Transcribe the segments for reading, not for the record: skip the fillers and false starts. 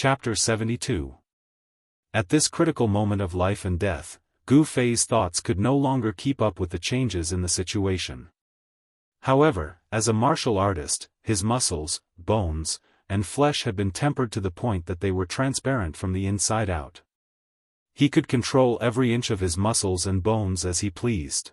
Chapter 72. At this critical moment of life and death, Gu Fei's thoughts could no longer keep up with the changes in the situation. However, as a martial artist, his muscles, bones, and flesh had been tempered to the point that they were transparent from the inside out. He could control every inch of his muscles and bones as he pleased.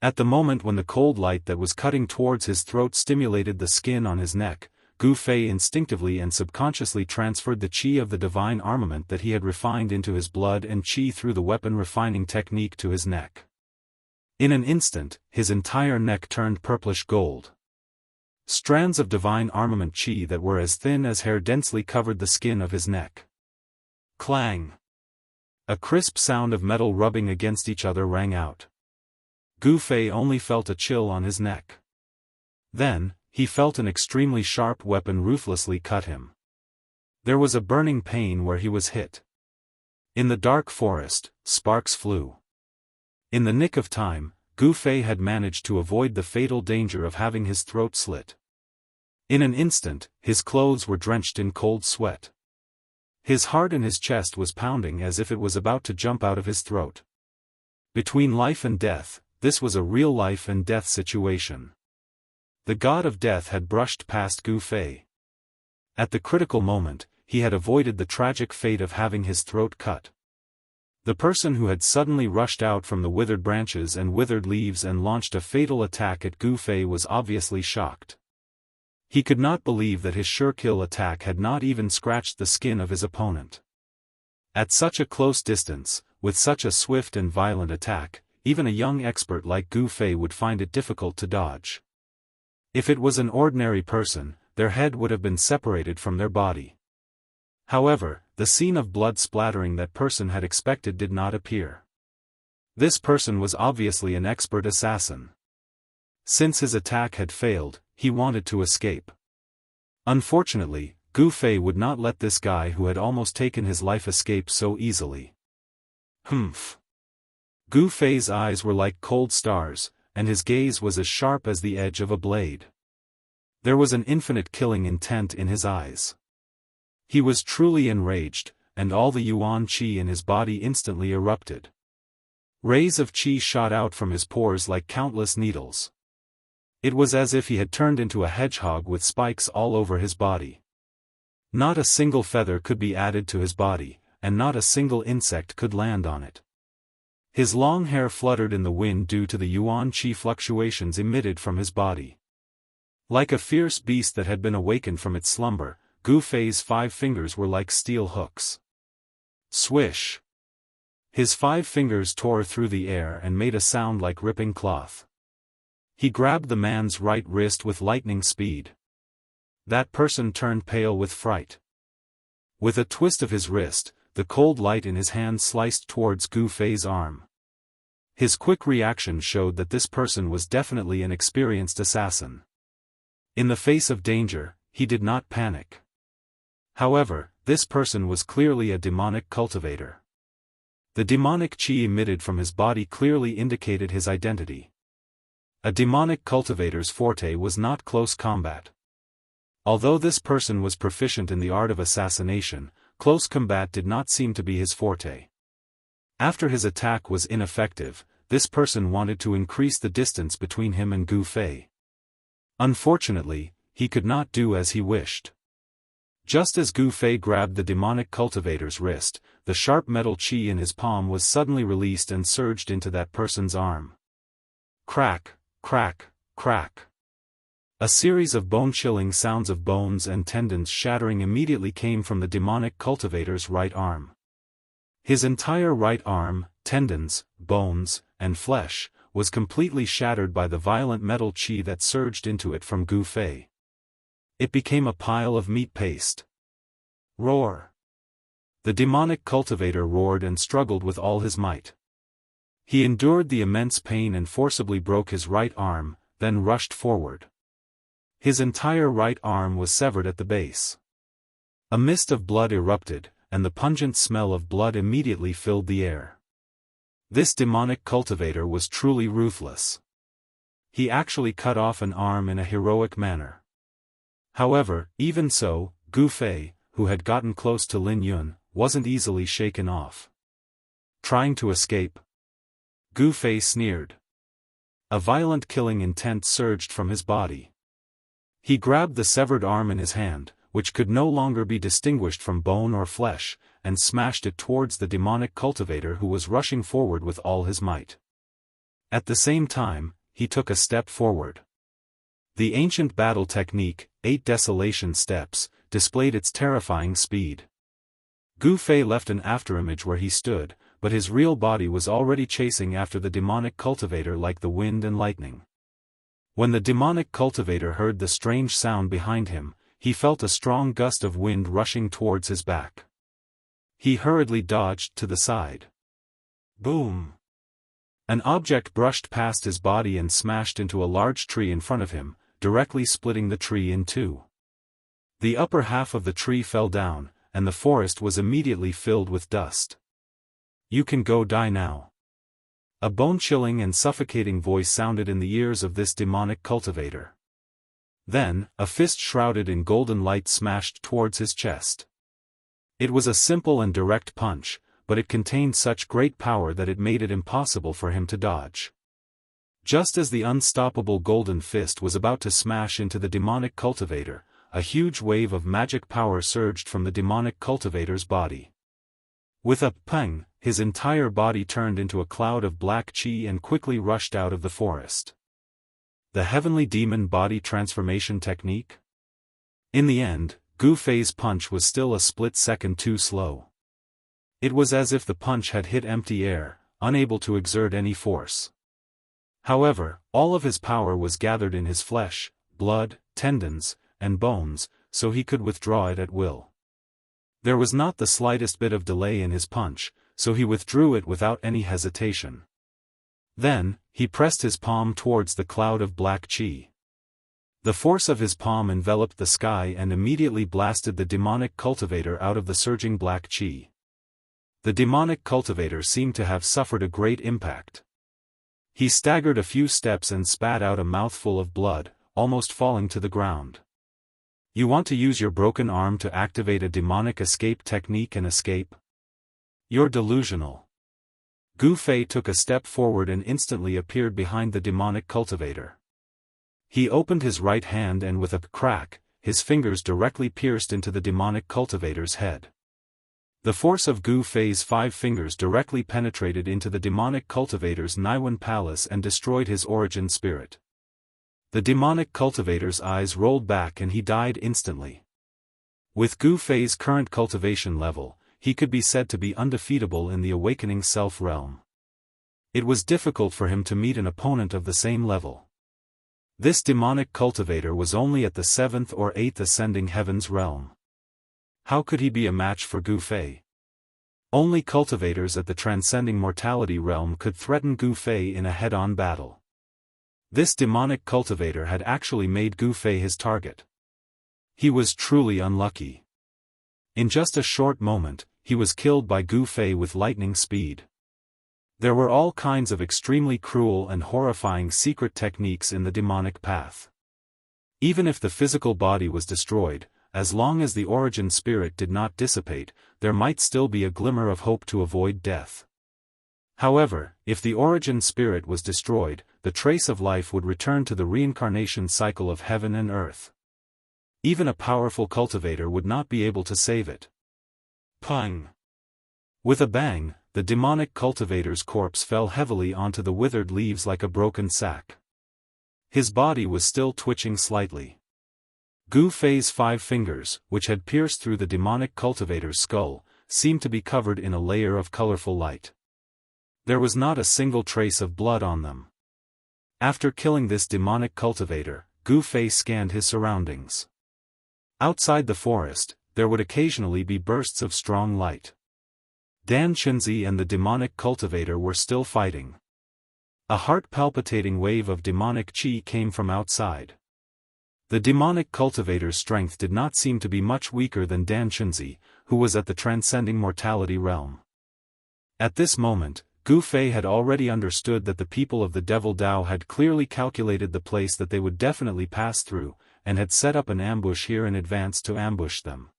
At the moment when the cold light that was cutting towards his throat stimulated the skin on his neck, Gu Fei instinctively and subconsciously transferred the qi of the divine armament that he had refined into his blood and qi through the weapon refining technique to his neck. In an instant, his entire neck turned purplish gold. Strands of divine armament qi that were as thin as hair densely covered the skin of his neck. Clang! A crisp sound of metal rubbing against each other rang out. Gu Fei only felt a chill on his neck. Then, he felt an extremely sharp weapon ruthlessly cut him. There was a burning pain where he was hit. In the dark forest, sparks flew. In the nick of time, Gu Fei had managed to avoid the fatal danger of having his throat slit. In an instant, his clothes were drenched in cold sweat. His heart in his chest was pounding as if it was about to jump out of his throat. Between life and death, this was a real life and death situation. The god of death had brushed past Gu Fei. At the critical moment, he had avoided the tragic fate of having his throat cut. The person who had suddenly rushed out from the withered branches and withered leaves and launched a fatal attack at Gu Fei was obviously shocked. He could not believe that his sure-kill attack had not even scratched the skin of his opponent. At such a close distance, with such a swift and violent attack, even a young expert like Gu Fei would find it difficult to dodge. If it was an ordinary person, their head would have been separated from their body. However, the scene of blood splattering that person had expected did not appear. This person was obviously an expert assassin. Since his attack had failed, he wanted to escape. Unfortunately, Gu Fei would not let this guy who had almost taken his life escape so easily. Humph. Gu Fei's eyes were like cold stars, and his gaze was as sharp as the edge of a blade. There was an infinite killing intent in his eyes. He was truly enraged, and all the yuan qi in his body instantly erupted. Rays of qi shot out from his pores like countless needles. It was as if he had turned into a hedgehog with spikes all over his body. Not a single feather could be added to his body, and not a single insect could land on it. His long hair fluttered in the wind due to the yuan qi fluctuations emitted from his body. Like a fierce beast that had been awakened from its slumber, Gu Fei's 5 fingers were like steel hooks. Swish! His 5 fingers tore through the air and made a sound like ripping cloth. He grabbed the man's right wrist with lightning speed. That person turned pale with fright. With a twist of his wrist, the cold light in his hand sliced towards Gu Fei's arm. His quick reaction showed that this person was definitely an experienced assassin. In the face of danger, he did not panic. However, this person was clearly a demonic cultivator. The demonic qi emitted from his body clearly indicated his identity. A demonic cultivator's forte was not close combat. Although this person was proficient in the art of assassination, close combat did not seem to be his forte. After his attack was ineffective, this person wanted to increase the distance between him and Gu Fei. Unfortunately, he could not do as he wished. Just as Gu Fei grabbed the demonic cultivator's wrist, the sharp metal qi in his palm was suddenly released and surged into that person's arm. Crack, crack, crack. A series of bone-chilling sounds of bones and tendons shattering immediately came from the demonic cultivator's right arm. His entire right arm, tendons, bones, and flesh, was completely shattered by the violent metal qi that surged into it from Gu Fei. It became a pile of meat paste. Roar! The demonic cultivator roared and struggled with all his might. He endured the immense pain and forcibly broke his right arm, then rushed forward. His entire right arm was severed at the base. A mist of blood erupted, and the pungent smell of blood immediately filled the air. This demonic cultivator was truly ruthless. He actually cut off an arm in a heroic manner. However, even so, Gu Fei, who had gotten close to Lin Yun, wasn't easily shaken off. Trying to escape? Gu Fei sneered. A violent killing intent surged from his body. He grabbed the severed arm in his hand, which could no longer be distinguished from bone or flesh, and smashed it towards the demonic cultivator who was rushing forward with all his might. At the same time, he took a step forward. The ancient battle technique, 8 desolation steps, displayed its terrifying speed. Gu Fei left an afterimage where he stood, but his real body was already chasing after the demonic cultivator like the wind and lightning. When the demonic cultivator heard the strange sound behind him, he felt a strong gust of wind rushing towards his back. He hurriedly dodged to the side. Boom! An object brushed past his body and smashed into a large tree in front of him, directly splitting the tree in two. The upper half of the tree fell down, and the forest was immediately filled with dust. "You can go die now." A bone-chilling and suffocating voice sounded in the ears of this demonic cultivator. Then, a fist shrouded in golden light smashed towards his chest. It was a simple and direct punch, but it contained such great power that it made it impossible for him to dodge. Just as the unstoppable golden fist was about to smash into the demonic cultivator, a huge wave of magic power surged from the demonic cultivator's body. With a pang, his entire body turned into a cloud of black chi and quickly rushed out of the forest. The heavenly demon body transformation technique? In the end, Gu Fei's punch was still a split second too slow. It was as if the punch had hit empty air, unable to exert any force. However, all of his power was gathered in his flesh, blood, tendons, and bones, so he could withdraw it at will. There was not the slightest bit of delay in his punch, so he withdrew it without any hesitation. Then, he pressed his palm towards the cloud of black chi. The force of his palm enveloped the sky and immediately blasted the demonic cultivator out of the surging black chi. The demonic cultivator seemed to have suffered a great impact. He staggered a few steps and spat out a mouthful of blood, almost falling to the ground. "You want to use your broken arm to activate a demonic escape technique and escape? You're delusional." Gu Fei took a step forward and instantly appeared behind the demonic cultivator. He opened his right hand and with a crack, his fingers directly pierced into the demonic cultivator's head. The force of Gu Fei's 5 fingers directly penetrated into the demonic cultivator's Naiwan palace and destroyed his origin spirit. The demonic cultivator's eyes rolled back and he died instantly. With Gu Fei's current cultivation level, he could be said to be undefeatable in the awakening self realm. It was difficult for him to meet an opponent of the same level. This demonic cultivator was only at the 7th or 8th ascending heavens realm. How could he be a match for Gu Fei? Only cultivators at the transcending mortality realm could threaten Gu Fei in a head-on battle. This demonic cultivator had actually made Gu Fei his target. He was truly unlucky. In just a short moment, he was killed by Gu Fei with lightning speed. There were all kinds of extremely cruel and horrifying secret techniques in the demonic path. Even if the physical body was destroyed, as long as the origin spirit did not dissipate, there might still be a glimmer of hope to avoid death. However, if the origin spirit was destroyed, the trace of life would return to the reincarnation cycle of heaven and earth. Even a powerful cultivator would not be able to save it. Pang! With a bang, the demonic cultivator's corpse fell heavily onto the withered leaves like a broken sack. His body was still twitching slightly. Gu Fei's 5 fingers, which had pierced through the demonic cultivator's skull, seemed to be covered in a layer of colorful light. There was not a single trace of blood on them. After killing this demonic cultivator, Gu Fei scanned his surroundings. Outside the forest, there would occasionally be bursts of strong light. Dan Qinzi and the demonic cultivator were still fighting. A heart-palpitating wave of demonic chi came from outside. The demonic cultivator's strength did not seem to be much weaker than Dan Qinzi, who was at the transcending mortality realm. At this moment, Gu Fei had already understood that the people of the Devil Dao had clearly calculated the place that they would definitely pass through, and had set up an ambush here in advance to ambush them.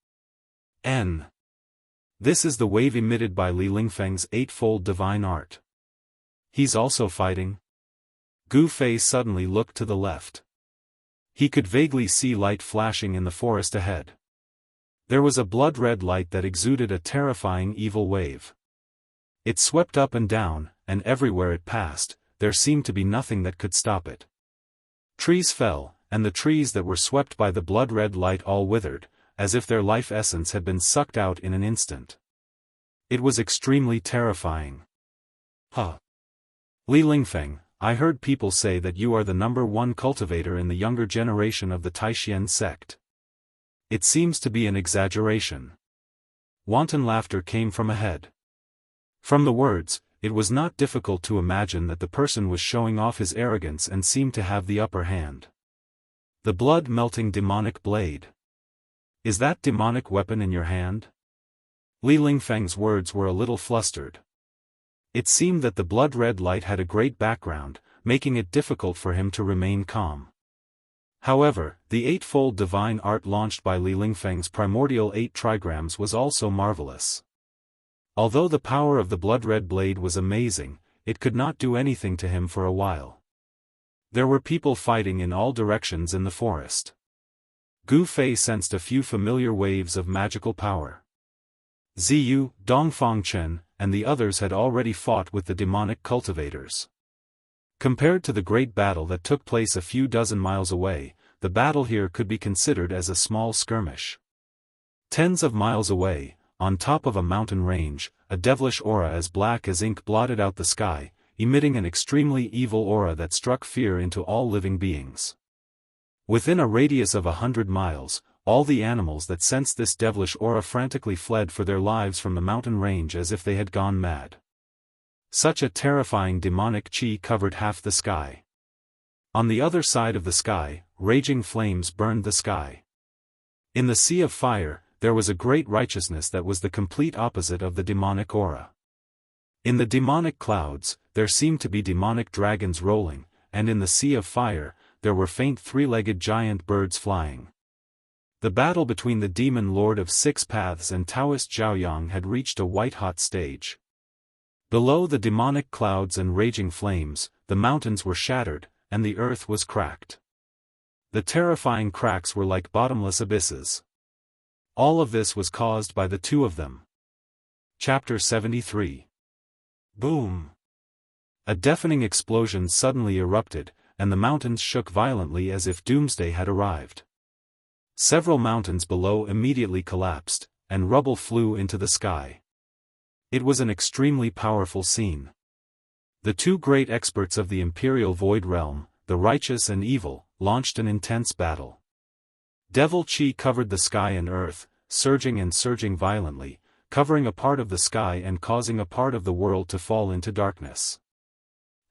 N. This is the wave emitted by Li Lingfeng's eightfold divine art. He's also fighting? Gu Fei suddenly looked to the left. He could vaguely see light flashing in the forest ahead. There was a blood-red light that exuded a terrifying evil wave. It swept up and down, and everywhere it passed, there seemed to be nothing that could stop it. Trees fell, and the trees that were swept by the blood-red light all withered, as if their life essence had been sucked out in an instant. It was extremely terrifying. Huh. Li Lingfeng, I heard people say that you are the #1 cultivator in the younger generation of the Taishan sect. It seems to be an exaggeration. Wanton laughter came from ahead. From the words, it was not difficult to imagine that the person was showing off his arrogance and seemed to have the upper hand. The blood-melting demonic blade. Is that demonic weapon in your hand? Li Lingfeng's words were a little flustered. It seemed that the blood-red light had a great background, making it difficult for him to remain calm. However, the eightfold divine art launched by Li Lingfeng's primordial 8 trigrams was also marvelous. Although the power of the blood-red blade was amazing, it could not do anything to him for a while. There were people fighting in all directions in the forest. Gu Fei sensed a few familiar waves of magical power. Ziyu, Dongfangchen, and the others had already fought with the demonic cultivators. Compared to the great battle that took place a few dozen miles away, the battle here could be considered as a small skirmish. Tens of miles away, on top of a mountain range, a devilish aura as black as ink blotted out the sky, emitting an extremely evil aura that struck fear into all living beings. Within a radius of 100 miles, all the animals that sensed this devilish aura frantically fled for their lives from the mountain range as if they had gone mad. Such a terrifying demonic chi covered half the sky. On the other side of the sky, raging flames burned the sky. In the sea of fire, there was a great righteousness that was the complete opposite of the demonic aura. In the demonic clouds, there seemed to be demonic dragons rolling, and in the sea of fire, there were faint 3-legged giant birds flying. The battle between the demon lord of 6 paths and Daoist Zhaoyang had reached a white-hot stage. Below the demonic clouds and raging flames, the mountains were shattered, and the earth was cracked. The terrifying cracks were like bottomless abysses. All of this was caused by the two of them. Chapter 73. Boom! A deafening explosion suddenly erupted, and the mountains shook violently as if doomsday had arrived. Several mountains below immediately collapsed, and rubble flew into the sky. It was an extremely powerful scene. The two great experts of the Imperial Void Realm, the righteous and evil, launched an intense battle. Devil Chi covered the sky and earth, surging and surging violently, covering a part of the sky and causing a part of the world to fall into darkness.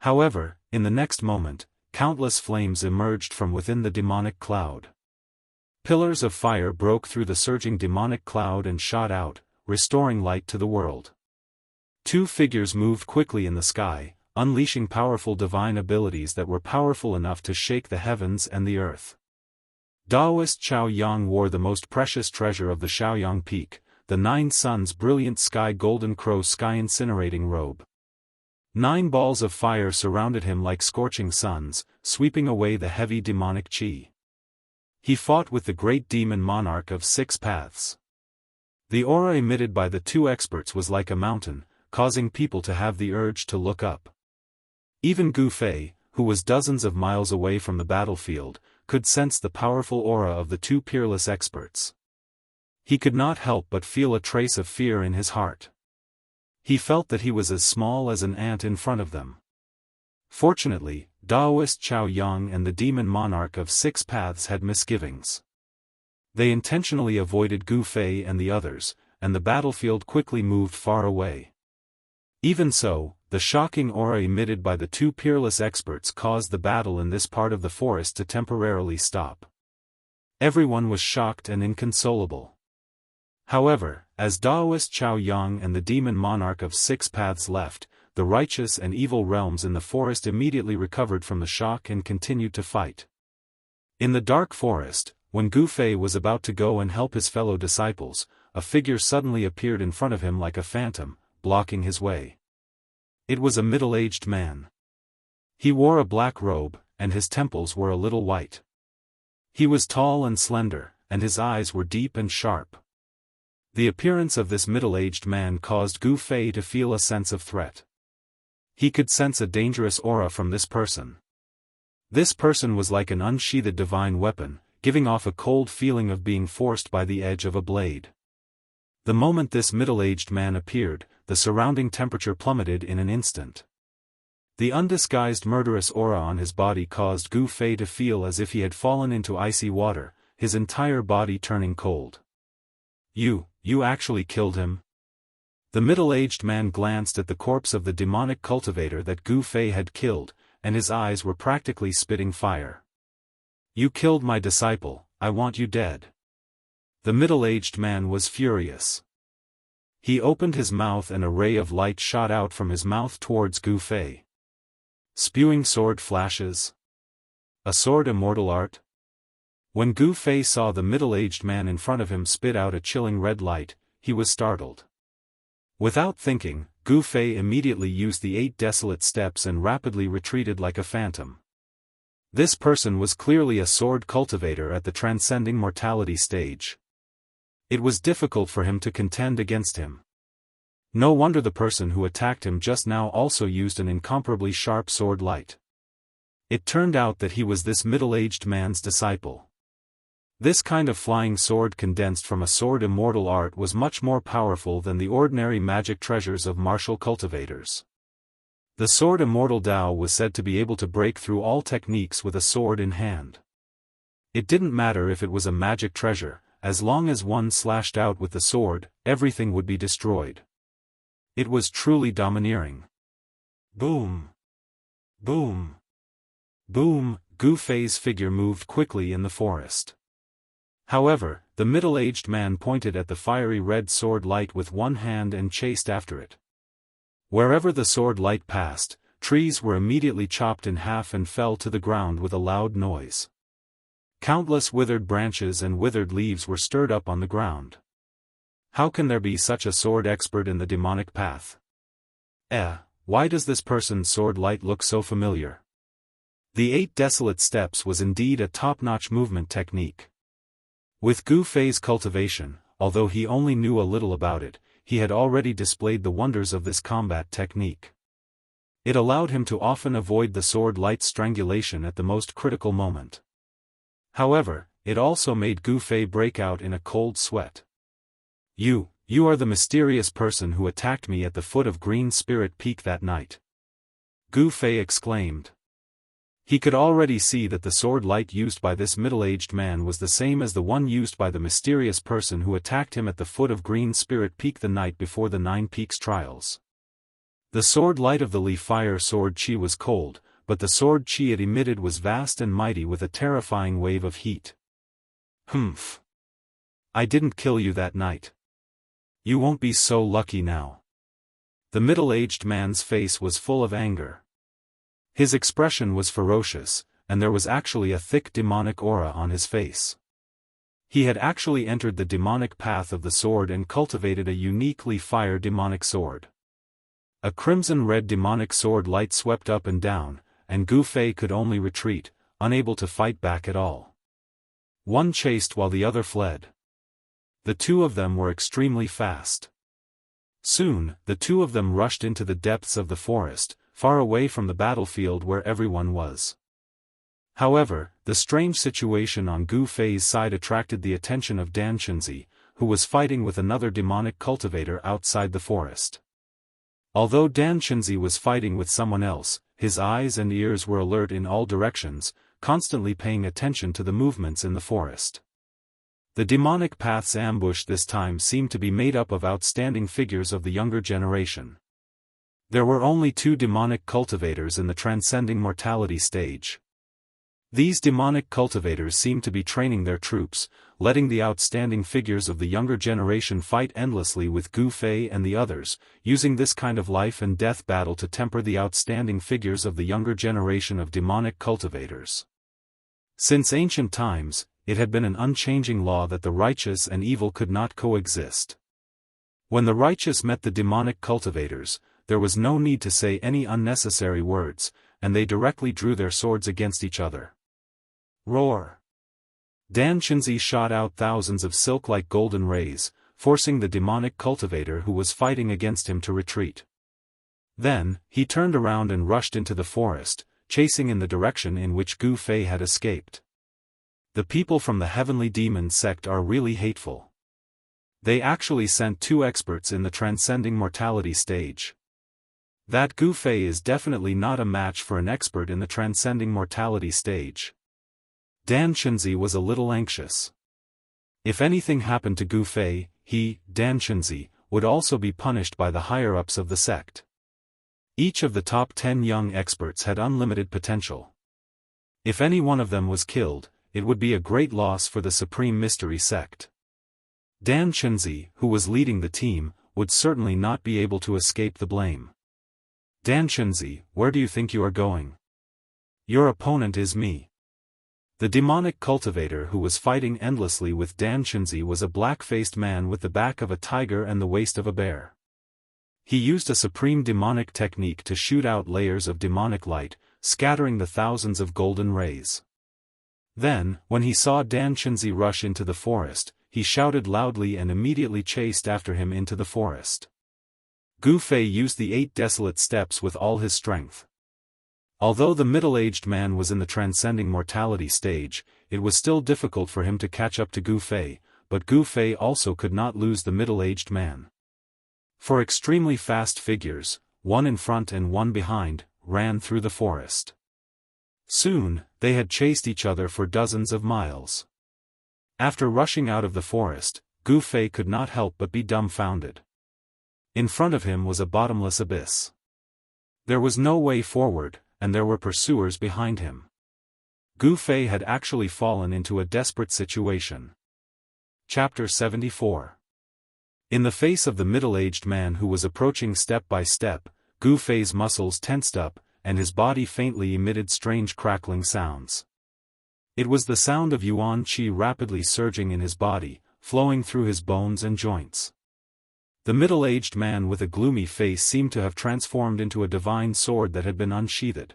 However, in the next moment, countless flames emerged from within the demonic cloud. Pillars of fire broke through the surging demonic cloud and shot out, restoring light to the world. Two figures moved quickly in the sky, unleashing powerful divine abilities that were powerful enough to shake the heavens and the earth. Daoist Zhaoyang wore the most precious treasure of the Shaoyang Peak, the 9 suns' brilliant sky golden crow sky incinerating robe. 9 balls of fire surrounded him like scorching suns, sweeping away the heavy demonic chi. He fought with the great demon monarch of 6 paths. The aura emitted by the two experts was like a mountain, causing people to have the urge to look up. Even Gu Fei, who was dozens of miles away from the battlefield, could sense the powerful aura of the two peerless experts. He could not help but feel a trace of fear in his heart. He felt that he was as small as an ant in front of them. Fortunately, Daoist Zhaoyang and the demon monarch of 6 paths had misgivings. They intentionally avoided Gu Fei and the others, and the battlefield quickly moved far away. Even so, the shocking aura emitted by the two peerless experts caused the battle in this part of the forest to temporarily stop. Everyone was shocked and inconsolable. However, as Daoist Zhaoyang and the demon monarch of 6 paths left, the righteous and evil realms in the forest immediately recovered from the shock and continued to fight. In the dark forest, when Gu Fei was about to go and help his fellow disciples, a figure suddenly appeared in front of him like a phantom, blocking his way. It was a middle-aged man. He wore a black robe, and his temples were a little white. He was tall and slender, and his eyes were deep and sharp. The appearance of this middle-aged man caused Gu Fei to feel a sense of threat. He could sense a dangerous aura from this person. This person was like an unsheathed divine weapon, giving off a cold feeling of being forced by the edge of a blade. The moment this middle-aged man appeared, the surrounding temperature plummeted in an instant. The undisguised murderous aura on his body caused Gu Fei to feel as if he had fallen into icy water, his entire body turning cold. You actually killed him?" The middle-aged man glanced at the corpse of the demonic cultivator that Gu Fei had killed, and his eyes were practically spitting fire. "You killed my disciple, I want you dead." The middle-aged man was furious. He opened his mouth and a ray of light shot out from his mouth towards Gu Fei. Spewing sword flashes. A sword immortal art? When Gu Fei saw the middle-aged man in front of him spit out a chilling red light, he was startled. Without thinking, Gu Fei immediately used the 8 desolate steps and rapidly retreated like a phantom. This person was clearly a sword cultivator at the transcending mortality stage. It was difficult for him to contend against him. No wonder the person who attacked him just now also used an incomparably sharp sword light. It turned out that he was this middle-aged man's disciple. This kind of flying sword condensed from a sword immortal art was much more powerful than the ordinary magic treasures of martial cultivators. The sword immortal Dao was said to be able to break through all techniques with a sword in hand. It didn't matter if it was a magic treasure, as long as one slashed out with the sword, everything would be destroyed. It was truly domineering. Boom! Boom! Boom! Gu Fei's figure moved quickly in the forest. However, the middle-aged man pointed at the fiery red sword light with one hand and chased after it. Wherever the sword light passed, trees were immediately chopped in half and fell to the ground with a loud noise. Countless withered branches and withered leaves were stirred up on the ground. How can there be such a sword expert in the demonic path? Why does this person's sword light look so familiar? The 8 desolate steps was indeed a top-notch movement technique. With Gu Fei's cultivation, although he only knew a little about it, he had already displayed the wonders of this combat technique. It allowed him to often avoid the sword light's strangulation at the most critical moment. However, it also made Gu Fei break out in a cold sweat. You are the mysterious person who attacked me at the foot of Green Spirit Peak that night," Gu Fei exclaimed. He could already see that the sword light used by this middle-aged man was the same as the one used by the mysterious person who attacked him at the foot of Green Spirit Peak the night before the 9 Peaks trials. The sword light of the Li Fire sword chi was cold, but the sword chi it emitted was vast and mighty with a terrifying wave of heat. "Humph! I didn't kill you that night. You won't be so lucky now." The middle-aged man's face was full of anger. His expression was ferocious, and there was actually a thick demonic aura on his face. He had actually entered the demonic path of the sword and cultivated a uniquely fire demonic sword. A crimson-red demonic sword light swept up and down, and Gu Fei could only retreat, unable to fight back at all. One chased while the other fled. The two of them were extremely fast. Soon, the two of them rushed into the depths of the forest, far away from the battlefield where everyone was. However, the strange situation on Gu Fei's side attracted the attention of Dan Xinzi, who was fighting with another demonic cultivator outside the forest. Although Dan Xinzi was fighting with someone else, his eyes and ears were alert in all directions, constantly paying attention to the movements in the forest. The demonic path's ambush this time seemed to be made up of outstanding figures of the younger generation. There were only 2 demonic cultivators in the transcending mortality stage. These demonic cultivators seemed to be training their troops, letting the outstanding figures of the younger generation fight endlessly with Gu Fei and the others, using this kind of life and death battle to temper the outstanding figures of the younger generation of demonic cultivators. Since ancient times, it had been an unchanging law that the righteous and evil could not coexist. When the righteous met the demonic cultivators, there was no need to say any unnecessary words, and they directly drew their swords against each other. Roar! Dan Chenzi shot out thousands of silk-like golden rays, forcing the demonic cultivator who was fighting against him to retreat. Then, he turned around and rushed into the forest, chasing in the direction in which Gu Fei had escaped. The people from the Heavenly Demon sect are really hateful. They actually sent 2 experts in the transcending mortality stage. That Gu Fei is definitely not a match for an expert in the transcending mortality stage. Dan Chenzi was a little anxious. If anything happened to Gu Fei, he, Dan Chenzi, would also be punished by the higher-ups of the sect. Each of the top 10 young experts had unlimited potential. If any one of them was killed, it would be a great loss for the Supreme Mystery sect. Dan Chenzi, who was leading the team, would certainly not be able to escape the blame. Dan Chenzi, where do you think you are going? Your opponent is me. The demonic cultivator who was fighting endlessly with Dan Chenzi was a black-faced man with the back of a tiger and the waist of a bear. He used a supreme demonic technique to shoot out layers of demonic light, scattering the thousands of golden rays. Then, when he saw Dan Chenzi rush into the forest, he shouted loudly and immediately chased after him into the forest. Gu Fei used the 8 desolate steps with all his strength. Although the middle-aged man was in the transcending mortality stage, it was still difficult for him to catch up to Gu Fei, but Gu Fei also could not lose the middle-aged man. 4 extremely fast figures, one in front and one behind, ran through the forest. Soon, they had chased each other for dozens of miles. After rushing out of the forest, Gu Fei could not help but be dumbfounded. In front of him was a bottomless abyss. There was no way forward, and there were pursuers behind him. Gu Fei had actually fallen into a desperate situation. Chapter 74. In the face of the middle-aged man who was approaching step by step, Gu Fei's muscles tensed up, and his body faintly emitted strange crackling sounds. It was the sound of yuan qi rapidly surging in his body, flowing through his bones and joints. The middle-aged man with a gloomy face seemed to have transformed into a divine sword that had been unsheathed.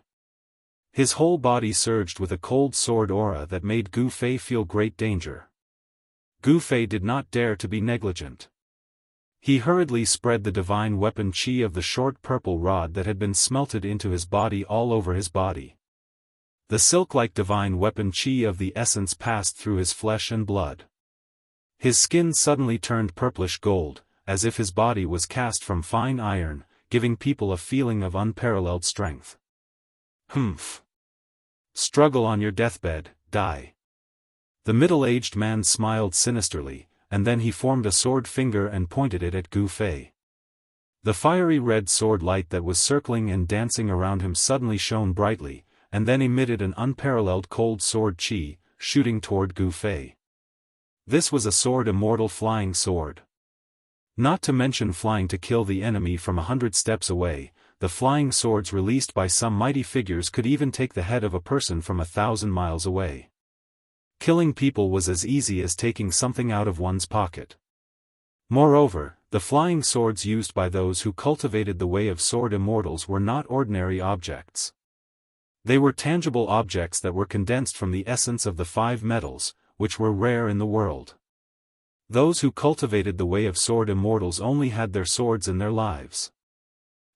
His whole body surged with a cold sword aura that made Gu Fei feel great danger. Gu Fei did not dare to be negligent. He hurriedly spread the divine weapon qi of the short purple rod that had been smelted into his body all over his body. The silk-like divine weapon qi of the essence passed through his flesh and blood. His skin suddenly turned purplish gold, as if his body was cast from fine iron, giving people a feeling of unparalleled strength. Humph! Struggle on your deathbed, die. The middle-aged man smiled sinisterly, and then he formed a sword finger and pointed it at Gu Fei. The fiery red sword light that was circling and dancing around him suddenly shone brightly, and then emitted an unparalleled cold sword qi, shooting toward Gu Fei. This was a sword immortal flying sword. Not to mention flying to kill the enemy from 100 steps away, the flying swords released by some mighty figures could even take the head of a person from 1,000 miles away. Killing people was as easy as taking something out of one's pocket. Moreover, the flying swords used by those who cultivated the way of sword immortals were not ordinary objects. They were tangible objects that were condensed from the essence of the 5 metals, which were rare in the world. Those who cultivated the way of sword immortals only had their swords in their lives.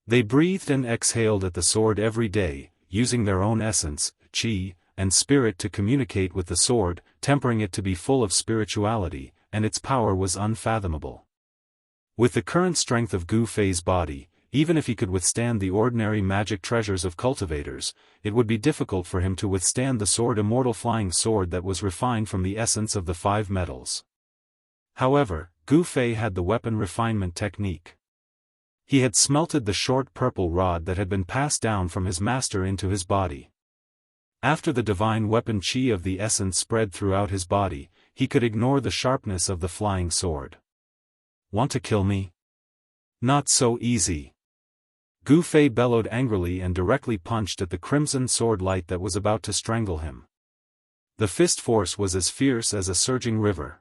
They breathed and exhaled at the sword every day, using their own essence, qi, and spirit to communicate with the sword, tempering it to be full of spirituality, and its power was unfathomable. With the current strength of Gu Fei's body, even if he could withstand the ordinary magic treasures of cultivators, it would be difficult for him to withstand the sword immortal flying sword that was refined from the essence of the 5 metals. However, Gu Fei had the weapon refinement technique. He had smelted the short purple rod that had been passed down from his master into his body. After the divine weapon qi of the essence spread throughout his body, he could ignore the sharpness of the flying sword. Want to kill me? Not so easy. Gu Fei bellowed angrily and directly punched at the crimson sword light that was about to strangle him. The fist force was as fierce as a surging river.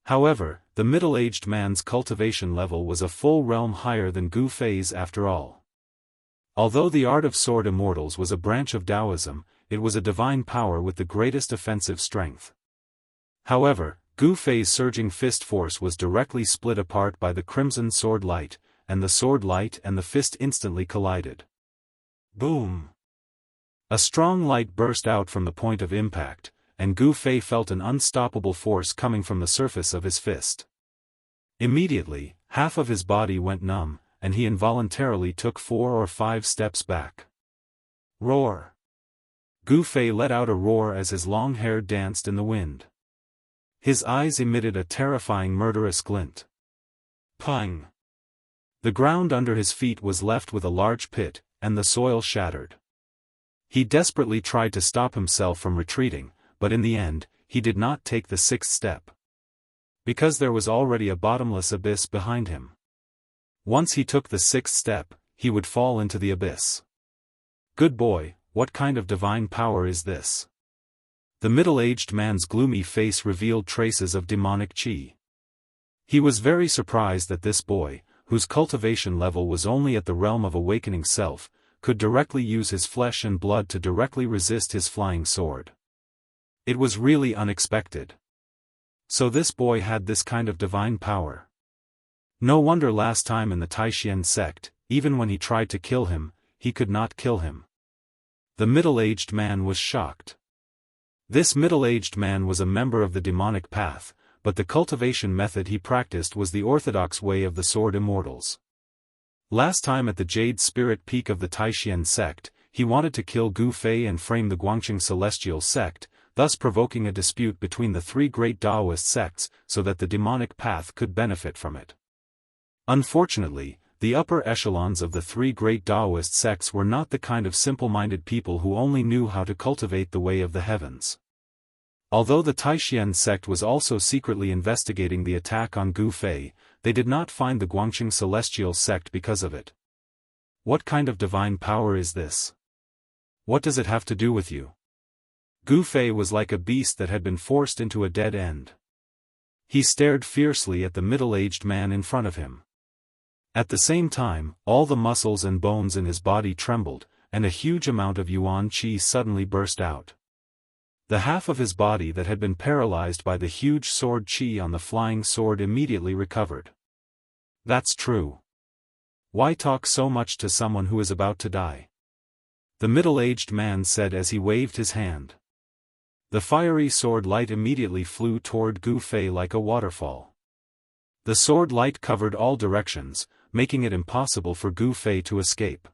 However, the middle-aged man's cultivation level was a full realm higher than Gu Fei's after all. Although the art of sword immortals was a branch of Taoism, it was a divine power with the greatest offensive strength. However, Gu Fei's surging fist force was directly split apart by the crimson sword light, and the sword light and the fist instantly collided. Boom! A strong light burst out from the point of impact, and Gu Fei felt an unstoppable force coming from the surface of his fist. Immediately, half of his body went numb, and he involuntarily took 4 or 5 steps back. Roar! Gu Fei let out a roar as his long hair danced in the wind. His eyes emitted a terrifying murderous glint. Pang! The ground under his feet was left with a large pit, and the soil shattered. He desperately tried to stop himself from retreating, but in the end, he did not take the 6th step. Because there was already a bottomless abyss behind him. Once he took the 6th step, he would fall into the abyss. Good boy, what kind of divine power is this? The middle-aged man's gloomy face revealed traces of demonic qi. He was very surprised that this boy, whose cultivation level was only at the realm of awakening self, could directly use his flesh and blood to directly resist his flying sword. It was really unexpected. So this boy had this kind of divine power. No wonder last time in the Taoist sect, even when he tried to kill him, he could not kill him. The middle-aged man was shocked. This middle-aged man was a member of the demonic path, but the cultivation method he practiced was the orthodox way of the sword immortals. Last time at the Jade Spirit Peak of the Taoist sect, he wanted to kill Gu Fei and frame the Guangqing Celestial sect, thus provoking a dispute between the 3 great Daoist sects so that the demonic path could benefit from it. Unfortunately, the upper echelons of the 3 great Daoist sects were not the kind of simple-minded people who only knew how to cultivate the way of the heavens. Although the Taoist sect was also secretly investigating the attack on Gu Fei, they did not find the Guangqing Celestial sect because of it. What kind of divine power is this? What does it have to do with you? Gu Fei was like a beast that had been forced into a dead end. He stared fiercely at the middle-aged man in front of him. At the same time, all the muscles and bones in his body trembled, and a huge amount of yuan qi suddenly burst out. The half of his body that had been paralyzed by the huge sword qi on the flying sword immediately recovered. That's true. Why talk so much to someone who is about to die? The middle-aged man said as he waved his hand. The fiery sword light immediately flew toward Gu Fei like a waterfall. The sword light covered all directions, making it impossible for Gu Fei to escape.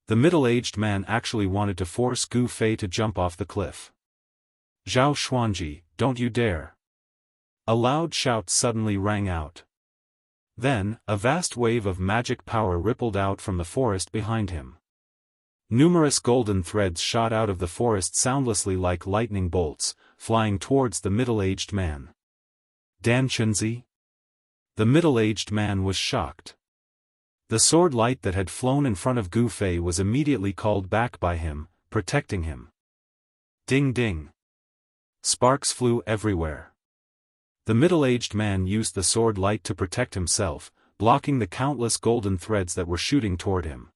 The middle-aged man actually wanted to force Gu Fei to jump off the cliff. Zhao Xuanji, don't you dare! A loud shout suddenly rang out. Then, a vast wave of magic power rippled out from the forest behind him. Numerous golden threads shot out of the forest soundlessly like lightning bolts, flying towards the middle-aged man. Dan Chunzi? The middle-aged man was shocked. The sword light that had flown in front of Gu Fei was immediately called back by him, protecting him. Ding ding. Sparks flew everywhere. The middle-aged man used the sword light to protect himself, blocking the countless golden threads that were shooting toward him.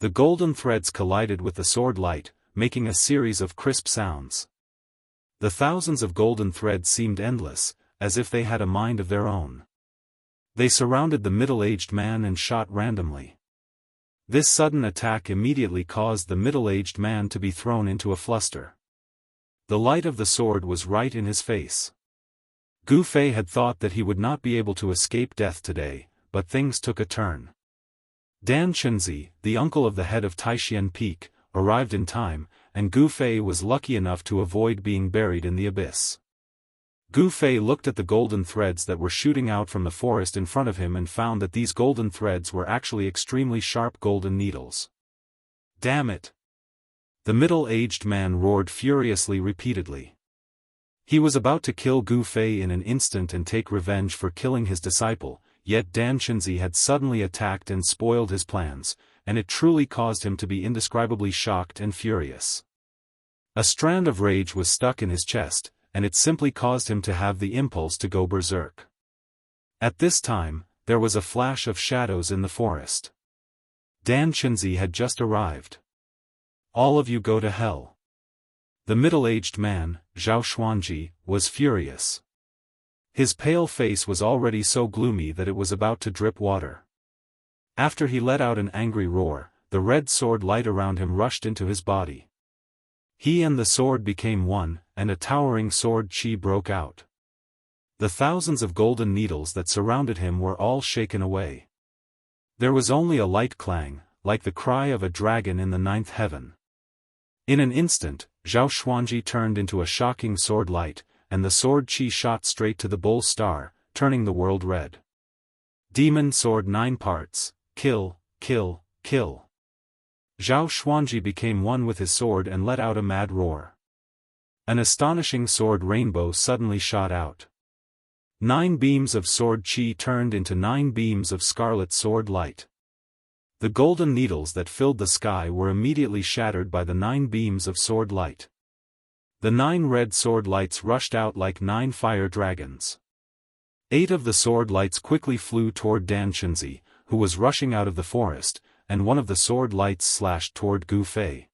The golden threads collided with the sword light, making a series of crisp sounds. The thousands of golden threads seemed endless, as if they had a mind of their own. They surrounded the middle-aged man and shot randomly. This sudden attack immediately caused the middle-aged man to be thrown into a fluster. The light of the sword was right in his face. Gu Fei had thought that he would not be able to escape death today, but things took a turn. Dan Chunzi, the uncle of the head of Taoist Peak, arrived in time, and Gu Fei was lucky enough to avoid being buried in the abyss. Gu Fei looked at the golden threads that were shooting out from the forest in front of him and found that these golden threads were actually extremely sharp golden needles. Damn it! The middle-aged man roared furiously repeatedly. He was about to kill Gu Fei in an instant and take revenge for killing his disciple, yet Dan Chunzi had suddenly attacked and spoiled his plans, and it truly caused him to be indescribably shocked and furious. A strand of rage was stuck in his chest, and it simply caused him to have the impulse to go berserk. At this time, there was a flash of shadows in the forest. Dan Qinzi had just arrived. "All of you go to hell." The middle-aged man, Zhao Xuanji, was furious. His pale face was already so gloomy that it was about to drip water. After he let out an angry roar, the red sword light around him rushed into his body. He and the sword became one, and a towering sword chi broke out. The thousands of golden needles that surrounded him were all shaken away. There was only a light clang, like the cry of a dragon in the ninth heaven. In an instant, Zhao Xuanji turned into a shocking sword light, and the sword chi shot straight to the bull star, turning the world red. Demon sword 9 parts, kill, kill, kill. Zhao Xuanji became one with his sword and let out a mad roar. An astonishing sword rainbow suddenly shot out. 9 beams of sword chi turned into 9 beams of scarlet sword light. The golden needles that filled the sky were immediately shattered by the 9 beams of sword light. The 9 red sword lights rushed out like 9 fire dragons. 8 of the sword lights quickly flew toward Dan Qinzi, who was rushing out of the forest, and one of the sword lights slashed toward Gu Fei.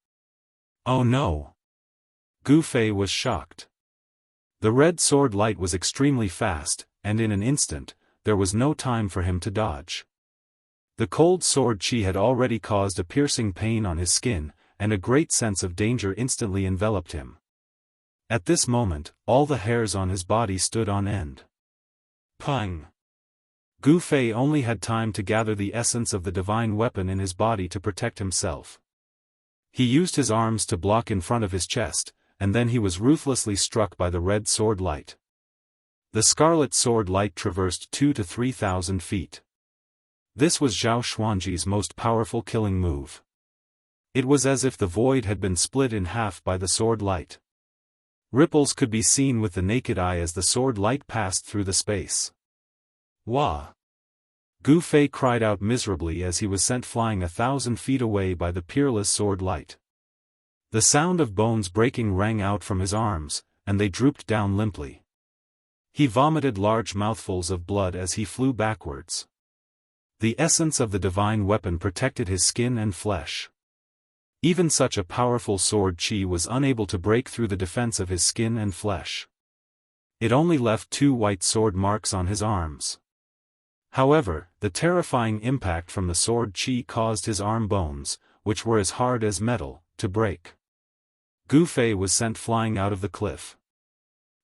Oh no! Gu Fei was shocked. The red sword light was extremely fast, and in an instant, there was no time for him to dodge. The cold sword chi had already caused a piercing pain on his skin, and a great sense of danger instantly enveloped him. At this moment, all the hairs on his body stood on end. Pang! Gu Fei only had time to gather the essence of the divine weapon in his body to protect himself. He used his arms to block in front of his chest, and then he was ruthlessly struck by the red sword light. The scarlet sword light traversed 2,000 to 3,000 feet. This was Zhao Xuanji's most powerful killing move. It was as if the void had been split in half by the sword light. Ripples could be seen with the naked eye as the sword light passed through the space. Wah! Gu Fei cried out miserably as he was sent flying 1,000 feet away by the peerless sword light. The sound of bones breaking rang out from his arms, and they drooped down limply. He vomited large mouthfuls of blood as he flew backwards. The essence of the divine weapon protected his skin and flesh. Even such a powerful sword chi was unable to break through the defense of his skin and flesh. It only left 2 white sword marks on his arms. However, the terrifying impact from the sword chi caused his arm bones, which were as hard as metal, to break. Gu Fei was sent flying out of the cliff.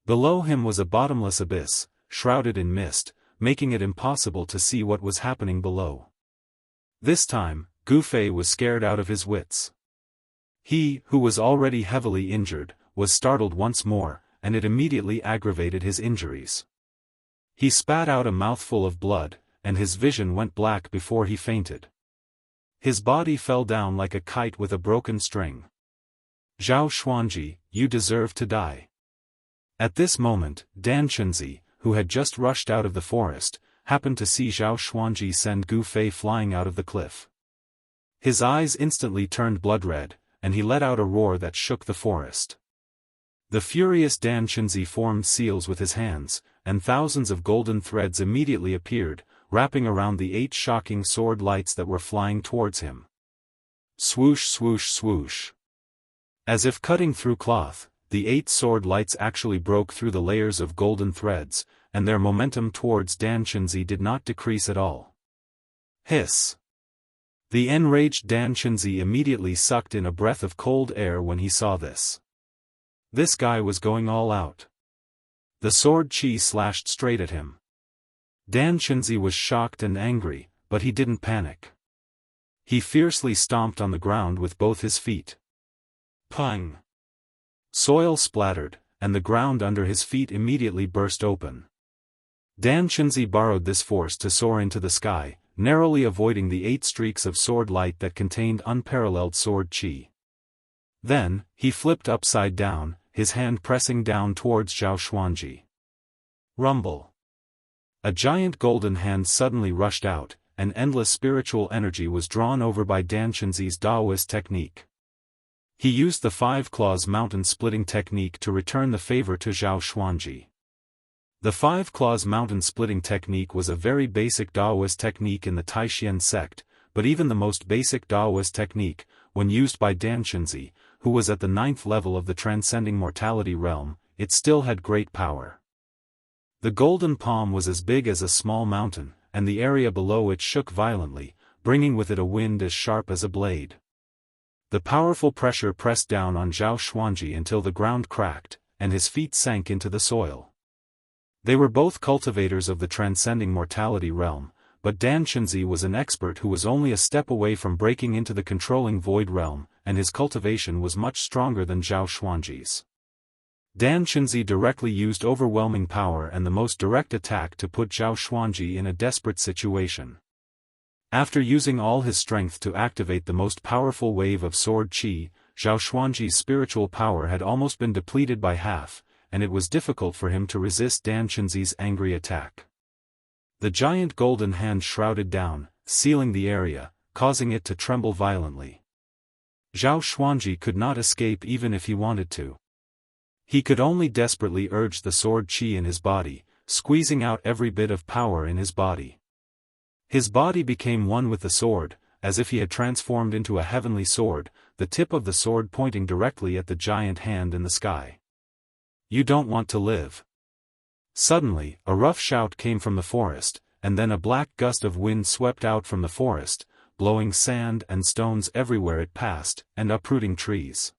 Below him was a bottomless abyss, shrouded in mist, making it impossible to see what was happening below. This time, Gu Fei was scared out of his wits. He, who was already heavily injured, was startled once more, and it immediately aggravated his injuries. He spat out a mouthful of blood, and his vision went black before he fainted. His body fell down like a kite with a broken string. Zhao Xuanji, you deserve to die. At this moment, Dan Qinzi, who had just rushed out of the forest, happened to see Zhao Xuanji send Gu Fei flying out of the cliff. His eyes instantly turned blood red, and he let out a roar that shook the forest. The furious Dan Qinzi formed seals with his hands, and thousands of golden threads immediately appeared, wrapping around the 8 shocking sword lights that were flying towards him. Swoosh swoosh swoosh. As if cutting through cloth, the 8 sword lights actually broke through the layers of golden threads, and their momentum towards Dan Qinzi did not decrease at all. Hiss! The enraged Dan Qinzi immediately sucked in a breath of cold air when he saw this. This guy was going all out. The sword chi slashed straight at him. Dan Qinzi was shocked and angry, but he didn't panic. He fiercely stomped on the ground with both his feet. Pang! Soil splattered, and the ground under his feet immediately burst open. Dan Qinzi borrowed this force to soar into the sky, narrowly avoiding the 8 streaks of sword light that contained unparalleled sword chi. Then, he flipped upside down, his hand pressing down towards Zhao Xuanji. Rumble! A giant golden hand suddenly rushed out, and endless spiritual energy was drawn over by Dan Qinzi's Daoist technique. He used the 5 claws mountain splitting technique to return the favor to Zhao Xuanji. The 5 claws mountain splitting technique was a very basic Daoist technique in the Taishan sect, but even the most basic Daoist technique, when used by Dan Xunzi, who was at the 9th level of the transcending mortality realm, it still had great power. The golden palm was as big as a small mountain, and the area below it shook violently, bringing with it a wind as sharp as a blade. The powerful pressure pressed down on Zhao Xuanji until the ground cracked, and his feet sank into the soil. They were both cultivators of the transcending mortality realm, but Dan Xunzi was an expert who was only a step away from breaking into the controlling void realm, and his cultivation was much stronger than Zhao Xuanji's. Dan Xunzi directly used overwhelming power and the most direct attack to put Zhao Xuanji in a desperate situation. After using all his strength to activate the most powerful wave of sword qi, Zhao Xuanji's spiritual power had almost been depleted by half, and it was difficult for him to resist Dan Xunzi's angry attack. The giant golden hand shrouded down, sealing the area, causing it to tremble violently. Zhao Xuanji could not escape even if he wanted to. He could only desperately urge the sword qi in his body, squeezing out every bit of power in his body. His body became one with the sword, as if he had transformed into a heavenly sword, the tip of the sword pointing directly at the giant hand in the sky. "You don't want to live." Suddenly, a rough shout came from the forest, and then a black gust of wind swept out from the forest, blowing sand and stones everywhere it passed, and uprooting trees.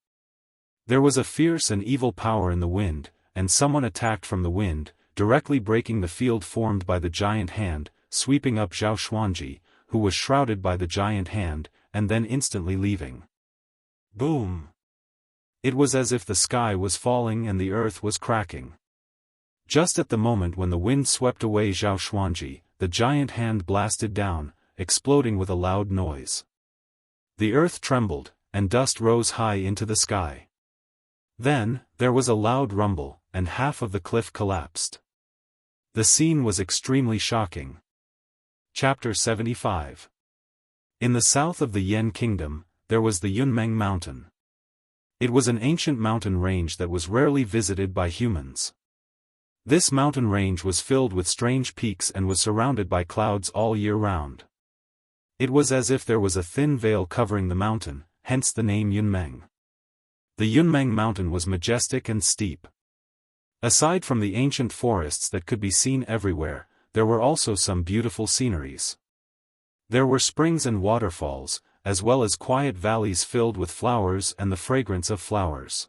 There was a fierce and evil power in the wind, and someone attacked from the wind, directly breaking the field formed by the giant hand, sweeping up Zhao Xuanji, who was shrouded by the giant hand, and then instantly leaving. Boom! It was as if the sky was falling and the earth was cracking. Just at the moment when the wind swept away Zhao Xuanji, the giant hand blasted down, exploding with a loud noise. The earth trembled, and dust rose high into the sky. Then, there was a loud rumble, and half of the cliff collapsed. The scene was extremely shocking. Chapter 75. In the south of the Yan Kingdom, there was the Yunmeng Mountain. It was an ancient mountain range that was rarely visited by humans. This mountain range was filled with strange peaks and was surrounded by clouds all year round. It was as if there was a thin veil covering the mountain, hence the name Yunmeng. The Yunmeng Mountain was majestic and steep. Aside from the ancient forests that could be seen everywhere, there were also some beautiful sceneries. There were springs and waterfalls, as well as quiet valleys filled with flowers and the fragrance of flowers.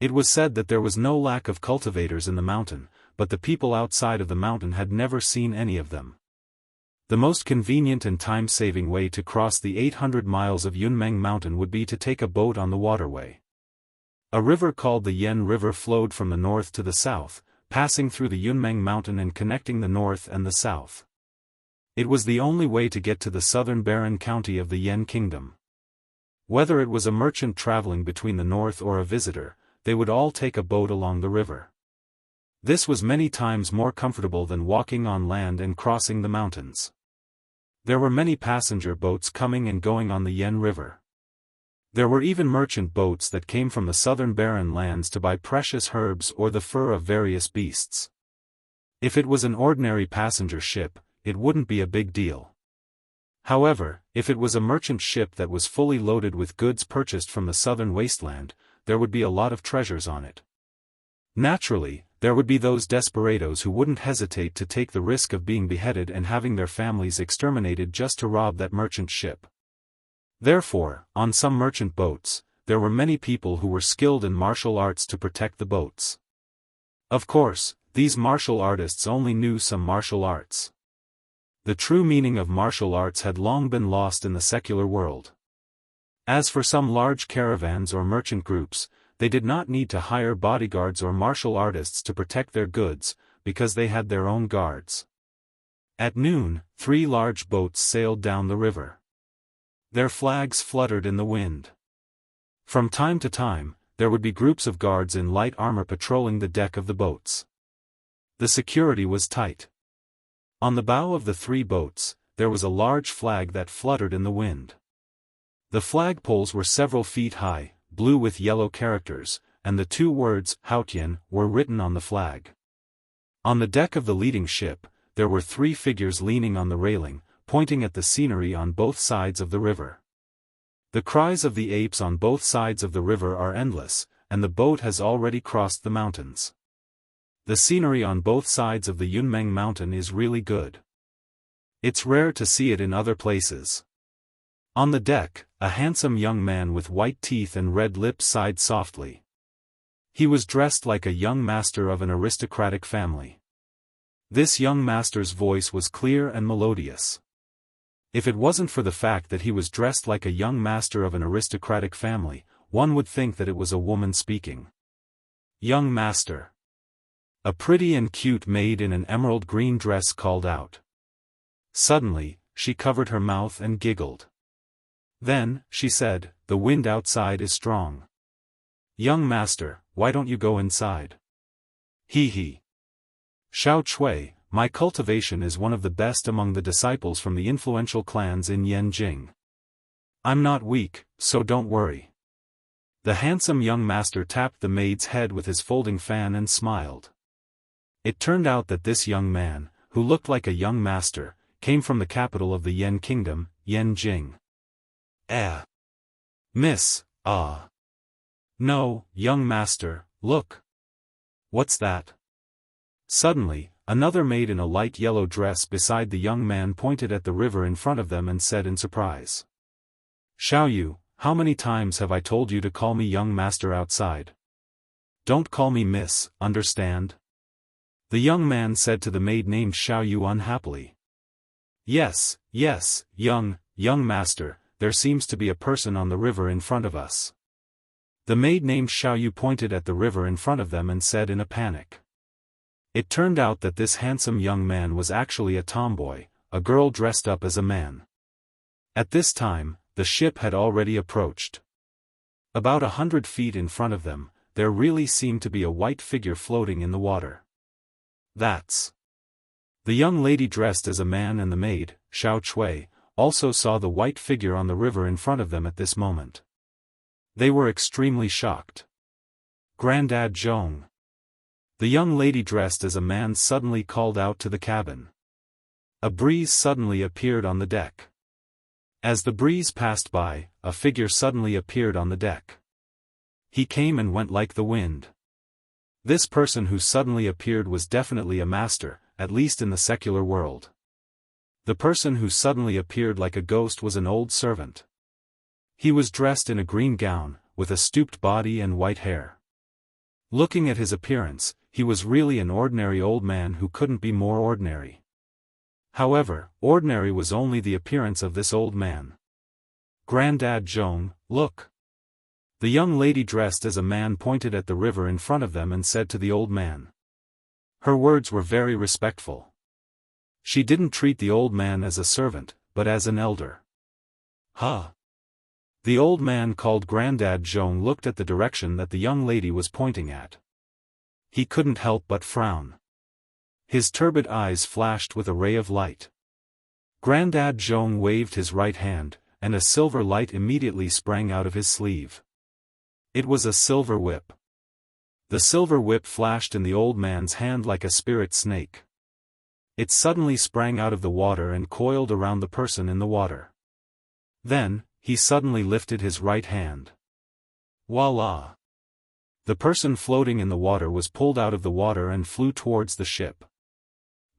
It was said that there was no lack of cultivators in the mountain, but the people outside of the mountain had never seen any of them. The most convenient and time-saving way to cross the 800 miles of Yunmeng Mountain would be to take a boat on the waterway. A river called the Yan River flowed from the north to the south, passing through the Yunmeng Mountain and connecting the north and the south. It was the only way to get to the southern barren county of the Yan Kingdom. Whether it was a merchant traveling between the north or a visitor, they would all take a boat along the river. This was many times more comfortable than walking on land and crossing the mountains. There were many passenger boats coming and going on the Yan River. There were even merchant boats that came from the southern barren lands to buy precious herbs or the fur of various beasts. If it was an ordinary passenger ship, it wouldn't be a big deal. However, if it was a merchant ship that was fully loaded with goods purchased from the southern wasteland, there would be a lot of treasures on it. Naturally, there would be those desperados who wouldn't hesitate to take the risk of being beheaded and having their families exterminated just to rob that merchant ship. Therefore, on some merchant boats, there were many people who were skilled in martial arts to protect the boats. Of course, these martial artists only knew some martial arts. The true meaning of martial arts had long been lost in the secular world. As for some large caravans or merchant groups, they did not need to hire bodyguards or martial artists to protect their goods, because they had their own guards. At noon, 3 large boats sailed down the river. Their flags fluttered in the wind. From time to time, there would be groups of guards in light armor patrolling the deck of the boats. The security was tight. On the bow of the 3 boats, there was a large flag that fluttered in the wind. The flagpoles were several feet high, blue with yellow characters, and the two words, Haotian, were written on the flag. On the deck of the leading ship, there were three figures leaning on the railing, pointing at the scenery on both sides of the river. The cries of the apes on both sides of the river are endless, and the boat has already crossed the mountains. The scenery on both sides of the Yunmeng mountain is really good. It's rare to see it in other places. On the deck, a handsome young man with white teeth and red lips sighed softly. He was dressed like a young master of an aristocratic family. This young master's voice was clear and melodious. If it wasn't for the fact that he was dressed like a young master of an aristocratic family, one would think that it was a woman speaking. Young master. A pretty and cute maid in an emerald green dress called out. Suddenly, she covered her mouth and giggled. Then, she said, "The wind outside is strong. Young master, why don't you go inside?" Hee hee. Xiao Chui, my cultivation is one of the best among the disciples from the influential clans in Yanjing. I'm not weak, so don't worry. The handsome young master tapped the maid's head with his folding fan and smiled. It turned out that this young man, who looked like a young master, came from the capital of the Yan kingdom, Yanjing. Miss, No, young master, look. What's that? Suddenly, another maid in a light yellow dress beside the young man pointed at the river in front of them and said in surprise. Xiaoyu, how many times have I told you to call me young master outside? Don't call me miss, understand? The young man said to the maid named Xiaoyu unhappily. Yes, young master, there seems to be a person on the river in front of us. The maid named Xiaoyu pointed at the river in front of them and said in a panic. It turned out that this handsome young man was actually a tomboy, a girl dressed up as a man. At this time, the ship had already approached. About 100 feet in front of them, there really seemed to be a white figure floating in the water. That's the young lady dressed as a man, and the maid, Xiao Chui, also saw the white figure on the river in front of them at this moment. They were extremely shocked. Grandad Zhong. The young lady dressed as a man suddenly called out to the cabin. A breeze suddenly appeared on the deck. As the breeze passed by, a figure suddenly appeared on the deck. He came and went like the wind. This person who suddenly appeared was definitely a master, at least in the secular world. The person who suddenly appeared like a ghost was an old servant. He was dressed in a green gown, with a stooped body and white hair. Looking at his appearance, he was really an ordinary old man who couldn't be more ordinary. However, ordinary was only the appearance of this old man. Grandad Zhong, look. The young lady dressed as a man pointed at the river in front of them and said to the old man. Her words were very respectful. She didn't treat the old man as a servant, but as an elder. The old man called Grandad Zhong looked at the direction that the young lady was pointing at. He couldn't help but frown. His turbid eyes flashed with a ray of light. Grandad Zhong waved his right hand, and a silver light immediately sprang out of his sleeve. It was a silver whip. The silver whip flashed in the old man's hand like a spirit snake. It suddenly sprang out of the water and coiled around the person in the water. Then, he suddenly lifted his right hand. Voila! The person floating in the water was pulled out of the water and flew towards the ship.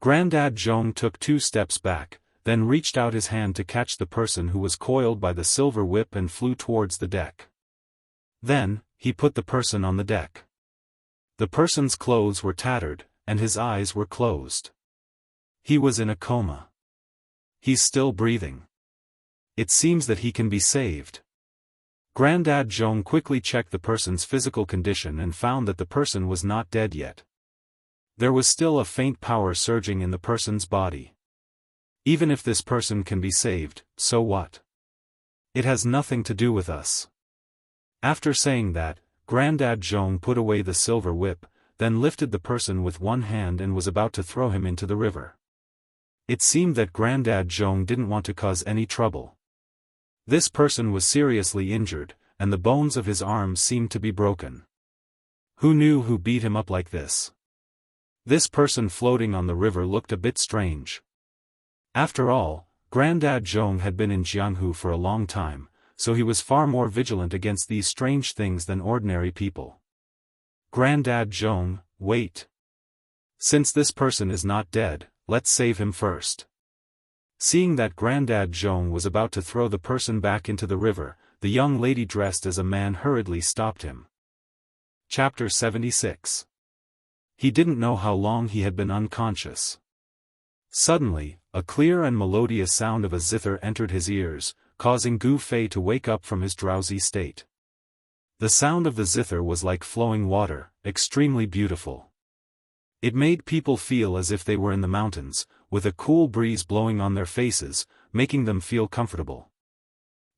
Grandad Zhong took 2 steps back, then reached out his hand to catch the person who was coiled by the silver whip and flew towards the deck. Then, he put the person on the deck. The person's clothes were tattered, and his eyes were closed. He was in a coma. He's still breathing. It seems that he can be saved. Grandad Zhong quickly checked the person's physical condition and found that the person was not dead yet. There was still a faint power surging in the person's body. Even if this person can be saved, so what? It has nothing to do with us. After saying that, Grandad Zhong put away the silver whip, then lifted the person with one hand and was about to throw him into the river. It seemed that Grandad Zhong didn't want to cause any trouble. This person was seriously injured, and the bones of his arms seemed to be broken. Who knew who beat him up like this? This person floating on the river looked a bit strange. After all, Granddad Zhong had been in Jianghu for a long time, so he was far more vigilant against these strange things than ordinary people. Granddad Zhong, wait. Since this person is not dead, let's save him first. Seeing that Granddad Zhong was about to throw the person back into the river, the young lady dressed as a man hurriedly stopped him. Chapter 76. He didn't know how long he had been unconscious. Suddenly, a clear and melodious sound of a zither entered his ears, causing Gu Fei to wake up from his drowsy state. The sound of the zither was like flowing water, extremely beautiful. It made people feel as if they were in the mountains, with a cool breeze blowing on their faces, making them feel comfortable.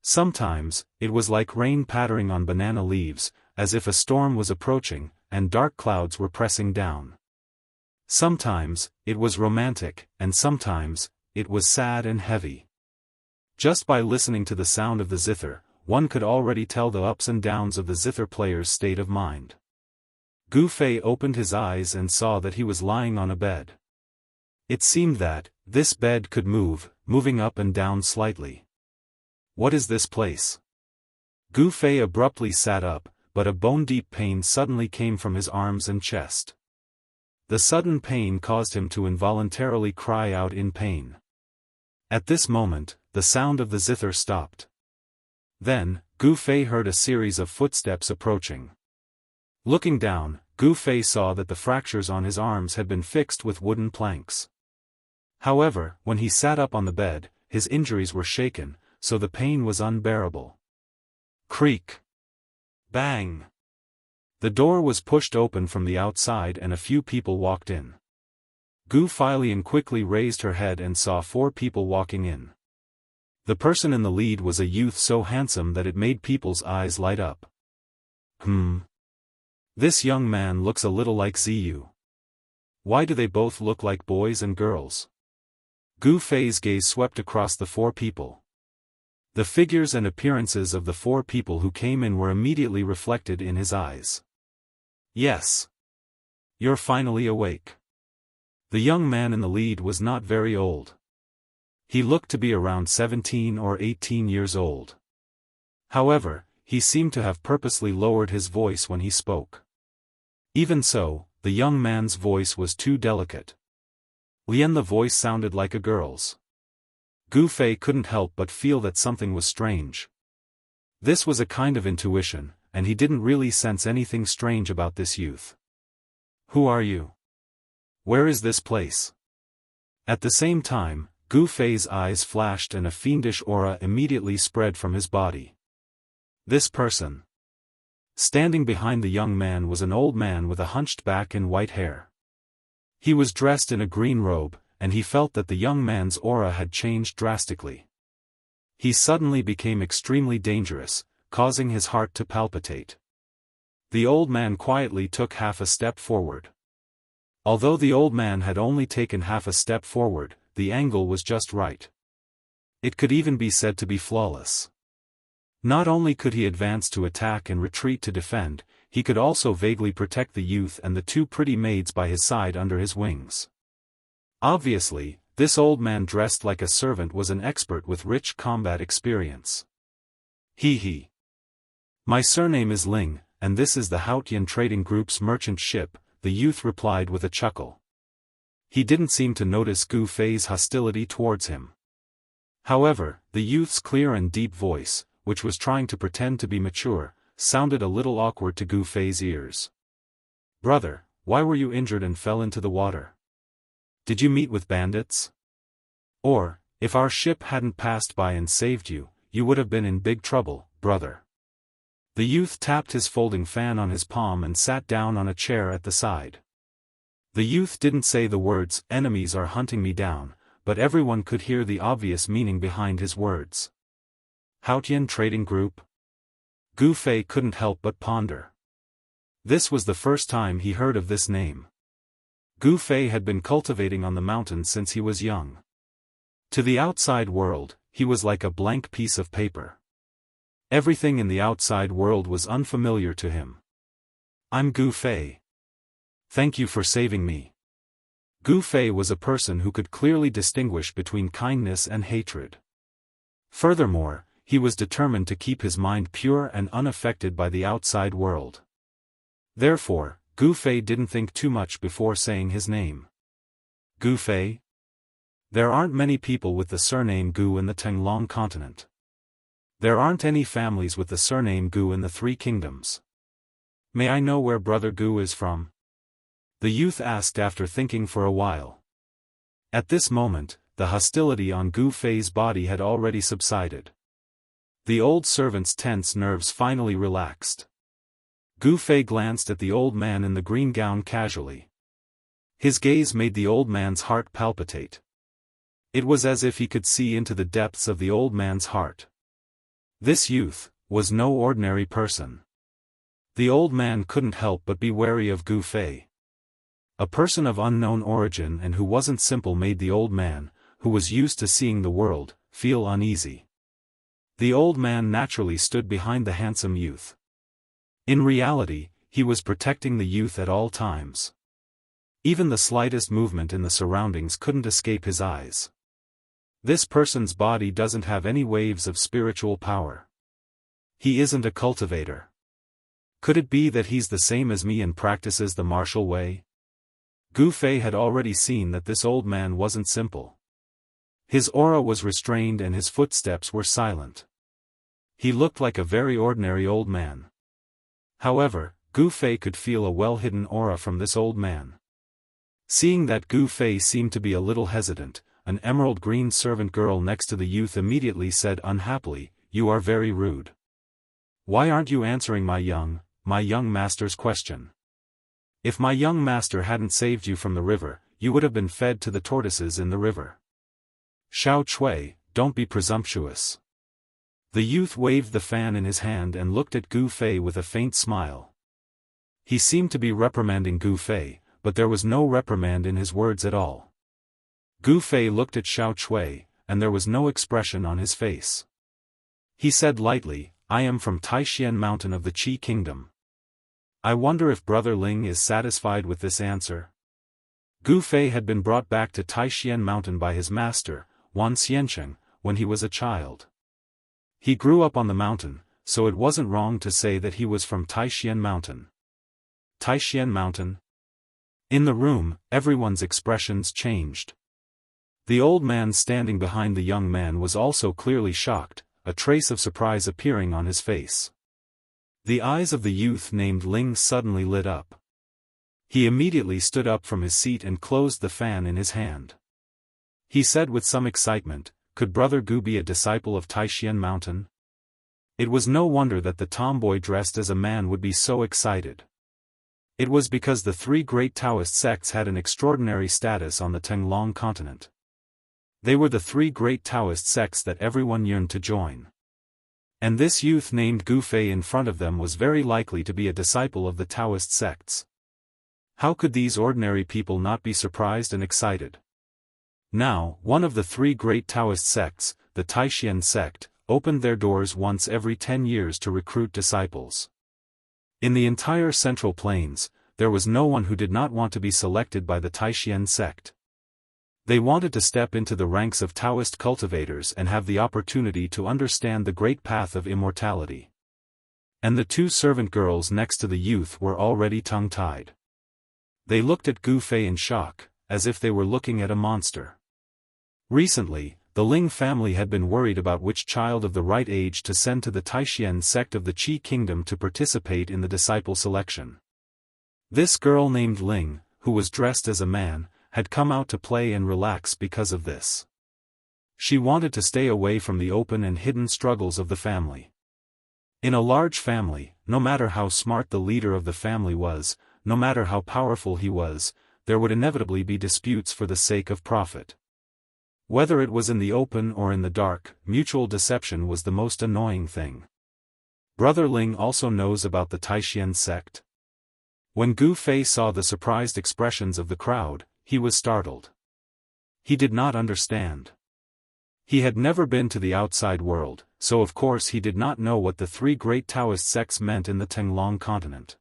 Sometimes, it was like rain pattering on banana leaves, as if a storm was approaching, and dark clouds were pressing down. Sometimes, it was romantic, and sometimes, it was sad and heavy. Just by listening to the sound of the zither, one could already tell the ups and downs of the zither player's state of mind. Gu Fei opened his eyes and saw that he was lying on a bed. It seemed that, this bed could move, moving up and down slightly. What is this place? Gu Fei abruptly sat up, but a bone-deep pain suddenly came from his arms and chest. The sudden pain caused him to involuntarily cry out in pain. At this moment, the sound of the zither stopped. Then, Gu Fei heard a series of footsteps approaching. Looking down, Gu Fei saw that the fractures on his arms had been fixed with wooden planks. However, when he sat up on the bed, his injuries were shaken, so the pain was unbearable. Creak! Bang! The door was pushed open from the outside and a few people walked in. Gu Feilian quickly raised her head and saw 4 people walking in. The person in the lead was a youth so handsome that it made people's eyes light up. This young man looks a little like Ziyu. Why do they both look like boys and girls? Gu Fei's gaze swept across the 4 people. The figures and appearances of the 4 people who came in were immediately reflected in his eyes. Yes. You're finally awake. The young man in the lead was not very old. He looked to be around 17 or 18 years old. However, he seemed to have purposely lowered his voice when he spoke. Even so, the young man's voice was too delicate. The voice sounded like a girl's. Gu Fei couldn't help but feel that something was strange. This was a kind of intuition, and he didn't really sense anything strange about this youth. Who are you? Where is this place? At the same time, Gu Fei's eyes flashed and a fiendish aura immediately spread from his body. This person. Standing behind the young man was an old man with a hunched back and white hair. He was dressed in a green robe, and he felt that the young man's aura had changed drastically. He suddenly became extremely dangerous, causing his heart to palpitate. The old man quietly took half a step forward. Although the old man had only taken half a step forward, the angle was just right. It could even be said to be flawless. Not only could he advance to attack and retreat to defend, he could also vaguely protect the youth and the 2 pretty maids by his side under his wings. Obviously, this old man dressed like a servant was an expert with rich combat experience. He. My surname is Ling, and this is the Haotian Trading Group's merchant ship, the youth replied with a chuckle. He didn't seem to notice Gu Fei's hostility towards him. However, the youth's clear and deep voice, which was trying to pretend to be mature, sounded a little awkward to Gu Fei's ears. Brother, why were you injured and fell into the water? Did you meet with bandits? Or, if our ship hadn't passed by and saved you, you would have been in big trouble, brother. The youth tapped his folding fan on his palm and sat down on a chair at the side. The youth didn't say the words, "Enemies are hunting me down," but everyone could hear the obvious meaning behind his words. Haotian Trading Group? Gu Fei couldn't help but ponder. This was the first time he heard of this name. Gu Fei had been cultivating on the mountain since he was young. To the outside world, he was like a blank piece of paper. Everything in the outside world was unfamiliar to him. I'm Gu Fei. Thank you for saving me. Gu Fei was a person who could clearly distinguish between kindness and hatred. Furthermore, he was determined to keep his mind pure and unaffected by the outside world. Therefore, Gu Fei didn't think too much before saying his name. Gu Fei? There aren't many people with the surname Gu in the Tenglong continent. There aren't any families with the surname Gu in the Three Kingdoms. May I know where Brother Gu is from? The youth asked after thinking for a while. At this moment, the hostility on Gu Fei's body had already subsided. The old servant's tense nerves finally relaxed. Gu Fei glanced at the old man in the green gown casually. His gaze made the old man's heart palpitate. It was as if he could see into the depths of the old man's heart. This youth was no ordinary person. The old man couldn't help but be wary of Gu Fei. A person of unknown origin and who wasn't simple made the old man, who was used to seeing the world, feel uneasy. The old man naturally stood behind the handsome youth. In reality, he was protecting the youth at all times. Even the slightest movement in the surroundings couldn't escape his eyes. This person's body doesn't have any waves of spiritual power. He isn't a cultivator. Could it be that he's the same as me and practices the martial way? Gu Fei had already seen that this old man wasn't simple. His aura was restrained and his footsteps were silent. He looked like a very ordinary old man. However, Gu Fei could feel a well-hidden aura from this old man. Seeing that Gu Fei seemed to be a little hesitant, an emerald green servant girl next to the youth immediately said unhappily, "You are very rude. Why aren't you answering my young master's question? If my young master hadn't saved you from the river, you would have been fed to the tortoises in the river. Xiao Chui, don't be presumptuous." The youth waved the fan in his hand and looked at Gu Fei with a faint smile. He seemed to be reprimanding Gu Fei, but there was no reprimand in his words at all. Gu Fei looked at Xiao Chui, and there was no expression on his face. He said lightly, "I am from Taishan Mountain of the Qi Kingdom. I wonder if Brother Ling is satisfied with this answer." Gu Fei had been brought back to Taishan Mountain by his master, Wan Xianxia, when he was a child. He grew up on the mountain, so it wasn't wrong to say that he was from Taishan Mountain. Taishan Mountain? In the room, everyone's expressions changed. The old man standing behind the young man was also clearly shocked, a trace of surprise appearing on his face. The eyes of the youth named Ling suddenly lit up. He immediately stood up from his seat and closed the fan in his hand. He said with some excitement, "Could Brother Gu be a disciple of Taishan Mountain?" It was no wonder that the tomboy dressed as a man would be so excited. It was because the three great Taoist sects had an extraordinary status on the Tenglong continent. They were the three great Taoist sects that everyone yearned to join. And this youth named Gu Fei in front of them was very likely to be a disciple of the Taoist sects. How could these ordinary people not be surprised and excited? Now, one of the three great Taoist sects, the Taishan sect, opened their doors once every 10 years to recruit disciples. In the entire Central Plains, there was no one who did not want to be selected by the Taishan sect. They wanted to step into the ranks of Taoist cultivators and have the opportunity to understand the great path of immortality. And the two servant girls next to the youth were already tongue-tied. They looked at Gu Fei in shock, as if they were looking at a monster. Recently, the Ling family had been worried about which child of the right age to send to the Taishan sect of the Qi Kingdom to participate in the disciple selection. This girl named Ling, who was dressed as a man, had come out to play and relax because of this. She wanted to stay away from the open and hidden struggles of the family. In a large family, no matter how smart the leader of the family was, no matter how powerful he was, there would inevitably be disputes for the sake of profit. Whether it was in the open or in the dark, mutual deception was the most annoying thing. Brother Ling also knows about the Taishan sect. When Gu Fei saw the surprised expressions of the crowd, he was startled. He did not understand. He had never been to the outside world, so of course he did not know what the three great Taoist sects meant in the Tenglong continent.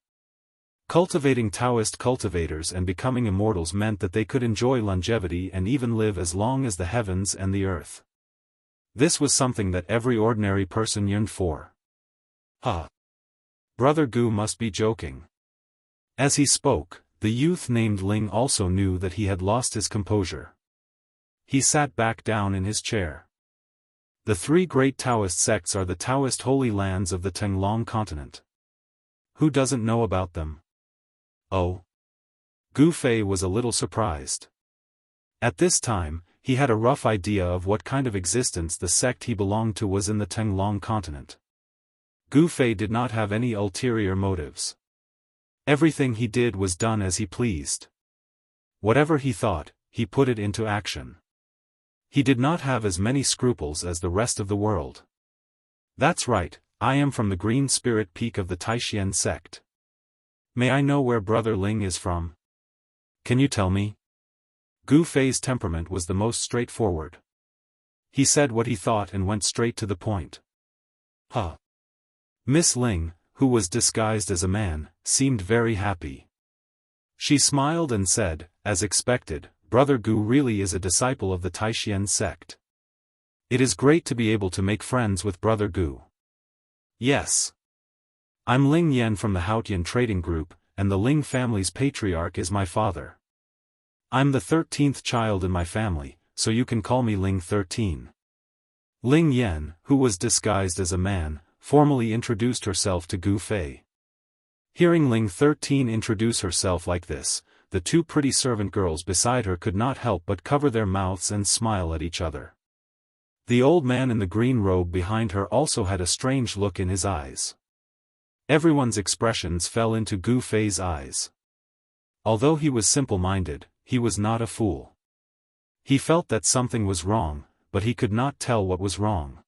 Cultivating Taoist cultivators and becoming immortals meant that they could enjoy longevity and even live as long as the heavens and the earth. This was something that every ordinary person yearned for. Brother Gu must be joking. As he spoke, the youth named Ling also knew that he had lost his composure. He sat back down in his chair. The three great Taoist sects are the Taoist holy lands of the Tenglong continent. Who doesn't know about them? Oh. Gu Fei was a little surprised. At this time, he had a rough idea of what kind of existence the sect he belonged to was in the Tenglong continent. Gu Fei did not have any ulterior motives. Everything he did was done as he pleased. Whatever he thought, he put it into action. He did not have as many scruples as the rest of the world. That's right, I am from the Green Spirit Peak of the Taishan sect. May I know where Brother Ling is from? Can you tell me? Gu Fei's temperament was the most straightforward. He said what he thought and went straight to the point. Miss Ling, who was disguised as a man, seemed very happy. She smiled and said, as expected, Brother Gu really is a disciple of the Taishan sect. It is great to be able to make friends with Brother Gu. Yes. I'm Ling Yan from the Haotian trading group, and the Ling family's patriarch is my father. I'm the 13th child in my family, so you can call me Ling 13. Ling Yan, who was disguised as a man, formally introduced herself to Gu Fei. Hearing Ling 13 introduce herself like this, the two pretty servant girls beside her could not help but cover their mouths and smile at each other. The old man in the green robe behind her also had a strange look in his eyes. Everyone's expressions fell into Gu Fei's eyes. Although he was simple-minded, he was not a fool. He felt that something was wrong, but he could not tell what was wrong.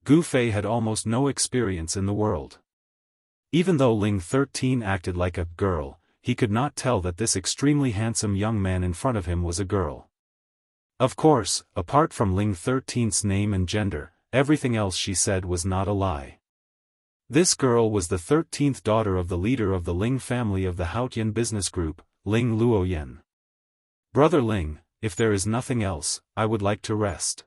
Gu Fei had almost no experience in the world. Even though Ling 13 acted like a girl, he could not tell that this extremely handsome young man in front of him was a girl. Of course, apart from Ling 13's name and gender, everything else she said was not a lie. This girl was the 13th daughter of the leader of the Ling family of the Haotian business group, Ling Luoyan. Brother Ling, if there is nothing else, I would like to rest.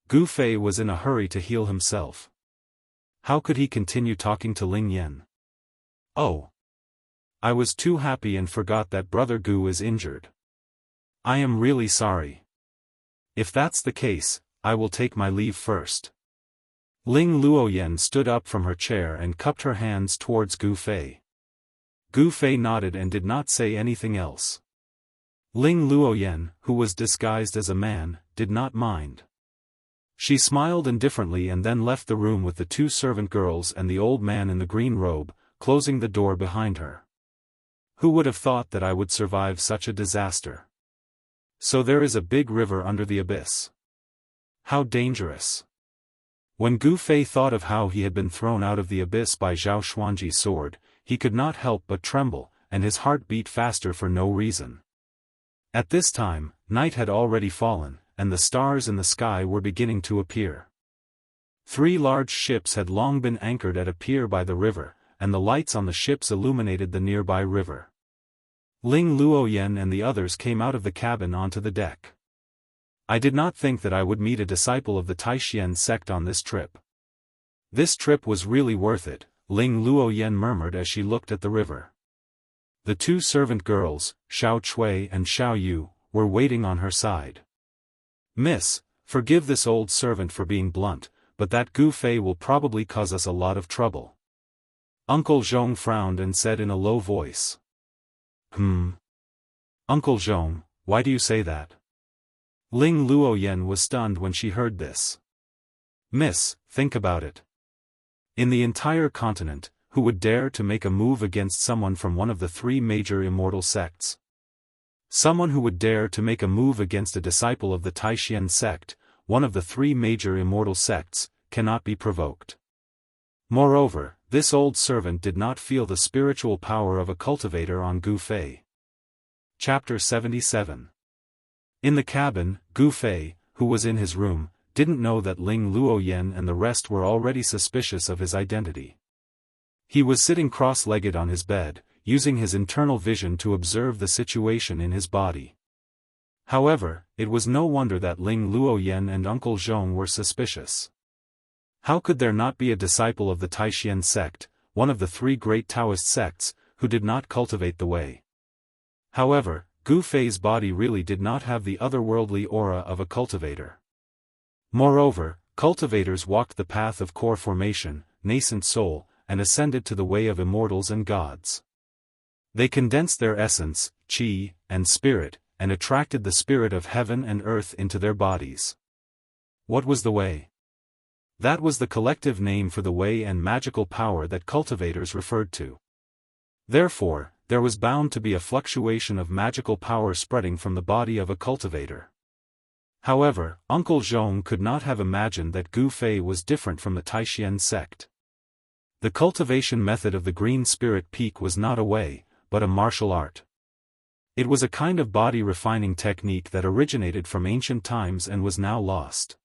Gu Fei was in a hurry to heal himself. How could he continue talking to Ling Yan? Oh. I was too happy and forgot that Brother Gu is injured. I am really sorry. If that's the case, I will take my leave first. Ling Luoyan stood up from her chair and cupped her hands towards Gu Fei. Gu Fei nodded and did not say anything else. Ling Luoyan, who was disguised as a man, did not mind. She smiled indifferently and then left the room with the two servant girls and the old man in the green robe, closing the door behind her. Who would have thought that I would survive such a disaster? So there is a big river under the abyss. How dangerous. When Gu Fei thought of how he had been thrown out of the abyss by Zhao Xuanji's sword, he could not help but tremble, and his heart beat faster for no reason. At this time, night had already fallen, and the stars in the sky were beginning to appear. 3 large ships had long been anchored at a pier by the river, and the lights on the ships illuminated the nearby river. Ling Luoyan and the others came out of the cabin onto the deck. I did not think that I would meet a disciple of the Taishan sect on this trip. This trip was really worth it, Ling Luoyan murmured as she looked at the river. The 2 servant girls, Xiao Chui and Xiao Yu, were waiting on her side. Miss, forgive this old servant for being blunt, but that Gu Fei will probably cause us a lot of trouble. Uncle Zhong frowned and said in a low voice. Uncle Zhong, why do you say that? Ling Luoyan was stunned when she heard this. Miss, think about it. In the entire continent, who would dare to make a move against someone from one of the 3 major immortal sects? Someone who would dare to make a move against a disciple of the Taishan sect, one of the 3 major immortal sects, cannot be provoked. Moreover, this old servant did not feel the spiritual power of a cultivator on Gu Fei. Chapter 77. In the cabin, Gu Fei, who was in his room, didn't know that Ling Luoyan and the rest were already suspicious of his identity. He was sitting cross-legged on his bed, using his internal vision to observe the situation in his body. However, it was no wonder that Ling Luoyan and Uncle Zhong were suspicious. How could there not be a disciple of the Taishan sect, one of the three great Taoist sects, who did not cultivate the way? However, Gu Fei's body really did not have the otherworldly aura of a cultivator. Moreover, cultivators walked the path of core formation, nascent soul, and ascended to the way of immortals and gods. They condensed their essence, qi, and spirit, and attracted the spirit of heaven and earth into their bodies. What was the way? That was the collective name for the way and magical power that cultivators referred to. Therefore, there was bound to be a fluctuation of magical power spreading from the body of a cultivator. However, Uncle Zhong could not have imagined that Gu Fei was different from the Taishan sect. The cultivation method of the Green Spirit Peak was not a way, but a martial art. It was a kind of body-refining technique that originated from ancient times and was now lost.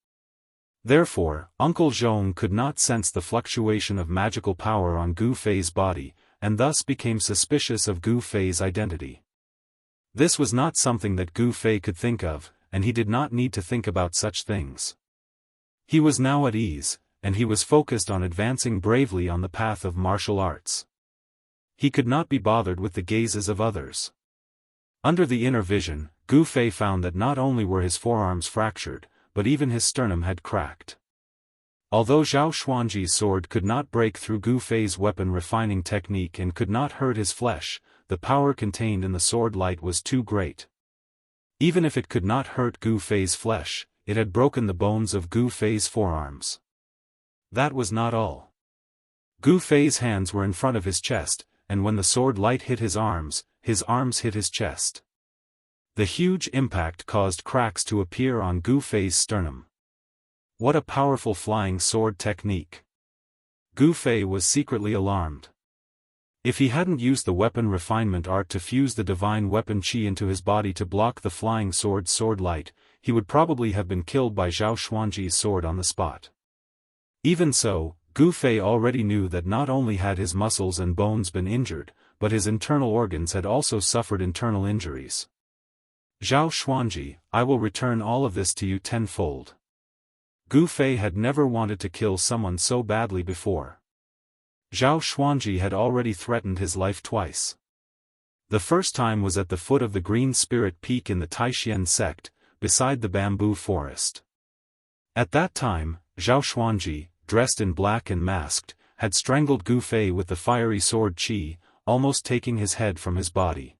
Therefore, Uncle Zhong could not sense the fluctuation of magical power on Gu Fei's body, and thus became suspicious of Gu Fei's identity. This was not something that Gu Fei could think of, and he did not need to think about such things. He was now at ease, and he was focused on advancing bravely on the path of martial arts. He could not be bothered with the gazes of others. Under the inner vision, Gu Fei found that not only were his forearms fractured, but even his sternum had cracked. Although Zhao Xuanji's sword could not break through Gu Fei's weapon-refining technique and could not hurt his flesh, the power contained in the sword light was too great. Even if it could not hurt Gu Fei's flesh, it had broken the bones of Gu Fei's forearms. That was not all. Gu Fei's hands were in front of his chest, and when the sword light hit his arms hit his chest. The huge impact caused cracks to appear on Gu Fei's sternum. What a powerful flying sword technique! Gu Fei was secretly alarmed. If he hadn't used the weapon refinement art to fuse the divine weapon qi into his body to block the flying sword light, he would probably have been killed by Zhao Xuanji's sword on the spot. Even so, Gu Fei already knew that not only had his muscles and bones been injured, but his internal organs had also suffered internal injuries. Zhao Xuanji, I will return all of this to you tenfold. Gu Fei had never wanted to kill someone so badly before. Zhao Xuanji had already threatened his life twice. The first time was at the foot of the Green Spirit Peak in the Taishan sect, beside the bamboo forest. At that time, Zhao Xuanji, dressed in black and masked, had strangled Gu Fei with the fiery sword qi, almost taking his head from his body.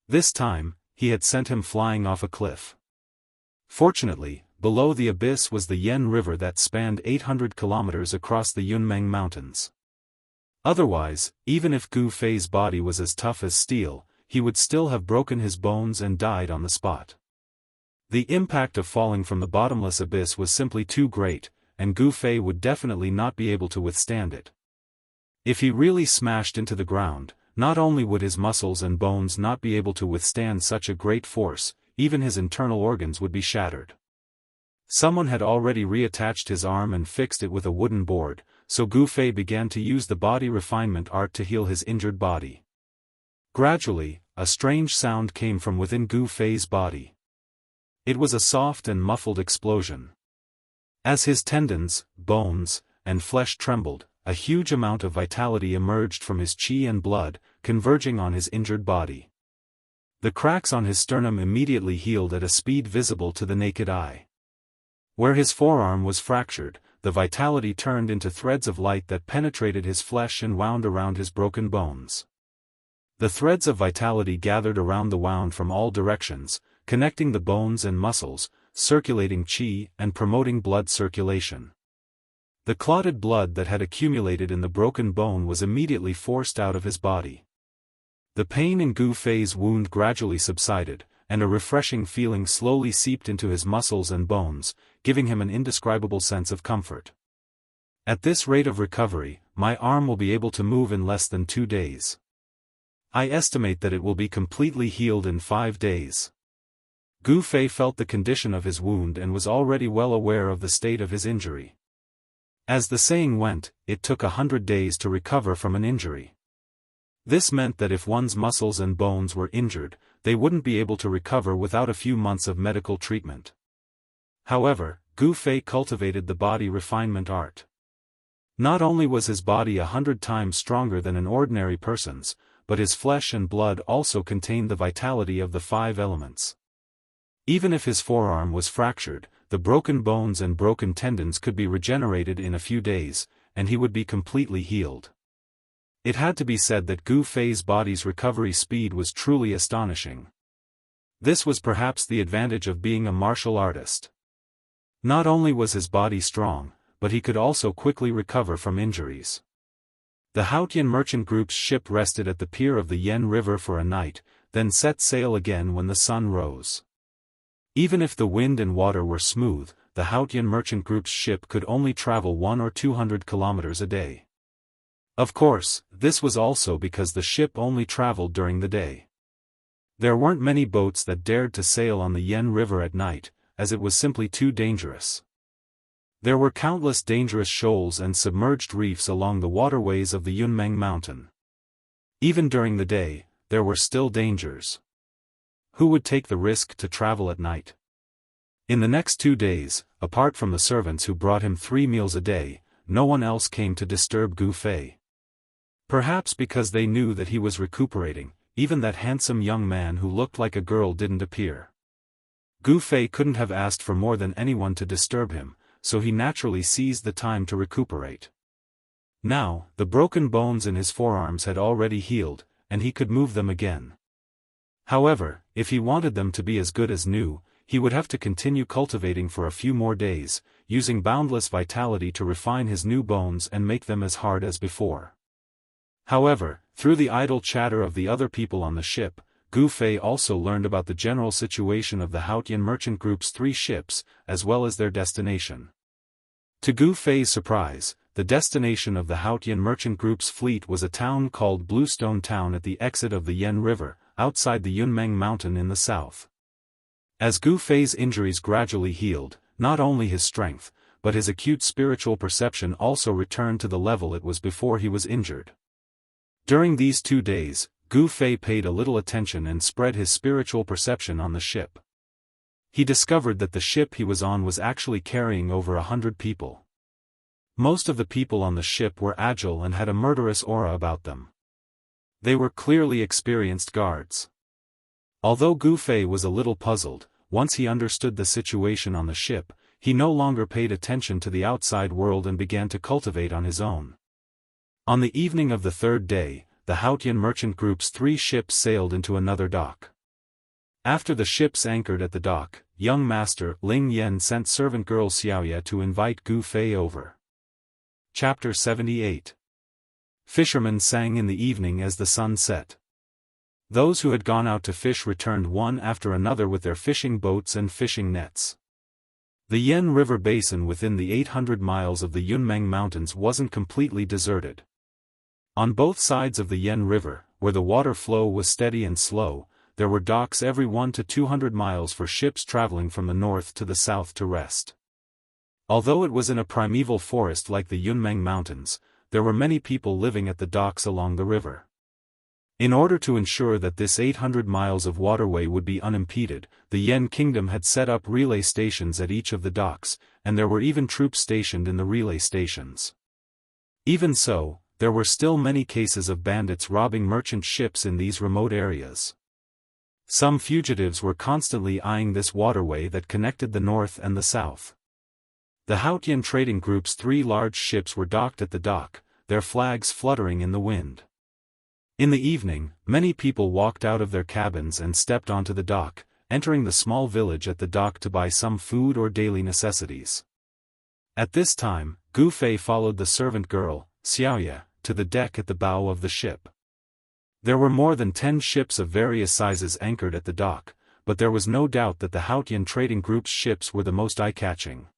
This time, he had sent him flying off a cliff. Fortunately, below the abyss was the Yan River that spanned 800 kilometers across the Yunmeng Mountains. Otherwise, even if Gu Fei's body was as tough as steel, he would still have broken his bones and died on the spot. The impact of falling from the bottomless abyss was simply too great, and Gu Fei would definitely not be able to withstand it. If he really smashed into the ground, not only would his muscles and bones not be able to withstand such a great force, even his internal organs would be shattered. Someone had already reattached his arm and fixed it with a wooden board, so Gu Fei began to use the body refinement art to heal his injured body. Gradually, a strange sound came from within Gu Fei's body. It was a soft and muffled explosion. As his tendons, bones, and flesh trembled, a huge amount of vitality emerged from his qi and blood, converging on his injured body. The cracks on his sternum immediately healed at a speed visible to the naked eye. Where his forearm was fractured, the vitality turned into threads of light that penetrated his flesh and wound around his broken bones. The threads of vitality gathered around the wound from all directions, connecting the bones and muscles, circulating qi and promoting blood circulation. The clotted blood that had accumulated in the broken bone was immediately forced out of his body. The pain in Gu Fei's wound gradually subsided, and a refreshing feeling slowly seeped into his muscles and bones, giving him an indescribable sense of comfort. At this rate of recovery, my arm will be able to move in less than 2 days. I estimate that it will be completely healed in 5 days. Gu Fei felt the condition of his wound and was already well aware of the state of his injury. As the saying went, it took 100 days to recover from an injury. This meant that if one's muscles and bones were injured, they wouldn't be able to recover without a few months of medical treatment. However, Gu Fei cultivated the body refinement art. Not only was his body 100 times stronger than an ordinary person's, but his flesh and blood also contained the vitality of the 5 elements. Even if his forearm was fractured, the broken bones and broken tendons could be regenerated in a few days, and he would be completely healed. It had to be said that Gu Fei's body's recovery speed was truly astonishing. This was perhaps the advantage of being a martial artist. Not only was his body strong, but he could also quickly recover from injuries. The Haotian merchant group's ship rested at the pier of the Yen River for a night, then set sail again when the sun rose. Even if the wind and water were smooth, the Haotian merchant group's ship could only travel 100 or 200 kilometers a day. Of course, this was also because the ship only traveled during the day. There weren't many boats that dared to sail on the Yen River at night, as it was simply too dangerous. There were countless dangerous shoals and submerged reefs along the waterways of the Yunmeng Mountain. Even during the day, there were still dangers. Who would take the risk to travel at night? In the next 2 days, apart from the servants who brought him 3 meals a day, no one else came to disturb Gu Fei. Perhaps because they knew that he was recuperating, even that handsome young man who looked like a girl didn't appear. Gu Fei couldn't have asked for more than anyone to disturb him, so he naturally seized the time to recuperate. Now, the broken bones in his forearms had already healed, and he could move them again. However, if he wanted them to be as good as new, he would have to continue cultivating for a few more days, using boundless vitality to refine his new bones and make them as hard as before. However, through the idle chatter of the other people on the ship, Gu Fei also learned about the general situation of the Haotian merchant group's 3 ships, as well as their destination. To Gu Fei's surprise, the destination of the Haotian merchant group's fleet was a town called Bluestone Town at the exit of the Yen River, outside the Yunmeng Mountain in the south. As Gu Fei's injuries gradually healed, not only his strength, but his acute spiritual perception also returned to the level it was before he was injured. During these 2 days, Gu Fei paid a little attention and spread his spiritual perception on the ship. He discovered that the ship he was on was actually carrying over 100 people. Most of the people on the ship were agile and had a murderous aura about them. They were clearly experienced guards. Although Gu Fei was a little puzzled, once he understood the situation on the ship, he no longer paid attention to the outside world and began to cultivate on his own. On the evening of the 3rd day, the Haotian merchant group's 3 ships sailed into another dock. After the ships anchored at the dock, young master Ling Yan sent servant girl Xiaoya to invite Gu Fei over. Chapter 78. Fishermen sang in the evening as the sun set. Those who had gone out to fish returned one after another with their fishing boats and fishing nets. The Yen River basin within the 800 miles of the Yunmeng Mountains wasn't completely deserted. On both sides of the Yen River, where the water flow was steady and slow, there were docks every 100 to 200 miles for ships traveling from the north to the south to rest. Although it was in a primeval forest like the Yunmeng Mountains, there were many people living at the docks along the river. In order to ensure that this 800 miles of waterway would be unimpeded, the Yen Kingdom had set up relay stations at each of the docks, and there were even troops stationed in the relay stations. Even so, there were still many cases of bandits robbing merchant ships in these remote areas. Some fugitives were constantly eyeing this waterway that connected the north and the south. The Haotian trading group's 3 large ships were docked at the dock, their flags fluttering in the wind. In the evening, many people walked out of their cabins and stepped onto the dock, entering the small village at the dock to buy some food or daily necessities. At this time, Gu Fei followed the servant girl, Xiaoya, to the deck at the bow of the ship. There were more than 10 ships of various sizes anchored at the dock, but there was no doubt that the Haotian trading group's ships were the most eye-catching.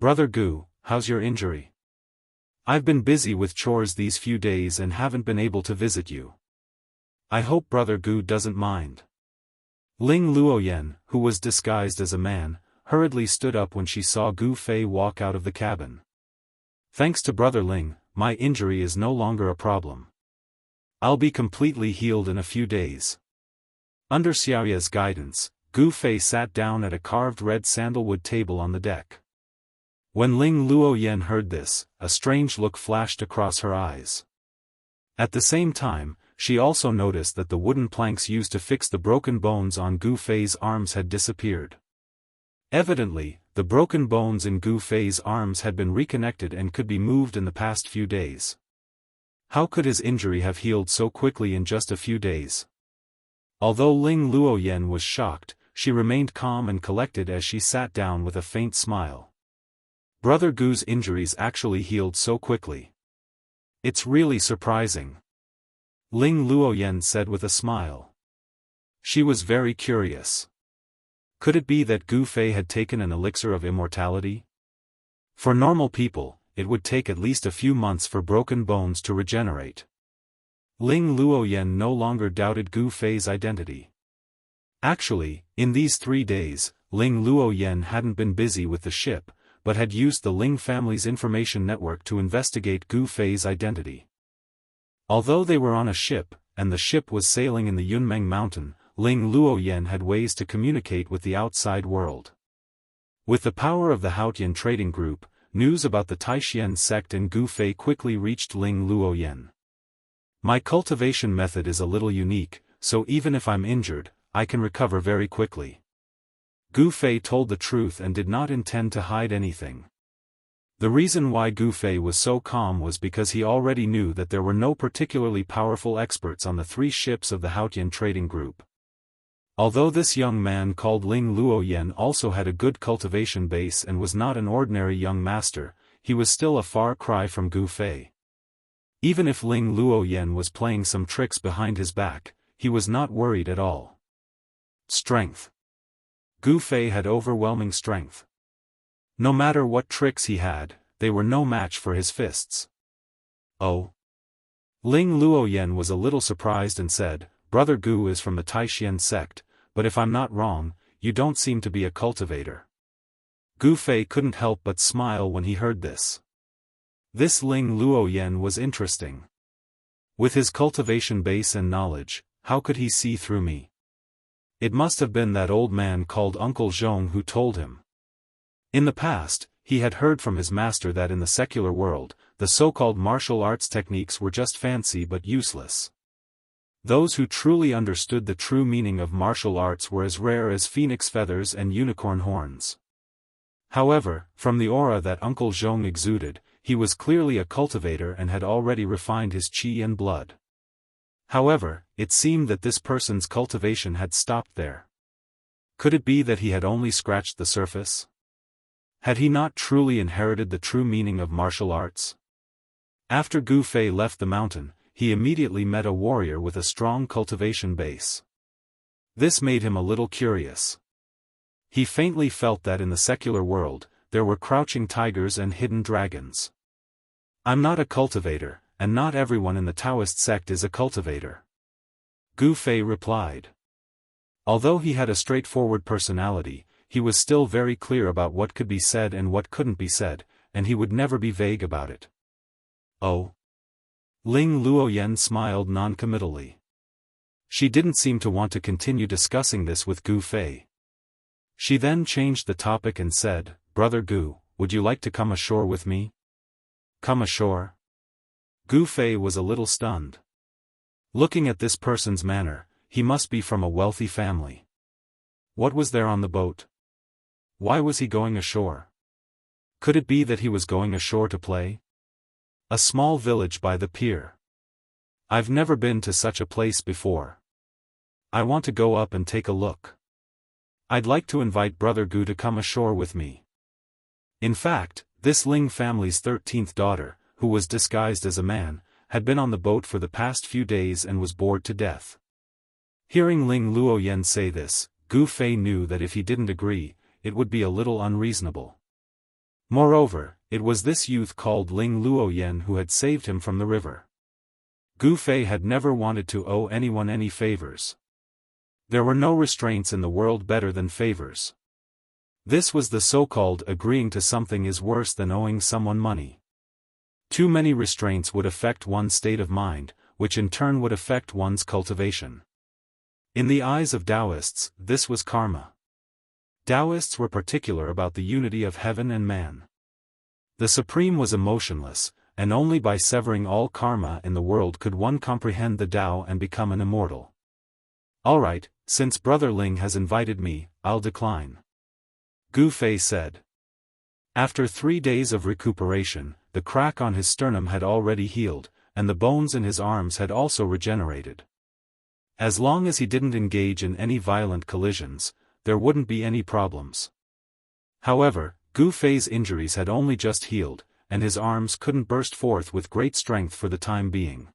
Brother Gu, how's your injury? I've been busy with chores these few days and haven't been able to visit you. I hope Brother Gu doesn't mind. Ling Luoyen, who was disguised as a man, hurriedly stood up when she saw Gu Fei walk out of the cabin. Thanks to Brother Ling, my injury is no longer a problem. I'll be completely healed in a few days. Under Xiaoya's guidance, Gu Fei sat down at a carved red sandalwood table on the deck. When Ling Luoyen heard this, a strange look flashed across her eyes. At the same time, she also noticed that the wooden planks used to fix the broken bones on Gu Fei's arms had disappeared. Evidently, the broken bones in Gu Fei's arms had been reconnected and could be moved in the past few days. How could his injury have healed so quickly in just a few days? Although Ling Luoyen was shocked, she remained calm and collected as she sat down with a faint smile. Brother Gu's injuries actually healed so quickly. It's really surprising. Ling Luoyen said with a smile. She was very curious. Could it be that Gu Fei had taken an elixir of immortality? For normal people, it would take at least a few months for broken bones to regenerate. Ling Luoyen no longer doubted Gu Fei's identity. Actually, in these 3 days, Ling Luoyen hadn't been busy with the ship, but had used the Ling family's information network to investigate Gu Fei's identity. Although they were on a ship, and the ship was sailing in the Yunmeng mountain, Ling Luoyen had ways to communicate with the outside world. With the power of the Haotian trading group, news about the Taishan sect and Gu Fei quickly reached Ling Luoyen. My cultivation method is a little unique, so even if I'm injured, I can recover very quickly. Gu Fei told the truth and did not intend to hide anything. The reason why Gu Fei was so calm was because he already knew that there were no particularly powerful experts on the 3 ships of the Haotian trading group. Although this young man called Ling Luoyen also had a good cultivation base and was not an ordinary young master, he was still a far cry from Gu Fei. Even if Ling Luoyen was playing some tricks behind his back, he was not worried at all. Strength. Gu Fei had overwhelming strength. No matter what tricks he had, they were no match for his fists. Oh. Ling Luoyen was a little surprised and said, Brother Gu is from the Taishan sect, but if I'm not wrong, you don't seem to be a cultivator. Gu Fei couldn't help but smile when he heard this. This Ling Luoyen was interesting. With his cultivation base and knowledge, how could he see through me? It must have been that old man called Uncle Zhong who told him. In the past, he had heard from his master that in the secular world, the so-called martial arts techniques were just fancy but useless. Those who truly understood the true meaning of martial arts were as rare as phoenix feathers and unicorn horns. However, from the aura that Uncle Zhong exuded, he was clearly a cultivator and had already refined his qi and blood. However, it seemed that this person's cultivation had stopped there. Could it be that he had only scratched the surface? Had he not truly inherited the true meaning of martial arts? After Gu Fei left the mountain, he immediately met a warrior with a strong cultivation base. This made him a little curious. He faintly felt that in the secular world, there were crouching tigers and hidden dragons. I'm not a cultivator, and not everyone in the Daoist sect is a cultivator. Gu Fei replied. Although he had a straightforward personality, he was still very clear about what could be said and what couldn't be said, and he would never be vague about it. Oh. Ling Luoyen smiled non-committally. She didn't seem to want to continue discussing this with Gu Fei. She then changed the topic and said, Brother Gu, would you like to come ashore with me? Come ashore? Gu Fei was a little stunned. Looking at this person's manner, he must be from a wealthy family. What was there on the boat? Why was he going ashore? Could it be that he was going ashore to play? A small village by the pier. I've never been to such a place before. I want to go up and take a look. I'd like to invite Brother Gu to come ashore with me. In fact, this Ling family's 13th daughter, who was disguised as a man, had been on the boat for the past few days and was bored to death. Hearing Ling Luoyen say this, Gu Fei knew that if he didn't agree, it would be a little unreasonable. Moreover, it was this youth called Ling Luoyen who had saved him from the river. Gu Fei had never wanted to owe anyone any favors. There were no restraints in the world better than favors. This was the so-called agreeing to something is worse than owing someone money. Too many restraints would affect one's state of mind, which in turn would affect one's cultivation. In the eyes of Daoists, this was karma. Daoists were particular about the unity of heaven and man. The Supreme was emotionless, and only by severing all karma in the world could one comprehend the Tao and become an immortal. Alright, since Brother Ling has invited me, I'll decline. Gu Fei said. After 3 days of recuperation, the crack on his sternum had already healed, and the bones in his arms had also regenerated. As long as he didn't engage in any violent collisions, there wouldn't be any problems. However, Gu Fei's injuries had only just healed, and his arms couldn't burst forth with great strength for the time being.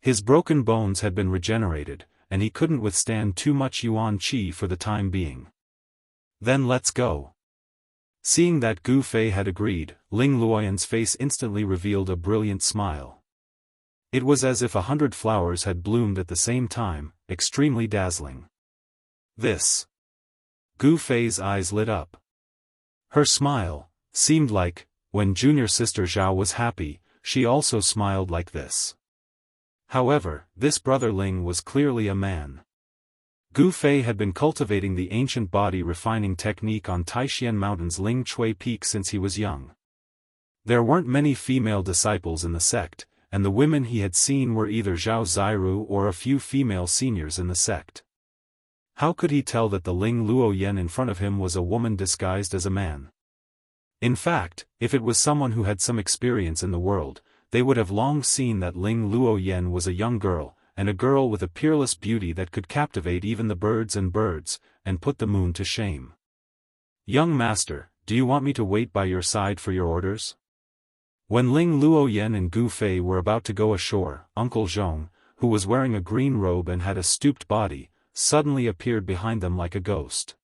His broken bones had been regenerated, and he couldn't withstand too much yuan qi for the time being. Then let's go. Seeing that Gu Fei had agreed, Ling Luoyan's face instantly revealed a brilliant smile. It was as if 100 flowers had bloomed at the same time, extremely dazzling. This. Gu Fei's eyes lit up. Her smile seemed like, when junior sister Zhao was happy, she also smiled like this. However, this brother Ling was clearly a man. Gu Fei had been cultivating the ancient body refining technique on Taishan Mountain's Ling Chui Peak since he was young. There weren't many female disciples in the sect, and the women he had seen were either Zhao Zairu or a few female seniors in the sect. How could he tell that the Ling Luoyan in front of him was a woman disguised as a man? In fact, if it was someone who had some experience in the world, they would have long seen that Ling Luoyan was a young girl, and a girl with a peerless beauty that could captivate even the birds, and put the moon to shame. Young master, do you want me to wait by your side for your orders? When Ling Luoyan and Gu Fei were about to go ashore, Uncle Zhong, who was wearing a green robe and had a stooped body, suddenly appeared behind them like a ghost.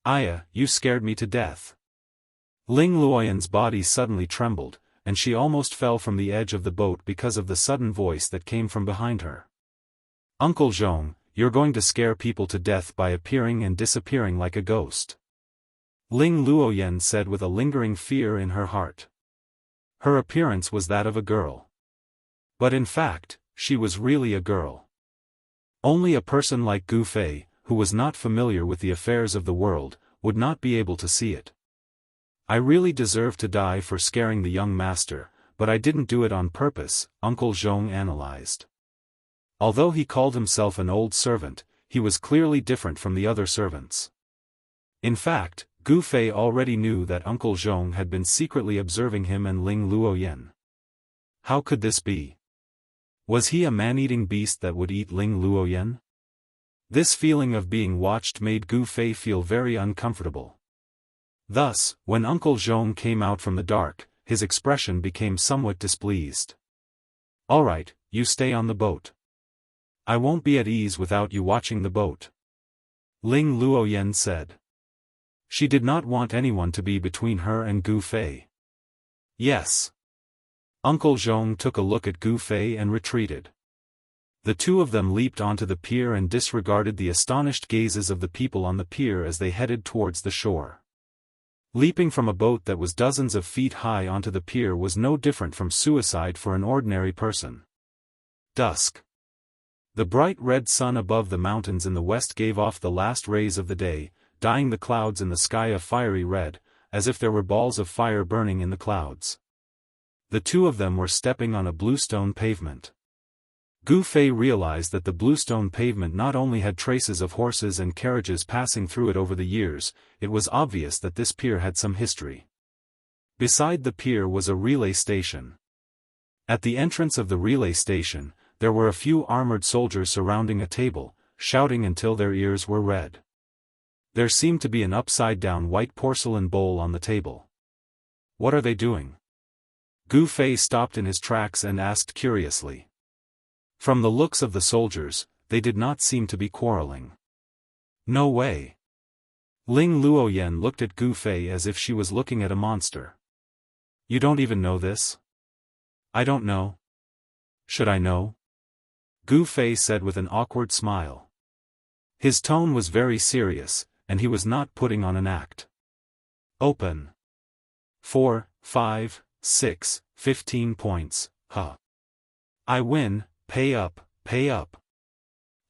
Aya, you scared me to death. Ling Luoyan's body suddenly trembled, and she almost fell from the edge of the boat because of the sudden voice that came from behind her. Uncle Zhong, you're going to scare people to death by appearing and disappearing like a ghost. Ling Luoyan said with a lingering fear in her heart. Her appearance was that of a girl. But in fact, she was really a girl. Only a person like Gu Fei, who was not familiar with the affairs of the world, would not be able to see it. I really deserve to die for scaring the young master, but I didn't do it on purpose, Uncle Zhong analyzed. Although he called himself an old servant, he was clearly different from the other servants. In fact, Gu Fei already knew that Uncle Zhong had been secretly observing him and Ling Luoyan. How could this be? Was he a man-eating beast that would eat Ling Luoyan? This feeling of being watched made Gu Fei feel very uncomfortable. Thus, when Uncle Zhong came out from the dark, his expression became somewhat displeased. Alright, you stay on the boat. I won't be at ease without you watching the boat. Ling Luoyan said. She did not want anyone to be between her and Gu Fei. Yes. Uncle Zhong took a look at Gu Fei and retreated. The two of them leaped onto the pier and disregarded the astonished gazes of the people on the pier as they headed towards the shore. Leaping from a boat that was dozens of feet high onto the pier was no different from suicide for an ordinary person. Dusk. The bright red sun above the mountains in the west gave off the last rays of the day, dyeing the clouds in the sky a fiery red, as if there were balls of fire burning in the clouds. The two of them were stepping on a bluestone pavement. Gu Fei realized that the bluestone pavement not only had traces of horses and carriages passing through it over the years, it was obvious that this pier had some history. Beside the pier was a relay station. At the entrance of the relay station, there were a few armored soldiers surrounding a table, shouting until their ears were red. There seemed to be an upside-down white porcelain bowl on the table. What are they doing? Gu Fei stopped in his tracks and asked curiously. From the looks of the soldiers, they did not seem to be quarreling. No way. Ling Luoyan looked at Gu Fei as if she was looking at a monster. You don't even know this? I don't know. Should I know? Gu Fei said with an awkward smile. His tone was very serious, and he was not putting on an act. Open. 4, 5, 6, 15 points, huh? I win, pay up, pay up.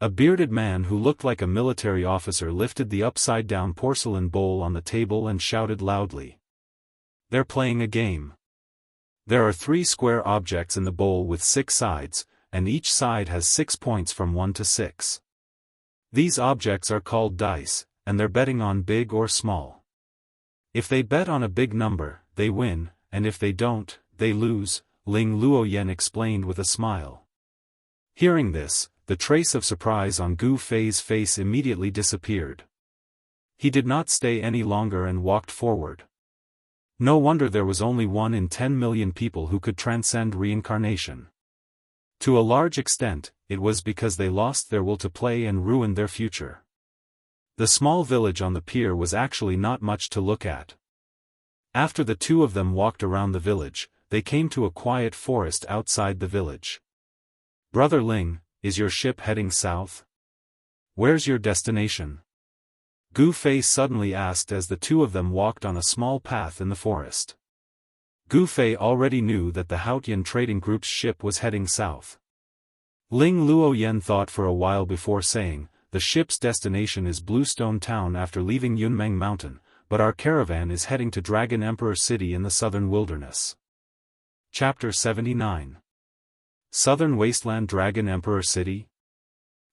A bearded man who looked like a military officer lifted the upside-down porcelain bowl on the table and shouted loudly. They're playing a game. There are 3 square objects in the bowl with 6 sides, and each side has 6 points from 1 to 6. These objects are called dice, and they're betting on big or small. If they bet on a big number, they win, and if they don't, they lose, Ling Luoyan explained with a smile. Hearing this, the trace of surprise on Gu Fei's face immediately disappeared. He did not stay any longer and walked forward. No wonder there was only 1 in 10 million people who could transcend reincarnation. To a large extent, it was because they lost their will to play and ruined their future. The small village on the pier was actually not much to look at. After the 2 of them walked around the village, they came to a quiet forest outside the village. Brother Ling, is your ship heading south? Where's your destination? Gu Fei suddenly asked as the 2 of them walked on a small path in the forest. Gu Fei already knew that the Haotian trading group's ship was heading south. Ling Luoyan thought for a while before saying, the ship's destination is Bluestone Town after leaving Yunmeng Mountain, but our caravan is heading to Dragon Emperor City in the southern wilderness. Chapter 79. Southern Wasteland Dragon Emperor City?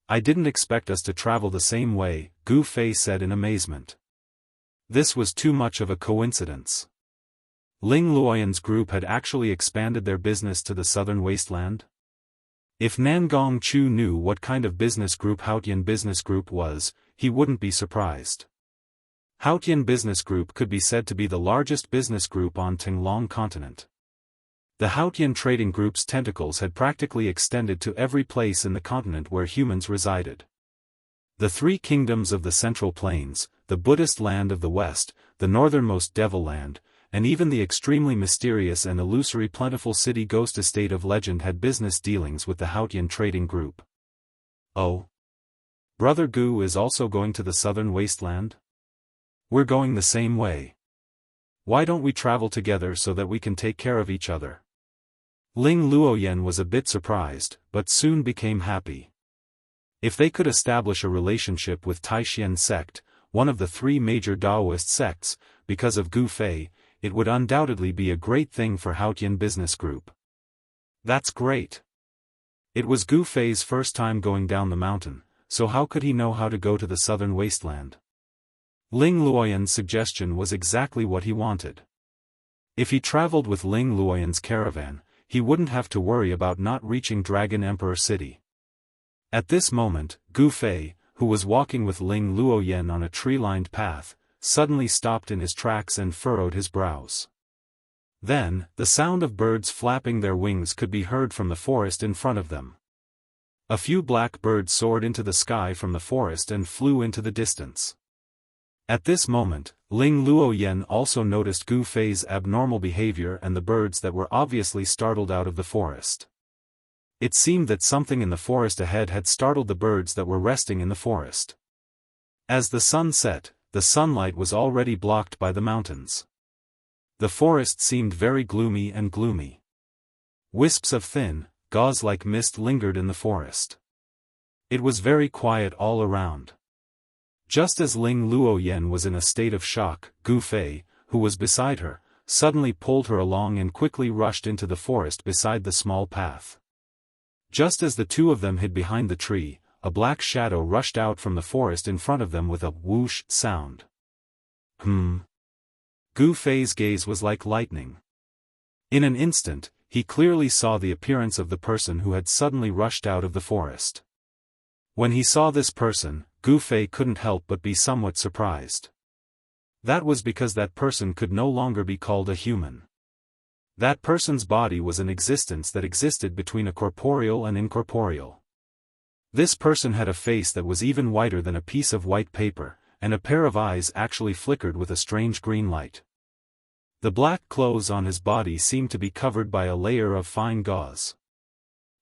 I didn't expect us to travel the same way, Gu Fei said in amazement. This was too much of a coincidence. Ling Luoyan's group had actually expanded their business to the southern wasteland? If Nangong Chu knew what kind of business group Haotian Business Group was, he wouldn't be surprised. Haotian Business Group could be said to be the largest business group on Tinglong continent. The Haotian trading group's tentacles had practically extended to every place in the continent where humans resided. The 3 kingdoms of the Central Plains, the Buddhist land of the West, the northernmost Devil Land, and even the extremely mysterious and illusory plentiful city Ghost Estate of Legend had business dealings with the Haotian trading group. Oh? Brother Gu is also going to the southern wasteland? We're going the same way. Why don't we travel together so that we can take care of each other? Ling Luoyan was a bit surprised, but soon became happy. If they could establish a relationship with Taishan sect, one of the 3 major Daoist sects, because of Gu Fei, it would undoubtedly be a great thing for Haotian Business Group. That's great. It was Gu Fei's first time going down the mountain, so how could he know how to go to the southern wasteland? Ling Luoyan's suggestion was exactly what he wanted. If he traveled with Ling Luoyan's caravan, he wouldn't have to worry about not reaching Dragon Emperor City. At this moment, Gu Fei, who was walking with Ling Luoyan on a tree-lined path, suddenly stopped in his tracks and furrowed his brows. Then, the sound of birds flapping their wings could be heard from the forest in front of them. A few black birds soared into the sky from the forest and flew into the distance. At this moment, Ling Luoyan also noticed Gu Fei's abnormal behavior and the birds that were obviously startled out of the forest. It seemed that something in the forest ahead had startled the birds that were resting in the forest. As the sun set, the sunlight was already blocked by the mountains. The forest seemed very gloomy and gloomy. Wisps of thin, gauze-like mist lingered in the forest. It was very quiet all around. Just as Ling Luoyan was in a state of shock, Gu Fei, who was beside her, suddenly pulled her along and quickly rushed into the forest beside the small path. Just as the 2 of them hid behind the tree, a black shadow rushed out from the forest in front of them with a whoosh sound. Gu Fei's gaze was like lightning. In an instant, he clearly saw the appearance of the person who had suddenly rushed out of the forest. When he saw this person, Gu Fei couldn't help but be somewhat surprised. That was because that person could no longer be called a human. That person's body was an existence that existed between a corporeal and incorporeal. This person had a face that was even whiter than a piece of white paper, and a pair of eyes actually flickered with a strange green light. The black clothes on his body seemed to be covered by a layer of fine gauze.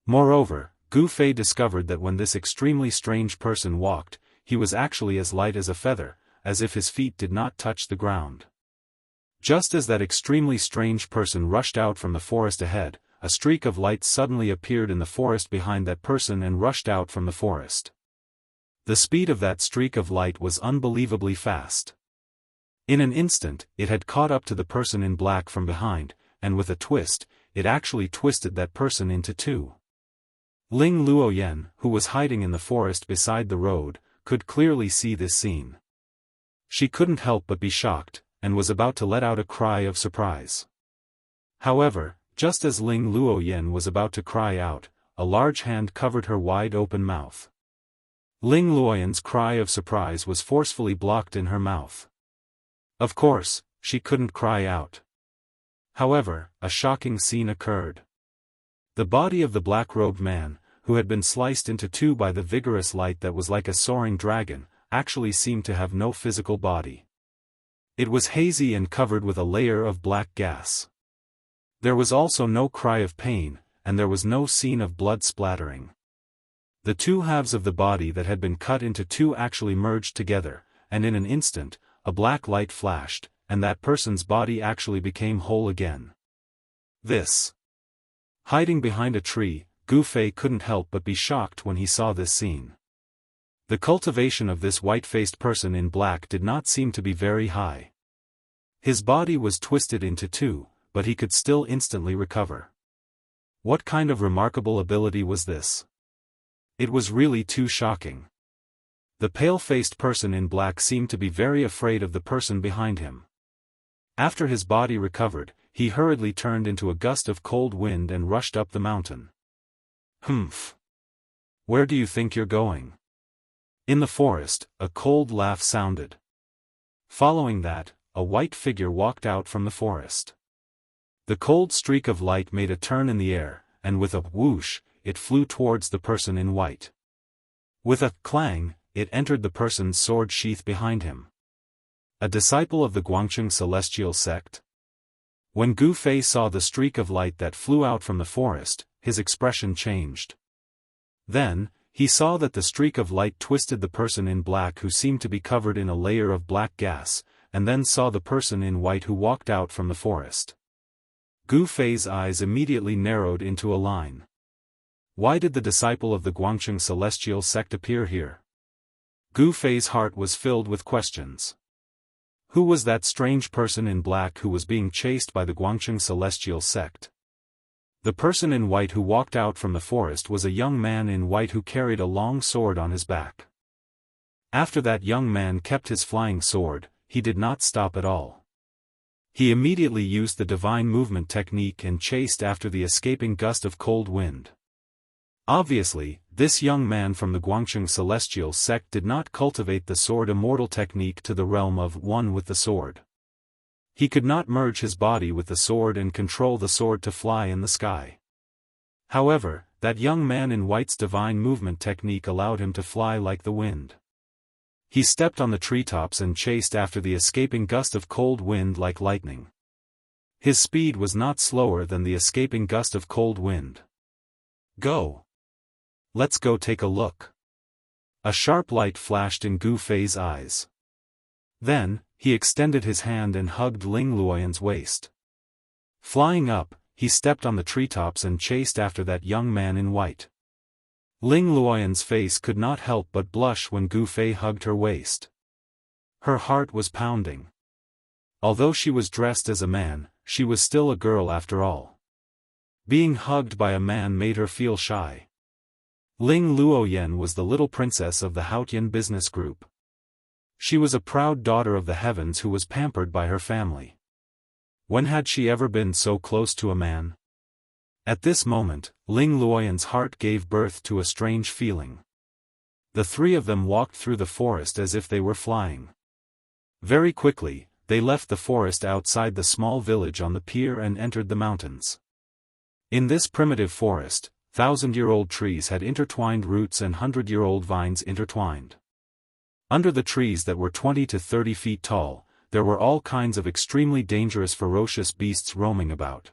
Moreover, Gu Fei discovered that when this extremely strange person walked, he was actually as light as a feather, as if his feet did not touch the ground. Just as that extremely strange person rushed out from the forest ahead, a streak of light suddenly appeared in the forest behind that person and rushed out from the forest. The speed of that streak of light was unbelievably fast. In an instant, it had caught up to the person in black from behind, and with a twist, it actually twisted that person into two. Ling Luoyan, who was hiding in the forest beside the road, could clearly see this scene. She couldn't help but be shocked, and was about to let out a cry of surprise. However, just as Ling Luoyan was about to cry out, a large hand covered her wide-open mouth. Ling Luoyan's cry of surprise was forcefully blocked in her mouth. Of course, she couldn't cry out. However, a shocking scene occurred. The body of the black-robed man, who had been sliced into two by the vigorous light that was like a soaring dragon, actually seemed to have no physical body. It was hazy and covered with a layer of black gas. There was also no cry of pain, and there was no scene of blood splattering. The two halves of the body that had been cut into two actually merged together, and in an instant, a black light flashed, and that person's body actually became whole again. This. Hiding behind a tree, Gu Fei couldn't help but be shocked when he saw this scene. The cultivation of this white-faced person in black did not seem to be very high. His body was twisted into two, but he could still instantly recover. What kind of remarkable ability was this? It was really too shocking. The pale-faced person in black seemed to be very afraid of the person behind him. After his body recovered, he hurriedly turned into a gust of cold wind and rushed up the mountain. Humph! Where do you think you're going? In the forest, a cold laugh sounded. Following that, a white figure walked out from the forest. The cold streak of light made a turn in the air, and with a whoosh, it flew towards the person in white. With a clang, it entered the person's sword sheath behind him. A disciple of the Guangcheng celestial sect? When Gu Fei saw the streak of light that flew out from the forest, his expression changed. Then, he saw that the streak of light twisted the person in black who seemed to be covered in a layer of black gas, and then saw the person in white who walked out from the forest. Gu Fei's eyes immediately narrowed into a line. Why did the disciple of the Guangcheng celestial sect appear here? Gu Fei's heart was filled with questions. Who was that strange person in black who was being chased by the Guangcheng celestial sect? The person in white who walked out from the forest was a young man in white who carried a long sword on his back. After that young man kept his flying sword, he did not stop at all. He immediately used the divine movement technique and chased after the escaping gust of cold wind. Obviously, this young man from the Guangcheng celestial sect did not cultivate the sword immortal technique to the realm of one with the sword. He could not merge his body with the sword and control the sword to fly in the sky. However, that young man in white's divine movement technique allowed him to fly like the wind. He stepped on the treetops and chased after the escaping gust of cold wind like lightning. His speed was not slower than the escaping gust of cold wind. Go! Let's go take a look. A sharp light flashed in Gu Fei's eyes. Then, he extended his hand and hugged Ling Luoyan's waist. Flying up, he stepped on the treetops and chased after that young man in white. Ling Luoyan's face could not help but blush when Gu Fei hugged her waist. Her heart was pounding. Although she was dressed as a man, she was still a girl after all. Being hugged by a man made her feel shy. Ling Luoyan was the little princess of the Haotian business group. She was a proud daughter of the heavens who was pampered by her family. When had she ever been so close to a man? At this moment, Ling Luoyan's heart gave birth to a strange feeling. The three of them walked through the forest as if they were flying. Very quickly, they left the forest outside the small village on the pier and entered the mountains. In this primitive forest, 1,000-year-old trees had intertwined roots and 100-year-old vines intertwined. Under the trees that were 20 to 30 feet tall, there were all kinds of extremely dangerous ferocious beasts roaming about.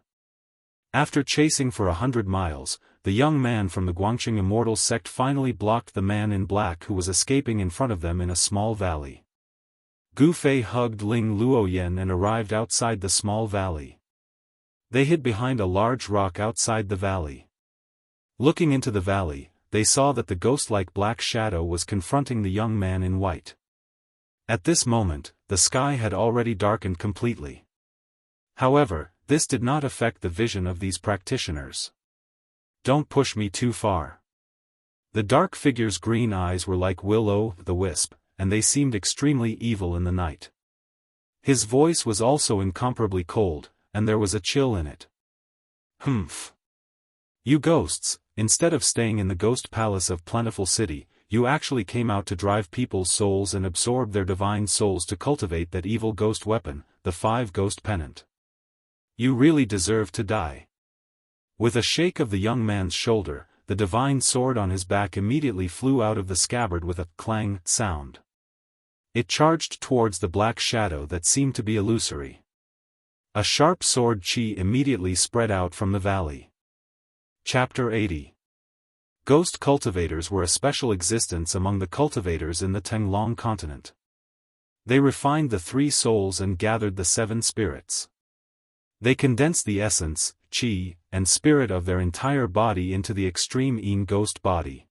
After chasing for 100 miles, the young man from the Guangqing Immortal sect finally blocked the man in black who was escaping in front of them in a small valley. Gu Fei hugged Ling Luoyan and arrived outside the small valley. They hid behind a large rock outside the valley. Looking into the valley, they saw that the ghost-like black shadow was confronting the young man in white. At this moment, the sky had already darkened completely. However, this did not affect the vision of these practitioners. "Don't push me too far." The dark figure's green eyes were like will-o'-the-wisp, and they seemed extremely evil in the night. His voice was also incomparably cold, and there was a chill in it. "Humph. You ghosts, instead of staying in the ghost palace of Plentiful City, you actually came out to drive people's souls and absorb their divine souls to cultivate that evil ghost weapon, the 5-ghost pennant. You really deserve to die." With a shake of the young man's shoulder, the divine sword on his back immediately flew out of the scabbard with a clang sound. It charged towards the black shadow that seemed to be illusory. A sharp sword chi immediately spread out from the valley. Chapter 80. Ghost cultivators were a special existence among the cultivators in the Tenglong continent. They refined the 3 souls and gathered the 7 spirits. They condensed the essence, chi, and spirit of their entire body into the extreme Yin ghost body.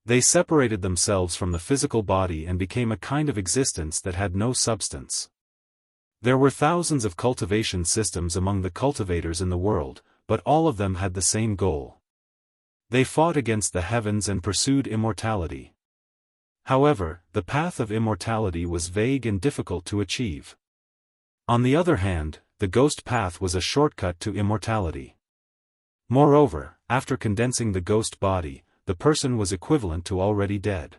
They separated themselves from the physical body and became a kind of existence that had no substance. There were thousands of cultivation systems among the cultivators in the world, but all of them had the same goal. They fought against the heavens and pursued immortality. However, the path of immortality was vague and difficult to achieve. On the other hand, the ghost path was a shortcut to immortality. Moreover, after condensing the ghost body, the person was equivalent to already dead.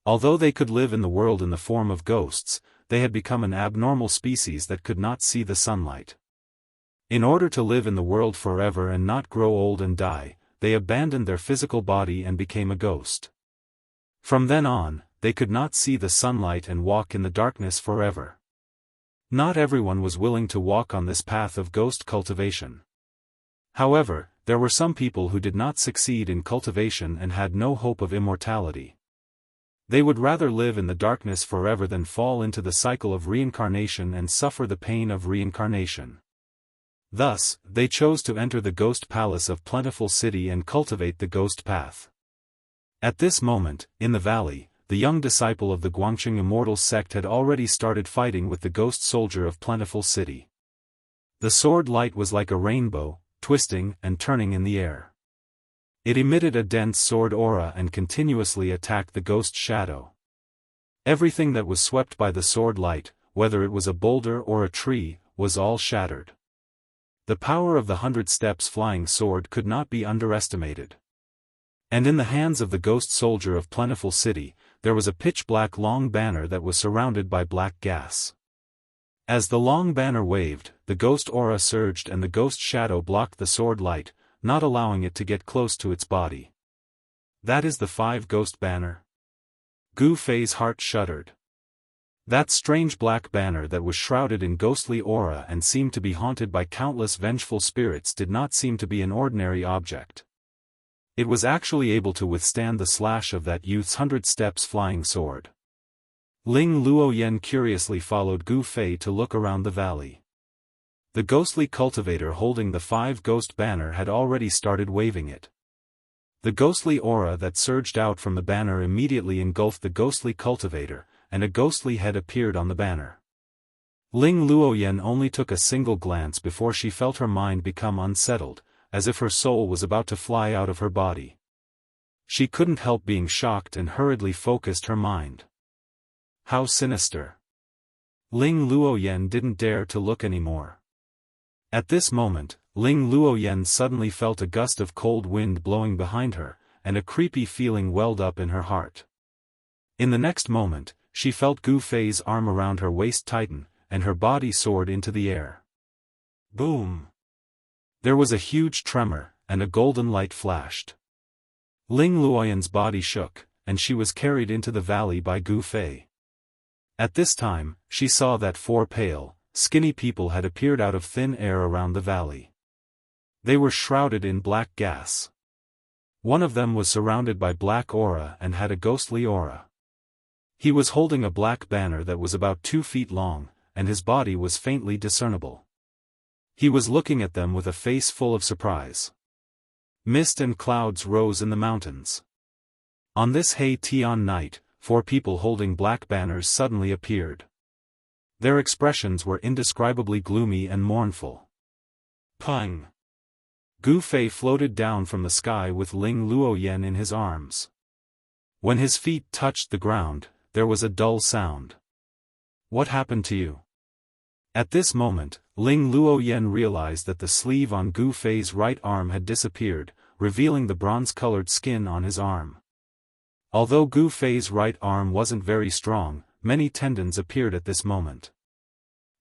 Although they could live in the world in the form of ghosts, they had become an abnormal species that could not see the sunlight. In order to live in the world forever and not grow old and die, they abandoned their physical body and became a ghost. From then on, they could not see the sunlight and walk in the darkness forever. Not everyone was willing to walk on this path of ghost cultivation. However, there were some people who did not succeed in cultivation and had no hope of immortality. They would rather live in the darkness forever than fall into the cycle of reincarnation and suffer the pain of reincarnation. Thus, they chose to enter the ghost palace of Plentiful City and cultivate the ghost path. At this moment, in the valley, the young disciple of the Guangqing Immortal sect had already started fighting with the ghost soldier of Plentiful City. The sword light was like a rainbow, twisting and turning in the air. It emitted a dense sword aura and continuously attacked the ghost shadow. Everything that was swept by the sword light, whether it was a boulder or a tree, was all shattered. The power of the 100 steps flying sword could not be underestimated. And in the hands of the ghost soldier of Plentiful City, there was a pitch-black long banner that was surrounded by black gas. As the long banner waved, the ghost aura surged and the ghost shadow blocked the sword light, not allowing it to get close to its body. That is the 5-ghost banner? Gu Fei's heart shuddered. That strange black banner that was shrouded in ghostly aura and seemed to be haunted by countless vengeful spirits did not seem to be an ordinary object. It was actually able to withstand the slash of that youth's 100 steps flying sword. Ling Luoyan curiously followed Gu Fei to look around the valley. The ghostly cultivator holding the 5-ghost banner had already started waving it. The ghostly aura that surged out from the banner immediately engulfed the ghostly cultivator, and a ghostly head appeared on the banner. Ling Luoyan only took a single glance before she felt her mind become unsettled, as if her soul was about to fly out of her body. She couldn't help being shocked and hurriedly focused her mind. How sinister! Ling Luoyan didn't dare to look anymore. At this moment, Ling Luoyan suddenly felt a gust of cold wind blowing behind her, and a creepy feeling welled up in her heart. In the next moment, she felt Gu Fei's arm around her waist tighten, and her body soared into the air. Boom! There was a huge tremor, and a golden light flashed. Ling Luoyan's body shook, and she was carried into the valley by Gu Fei. At this time, she saw that 4 pale, skinny people had appeared out of thin air around the valley. They were shrouded in black gas. One of them was surrounded by black aura and had a ghostly aura. He was holding a black banner that was about 2 feet long, and his body was faintly discernible. He was looking at them with a face full of surprise. Mist and clouds rose in the mountains. On this Hei Tian night, 4 people holding black banners suddenly appeared. Their expressions were indescribably gloomy and mournful. Pang! Gu Fei floated down from the sky with Ling Luoyen in his arms. When his feet touched the ground, there was a dull sound. What happened to you? At this moment, Ling Luoyen realized that the sleeve on Gu Fei's right arm had disappeared, revealing the bronze-colored skin on his arm. Although Gu Fei's right arm wasn't very strong, many tendons appeared at this moment.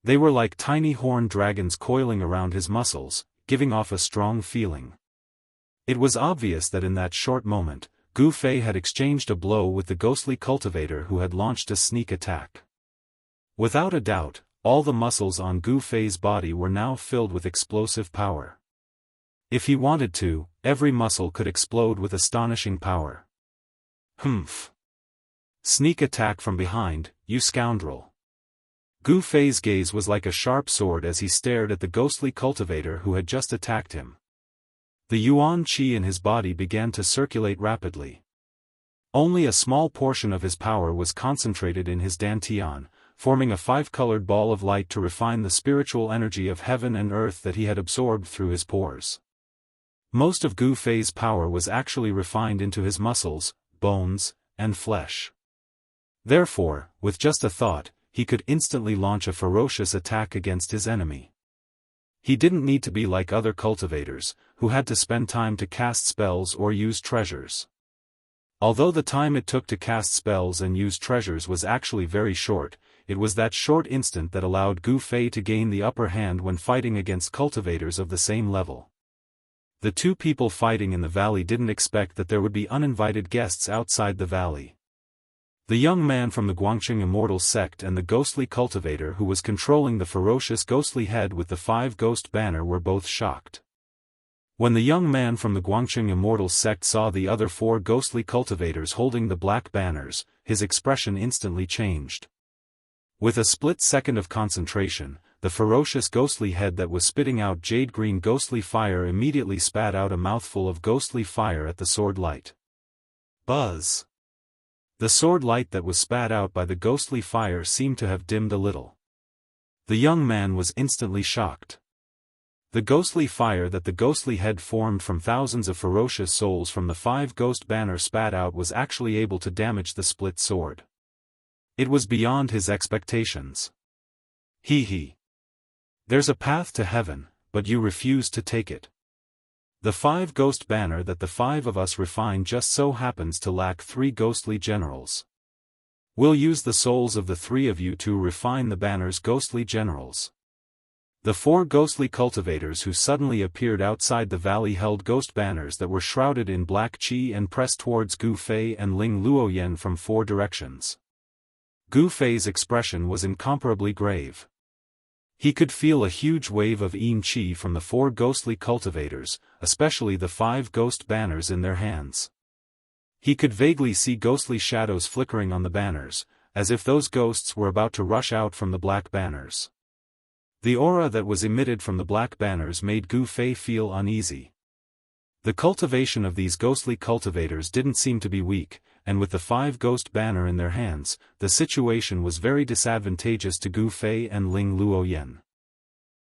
They were like tiny horned dragons coiling around his muscles, giving off a strong feeling. It was obvious that in that short moment, Gu Fei had exchanged a blow with the ghostly cultivator who had launched a sneak attack. Without a doubt, all the muscles on Gu Fei's body were now filled with explosive power. If he wanted to, every muscle could explode with astonishing power. Humph! Sneak attack from behind, you scoundrel! Gu Fei's gaze was like a sharp sword as he stared at the ghostly cultivator who had just attacked him. The yuan qi in his body began to circulate rapidly. Only a small portion of his power was concentrated in his dantian, forming a 5-colored ball of light to refine the spiritual energy of heaven and earth that he had absorbed through his pores. Most of Gu Fei's power was actually refined into his muscles, bones, and flesh. Therefore, with just a thought, he could instantly launch a ferocious attack against his enemy. He didn't need to be like other cultivators, who had to spend time to cast spells or use treasures. Although the time it took to cast spells and use treasures was actually very short, it was that short instant that allowed Gu Fei to gain the upper hand when fighting against cultivators of the same level. The 2 people fighting in the valley didn't expect that there would be uninvited guests outside the valley. The young man from the Guangqing Immortal sect and the ghostly cultivator who was controlling the ferocious ghostly head with the 5-ghost banner were both shocked. When the young man from the Guangqing Immortal sect saw the other 4 ghostly cultivators holding the black banners, his expression instantly changed. With a split second of concentration, the ferocious ghostly head that was spitting out jade-green ghostly fire immediately spat out a mouthful of ghostly fire at the sword light. Buzz! The sword light that was spat out by the ghostly fire seemed to have dimmed a little. The young man was instantly shocked. The ghostly fire that the ghostly head formed from thousands of ferocious souls from the 5-ghost banner spat out was actually able to damage the split sword. It was beyond his expectations. Hee. There's a path to heaven, but you refuse to take it. The 5-ghost banner that the 5 of us refine just so happens to lack 3 ghostly generals. We'll use the souls of the 3 of you to refine the banner's ghostly generals. The 4 ghostly cultivators who suddenly appeared outside the valley held ghost banners that were shrouded in black qi and pressed towards Gu Fei and Ling Luoyen from 4 directions. Gu Fei's expression was incomparably grave. He could feel a huge wave of yin qi from the 4 ghostly cultivators, especially the 5 ghost banners in their hands. He could vaguely see ghostly shadows flickering on the banners, as if those ghosts were about to rush out from the black banners. The aura that was emitted from the black banners made Gu Fei feel uneasy. The cultivation of these ghostly cultivators didn't seem to be weak, and with the 5-ghost banner in their hands, the situation was very disadvantageous to Gu Fei and Ling Luoyen.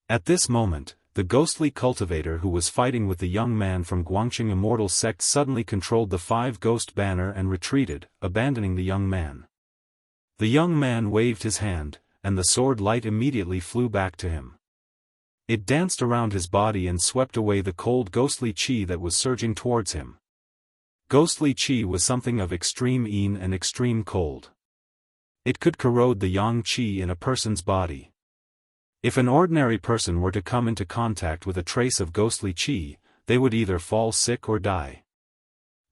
At this moment, the ghostly cultivator who was fighting with the young man from Guangqing Immortal sect suddenly controlled the 5-ghost banner and retreated, abandoning the young man. The young man waved his hand, and the sword light immediately flew back to him. It danced around his body and swept away the cold ghostly qi that was surging towards him. Ghostly qi was something of extreme yin and extreme cold. It could corrode the yang qi in a person's body. If an ordinary person were to come into contact with a trace of ghostly qi, they would either fall sick or die.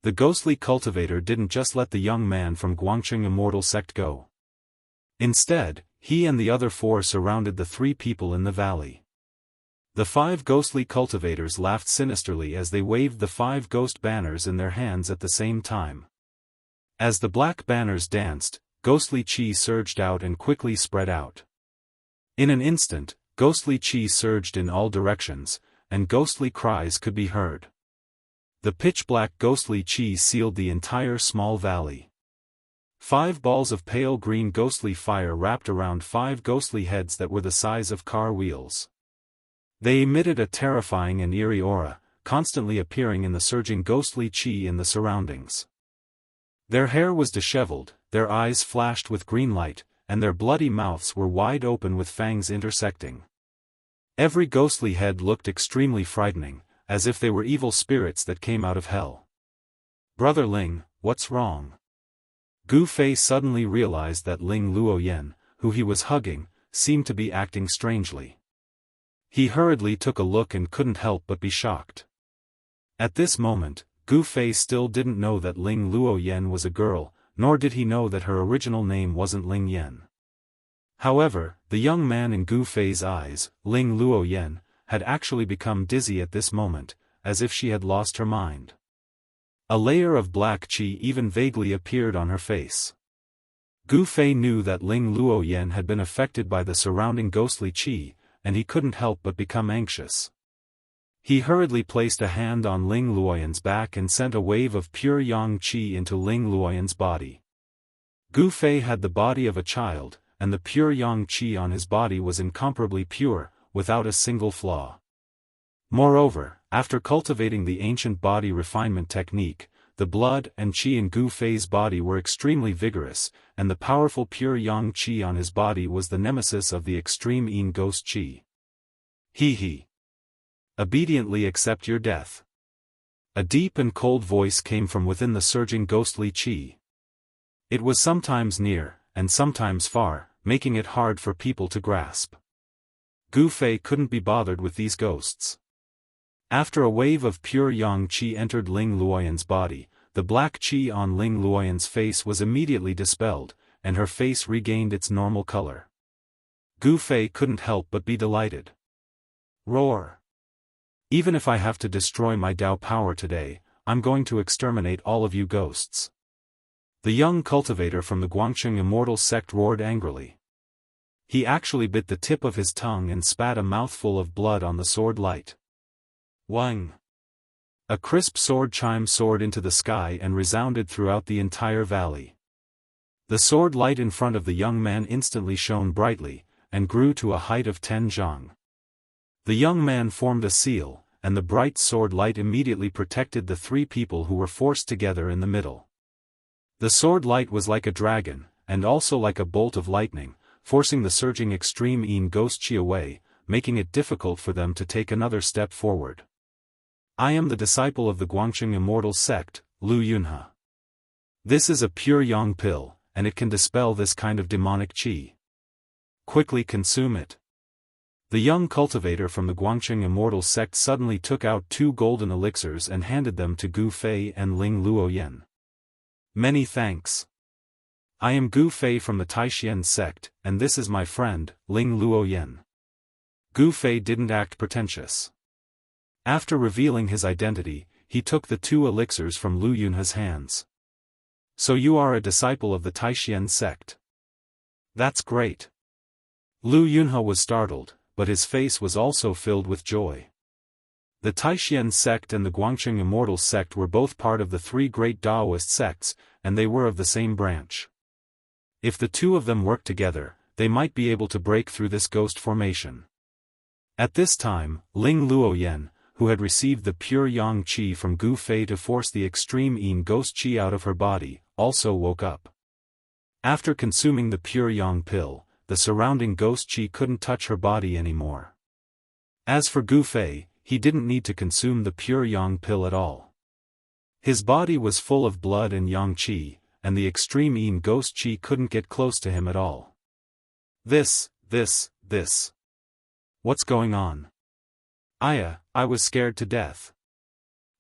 The ghostly cultivator didn't just let the young man from Guangqing Immortal sect go. Instead, he and the other 4 surrounded the 3 people in the valley. The 5 ghostly cultivators laughed sinisterly as they waved the 5 ghost banners in their hands at the same time. As the black banners danced, ghostly chi surged out and quickly spread out. In an instant, ghostly chi surged in all directions, and ghostly cries could be heard. The pitch-black ghostly chi sealed the entire small valley. 5 balls of pale green ghostly fire wrapped around 5 ghostly heads that were the size of car wheels. They emitted a terrifying and eerie aura, constantly appearing in the surging ghostly chi in the surroundings. Their hair was disheveled, their eyes flashed with green light, and their bloody mouths were wide open with fangs intersecting. Every ghostly head looked extremely frightening, as if they were evil spirits that came out of hell. "Brother Ling, what's wrong?" Gu Fei suddenly realized that Ling Luoyan, who he was hugging, seemed to be acting strangely. He hurriedly took a look and couldn't help but be shocked. At this moment, Gu Fei still didn't know that Ling Luoyan was a girl, nor did he know that her original name wasn't Ling Yan. However, the young man in Gu Fei's eyes, Ling Luoyan, had actually become dizzy at this moment, as if she had lost her mind. A layer of black qi even vaguely appeared on her face. Gu Fei knew that Ling Luoyan had been affected by the surrounding ghostly qi, and he couldn't help but become anxious. He hurriedly placed a hand on Ling Luoyan's back and sent a wave of pure yang qi into Ling Luoyan's body. Gu Fei had the body of a child, and the pure yang qi on his body was incomparably pure, without a single flaw. Moreover, after cultivating the ancient body refinement technique, the blood and qi in Gu Fei's body were extremely vigorous, and the powerful pure yang qi on his body was the nemesis of the extreme yin ghost qi. He. Obediently accept your death. A deep and cold voice came from within the surging ghostly qi. It was sometimes near, and sometimes far, making it hard for people to grasp. Gu Fei couldn't be bothered with these ghosts. After a wave of pure yang qi entered Ling Luoyan's body, the black qi on Ling Luoyan's face was immediately dispelled, and her face regained its normal color. Gu Fei couldn't help but be delighted. Roar! Even if I have to destroy my Dao power today, I'm going to exterminate all of you ghosts. The young cultivator from the Guangqing Immortal sect roared angrily. He actually bit the tip of his tongue and spat a mouthful of blood on the sword light. Wang! A crisp sword chime soared into the sky and resounded throughout the entire valley. The sword light in front of the young man instantly shone brightly, and grew to a height of 10 zhang. The young man formed a seal, and the bright sword light immediately protected the 3 people who were forced together in the middle. The sword light was like a dragon, and also like a bolt of lightning, forcing the surging extreme yin ghost qi away, making it difficult for them to take another step forward. I am the disciple of the Guangqing Immortal sect, Lu Yunhe. This is a pure yang pill, and it can dispel this kind of demonic qi. Quickly consume it. The young cultivator from the Guangqing Immortal sect suddenly took out 2 golden elixirs and handed them to Gu Fei and Ling Luoyan. Many thanks. I am Gu Fei from the Taishan sect, and this is my friend, Ling Luoyan. Gu Fei didn't act pretentious. After revealing his identity, he took the 2 elixirs from Lu Yunhe's hands. So you are a disciple of the Taishan sect. That's great. Lu Yunhe was startled, but his face was also filled with joy. The Taishan sect and the Guangqing Immortal sect were both part of the 3 great Daoist sects, and they were of the same branch. If the 2 of them worked together, they might be able to break through this ghost formation. At this time, Ling Luoyan, who had received the pure yang qi from Gu Fei to force the extreme yin ghost qi out of her body, also woke up. After consuming the pure yang pill, the surrounding ghost qi couldn't touch her body anymore. As for Gu Fei, he didn't need to consume the pure yang pill at all. His body was full of blood and yang qi, and the extreme yin ghost qi couldn't get close to him at all. This. What's going on? I was scared to death.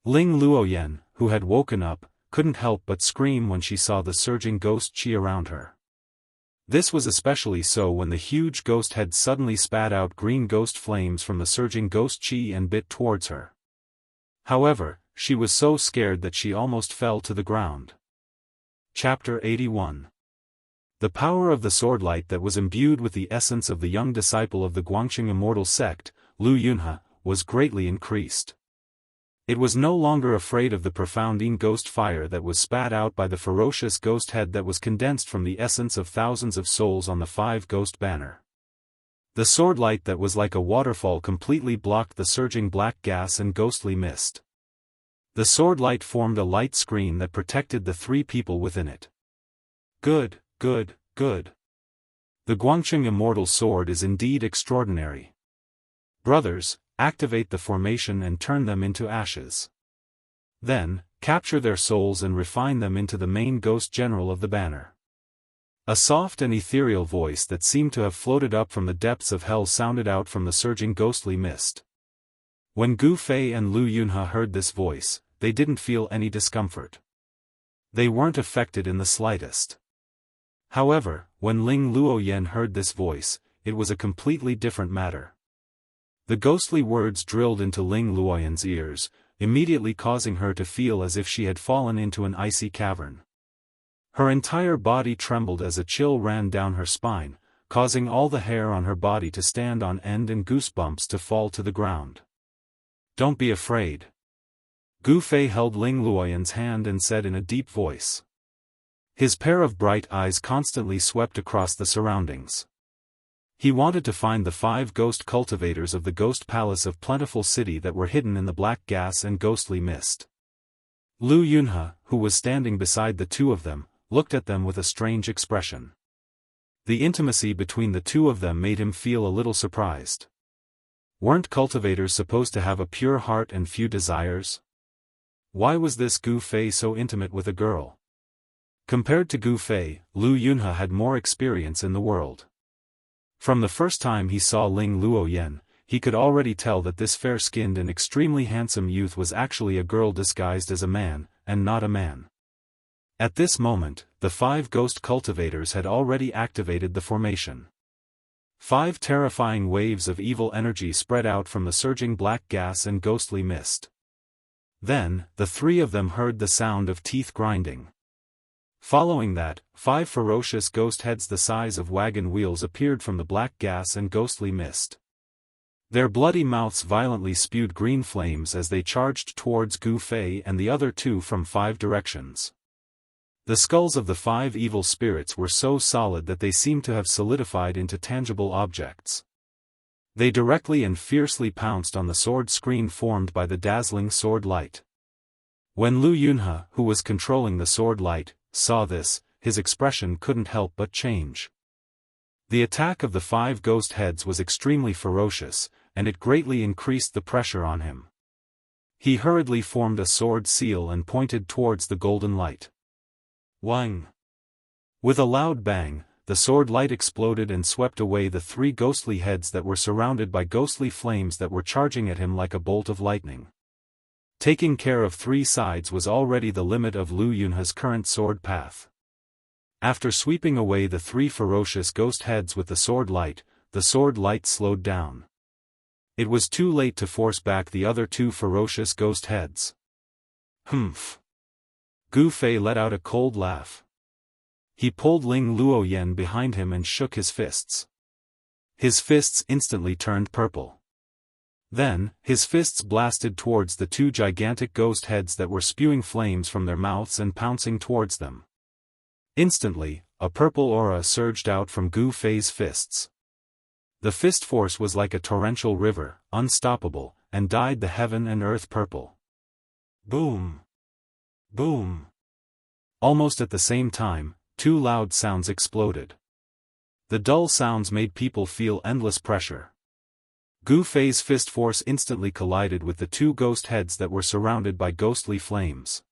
Ling Luoyan, who had woken up, couldn't help but scream when she saw the surging ghost qi around her. This was especially so when the huge ghost head suddenly spat out green ghost flames from the surging ghost chi and bit towards her. However, she was so scared that she almost fell to the ground. Chapter 81. The power of the sword light that was imbued with the essence of the young disciple of the Guangqing Immortal sect, Lu Yunhe, was greatly increased. It was no longer afraid of the profound ghost fire that was spat out by the ferocious ghost head that was condensed from the essence of thousands of souls on the 5-ghost banner. The sword light that was like a waterfall completely blocked the surging black gas and ghostly mist. The sword light formed a light screen that protected the 3 people within it. Good, good, good. The Guangqing Immortal sword is indeed extraordinary. Brothers, activate the formation and turn them into ashes. Then, capture their souls and refine them into the main ghost general of the banner. A soft and ethereal voice that seemed to have floated up from the depths of hell sounded out from the surging ghostly mist. When Gu Fei and Lu Yunhe heard this voice, they didn't feel any discomfort. They weren't affected in the slightest. However, when Ling Luoyan heard this voice, it was a completely different matter. The ghostly words drilled into Ling Luoyan's ears, immediately causing her to feel as if she had fallen into an icy cavern. Her entire body trembled as a chill ran down her spine, causing all the hair on her body to stand on end and goosebumps to fall to the ground. Don't be afraid. Gu Fei held Ling Luoyan's hand and said in a deep voice. His pair of bright eyes constantly swept across the surroundings. He wanted to find the 5 ghost cultivators of the ghost palace of Plentiful City that were hidden in the black gas and ghostly mist. Lu Yunhe, who was standing beside the 2 of them, looked at them with a strange expression. The intimacy between the 2 of them made him feel a little surprised. Weren't cultivators supposed to have a pure heart and few desires? Why was this Gu Fei so intimate with a girl? Compared to Gu Fei, Lu Yunhe had more experience in the world. From the first time he saw Ling Luoyan, he could already tell that this fair-skinned and extremely handsome youth was actually a girl disguised as a man, and not a man. At this moment, the 5 ghost cultivators had already activated the formation. 5 terrifying waves of evil energy spread out from the surging black gas and ghostly mist. Then, the 3 of them heard the sound of teeth grinding. Following that, 5 ferocious ghost heads the size of wagon wheels appeared from the black gas and ghostly mist. Their bloody mouths violently spewed green flames as they charged towards Gu Fei and the other 2 from 5 directions. The skulls of the 5 evil spirits were so solid that they seemed to have solidified into tangible objects. They directly and fiercely pounced on the sword screen formed by the dazzling sword light. When Lu Yunhe, who was controlling the sword light, saw this, his expression couldn't help but change. The attack of the 5 ghost heads was extremely ferocious, and it greatly increased the pressure on him. He hurriedly formed a sword seal and pointed towards the golden light. Wang! With a loud bang, the sword light exploded and swept away the 3 ghostly heads that were surrounded by ghostly flames that were charging at him like a bolt of lightning. Taking care of 3 sides was already the limit of Lu Yunhe's current sword path. After sweeping away the 3 ferocious ghost heads with the sword light slowed down. It was too late to force back the other 2 ferocious ghost heads. Humph! Gu Fei let out a cold laugh. He pulled Ling Luoyan behind him and shook his fists. His fists instantly turned purple. Then, his fists blasted towards the 2 gigantic ghost heads that were spewing flames from their mouths and pouncing towards them. Instantly, a purple aura surged out from Gu Fei's fists. The fist force was like a torrential river, unstoppable, and dyed the heaven and earth purple. Boom! Boom! Almost at the same time, 2 loud sounds exploded. The dull sounds made people feel endless pressure. Gu Fei's fist force instantly collided with the 2 ghost heads that were surrounded by ghostly flames.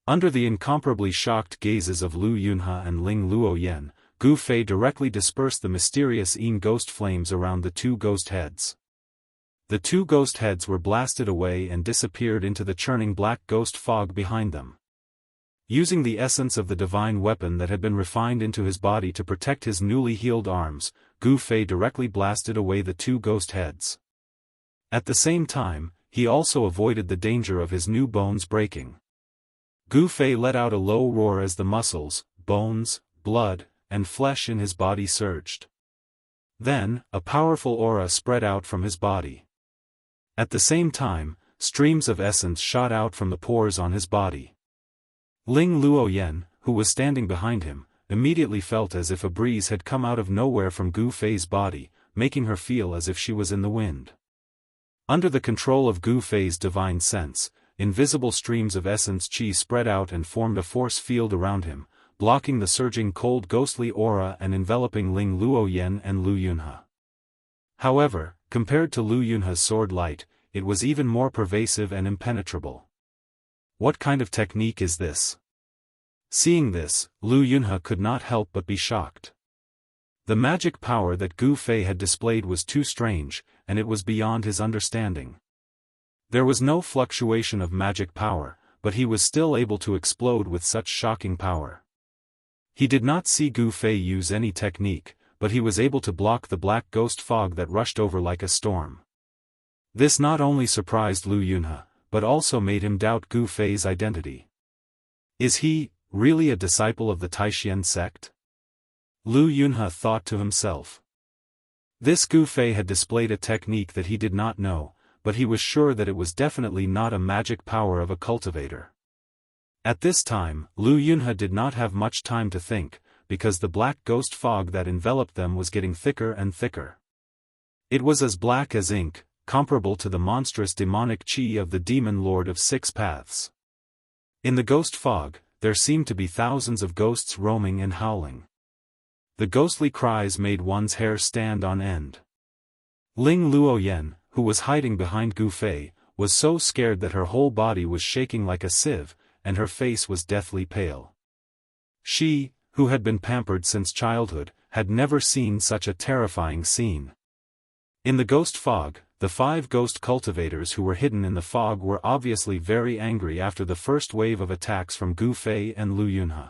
Under the incomparably shocked gazes of Lu Yunhe and Ling Luoyan, Gu Fei directly dispersed the mysterious ghost flames around the 2 ghost heads. The 2 ghost heads were blasted away and disappeared into the churning black ghost fog behind them. Using the essence of the divine weapon that had been refined into his body to protect his newly healed arms, Gu Fei directly blasted away the two ghost heads. At the same time, he also avoided the danger of his new bones breaking. Gu Fei let out a low roar as the muscles, bones, blood, and flesh in his body surged. Then, a powerful aura spread out from his body. At the same time, streams of essence shot out from the pores on his body. Ling Luoyan, who was standing behind him, immediately felt as if a breeze had come out of nowhere from Gu Fei's body, making her feel as if she was in the wind. Under the control of Gu Fei's divine sense, invisible streams of essence qi spread out and formed a force field around him, blocking the surging cold ghostly aura and enveloping Ling Luoyan and Lu Yunhe. However, compared to Lu Yunhe's sword light, it was even more pervasive and impenetrable. What kind of technique is this? Seeing this, Lu Yunhe could not help but be shocked. The magic power that Gu Fei had displayed was too strange, and it was beyond his understanding. There was no fluctuation of magic power, but he was still able to explode with such shocking power. He did not see Gu Fei use any technique, but he was able to block the black ghost fog that rushed over like a storm. This not only surprised Lu Yunhe, but also made him doubt Gu Fei's identity. Is he, really a disciple of the Taishan sect? Lu Yunhe thought to himself. This Gu Fei had displayed a technique that he did not know, but he was sure that it was definitely not a magic power of a cultivator. At this time, Lu Yunhe did not have much time to think, because the black ghost fog that enveloped them was getting thicker and thicker. It was as black as ink, comparable to the monstrous demonic qi of the demon lord of six paths. In the ghost fog, there seemed to be thousands of ghosts roaming and howling. The ghostly cries made one's hair stand on end. Ling Luoyan, who was hiding behind Gu Fei, was so scared that her whole body was shaking like a sieve, and her face was deathly pale. She, who had been pampered since childhood, had never seen such a terrifying scene. In the ghost fog, the 5 ghost cultivators who were hidden in the fog were obviously very angry after the first wave of attacks from Gu Fei and Lu Yunhe.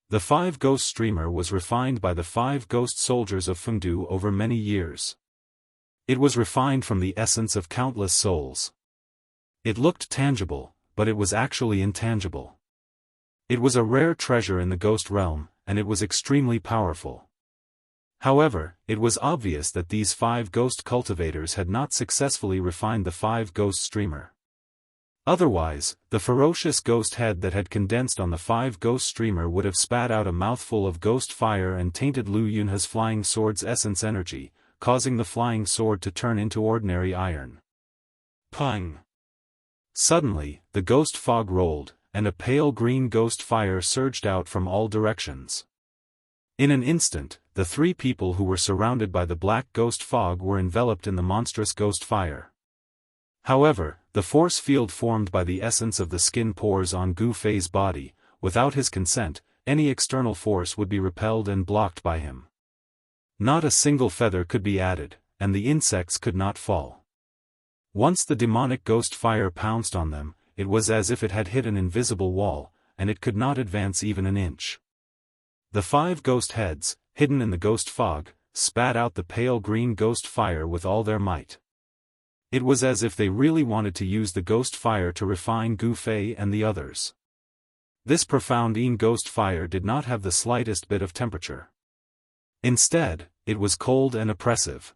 The 5 ghost streamer was refined by the 5 ghost soldiers of Fengdu over many years. It was refined from the essence of countless souls. It looked tangible, but it was actually intangible. It was a rare treasure in the ghost realm, and it was extremely powerful. However, it was obvious that these 5 ghost cultivators had not successfully refined the 5 ghost streamer. Otherwise, the ferocious ghost head that had condensed on the 5 ghost streamer would have spat out a mouthful of ghost fire and tainted Lu Yunhe's flying sword's essence energy, causing the flying sword to turn into ordinary iron. Pung! Suddenly, the ghost fog rolled, and a pale green ghost fire surged out from all directions. In an instant, the 3 people who were surrounded by the black ghost fog were enveloped in the monstrous ghost fire. However, the force field formed by the essence of the skin pores on Gu Fei's body, without his consent, any external force would be repelled and blocked by him. Not a single feather could be added, and the insects could not fall. Once the demonic ghost fire pounced on them, it was as if it had hit an invisible wall, and it could not advance even an inch. The 5 ghost heads, hidden in the ghost fog, spat out the pale green ghost fire with all their might. It was as if they really wanted to use the ghost fire to refine Gu Fei and the others. This profound ghost fire did not have the slightest bit of temperature. Instead, it was cold and oppressive.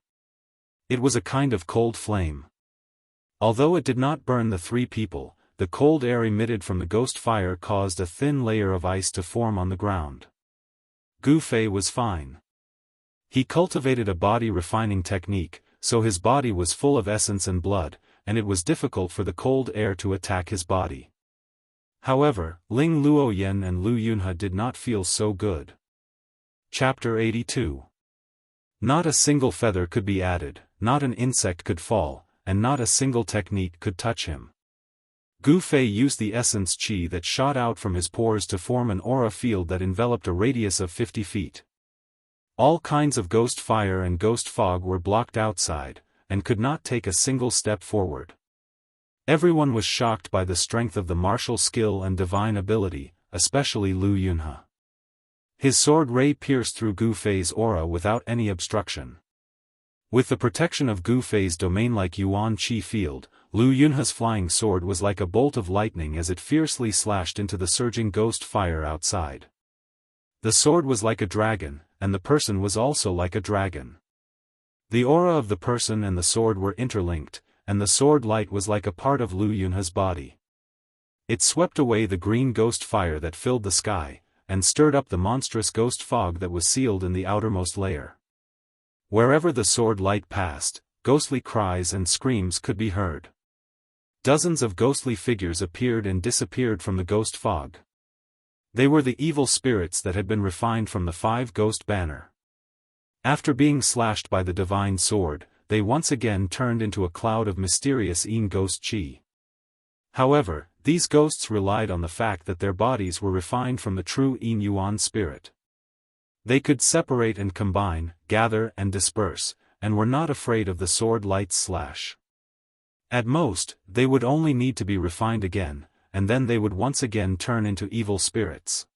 It was a kind of cold flame. Although it did not burn the 3 people, the cold air emitted from the ghost fire caused a thin layer of ice to form on the ground. Gu Fei was fine. He cultivated a body-refining technique, so his body was full of essence and blood, and it was difficult for the cold air to attack his body. However, Ling Luoyan and Lu Yunhe did not feel so good. Chapter 82. Not a single feather could be added, not an insect could fall, and not a single technique could touch him. Gu Fei used the essence qi that shot out from his pores to form an aura field that enveloped a radius of 50 feet. All kinds of ghost fire and ghost fog were blocked outside, and could not take a single step forward. Everyone was shocked by the strength of the martial skill and divine ability, especially Lu Yunhe. His sword ray pierced through Gu Fei's aura without any obstruction. With the protection of Gu Fei's domain-like Yuan Qi field, Lu Yunhe's flying sword was like a bolt of lightning as it fiercely slashed into the surging ghost fire outside. The sword was like a dragon, and the person was also like a dragon. The aura of the person and the sword were interlinked, and the sword light was like a part of Lu Yunhe's body. It swept away the green ghost fire that filled the sky, and stirred up the monstrous ghost fog that was sealed in the outermost layer. Wherever the sword light passed, ghostly cries and screams could be heard. Dozens of ghostly figures appeared and disappeared from the ghost fog. They were the evil spirits that had been refined from the 5-ghost banner. After being slashed by the divine sword, they once again turned into a cloud of mysterious Yin ghost qi. However, these ghosts relied on the fact that their bodies were refined from the true Yin Yuan spirit. They could separate and combine, gather and disperse, and were not afraid of the sword light's slash. At most, they would only need to be refined again, and then they would once again turn into evil spirits.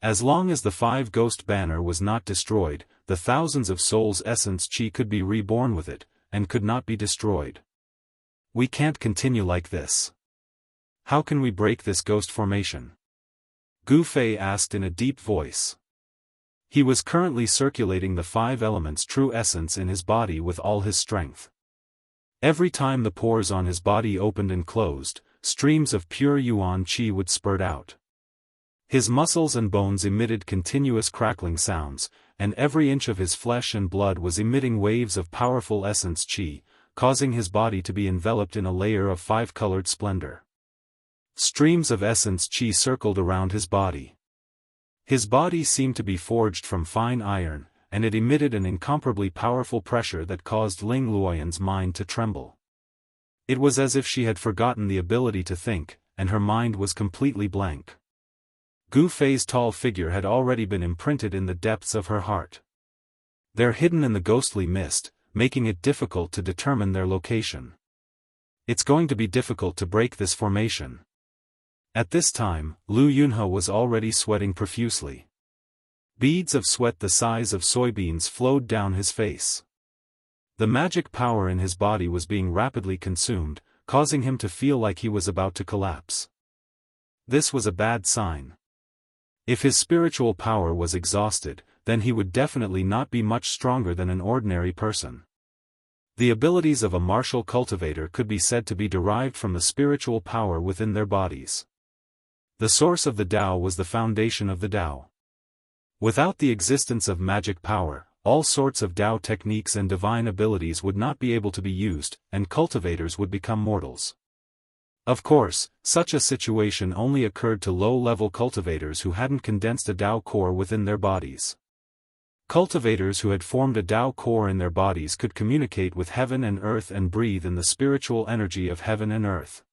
As long as the 5-ghost banner was not destroyed, the thousands of souls' essence qi could be reborn with it, and could not be destroyed. We can't continue like this. How can we break this ghost formation? Gu Fei asked in a deep voice. He was currently circulating the 5 elements' true essence in his body with all his strength. Every time the pores on his body opened and closed, streams of pure Yuan Qi would spurt out. His muscles and bones emitted continuous crackling sounds, and every inch of his flesh and blood was emitting waves of powerful essence Qi, causing his body to be enveloped in a layer of 5-colored splendor. Streams of essence Qi circled around his body. His body seemed to be forged from fine iron, and it emitted an incomparably powerful pressure that caused Ling Luoyan's mind to tremble. It was as if she had forgotten the ability to think, and her mind was completely blank. Gu Fei's tall figure had already been imprinted in the depths of her heart. They're hidden in the ghostly mist, making it difficult to determine their location. It's going to be difficult to break this formation. At this time, Lu Yunhe was already sweating profusely. Beads of sweat the size of soybeans flowed down his face. The magic power in his body was being rapidly consumed, causing him to feel like he was about to collapse. This was a bad sign. If his spiritual power was exhausted, then he would definitely not be much stronger than an ordinary person. The abilities of a martial cultivator could be said to be derived from the spiritual power within their bodies. The source of the Tao was the foundation of the Tao. Without the existence of magic power, all sorts of Tao techniques and divine abilities would not be able to be used, and cultivators would become mortals. Of course, such a situation only occurred to low-level cultivators who hadn't condensed a Tao core within their bodies. Cultivators who had formed a Tao core in their bodies could communicate with heaven and earth and breathe in the spiritual energy of heaven and earth.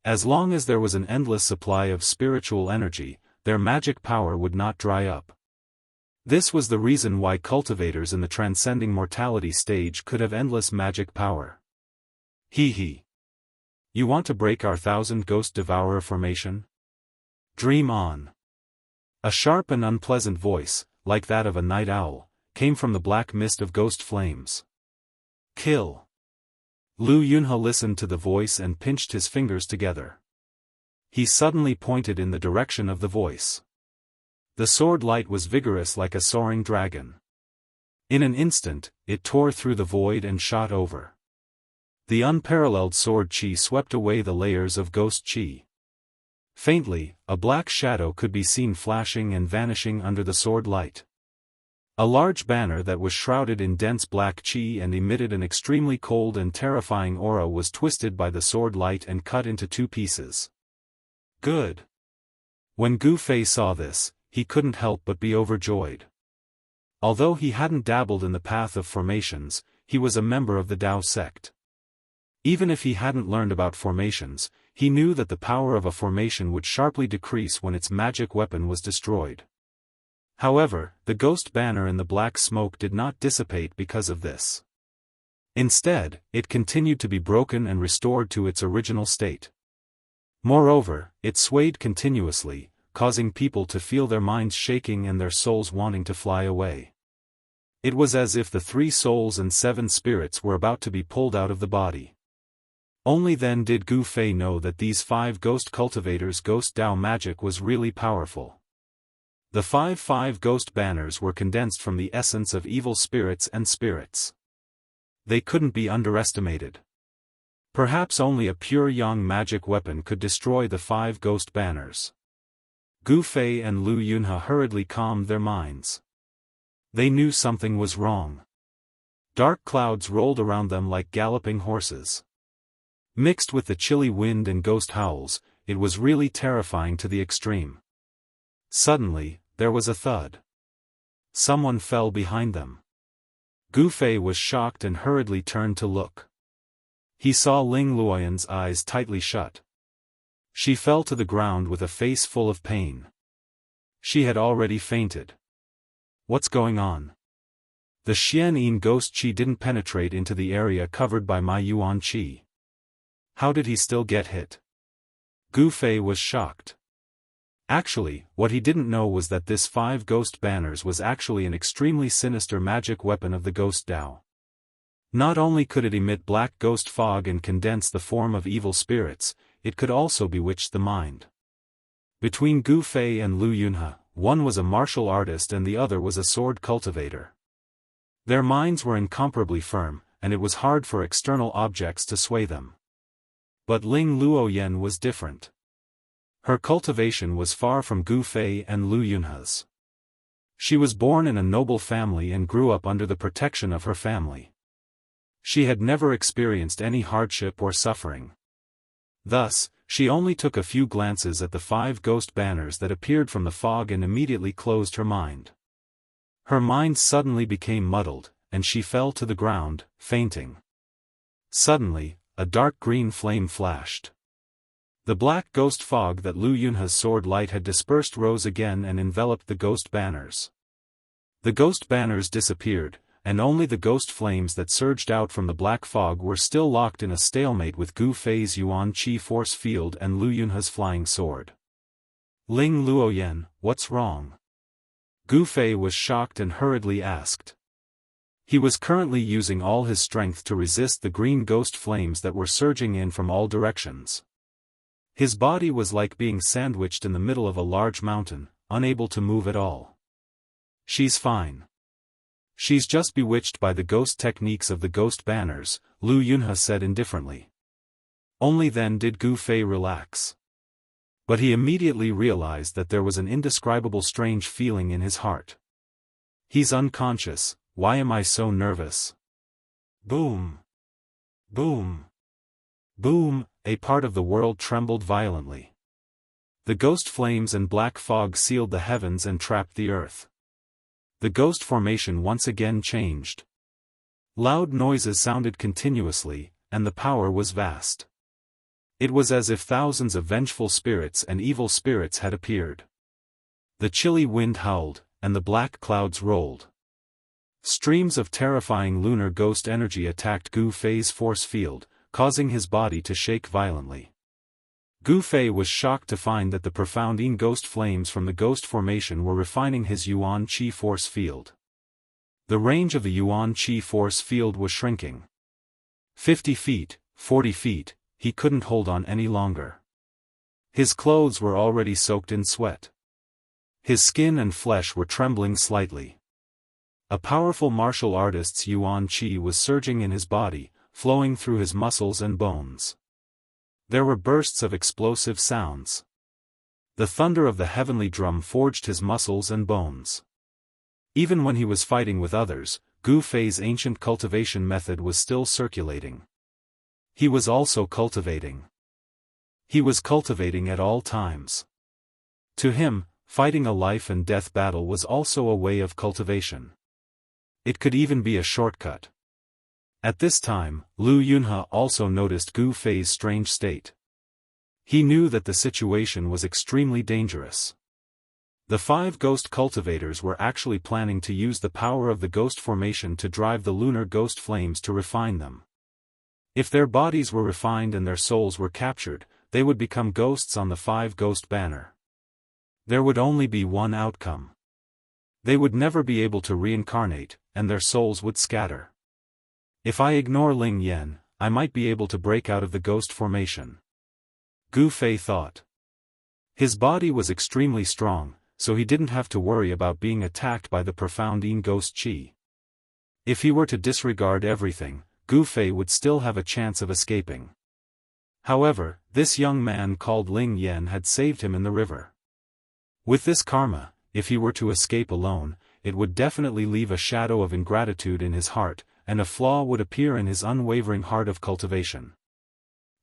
As long as there was an endless supply of spiritual energy, their magic power would not dry up. This was the reason why cultivators in the transcending mortality stage could have endless magic power. He. You want to break our 1,000-ghost devourer formation? Dream on. A sharp and unpleasant voice, like that of a night owl, came from the black mist of ghost flames. Kill. Lu Yunhe listened to the voice and pinched his fingers together. He suddenly pointed in the direction of the voice. The sword light was vigorous like a soaring dragon. In an instant, it tore through the void and shot over. The unparalleled sword qi swept away the layers of ghost qi. Faintly, a black shadow could be seen flashing and vanishing under the sword light. A large banner that was shrouded in dense black qi and emitted an extremely cold and terrifying aura was twisted by the sword light and cut into 2 pieces. Good. When Gu Fei saw this, he couldn't help but be overjoyed. Although he hadn't dabbled in the path of formations, he was a member of the Dao sect. Even if he hadn't learned about formations, he knew that the power of a formation would sharply decrease when its magic weapon was destroyed. However, the ghost banner in the black smoke did not dissipate because of this. Instead, it continued to be broken and restored to its original state. Moreover, it swayed continuously, causing people to feel their minds shaking and their souls wanting to fly away. It was as if the 3 souls and 7 spirits were about to be pulled out of the body. Only then did Gu Fei know that these 5 ghost cultivators' ghost Dao magic was really powerful. The 5 ghost banners were condensed from the essence of evil spirits and spirits. They couldn't be underestimated. Perhaps only a pure yang magic weapon could destroy the 5 ghost banners. Gu Fei and Lu Yunhe hurriedly calmed their minds. They knew something was wrong. Dark clouds rolled around them like galloping horses. Mixed with the chilly wind and ghost howls, it was really terrifying to the extreme. Suddenly, there was a thud. Someone fell behind them. Gu Fei was shocked and hurriedly turned to look. He saw Ling Luoyan's eyes tightly shut. She fell to the ground with a face full of pain. She had already fainted. What's going on? The Xianyin ghost qi didn't penetrate into the area covered by my Yuan qi. How did he still get hit? Gu Fei was shocked. Actually, what he didn't know was that this 5 ghost banners was actually an extremely sinister magic weapon of the ghost Dao. Not only could it emit black ghost fog and condense the form of evil spirits, it could also bewitch the mind. Between Gu Fei and Lu Yunhe, one was a martial artist and the other was a sword cultivator. Their minds were incomparably firm, and it was hard for external objects to sway them. But Ling Luoyan was different. Her cultivation was far from Gu Fei and Lu Yunhe's. She was born in a noble family and grew up under the protection of her family. She had never experienced any hardship or suffering. Thus, she only took a few glances at the 5 ghost banners that appeared from the fog and immediately closed her mind. Her mind suddenly became muddled, and she fell to the ground, fainting. Suddenly, a dark green flame flashed. The black ghost fog that Lu Yunhe's sword light had dispersed rose again and enveloped the ghost banners. The ghost banners disappeared, and only the ghost flames that surged out from the black fog were still locked in a stalemate with Gu Fei's Yuan Qi force field and Lu Yunhe's flying sword. Ling Luoyan, what's wrong? Gu Fei was shocked and hurriedly asked. He was currently using all his strength to resist the green ghost flames that were surging in from all directions. His body was like being sandwiched in the middle of a large mountain, unable to move at all. She's fine. She's just bewitched by the ghost techniques of the ghost banners, Lu Yunhe said indifferently. Only then did Gu Fei relax. But he immediately realized that there was an indescribable strange feeling in his heart. He's unconscious, why am I so nervous? Boom! Boom! Boom! A part of the world trembled violently. The ghost flames and black fog sealed the heavens and trapped the earth. The ghost formation once again changed. Loud noises sounded continuously, and the power was vast. It was as if thousands of vengeful spirits and evil spirits had appeared. The chilly wind howled, and the black clouds rolled. Streams of terrifying lunar ghost energy attacked Gu Fei's force field, causing his body to shake violently. Gu Fei was shocked to find that the profound yin ghost flames from the ghost formation were refining his Yuan Qi force field. The range of the Yuan Qi force field was shrinking. 50 feet, 40 feet, he couldn't hold on any longer. His clothes were already soaked in sweat. His skin and flesh were trembling slightly. A powerful martial artist's Yuan Qi was surging in his body, flowing through his muscles and bones. There were bursts of explosive sounds. The thunder of the heavenly drum forged his muscles and bones. Even when he was fighting with others, Gu Fei's ancient cultivation method was still circulating. He was also cultivating. He was cultivating at all times. To him, fighting a life and death battle was also a way of cultivation. It could even be a shortcut. At this time, Lu Yunhe also noticed Gu Fei's strange state. He knew that the situation was extremely dangerous. The 5 ghost cultivators were actually planning to use the power of the ghost formation to drive the lunar ghost flames to refine them. If their bodies were refined and their souls were captured, they would become ghosts on the 5 ghost banner. There would only be one outcome. They would never be able to reincarnate, and their souls would scatter. If I ignore Ling Yan, I might be able to break out of the ghost formation. Gu Fei thought. His body was extremely strong, so he didn't have to worry about being attacked by the profound Yin ghost qi. If he were to disregard everything, Gu Fei would still have a chance of escaping. However, this young man called Ling Yan had saved him in the river. With this karma, if he were to escape alone, it would definitely leave a shadow of ingratitude in his heart, and a flaw would appear in his unwavering heart of cultivation.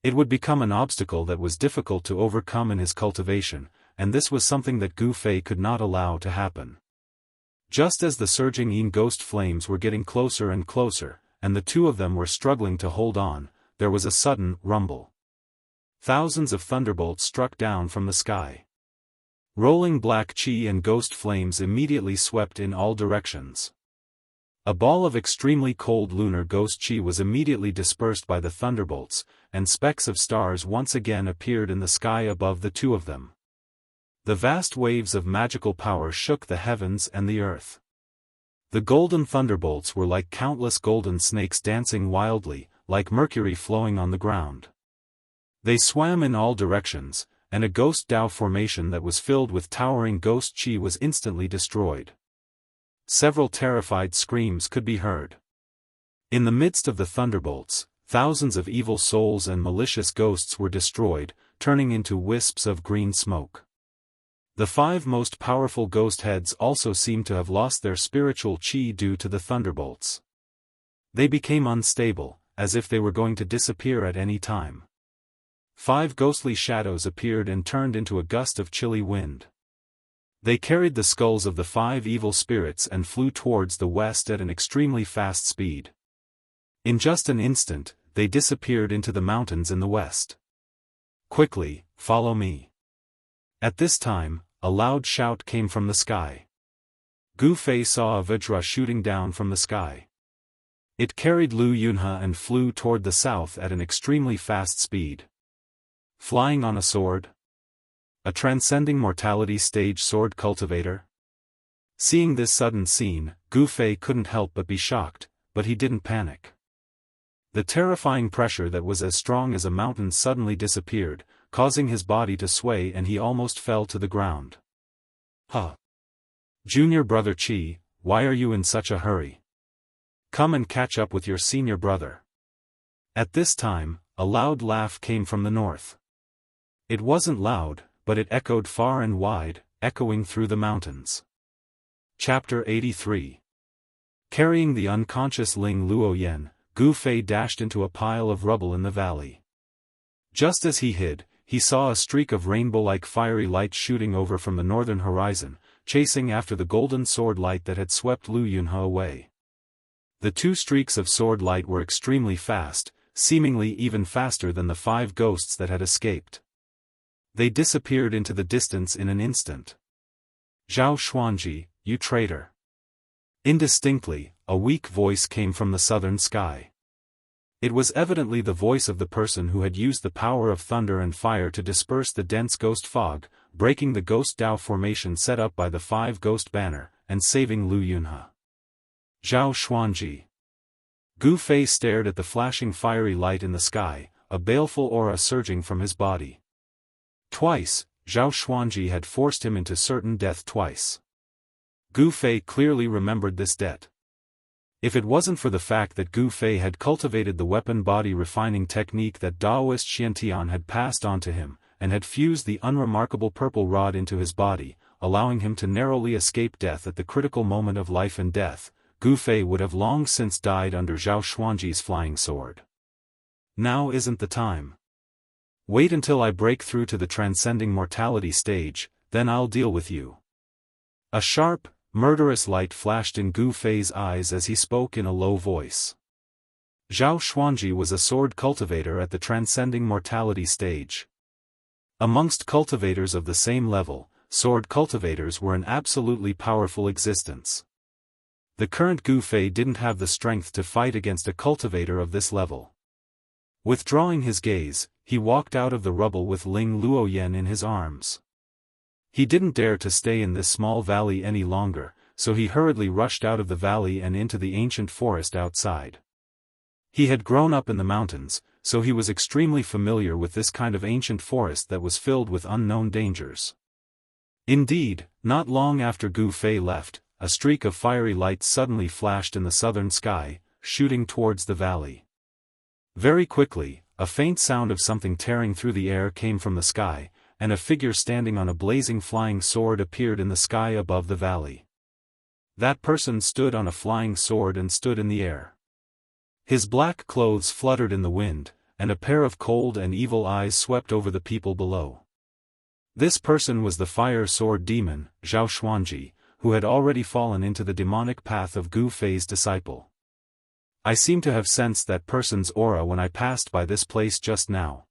It would become an obstacle that was difficult to overcome in his cultivation, and this was something that Gu Fei could not allow to happen. Just as the surging Yin ghost flames were getting closer and closer, and the two of them were struggling to hold on, there was a sudden rumble. Thousands of thunderbolts struck down from the sky. Rolling black qi and ghost flames immediately swept in all directions. A ball of extremely cold lunar ghost qi was immediately dispersed by the thunderbolts, and specks of stars once again appeared in the sky above the two of them. The vast waves of magical power shook the heavens and the earth. The golden thunderbolts were like countless golden snakes dancing wildly, like mercury flowing on the ground. They swam in all directions, and a ghost Dao formation that was filled with towering ghost qi was instantly destroyed. Several terrified screams could be heard. In the midst of the thunderbolts, thousands of evil souls and malicious ghosts were destroyed, turning into wisps of green smoke. The 5 most powerful ghost heads also seemed to have lost their spiritual qi due to the thunderbolts. They became unstable, as if they were going to disappear at any time. 5 ghostly shadows appeared and turned into a gust of chilly wind. They carried the skulls of the 5 evil spirits and flew towards the west at an extremely fast speed. In just an instant, they disappeared into the mountains in the west. Quickly, follow me. At this time, a loud shout came from the sky. Gu Fei saw a Vajra shooting down from the sky. It carried Lu Yunhe and flew toward the south at an extremely fast speed. Flying on a sword? A transcending mortality stage sword cultivator? Seeing this sudden scene, Gu Fei couldn't help but be shocked, but he didn't panic. The terrifying pressure that was as strong as a mountain suddenly disappeared, causing his body to sway, and he almost fell to the ground. Huh. Junior brother Qi, why are you in such a hurry? Come and catch up with your senior brother. At this time, a loud laugh came from the north. It wasn't loud, but it echoed far and wide, echoing through the mountains. Chapter 83. Carrying the unconscious Ling Luoyan, Gu Fei dashed into a pile of rubble in the valley. Just as he hid, he saw a streak of rainbow-like fiery light shooting over from the northern horizon, chasing after the golden sword light that had swept Lu Yunhe away. The 2 streaks of sword light were extremely fast, seemingly even faster than the 5 ghosts that had escaped. They disappeared into the distance in an instant. Zhao Xuanji, you traitor! Indistinctly, a weak voice came from the southern sky. It was evidently the voice of the person who had used the power of thunder and fire to disperse the dense ghost fog, breaking the ghost Dao formation set up by the 5 ghost banner, and saving Lu Yunhe. Zhao Xuanji. Gu Fei stared at the flashing fiery light in the sky, a baleful aura surging from his body. Twice, Zhao Xuanji had forced him into certain death twice. Gu Fei clearly remembered this debt. If it wasn't for the fact that Gu Fei had cultivated the weapon body refining technique that Daoist Xiantian had passed on to him, and had fused the unremarkable purple rod into his body, allowing him to narrowly escape death at the critical moment of life and death, Gu Fei would have long since died under Zhao Xuanji's flying sword. Now isn't the time. Wait until I break through to the transcending mortality stage, then I'll deal with you. A sharp, murderous light flashed in Gu Fei's eyes as he spoke in a low voice. Zhao Xuanji was a sword cultivator at the transcending mortality stage. Amongst cultivators of the same level, sword cultivators were an absolutely powerful existence. The current Gu Fei didn't have the strength to fight against a cultivator of this level. Withdrawing his gaze, he walked out of the rubble with Ling Luoyan in his arms. He didn't dare to stay in this small valley any longer, so he hurriedly rushed out of the valley and into the ancient forest outside. He had grown up in the mountains, so he was extremely familiar with this kind of ancient forest that was filled with unknown dangers. Indeed, not long after Gu Fei left, a streak of fiery light suddenly flashed in the southern sky, shooting towards the valley. Very quickly, a faint sound of something tearing through the air came from the sky, and a figure standing on a blazing flying sword appeared in the sky above the valley. That person stood on a flying sword and stood in the air. His black clothes fluttered in the wind, and a pair of cold and evil eyes swept over the people below. This person was the fire sword demon, Zhao Xuanji, who had already fallen into the demonic path of Gu Fei's disciple. I seem to have sensed that person's aura when I passed by this place just now.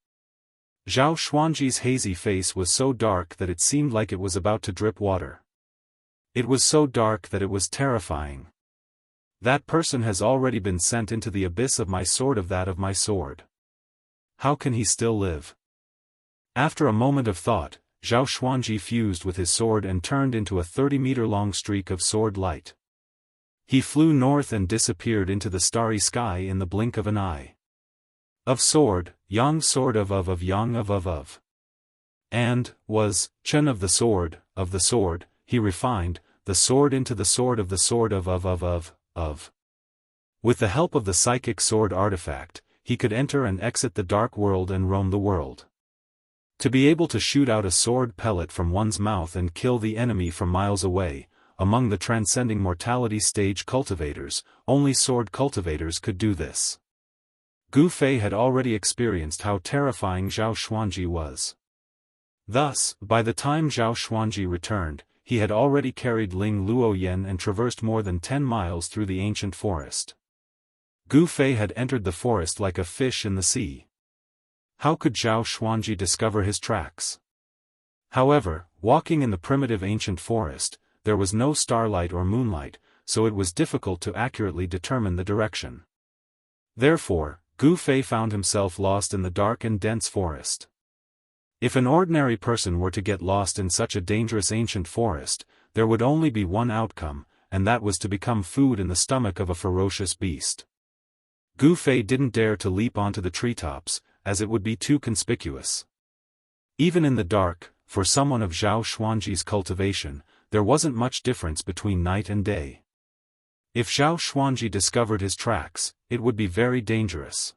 Zhao Xuanji's hazy face was so dark that it seemed like it was about to drip water. It was so dark that it was terrifying. That person has already been sent into the abyss of my sword of that of my sword. How can he still live? After a moment of thought, Zhao Xuanji fused with his sword and turned into a 30-meter-long streak of sword light. He flew north and disappeared into the starry sky in the blink of an eye. Of sword, yang sword of yang of. And, was, Chen of the sword, he refined, the sword into the sword of the sword of. With the help of the psychic sword artifact, he could enter and exit the dark world and roam the world. To be able to shoot out a sword pellet from one's mouth and kill the enemy from miles away, among the transcending mortality stage cultivators, only sword cultivators could do this. Gu Fei had already experienced how terrifying Zhao Xuanji was. Thus, by the time Zhao Xuanji returned, he had already carried Ling Luoyan and traversed more than 10 miles through the ancient forest. Gu Fei had entered the forest like a fish in the sea. How could Zhao Xuanji discover his tracks? However, walking in the primitive ancient forest, there was no starlight or moonlight, so it was difficult to accurately determine the direction. Therefore, Gu Fei found himself lost in the dark and dense forest. If an ordinary person were to get lost in such a dangerous ancient forest, there would only be one outcome, and that was to become food in the stomach of a ferocious beast. Gu Fei didn't dare to leap onto the treetops, as it would be too conspicuous. Even in the dark, for someone of Zhao Xuanji's cultivation, there wasn't much difference between night and day. If Zhao Xuanji discovered his tracks, it would be very dangerous.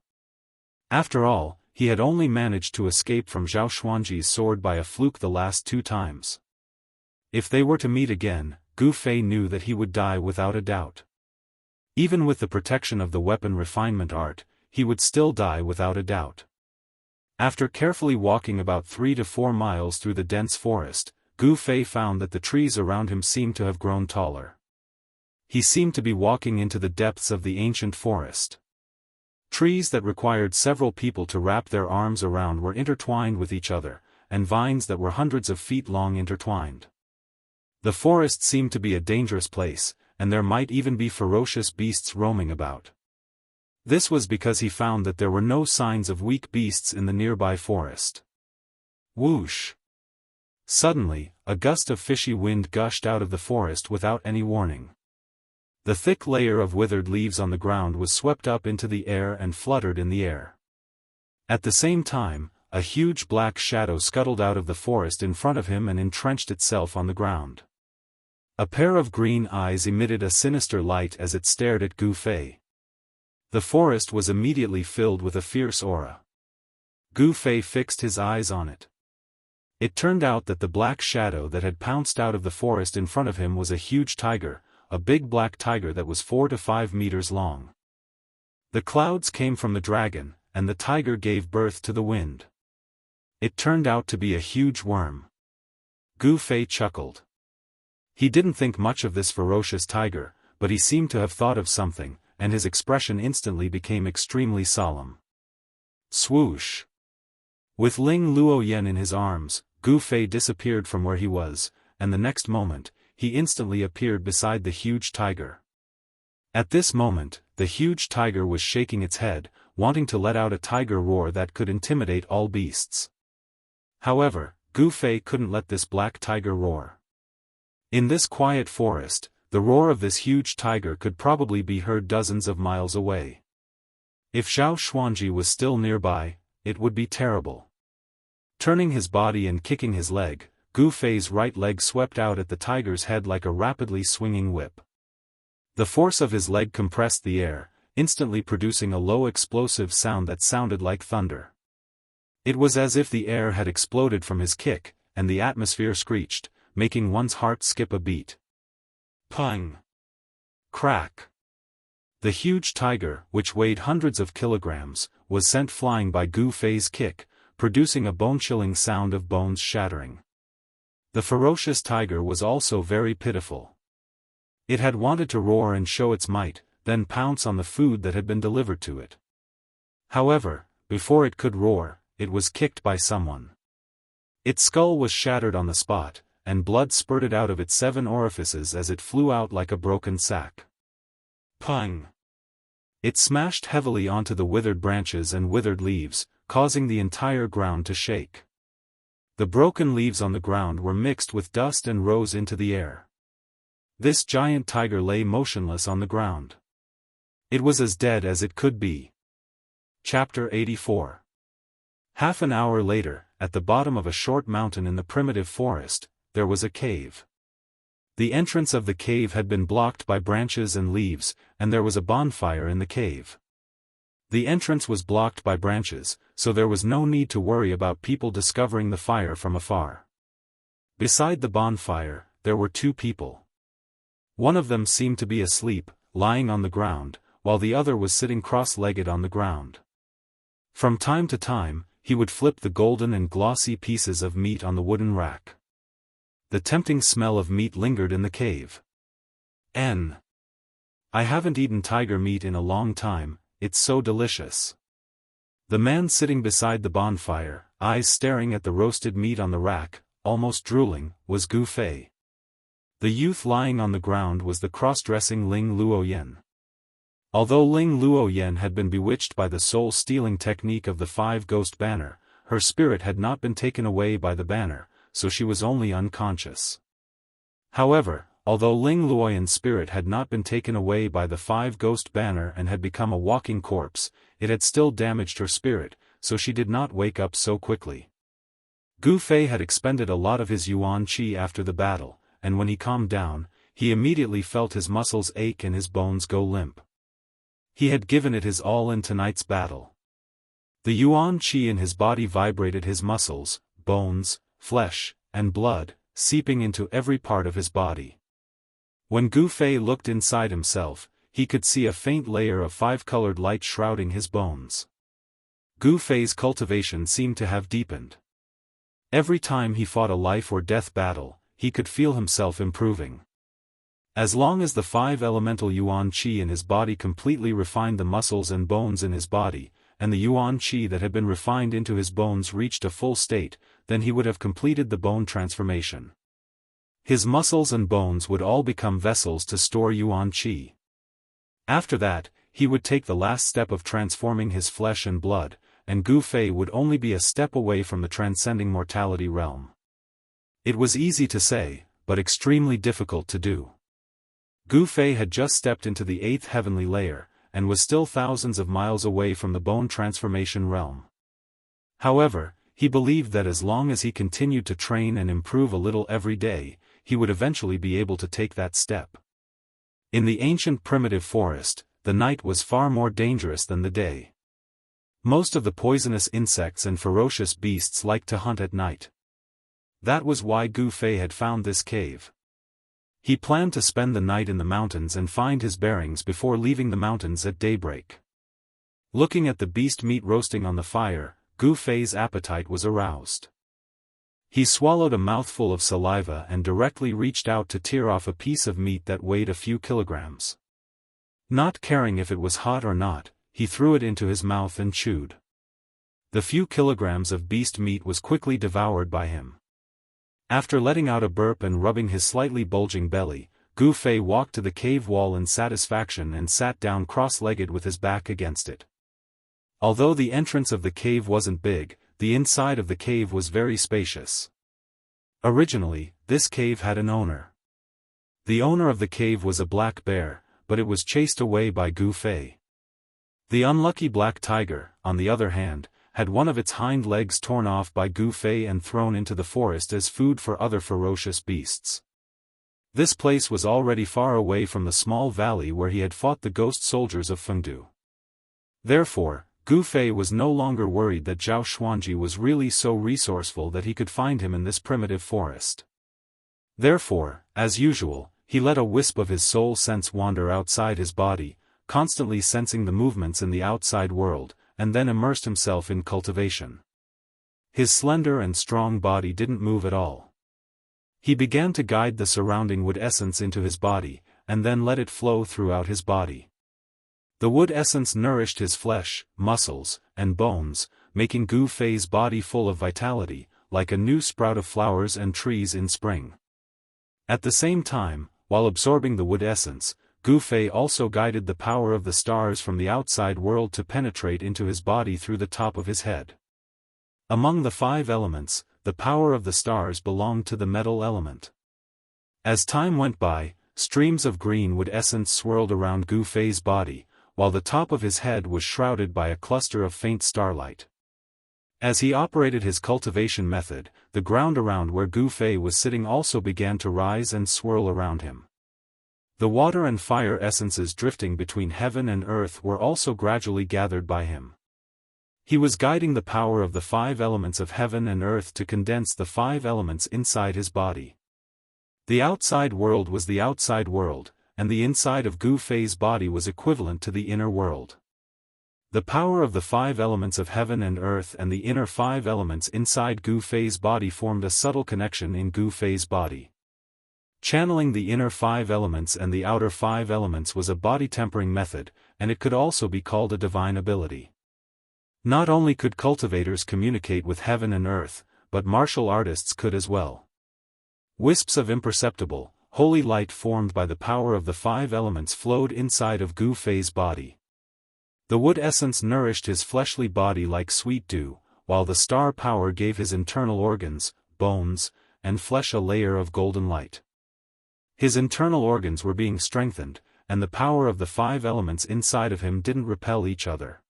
After all, he had only managed to escape from Zhao Xuanji's sword by a fluke the last 2 times. If they were to meet again, Gu Fei knew that he would die without a doubt. Even with the protection of the weapon refinement art, he would still die without a doubt. After carefully walking about 3 to 4 miles through the dense forest, Gu Fei found that the trees around him seemed to have grown taller. He seemed to be walking into the depths of the ancient forest. Trees that required several people to wrap their arms around were intertwined with each other, and vines that were hundreds of feet long intertwined. The forest seemed to be a dangerous place, and there might even be ferocious beasts roaming about. This was because he found that there were no signs of weak beasts in the nearby forest. Whoosh! Suddenly, a gust of fishy wind gushed out of the forest without any warning. The thick layer of withered leaves on the ground was swept up into the air and fluttered in the air. At the same time, a huge black shadow scuttled out of the forest in front of him and entrenched itself on the ground. A pair of green eyes emitted a sinister light as it stared at Gu Fei. The forest was immediately filled with a fierce aura. Gu Fei fixed his eyes on it. It turned out that the black shadow that had pounced out of the forest in front of him was a huge tiger, a big black tiger that was 4 to 5 meters long. The clouds came from the dragon, and the tiger gave birth to the wind. It turned out to be a huge worm. Gu Fei chuckled. He didn't think much of this ferocious tiger, but he seemed to have thought of something, and his expression instantly became extremely solemn. Swoosh! With Ling Luoyan in his arms, Gu Fei disappeared from where he was, and the next moment, he instantly appeared beside the huge tiger. At this moment, the huge tiger was shaking its head, wanting to let out a tiger roar that could intimidate all beasts. However, Gu Fei couldn't let this black tiger roar. In this quiet forest, the roar of this huge tiger could probably be heard dozens of miles away. If Xiao Xuanji was still nearby, it would be terrible. Turning his body and kicking his leg, Gu Fei's right leg swept out at the tiger's head like a rapidly swinging whip. The force of his leg compressed the air, instantly producing a low explosive sound that sounded like thunder. It was as if the air had exploded from his kick, and the atmosphere screeched, making one's heart skip a beat. Pung! Crack! The huge tiger, which weighed hundreds of kilograms, was sent flying by Gu Fei's kick, producing a bone-chilling sound of bones shattering. The ferocious tiger was also very pitiful. It had wanted to roar and show its might, then pounce on the food that had been delivered to it. However, before it could roar, it was kicked by someone. Its skull was shattered on the spot, and blood spurted out of its 7 orifices as it flew out like a broken sack. Pung! It smashed heavily onto the withered branches and withered leaves, causing the entire ground to shake. The broken leaves on the ground were mixed with dust and rose into the air. This giant tiger lay motionless on the ground. It was as dead as it could be. Chapter 84. Half an hour later, at the bottom of a short mountain in the primitive forest, there was a cave. The entrance of the cave had been blocked by branches and leaves, and there was a bonfire in the cave. The entrance was blocked by branches, so there was no need to worry about people discovering the fire from afar. Beside the bonfire, there were 2 people. One of them seemed to be asleep, lying on the ground, while the other was sitting cross-legged on the ground. From time to time, he would flip the golden and glossy pieces of meat on the wooden rack. The tempting smell of meat lingered in the cave. I haven't eaten tiger meat in a long time, it's so delicious. The man sitting beside the bonfire, eyes staring at the roasted meat on the rack, almost drooling, was Gu Fei. The youth lying on the ground was the cross-dressing Ling Luoyan. Although Ling Luoyan had been bewitched by the soul-stealing technique of the 5-ghost banner, her spirit had not been taken away by the banner, so she was only unconscious. However, although Ling Luoyan's spirit had not been taken away by the 5-ghost banner and had become a walking corpse, it had still damaged her spirit, so she did not wake up so quickly. Gu Fei had expended a lot of his yuan qi after the battle, and when he calmed down, he immediately felt his muscles ache and his bones go limp. He had given it his all in tonight's battle. The yuan qi in his body vibrated his muscles, bones, flesh, and blood, seeping into every part of his body. When Gu Fei looked inside himself, he could see a faint layer of 5-colored light shrouding his bones. Gu Fei's cultivation seemed to have deepened. Every time he fought a life-or-death battle, he could feel himself improving. As long as the 5-elemental yuan qi in his body completely refined the muscles and bones in his body, and the yuan qi that had been refined into his bones reached a full state, then he would have completed the bone transformation. His muscles and bones would all become vessels to store yuan qi. After that, he would take the last step of transforming his flesh and blood, and Gu Fei would only be a step away from the transcending mortality realm. It was easy to say, but extremely difficult to do. Gu Fei had just stepped into the 8th heavenly layer, and was still thousands of miles away from the bone transformation realm. However, he believed that as long as he continued to train and improve a little every day, he would eventually be able to take that step. In the ancient primitive forest, the night was far more dangerous than the day. Most of the poisonous insects and ferocious beasts liked to hunt at night. That was why Gu Fei had found this cave. He planned to spend the night in the mountains and find his bearings before leaving the mountains at daybreak. Looking at the beast meat roasting on the fire, Gu Fei's appetite was aroused. He swallowed a mouthful of saliva and directly reached out to tear off a piece of meat that weighed a few kilograms. Not caring if it was hot or not, he threw it into his mouth and chewed. The few kilograms of beast meat was quickly devoured by him. After letting out a burp and rubbing his slightly bulging belly, Gu Fei walked to the cave wall in satisfaction and sat down cross-legged with his back against it. Although the entrance of the cave wasn't big, the inside of the cave was very spacious. Originally, this cave had an owner. The owner of the cave was a black bear, but it was chased away by Gu Fei. The unlucky black tiger, on the other hand, had one of its hind legs torn off by Gu Fei and thrown into the forest as food for other ferocious beasts. This place was already far away from the small valley where he had fought the ghost soldiers of Fengdu. Therefore, Gu Fei was no longer worried that Zhao Xuanji was really so resourceful that he could find him in this primitive forest. Therefore, as usual, he let a wisp of his soul sense wander outside his body, constantly sensing the movements in the outside world, and then immersed himself in cultivation. His slender and strong body didn't move at all. He began to guide the surrounding wood essence into his body, and then let it flow throughout his body. The wood essence nourished his flesh, muscles, and bones, making Gu Fei's body full of vitality, like a new sprout of flowers and trees in spring. At the same time, while absorbing the wood essence, Gu Fei also guided the power of the stars from the outside world to penetrate into his body through the top of his head. Among the 5 elements, the power of the stars belonged to the metal element. As time went by, streams of green wood essence swirled around Gu Fei's body, while the top of his head was shrouded by a cluster of faint starlight. As he operated his cultivation method, the ground around where Gu Fei was sitting also began to rise and swirl around him. The water and fire essences drifting between heaven and earth were also gradually gathered by him. He was guiding the power of the 5 elements of heaven and earth to condense the 5 elements inside his body. The outside world was the outside world, and the inside of Gu Fei's body was equivalent to the inner world. The power of the 5 elements of heaven and earth and the inner 5 elements inside Gu Fei's body formed a subtle connection in Gu Fei's body. Channeling the inner 5 elements and the outer 5 elements was a body-tempering method, and it could also be called a divine ability. Not only could cultivators communicate with heaven and earth, but martial artists could as well. Wisps of imperceptible, holy light formed by the power of the 5 elements flowed inside of Gu Fei's body. The wood essence nourished his fleshly body like sweet dew, while the star power gave his internal organs, bones, and flesh a layer of golden light. His internal organs were being strengthened, and the power of the 5 elements inside of him didn't repel each other.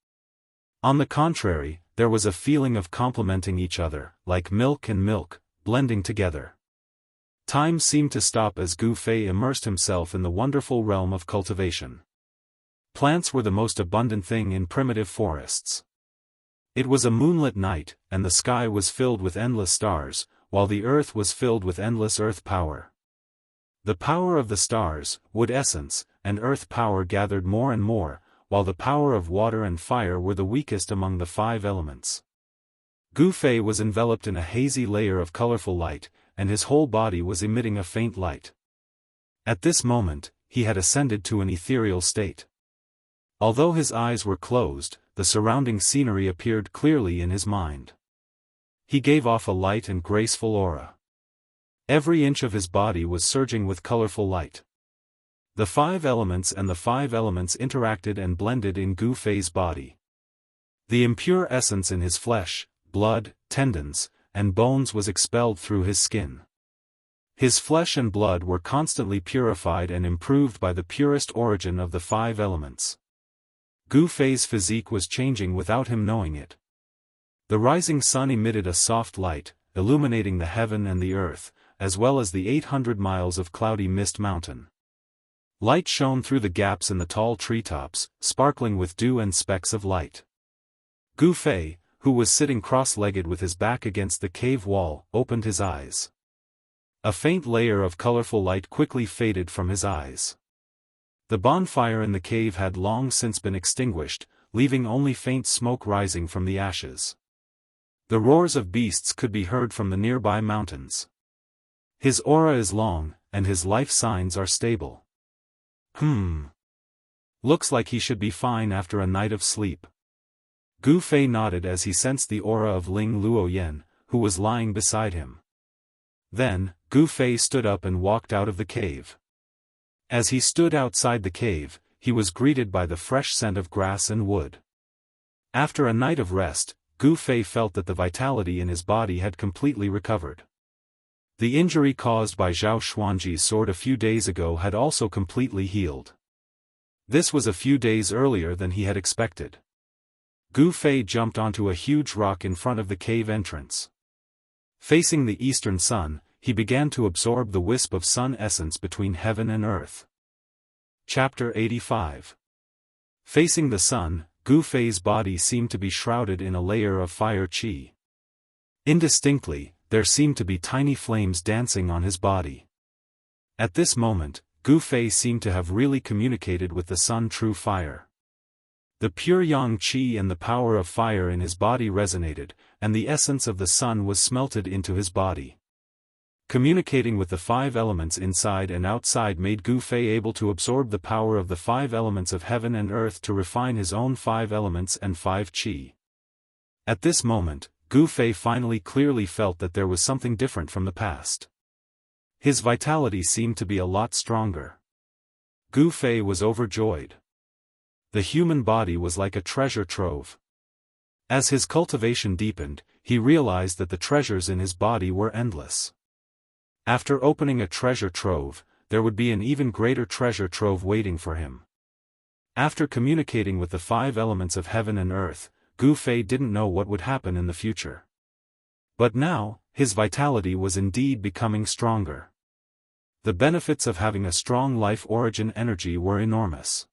On the contrary, there was a feeling of complementing each other, like milk and milk, blending together. Time seemed to stop as Gu Fei immersed himself in the wonderful realm of cultivation. Plants were the most abundant thing in primitive forests. It was a moonlit night, and the sky was filled with endless stars, while the earth was filled with endless earth power. The power of the stars, wood essence, and earth power gathered more and more, while the power of water and fire were the weakest among the 5 elements. Gu Fei was enveloped in a hazy layer of colorful light, and his whole body was emitting a faint light. At this moment, he had ascended to an ethereal state. Although his eyes were closed, the surrounding scenery appeared clearly in his mind. He gave off a light and graceful aura. Every inch of his body was surging with colorful light. The 5 elements and the 5 elements interacted and blended in Gu Fei's body. The impure essence in his flesh, blood, tendons, and bones was expelled through his skin. His flesh and blood were constantly purified and improved by the purest origin of the 5 elements. Gu Fei's physique was changing without him knowing it. The rising sun emitted a soft light, illuminating the heaven and the earth, as well as the 800 miles of cloudy mist mountain. Light shone through the gaps in the tall treetops, sparkling with dew and specks of light. Gu Fei, who was sitting cross-legged with his back against the cave wall, opened his eyes. A faint layer of colorful light quickly faded from his eyes. The bonfire in the cave had long since been extinguished, leaving only faint smoke rising from the ashes. The roars of beasts could be heard from the nearby mountains. His aura is long, and his life signs are stable. Looks like he should be fine after a night of sleep. Gu Fei nodded as he sensed the aura of Ling Luoyan, who was lying beside him. Then, Gu Fei stood up and walked out of the cave. As he stood outside the cave, he was greeted by the fresh scent of grass and wood. After a night of rest, Gu Fei felt that the vitality in his body had completely recovered. The injury caused by Zhao Xuanji's sword a few days ago had also completely healed. This was a few days earlier than he had expected. Gu Fei jumped onto a huge rock in front of the cave entrance. Facing the eastern sun, he began to absorb the wisp of sun essence between heaven and earth. Chapter 85. Facing the sun, Gu Fei's body seemed to be shrouded in a layer of fire qi. Indistinctly, there seemed to be tiny flames dancing on his body. At this moment, Gu Fei seemed to have really communicated with the sun true fire. The pure yang qi and the power of fire in his body resonated, and the essence of the sun was smelted into his body. Communicating with the 5 elements inside and outside made Gu Fei able to absorb the power of the 5 elements of heaven and earth to refine his own 5 elements and 5 qi. At this moment, Gu Fei finally clearly felt that there was something different from the past. His vitality seemed to be a lot stronger. Gu Fei was overjoyed. The human body was like a treasure trove. As his cultivation deepened, he realized that the treasures in his body were endless. After opening a treasure trove, there would be an even greater treasure trove waiting for him. After communicating with the 5 elements of heaven and earth, Gu Fei didn't know what would happen in the future. But now, his vitality was indeed becoming stronger. The benefits of having a strong life origin energy were enormous.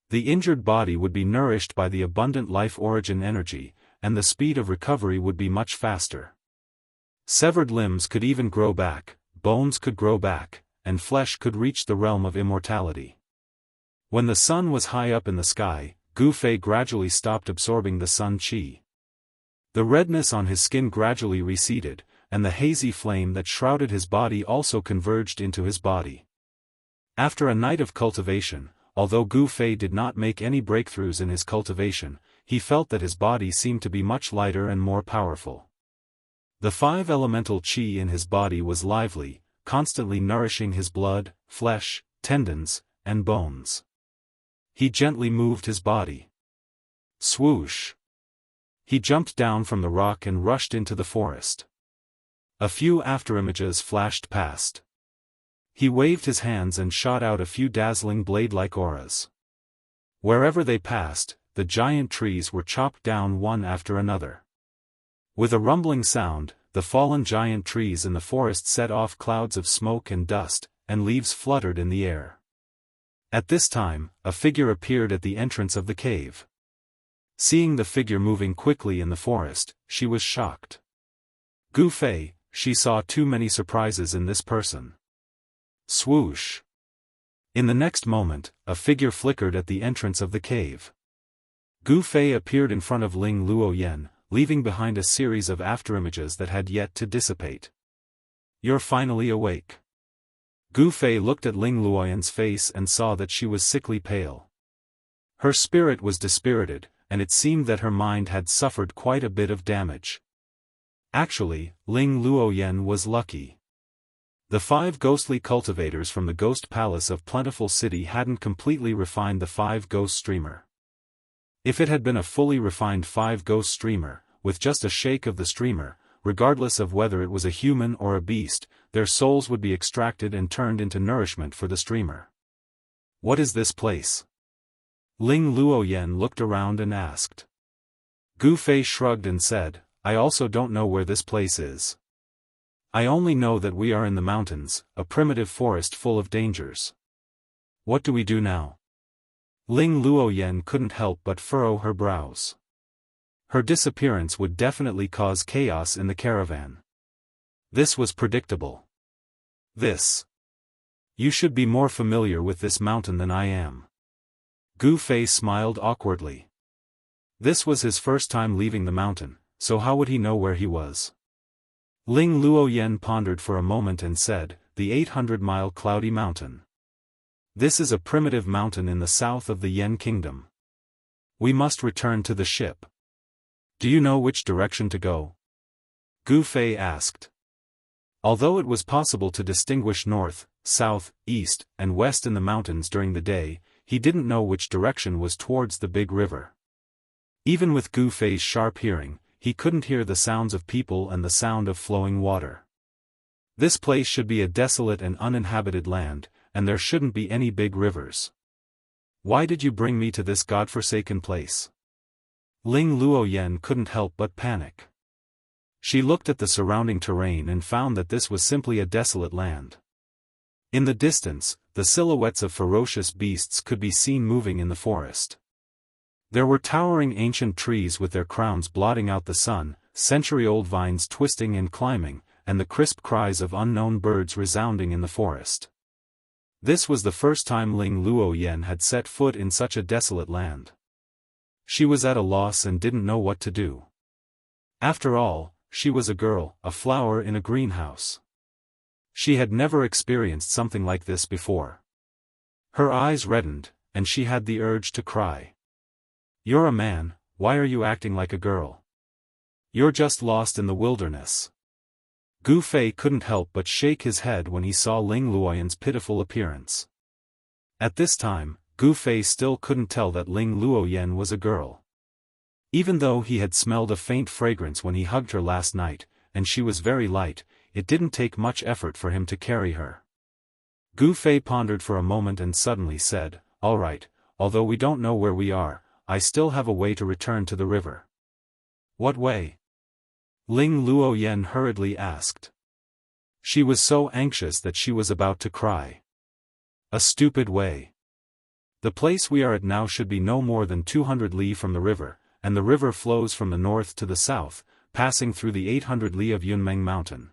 The injured body would be nourished by the abundant life origin energy, and the speed of recovery would be much faster. Severed limbs could even grow back, bones could grow back, and flesh could reach the realm of immortality. When the sun was high up in the sky, Gu Fei gradually stopped absorbing the sun qi. The redness on his skin gradually receded, and the hazy flame that shrouded his body also converged into his body. After a night of cultivation, although Gu Fei did not make any breakthroughs in his cultivation, he felt that his body seemed to be much lighter and more powerful. The 5 elemental qi in his body was lively, constantly nourishing his blood, flesh, tendons, and bones. He gently moved his body. Swoosh! He jumped down from the rock and rushed into the forest. A few afterimages flashed past. He waved his hands and shot out a few dazzling blade-like auras. Wherever they passed, the giant trees were chopped down one after another. With a rumbling sound, the fallen giant trees in the forest set off clouds of smoke and dust, and leaves fluttered in the air. At this time, a figure appeared at the entrance of the cave. Seeing the figure moving quickly in the forest, she was shocked. Gu Fei, she saw too many surprises in this person. Swoosh! In the next moment, a figure flickered at the entrance of the cave. Gu Fei appeared in front of Ling Luoyan, leaving behind a series of afterimages that had yet to dissipate. You're finally awake. Gu Fei looked at Ling Luoyan's face and saw that she was sickly pale. Her spirit was dispirited, and it seemed that her mind had suffered quite a bit of damage. Actually, Ling Luoyan was lucky. The 5 ghostly cultivators from the Ghost Palace of Plentiful City hadn't completely refined the 5 ghost streamer. If it had been a fully refined 5 ghost streamer, with just a shake of the streamer, regardless of whether it was a human or a beast, their souls would be extracted and turned into nourishment for the streamer. What is this place? Ling Luoyan looked around and asked. Gu Fei shrugged and said, I also don't know where this place is. I only know that we are in the mountains, a primitive forest full of dangers. What do we do now? Ling Luoyan couldn't help but furrow her brows. Her disappearance would definitely cause chaos in the caravan. This was predictable. You should be more familiar with this mountain than I am. Gu Fei smiled awkwardly. This was his first time leaving the mountain, so how would he know where he was? Ling Luoyan pondered for a moment and said, the 800-mile Cloudy Mountain. This is a primitive mountain in the south of the Yen Kingdom. We must return to the ship. Do you know which direction to go? Gu Fei asked. Although it was possible to distinguish north, south, east, and west in the mountains during the day, he didn't know which direction was towards the big river. Even with Gu Fei's sharp hearing, he couldn't hear the sounds of people and the sound of flowing water. This place should be a desolate and uninhabited land, and there shouldn't be any big rivers. Why did you bring me to this godforsaken place? Ling Luoyan couldn't help but panic. She looked at the surrounding terrain and found that this was simply a desolate land. In the distance, the silhouettes of ferocious beasts could be seen moving in the forest. There were towering ancient trees with their crowns blotting out the sun, century-old vines twisting and climbing, and the crisp cries of unknown birds resounding in the forest. This was the first time Ling Luoyan had set foot in such a desolate land. She was at a loss and didn't know what to do. After all, she was a girl, a flower in a greenhouse. She had never experienced something like this before. Her eyes reddened, and she had the urge to cry. You're a man, why are you acting like a girl? You're just lost in the wilderness. Gu Fei couldn't help but shake his head when he saw Ling Luoyan's pitiful appearance. At this time, Gu Fei still couldn't tell that Ling Luoyan was a girl. Even though he had smelled a faint fragrance when he hugged her last night, and she was very light, it didn't take much effort for him to carry her. Gu Fei pondered for a moment and suddenly said, "All right, although we don't know where we are, I still have a way to return to the river." "What way?" Ling Luoyan hurriedly asked. She was so anxious that she was about to cry. "A stupid way. The place we are at now should be no more than 200 li from the river, and the river flows from the north to the south, passing through the 800 li of Yunmeng Mountain.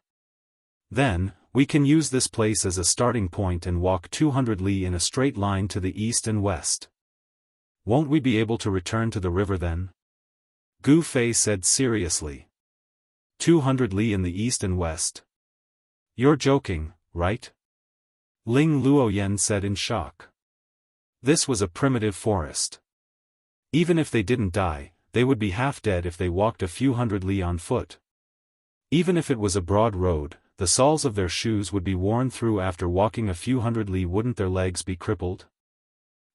Then, we can use this place as a starting point and walk 200 li in a straight line to the east and west." "Won't we be able to return to the river then?" Gu Fei said seriously. 200 li in the east and west? You're joking, right? Ling Luoyan said in shock. This was a primitive forest. Even if they didn't die, they would be half dead if they walked a few hundred li on foot. Even if it was a broad road, the soles of their shoes would be worn through after walking a few hundred li. Wouldn't their legs be crippled?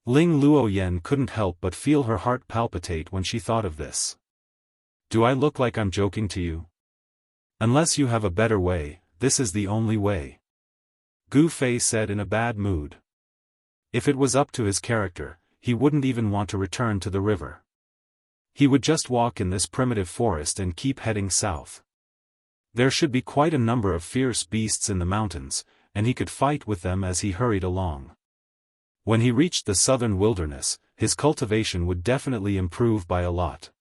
Ling Luoyan couldn't help but feel her heart palpitate when she thought of this. Do I look like I'm joking to you? Unless you have a better way, this is the only way. Gu Fei said in a bad mood. If it was up to his character, he wouldn't even want to return to the river. He would just walk in this primitive forest and keep heading south. There should be quite a number of fierce beasts in the mountains, and he could fight with them as he hurried along. When he reached the southern wilderness, his cultivation would definitely improve by a lot.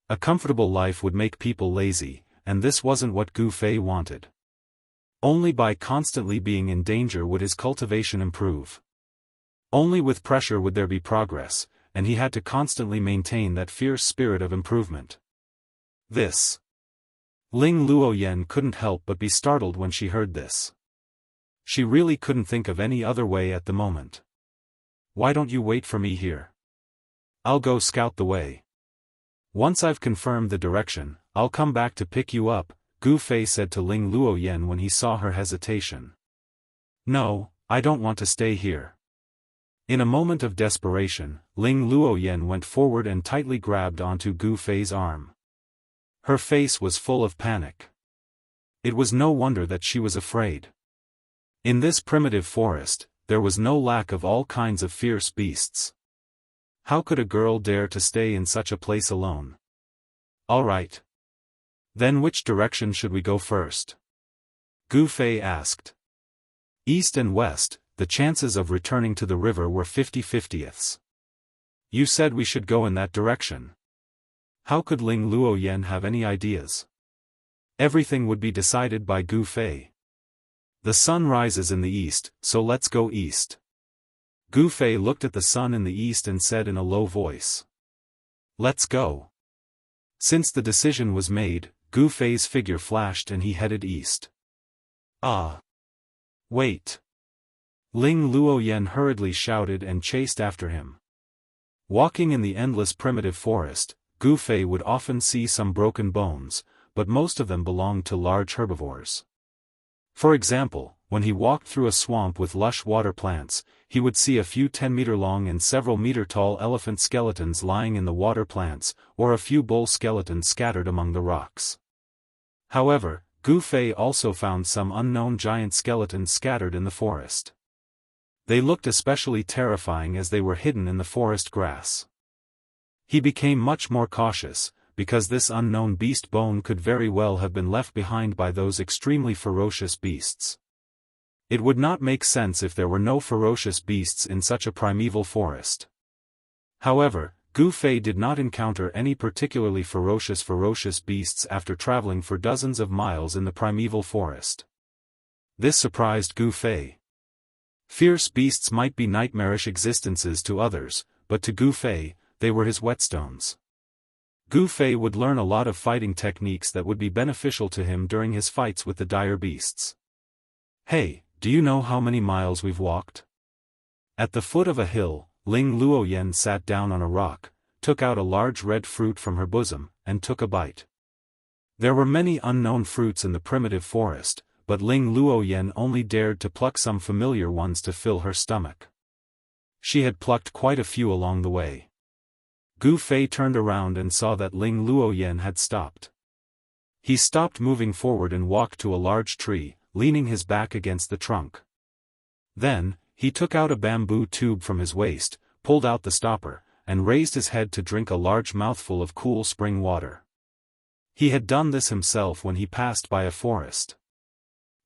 A comfortable life would make people lazy, and this wasn't what Gu Fei wanted. Only by constantly being in danger would his cultivation improve. Only with pressure would there be progress, and he had to constantly maintain that fierce spirit of improvement. This. Ling Luoyan couldn't help but be startled when she heard this. She really couldn't think of any other way at the moment. Why don't you wait for me here? I'll go scout the way. Once I've confirmed the direction, I'll come back to pick you up, Gu Fei said to Ling Luoyan when he saw her hesitation. No, I don't want to stay here. In a moment of desperation, Ling Luoyan went forward and tightly grabbed onto Gu Fei's arm. Her face was full of panic. It was no wonder that she was afraid. In this primitive forest, there was no lack of all kinds of fierce beasts. How could a girl dare to stay in such a place alone? All right. Then which direction should we go first? Gu Fei asked. East and west, the chances of returning to the river were 50-50ths. You said we should go in that direction. How could Ling Luoyan have any ideas? Everything would be decided by Gu Fei. The sun rises in the east, so let's go east. Gu Fei looked at the sun in the east and said in a low voice. Let's go. Since the decision was made, Gu Fei's figure flashed and he headed east. Ah! Wait! Ling Luoyan hurriedly shouted and chased after him. Walking in the endless primitive forest, Gu Fei would often see some broken bones, but most of them belonged to large herbivores. For example, when he walked through a swamp with lush water plants, he would see a few 10-meter-long and several-meter-tall elephant skeletons lying in the water plants, or a few bull skeletons scattered among the rocks. However, Gu Fei also found some unknown giant skeletons scattered in the forest. They looked especially terrifying as they were hidden in the forest grass. He became much more cautious, because this unknown beast bone could very well have been left behind by those extremely ferocious beasts. It would not make sense if there were no ferocious beasts in such a primeval forest. However, Gu Fei did not encounter any particularly ferocious beasts after traveling for dozens of miles in the primeval forest. This surprised Gu Fei. Fierce beasts might be nightmarish existences to others, but to Gu Fei, they were his whetstones. Gu Fei would learn a lot of fighting techniques that would be beneficial to him during his fights with the dire beasts. Hey, do you know how many miles we've walked? At the foot of a hill, Ling Luoyen sat down on a rock, took out a large red fruit from her bosom, and took a bite. There were many unknown fruits in the primitive forest, but Ling Luoyen only dared to pluck some familiar ones to fill her stomach. She had plucked quite a few along the way. Gu Fei turned around and saw that Ling Luoyen had stopped. He stopped moving forward and walked to a large tree, leaning his back against the trunk. Then, he took out a bamboo tube from his waist, pulled out the stopper, and raised his head to drink a large mouthful of cool spring water. He had done this himself when he passed by a forest.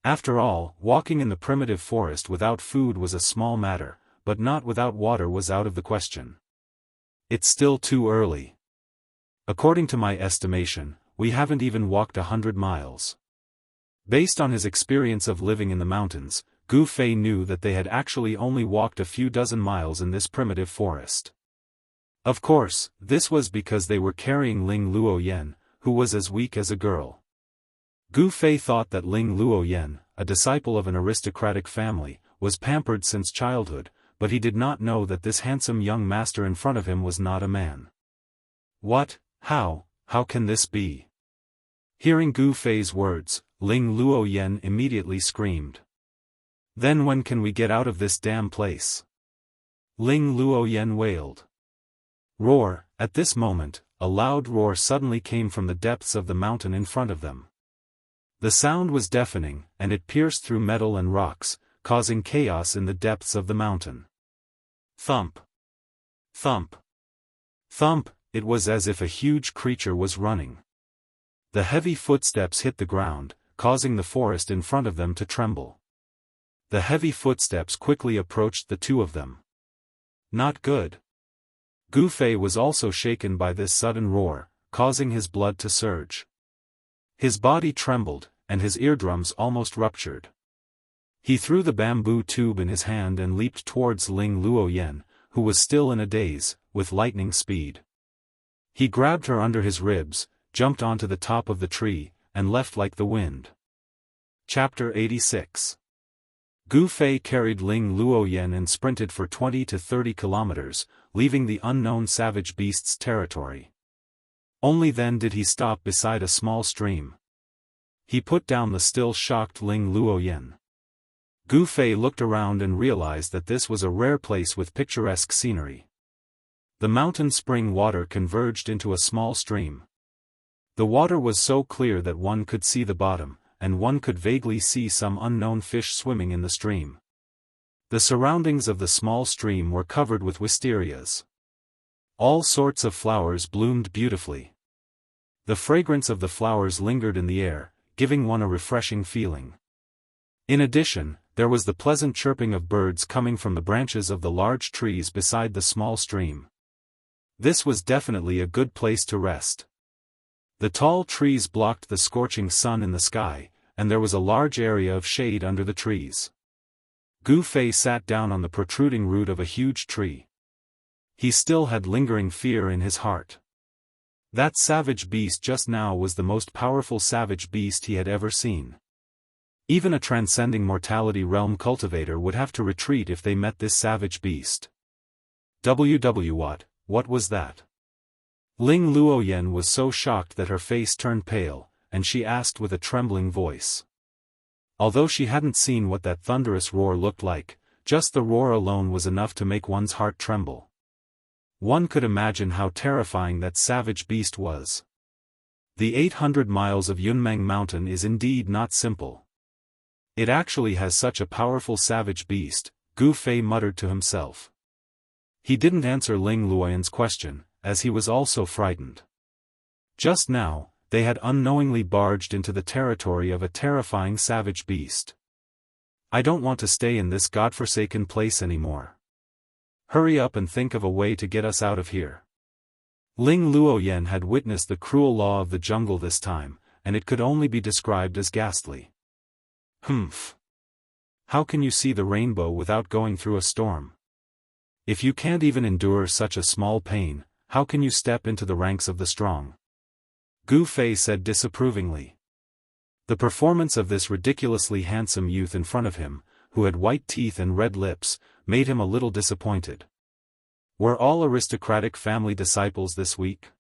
After all, walking in the primitive forest without food was a small matter, but not without water was out of the question. It's still too early. According to my estimation, we haven't even walked 100 miles. Based on his experience of living in the mountains, Gu Fei knew that they had actually only walked a few dozen miles in this primitive forest. Of course, this was because they were carrying Ling Luoyen, who was as weak as a girl. Gu Fei thought that Ling Luoyen, a disciple of an aristocratic family, was pampered since childhood, but he did not know that this handsome young master in front of him was not a man. What? How can this be? Hearing Gu Fei's words, Ling Luoyen immediately screamed. Then when can we get out of this damn place? Ling Luoyen wailed. Roar! At this moment, a loud roar suddenly came from the depths of the mountain in front of them. The sound was deafening, and it pierced through metal and rocks, causing chaos in the depths of the mountain. Thump! Thump! Thump! It was as if a huge creature was running. The heavy footsteps hit the ground, causing the forest in front of them to tremble. The heavy footsteps quickly approached the two of them. Not good. Gu Fei was also shaken by this sudden roar, causing his blood to surge. His body trembled, and his eardrums almost ruptured. He threw the bamboo tube in his hand and leaped towards Ling Luoyen, who was still in a daze, with lightning speed. He grabbed her under his ribs, jumped onto the top of the tree, and left like the wind. Chapter 86. Gu Fei carried Ling Luoyen and sprinted for 20 to 30 kilometers, leaving the unknown savage beast's territory. Only then did he stop beside a small stream. He put down the still shocked Ling Luoyen. Gu Fei looked around and realized that this was a rare place with picturesque scenery. The mountain spring water converged into a small stream. The water was so clear that one could see the bottom, and one could vaguely see some unknown fish swimming in the stream. The surroundings of the small stream were covered with wisterias. All sorts of flowers bloomed beautifully. The fragrance of the flowers lingered in the air, giving one a refreshing feeling. In addition, there was the pleasant chirping of birds coming from the branches of the large trees beside the small stream. This was definitely a good place to rest. The tall trees blocked the scorching sun in the sky, and there was a large area of shade under the trees. Gu Fei sat down on the protruding root of a huge tree. He still had lingering fear in his heart. That savage beast just now was the most powerful savage beast he had ever seen. Even a transcending mortality realm cultivator would have to retreat if they met this savage beast. What was that? Ling Luoyen was so shocked that her face turned pale, and she asked with a trembling voice. Although she hadn't seen what that thunderous roar looked like, just the roar alone was enough to make one's heart tremble. One could imagine how terrifying that savage beast was. The 800 miles of Yunmeng Mountain is indeed not simple. It actually has such a powerful savage beast, Gu Fei muttered to himself. He didn't answer Ling Luoyan's question, as he was also frightened. Just now, they had unknowingly barged into the territory of a terrifying savage beast. I don't want to stay in this godforsaken place anymore. Hurry up and think of a way to get us out of here. Ling Luoyan had witnessed the cruel law of the jungle this time, and it could only be described as ghastly. Humph. How can you see the rainbow without going through a storm? If you can't even endure such a small pain, how can you step into the ranks of the strong? Gu Fei said disapprovingly. The performance of this ridiculously handsome youth in front of him, who had white teeth and red lips, made him a little disappointed. Were all aristocratic family disciples this week?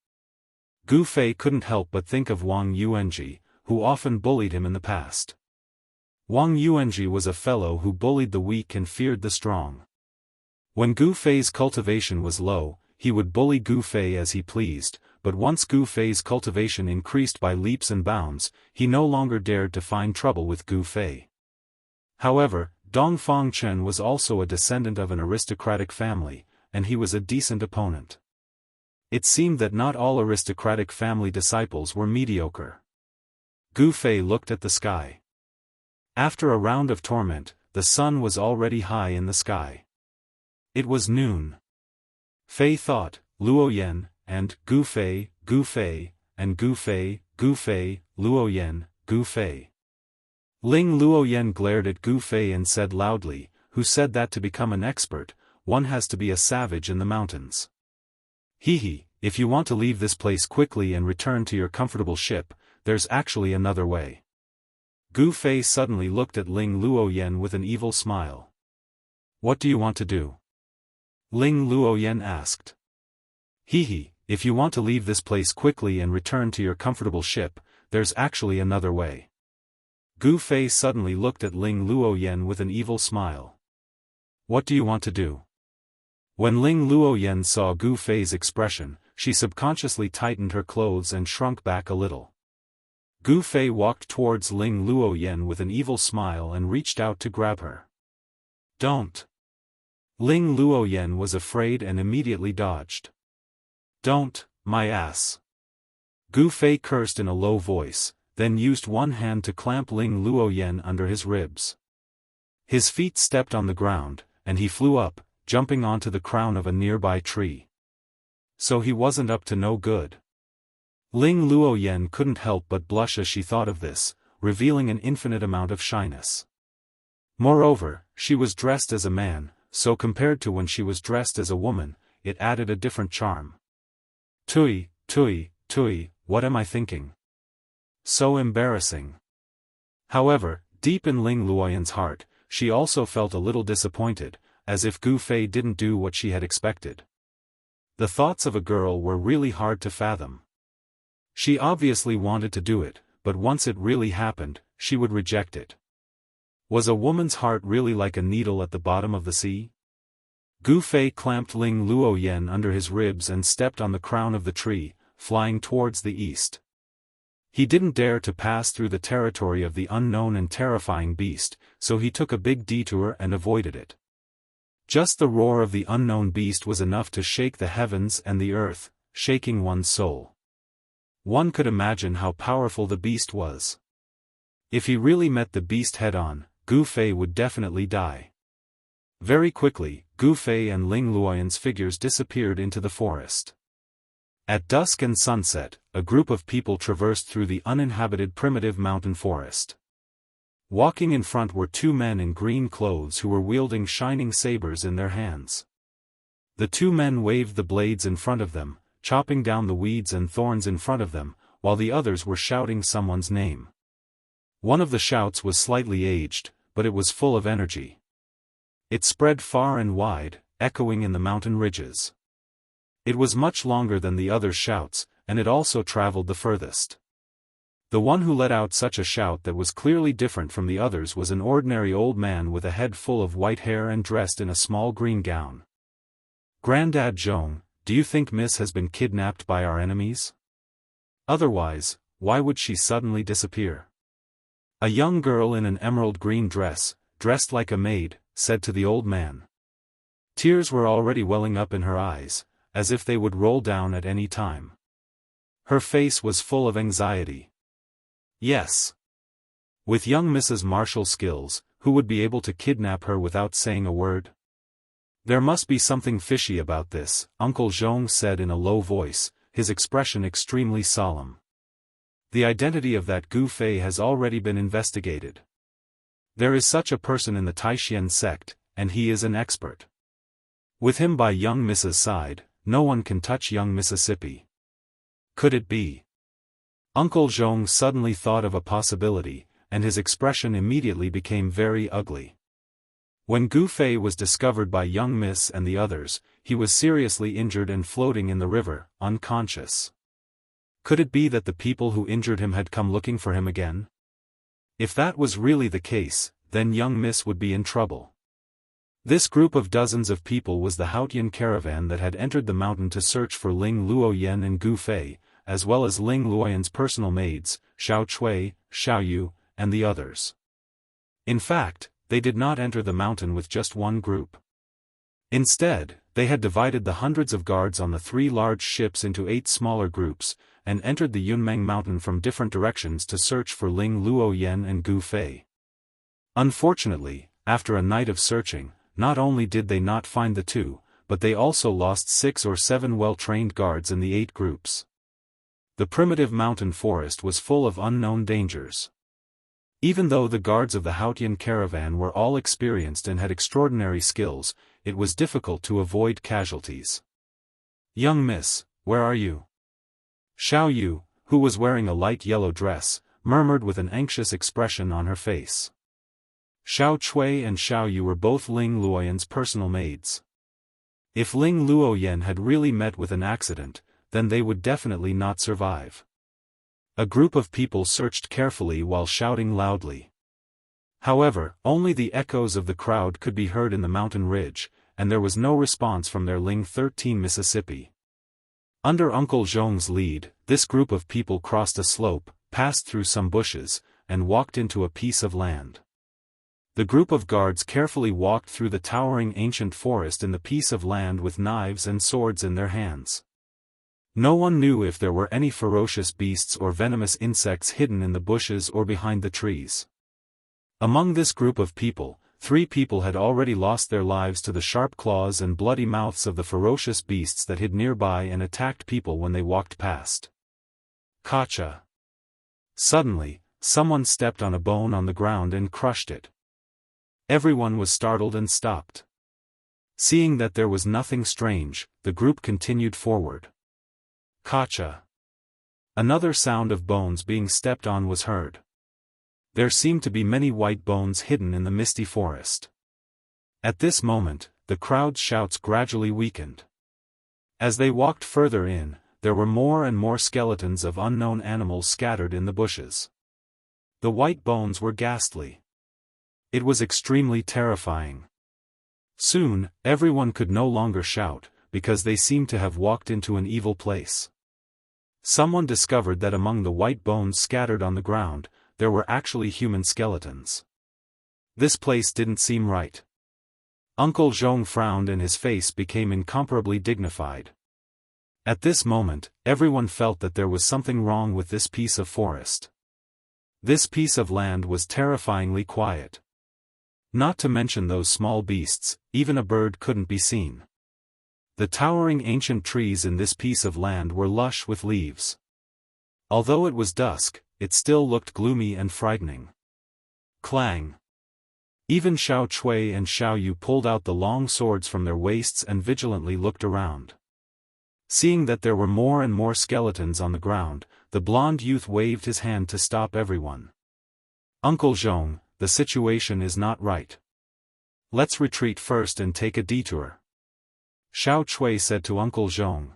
Gu Fei couldn't help but think of Wang Yuanji, who often bullied him in the past. Wang Yuanji was a fellow who bullied the weak and feared the strong. When Gu Fei's cultivation was low, he would bully Gu Fei as he pleased, but once Gu Fei's cultivation increased by leaps and bounds, he no longer dared to find trouble with Gu Fei. However, Dongfang Chen was also a descendant of an aristocratic family, and he was a decent opponent. It seemed that not all aristocratic family disciples were mediocre. Gu Fei looked at the sky. After a round of torment, the sun was already high in the sky. It was noon. Fei thought, Luoyan, and Gu Fei, and Gu Fei, Luoyan, Gu Fei. Ling Luoyan glared at Gu Fei and said loudly, who said that to become an expert, one has to be a savage in the mountains. Hehe, if you want to leave this place quickly and return to your comfortable ship, there's actually another way. Gu Fei suddenly looked at Ling Luoyan with an evil smile. What do you want to do? Ling Luoyan asked. Hehe, if you want to leave this place quickly and return to your comfortable ship, there's actually another way. Gu Fei suddenly looked at Ling Luoyan with an evil smile. What do you want to do? When Ling Luoyan saw Gu Fei's expression, she subconsciously tightened her clothes and shrunk back a little. Gu Fei walked towards Ling Luoyan with an evil smile and reached out to grab her. Don't. Ling Luoyan was afraid and immediately dodged. Don't, my ass. Gu Fei cursed in a low voice, then used one hand to clamp Ling Luoyan under his ribs. His feet stepped on the ground, and he flew up, jumping onto the crown of a nearby tree. So he wasn't up to no good. Ling Luoyan couldn't help but blush as she thought of this, revealing an infinite amount of shyness. Moreover, she was dressed as a man, so compared to when she was dressed as a woman, it added a different charm. Tui, what am I thinking? So embarrassing. However, deep in Ling Luoyan's heart, she also felt a little disappointed, as if Gu Fei didn't do what she had expected. The thoughts of a girl were really hard to fathom. She obviously wanted to do it, but once it really happened, she would reject it. Was a woman's heart really like a needle at the bottom of the sea? Gu Fei clamped Ling Luoyan under his ribs and stepped on the crown of the tree, flying towards the east. He didn't dare to pass through the territory of the unknown and terrifying beast, so he took a big detour and avoided it. Just the roar of the unknown beast was enough to shake the heavens and the earth, shaking one's soul. One could imagine how powerful the beast was. If he really met the beast head-on, Gu Fei would definitely die. Very quickly, Gu Fei and Ling Luoyan's figures disappeared into the forest. At dusk and sunset, a group of people traversed through the uninhabited primitive mountain forest. Walking in front were two men in green clothes who were wielding shining sabers in their hands. The two men waved the blades in front of them, chopping down the weeds and thorns in front of them, while the others were shouting someone's name. One of the shouts was slightly aged, but it was full of energy. It spread far and wide, echoing in the mountain ridges. It was much longer than the other shouts, and it also traveled the furthest. The one who let out such a shout that was clearly different from the others was an ordinary old man with a head full of white hair and dressed in a small green gown. Grandad Zhong, do you think Miss has been kidnapped by our enemies? Otherwise, why would she suddenly disappear? A young girl in an emerald green dress, dressed like a maid, said to the old man. Tears were already welling up in her eyes, as if they would roll down at any time. Her face was full of anxiety. Yes. With young Mrs. Marshall's skills, who would be able to kidnap her without saying a word? There must be something fishy about this, Uncle Zhong said in a low voice, his expression extremely solemn. The identity of that Gu Fei has already been investigated. There is such a person in the Taishan sect, and he is an expert. With him by young Mrs. side, no one can touch young Mississippi. Could it be? Uncle Zhong suddenly thought of a possibility, and his expression immediately became very ugly. When Gu Fei was discovered by young Miss and the others, he was seriously injured and floating in the river, unconscious. Could it be that the people who injured him had come looking for him again? If that was really the case, then young Miss would be in trouble. This group of dozens of people was the Haotian caravan that had entered the mountain to search for Ling Luoyan and Gu Fei, as well as Ling Luoyan's personal maids, Xiao Chui, Xiao Yu, and the others. In fact, they did not enter the mountain with just one group. Instead, they had divided the hundreds of guards on the 3 large ships into 8 smaller groups, and entered the Yunmeng mountain from different directions to search for Ling Luoyan and Gu Fei. Unfortunately, after a night of searching, not only did they not find the 2, but they also lost 6 or 7 well-trained guards in the 8 groups. The primitive mountain forest was full of unknown dangers. Even though the guards of the Haotian caravan were all experienced and had extraordinary skills, it was difficult to avoid casualties. Young Miss, where are you? Xiao Yu, who was wearing a light yellow dress, murmured with an anxious expression on her face. Xiao Chui and Xiao Yu were both Ling Luoyan's personal maids. If Ling Luoyan had really met with an accident, then they would definitely not survive. A group of people searched carefully while shouting loudly. However, only the echoes of the crowd could be heard in the mountain ridge, and there was no response from their Ling 13 Mississippi. Under Uncle Zhong's lead, this group of people crossed a slope, passed through some bushes, and walked into a piece of land. The group of guards carefully walked through the towering ancient forest in the piece of land with knives and swords in their hands. No one knew if there were any ferocious beasts or venomous insects hidden in the bushes or behind the trees. Among this group of people, 3 people had already lost their lives to the sharp claws and bloody mouths of the ferocious beasts that hid nearby and attacked people when they walked past. Gotcha! Suddenly, someone stepped on a bone on the ground and crushed it. Everyone was startled and stopped. Seeing that there was nothing strange, the group continued forward. Gotcha! Another sound of bones being stepped on was heard. There seemed to be many white bones hidden in the misty forest. At this moment, the crowd's shouts gradually weakened. As they walked further in, there were more and more skeletons of unknown animals scattered in the bushes. The white bones were ghastly. It was extremely terrifying. Soon, everyone could no longer shout, because they seemed to have walked into an evil place. Someone discovered that among the white bones scattered on the ground, there were actually human skeletons. This place didn't seem right. Uncle Zhong frowned and his face became incomparably dignified. At this moment, everyone felt that there was something wrong with this piece of forest. This piece of land was terrifyingly quiet. Not to mention those small beasts, even a bird couldn't be seen. The towering ancient trees in this piece of land were lush with leaves. Although it was dusk, it still looked gloomy and frightening. Clang! Even Xiao Chui and Xiao Yu pulled out the long swords from their waists and vigilantly looked around. Seeing that there were more and more skeletons on the ground, the blond youth waved his hand to stop everyone. Uncle Zhong, the situation is not right. Let's retreat first and take a detour. Xiao Chui said to Uncle Zhong.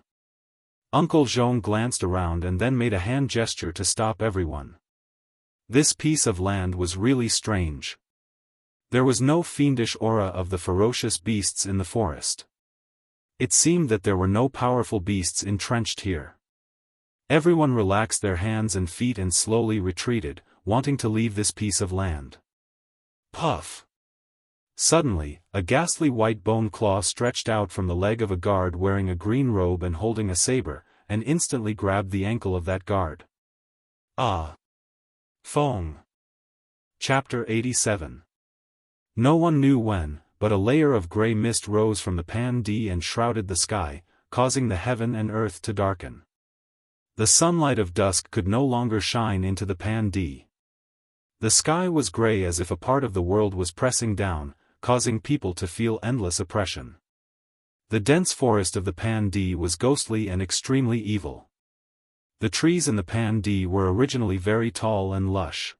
Uncle Zhong glanced around and then made a hand gesture to stop everyone. This piece of land was really strange. There was no fiendish aura of the ferocious beasts in the forest. It seemed that there were no powerful beasts entrenched here. Everyone relaxed their hands and feet and slowly retreated, wanting to leave this piece of land. Puff! Suddenly, a ghastly white bone claw stretched out from the leg of a guard wearing a green robe and holding a saber, and instantly grabbed the ankle of that guard. Ah! Fong! Chapter 87. No one knew when, but a layer of grey mist rose from the Pan-di and shrouded the sky, causing the heaven and earth to darken. The sunlight of dusk could no longer shine into the Pan-di. The sky was grey as if a part of the world was pressing down, causing people to feel endless oppression. The dense forest of the Pan-di was ghostly and extremely evil. The trees in the Pan-di were originally very tall and lush.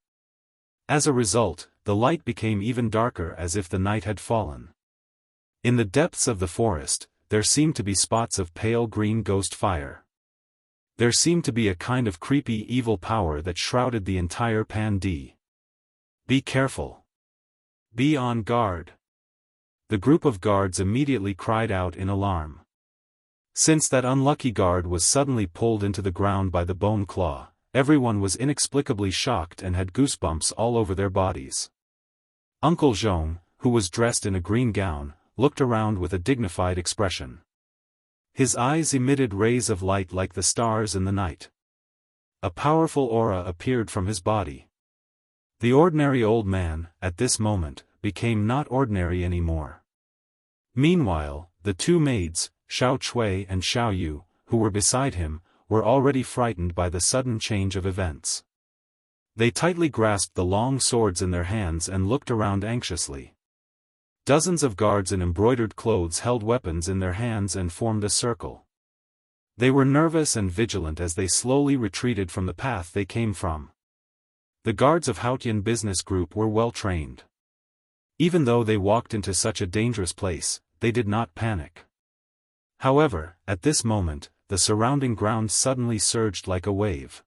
As a result, the light became even darker as if the night had fallen. In the depths of the forest, there seemed to be spots of pale green ghost fire. There seemed to be a kind of creepy evil power that shrouded the entire Pan-di. Be careful. Be on guard. The group of guards immediately cried out in alarm. Since that unlucky guard was suddenly pulled into the ground by the bone claw, everyone was inexplicably shocked and had goosebumps all over their bodies. Uncle Zhong, who was dressed in a green gown, looked around with a dignified expression. His eyes emitted rays of light like the stars in the night. A powerful aura appeared from his body. The ordinary old man, at this moment, became not ordinary anymore. Meanwhile, the two maids, Xiao Chui and Xiao Yu, who were beside him, were already frightened by the sudden change of events. They tightly grasped the long swords in their hands and looked around anxiously. Dozens of guards in embroidered clothes held weapons in their hands and formed a circle. They were nervous and vigilant as they slowly retreated from the path they came from. The guards of Haotian Business Group were well trained. Even though they walked into such a dangerous place, they did not panic. However, at this moment, the surrounding ground suddenly surged like a wave.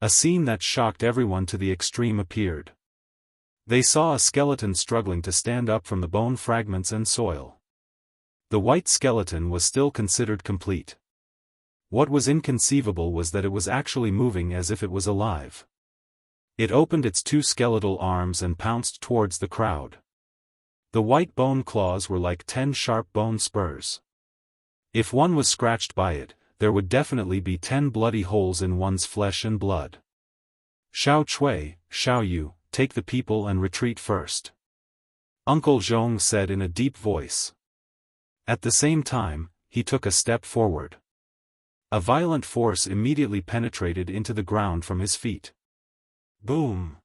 A scene that shocked everyone to the extreme appeared. They saw a skeleton struggling to stand up from the bone fragments and soil. The white skeleton was still considered complete. What was inconceivable was that it was actually moving as if it was alive. It opened its two skeletal arms and pounced towards the crowd. The white bone claws were like 10 sharp bone spurs. If one was scratched by it, there would definitely be 10 bloody holes in one's flesh and blood. Xiao Chui, Xiao Yu, take the people and retreat first. Uncle Zhong said in a deep voice. At the same time, he took a step forward. A violent force immediately penetrated into the ground from his feet. Boom!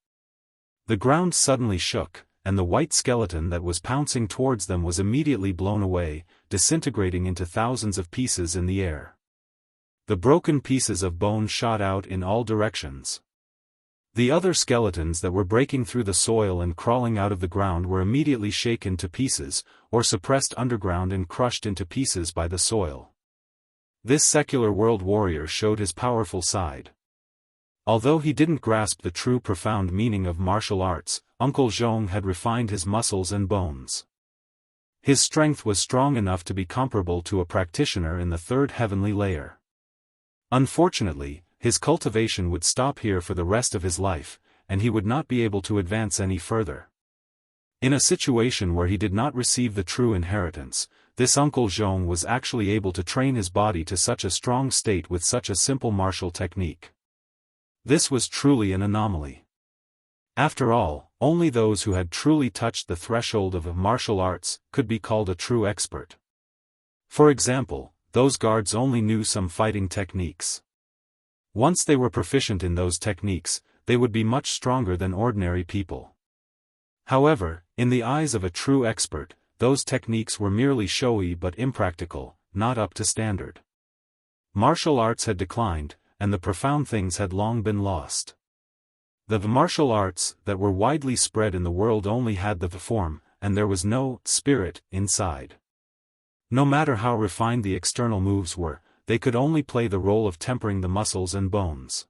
The ground suddenly shook, and the white skeleton that was pouncing towards them was immediately blown away, disintegrating into thousands of pieces in the air. The broken pieces of bone shot out in all directions. The other skeletons that were breaking through the soil and crawling out of the ground were immediately shaken to pieces, or suppressed underground and crushed into pieces by the soil. This secular world warrior showed his powerful side. Although he didn't grasp the true profound meaning of martial arts, Uncle Zhong had refined his muscles and bones. His strength was strong enough to be comparable to a practitioner in the third heavenly layer. Unfortunately, his cultivation would stop here for the rest of his life, and he would not be able to advance any further. In a situation where he did not receive the true inheritance, this Uncle Zhong was actually able to train his body to such a strong state with such a simple martial technique. This was truly an anomaly. After all, only those who had truly touched the threshold of martial arts could be called a true expert. For example, those guards only knew some fighting techniques. Once they were proficient in those techniques, they would be much stronger than ordinary people. However, in the eyes of a true expert, those techniques were merely showy but impractical, not up to standard. Martial arts had declined, and the profound things had long been lost. The martial arts that were widely spread in the world only had the form, and there was no spirit inside. No matter how refined the external moves were, they could only play the role of tempering the muscles and bones.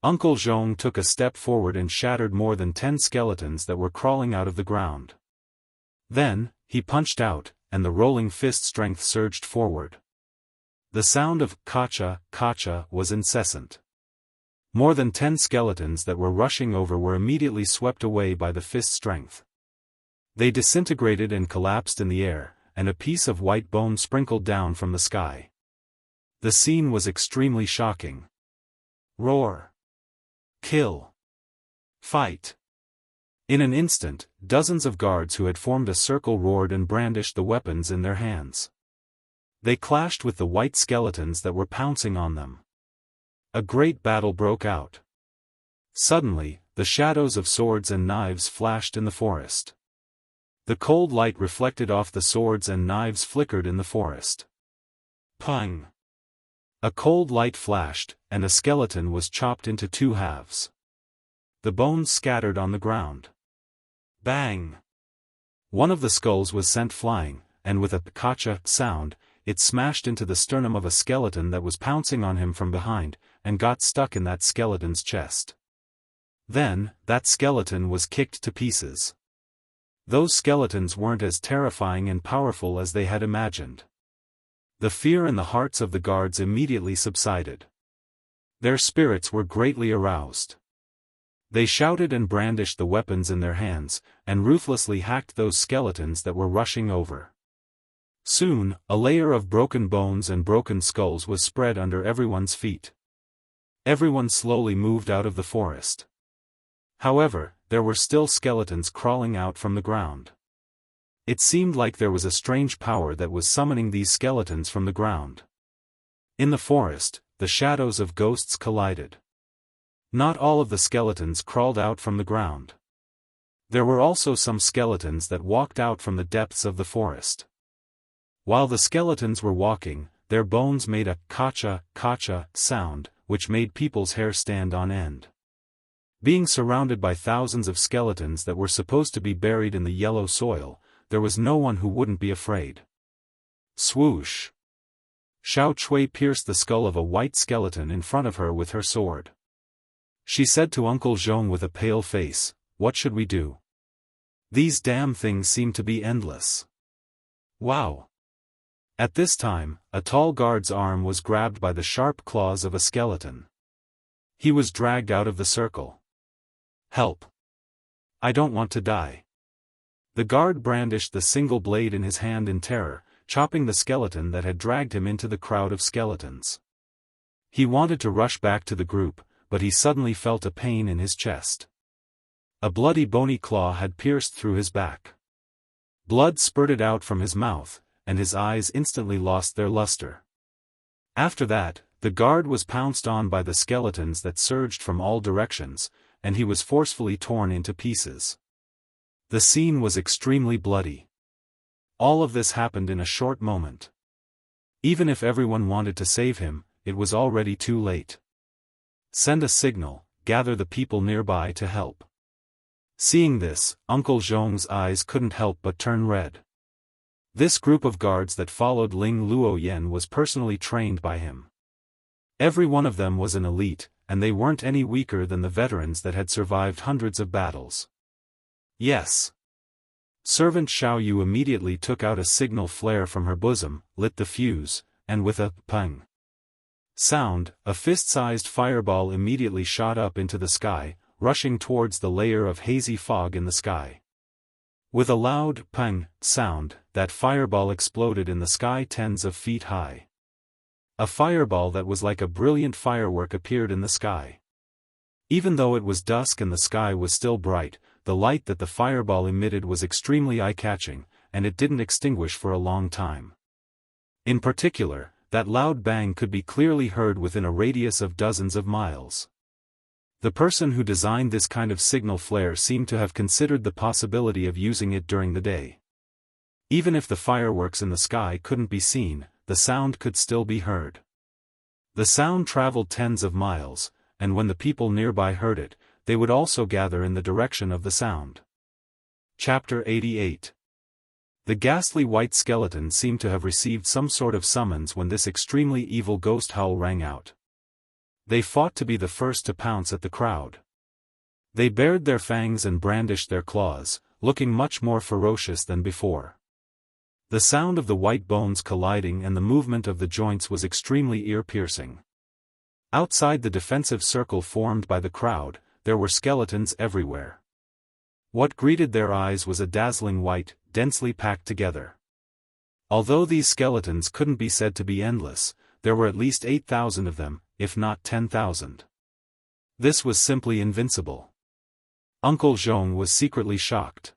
Uncle Zhong took a step forward and shattered more than 10 skeletons that were crawling out of the ground. Then, he punched out, and the rolling fist strength surged forward. The sound of "kacha, kacha" was incessant. More than 10 skeletons that were rushing over were immediately swept away by the fist's strength. They disintegrated and collapsed in the air, and a piece of white bone sprinkled down from the sky. The scene was extremely shocking. Roar! Kill! Fight! In an instant, dozens of guards who had formed a circle roared and brandished the weapons in their hands. They clashed with the white skeletons that were pouncing on them. A great battle broke out. Suddenly, the shadows of swords and knives flashed in the forest. The cold light reflected off the swords and knives flickered in the forest. Pang! A cold light flashed, and a skeleton was chopped into 2 halves. The bones scattered on the ground. Bang! One of the skulls was sent flying, and with a "kacha" sound, it smashed into the sternum of a skeleton that was pouncing on him from behind, and got stuck in that skeleton's chest. Then, that skeleton was kicked to pieces. Those skeletons weren't as terrifying and powerful as they had imagined. The fear in the hearts of the guards immediately subsided. Their spirits were greatly aroused. They shouted and brandished the weapons in their hands, and ruthlessly hacked those skeletons that were rushing over. Soon, a layer of broken bones and broken skulls was spread under everyone's feet. Everyone slowly moved out of the forest. However, there were still skeletons crawling out from the ground. It seemed like there was a strange power that was summoning these skeletons from the ground. In the forest, the shadows of ghosts collided. Not all of the skeletons crawled out from the ground. There were also some skeletons that walked out from the depths of the forest. While the skeletons were walking, their bones made a "kacha, kacha" sound, which made people's hair stand on end. Being surrounded by thousands of skeletons that were supposed to be buried in the yellow soil, there was no one who wouldn't be afraid. Swoosh! Xiao Chui pierced the skull of a white skeleton in front of her with her sword. She said to Uncle Zhong with a pale face, "What should we do? These damn things seem to be endless." Wow! At this time, a tall guard's arm was grabbed by the sharp claws of a skeleton. He was dragged out of the circle. "Help! I don't want to die." The guard brandished the single blade in his hand in terror, chopping the skeleton that had dragged him into the crowd of skeletons. He wanted to rush back to the group, but he suddenly felt a pain in his chest. A bloody bony claw had pierced through his back. Blood spurted out from his mouth, and his eyes instantly lost their luster. After that, the guard was pounced on by the skeletons that surged from all directions, and he was forcefully torn into pieces. The scene was extremely bloody. All of this happened in a short moment. Even if everyone wanted to save him, it was already too late. Send a signal, gather the people nearby to help. Seeing this, Uncle Zhong's eyes couldn't help but turn red. This group of guards that followed Ling Luoyan was personally trained by him. Every one of them was an elite, and they weren't any weaker than the veterans that had survived hundreds of battles. Yes. Servant Xiao Yu immediately took out a signal flare from her bosom, lit the fuse, and with a "pang" sound, a fist-sized fireball immediately shot up into the sky, rushing towards the layer of hazy fog in the sky. With a loud "pang" sound, that fireball exploded in the sky tens of feet high. A fireball that was like a brilliant firework appeared in the sky. Even though it was dusk and the sky was still bright, the light that the fireball emitted was extremely eye-catching, and it didn't extinguish for a long time. In particular, that loud bang could be clearly heard within a radius of dozens of miles. The person who designed this kind of signal flare seemed to have considered the possibility of using it during the day. Even if the fireworks in the sky couldn't be seen, the sound could still be heard. The sound traveled tens of miles, and when the people nearby heard it, they would also gather in the direction of the sound. Chapter 88. The ghastly white skeleton seemed to have received some sort of summons when this extremely evil ghost howl rang out. They fought to be the first to pounce at the crowd. They bared their fangs and brandished their claws, looking much more ferocious than before. The sound of the white bones colliding and the movement of the joints was extremely ear-piercing. Outside the defensive circle formed by the crowd, there were skeletons everywhere. What greeted their eyes was a dazzling white, densely packed together. Although these skeletons couldn't be said to be endless, there were at least 8,000 of them, if not 10,000. This was simply invincible. Uncle Zhong was secretly shocked.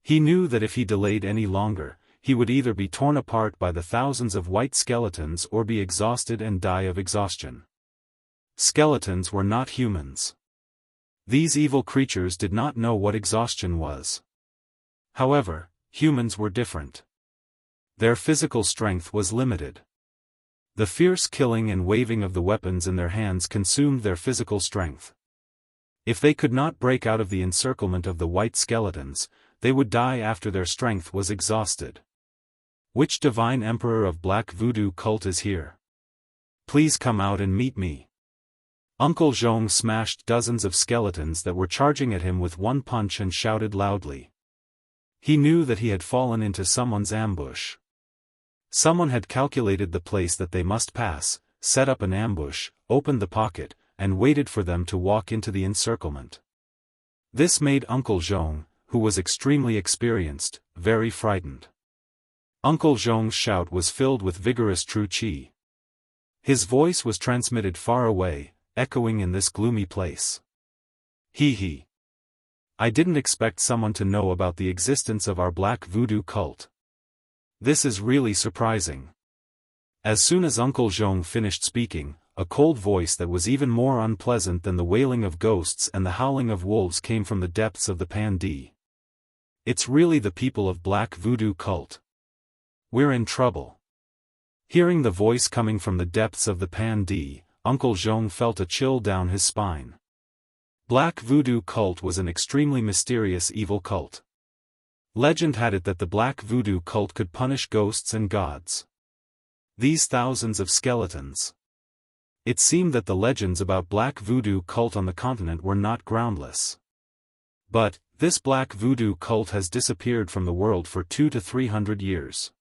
He knew that if he delayed any longer, he would either be torn apart by the thousands of white skeletons or be exhausted and die of exhaustion. Skeletons were not humans. These evil creatures did not know what exhaustion was. However, humans were different. Their physical strength was limited. The fierce killing and waving of the weapons in their hands consumed their physical strength. If they could not break out of the encirclement of the white skeletons, they would die after their strength was exhausted. Which divine emperor of Black Voodoo cult is here? Please come out and meet me. Uncle Zhong smashed dozens of skeletons that were charging at him with one punch and shouted loudly. He knew that he had fallen into someone's ambush. Someone had calculated the place that they must pass, set up an ambush, opened the pocket, and waited for them to walk into the encirclement. This made Uncle Zhong, who was extremely experienced, very frightened. Uncle Zhong's shout was filled with vigorous true qi. His voice was transmitted far away, echoing in this gloomy place. He. I didn't expect someone to know about the existence of our Black Voodoo cult. This is really surprising. As soon as Uncle Zhong finished speaking, a cold voice that was even more unpleasant than the wailing of ghosts and the howling of wolves came from the depths of the Pandi. It's really the people of Black Voodoo cult. We're in trouble. Hearing the voice coming from the depths of the Pandi, Uncle Zhong felt a chill down his spine. Black Voodoo cult was an extremely mysterious evil cult. Legend had it that the Black Voodoo cult could punish ghosts and gods. These thousands of skeletons. It seemed that the legends about Black Voodoo cult on the continent were not groundless. But, this Black Voodoo cult has disappeared from the world for 200 to 300 years.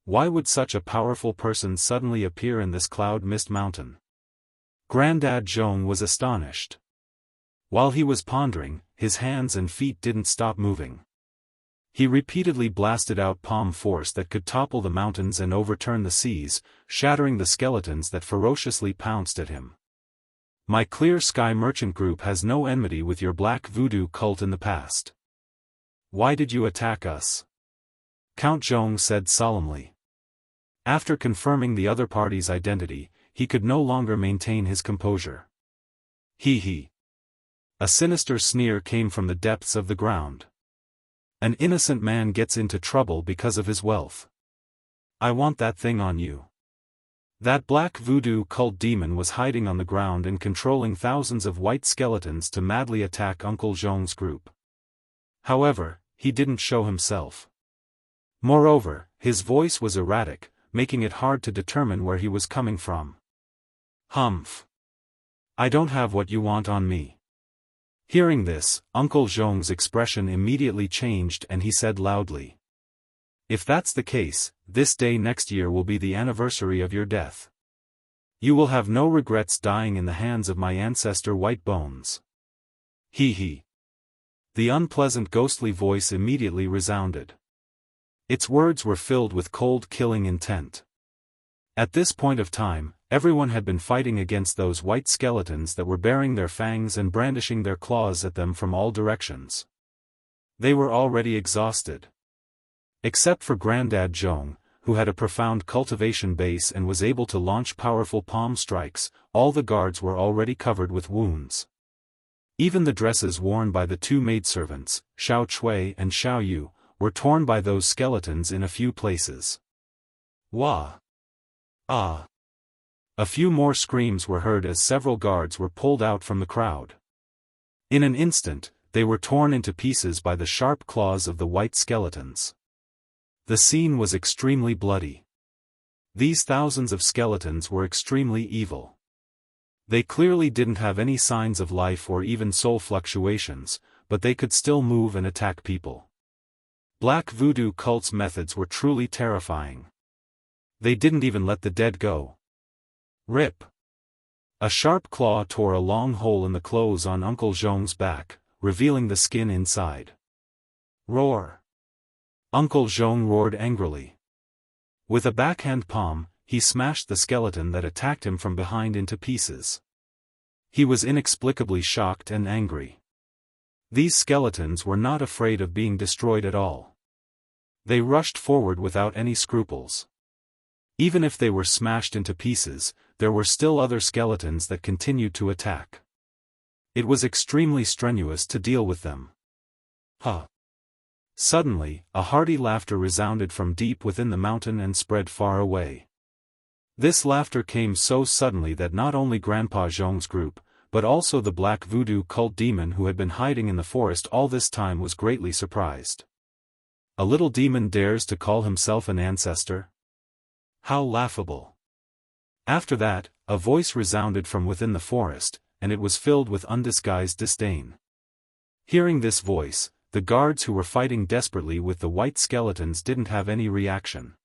Why would such a powerful person suddenly appear in this cloud mist mountain? Granddad Zhong was astonished. While he was pondering, his hands and feet didn't stop moving. He repeatedly blasted out palm force that could topple the mountains and overturn the seas, shattering the skeletons that ferociously pounced at him. My Clear Sky Merchant Group has no enmity with your Black Voodoo cult in the past. Why did you attack us? Count Zhong said solemnly. After confirming the other party's identity, he could no longer maintain his composure. He. A sinister sneer came from the depths of the ground. An innocent man gets into trouble because of his wealth. I want that thing on you. That Black Voodoo cult demon was hiding on the ground and controlling thousands of white skeletons to madly attack Uncle Zhong's group. However, he didn't show himself. Moreover, his voice was erratic, making it hard to determine where he was coming from. Humph. I don't have what you want on me. Hearing this, Uncle Zhong's expression immediately changed and he said loudly. If that's the case, this day next year will be the anniversary of your death. You will have no regrets dying in the hands of my ancestor White Bones. He. The unpleasant ghostly voice immediately resounded. Its words were filled with cold killing intent. At this point of time, everyone had been fighting against those white skeletons that were baring their fangs and brandishing their claws at them from all directions. They were already exhausted. Except for Granddad Zhong, who had a profound cultivation base and was able to launch powerful palm strikes, all the guards were already covered with wounds. Even the dresses worn by the two maidservants, Xiao Chui and Xiao Yu, were torn by those skeletons in a few places. Wah! Ah! A few more screams were heard as several guards were pulled out from the crowd. In an instant, they were torn into pieces by the sharp claws of the white skeletons. The scene was extremely bloody. These thousands of skeletons were extremely evil. They clearly didn't have any signs of life or even soul fluctuations, but they could still move and attack people. Black voodoo cult's methods were truly terrifying. They didn't even let the dead go. Rip. A sharp claw tore a long hole in the clothes on Uncle Zhong's back, revealing the skin inside. Roar. Uncle Zhong roared angrily. With a backhand palm, he smashed the skeleton that attacked him from behind into pieces. He was inexplicably shocked and angry. These skeletons were not afraid of being destroyed at all. They rushed forward without any scruples. Even if they were smashed into pieces, there were still other skeletons that continued to attack. It was extremely strenuous to deal with them. Huh. Suddenly, a hearty laughter resounded from deep within the mountain and spread far away. This laughter came so suddenly that not only Grandpa Zhong's group, but also the black voodoo cult demon who had been hiding in the forest all this time was greatly surprised. A little demon dares to call himself an ancestor? How laughable! After that, a voice resounded from within the forest, and it was filled with undisguised disdain. Hearing this voice, the guards who were fighting desperately with the white skeletons didn't have any reaction.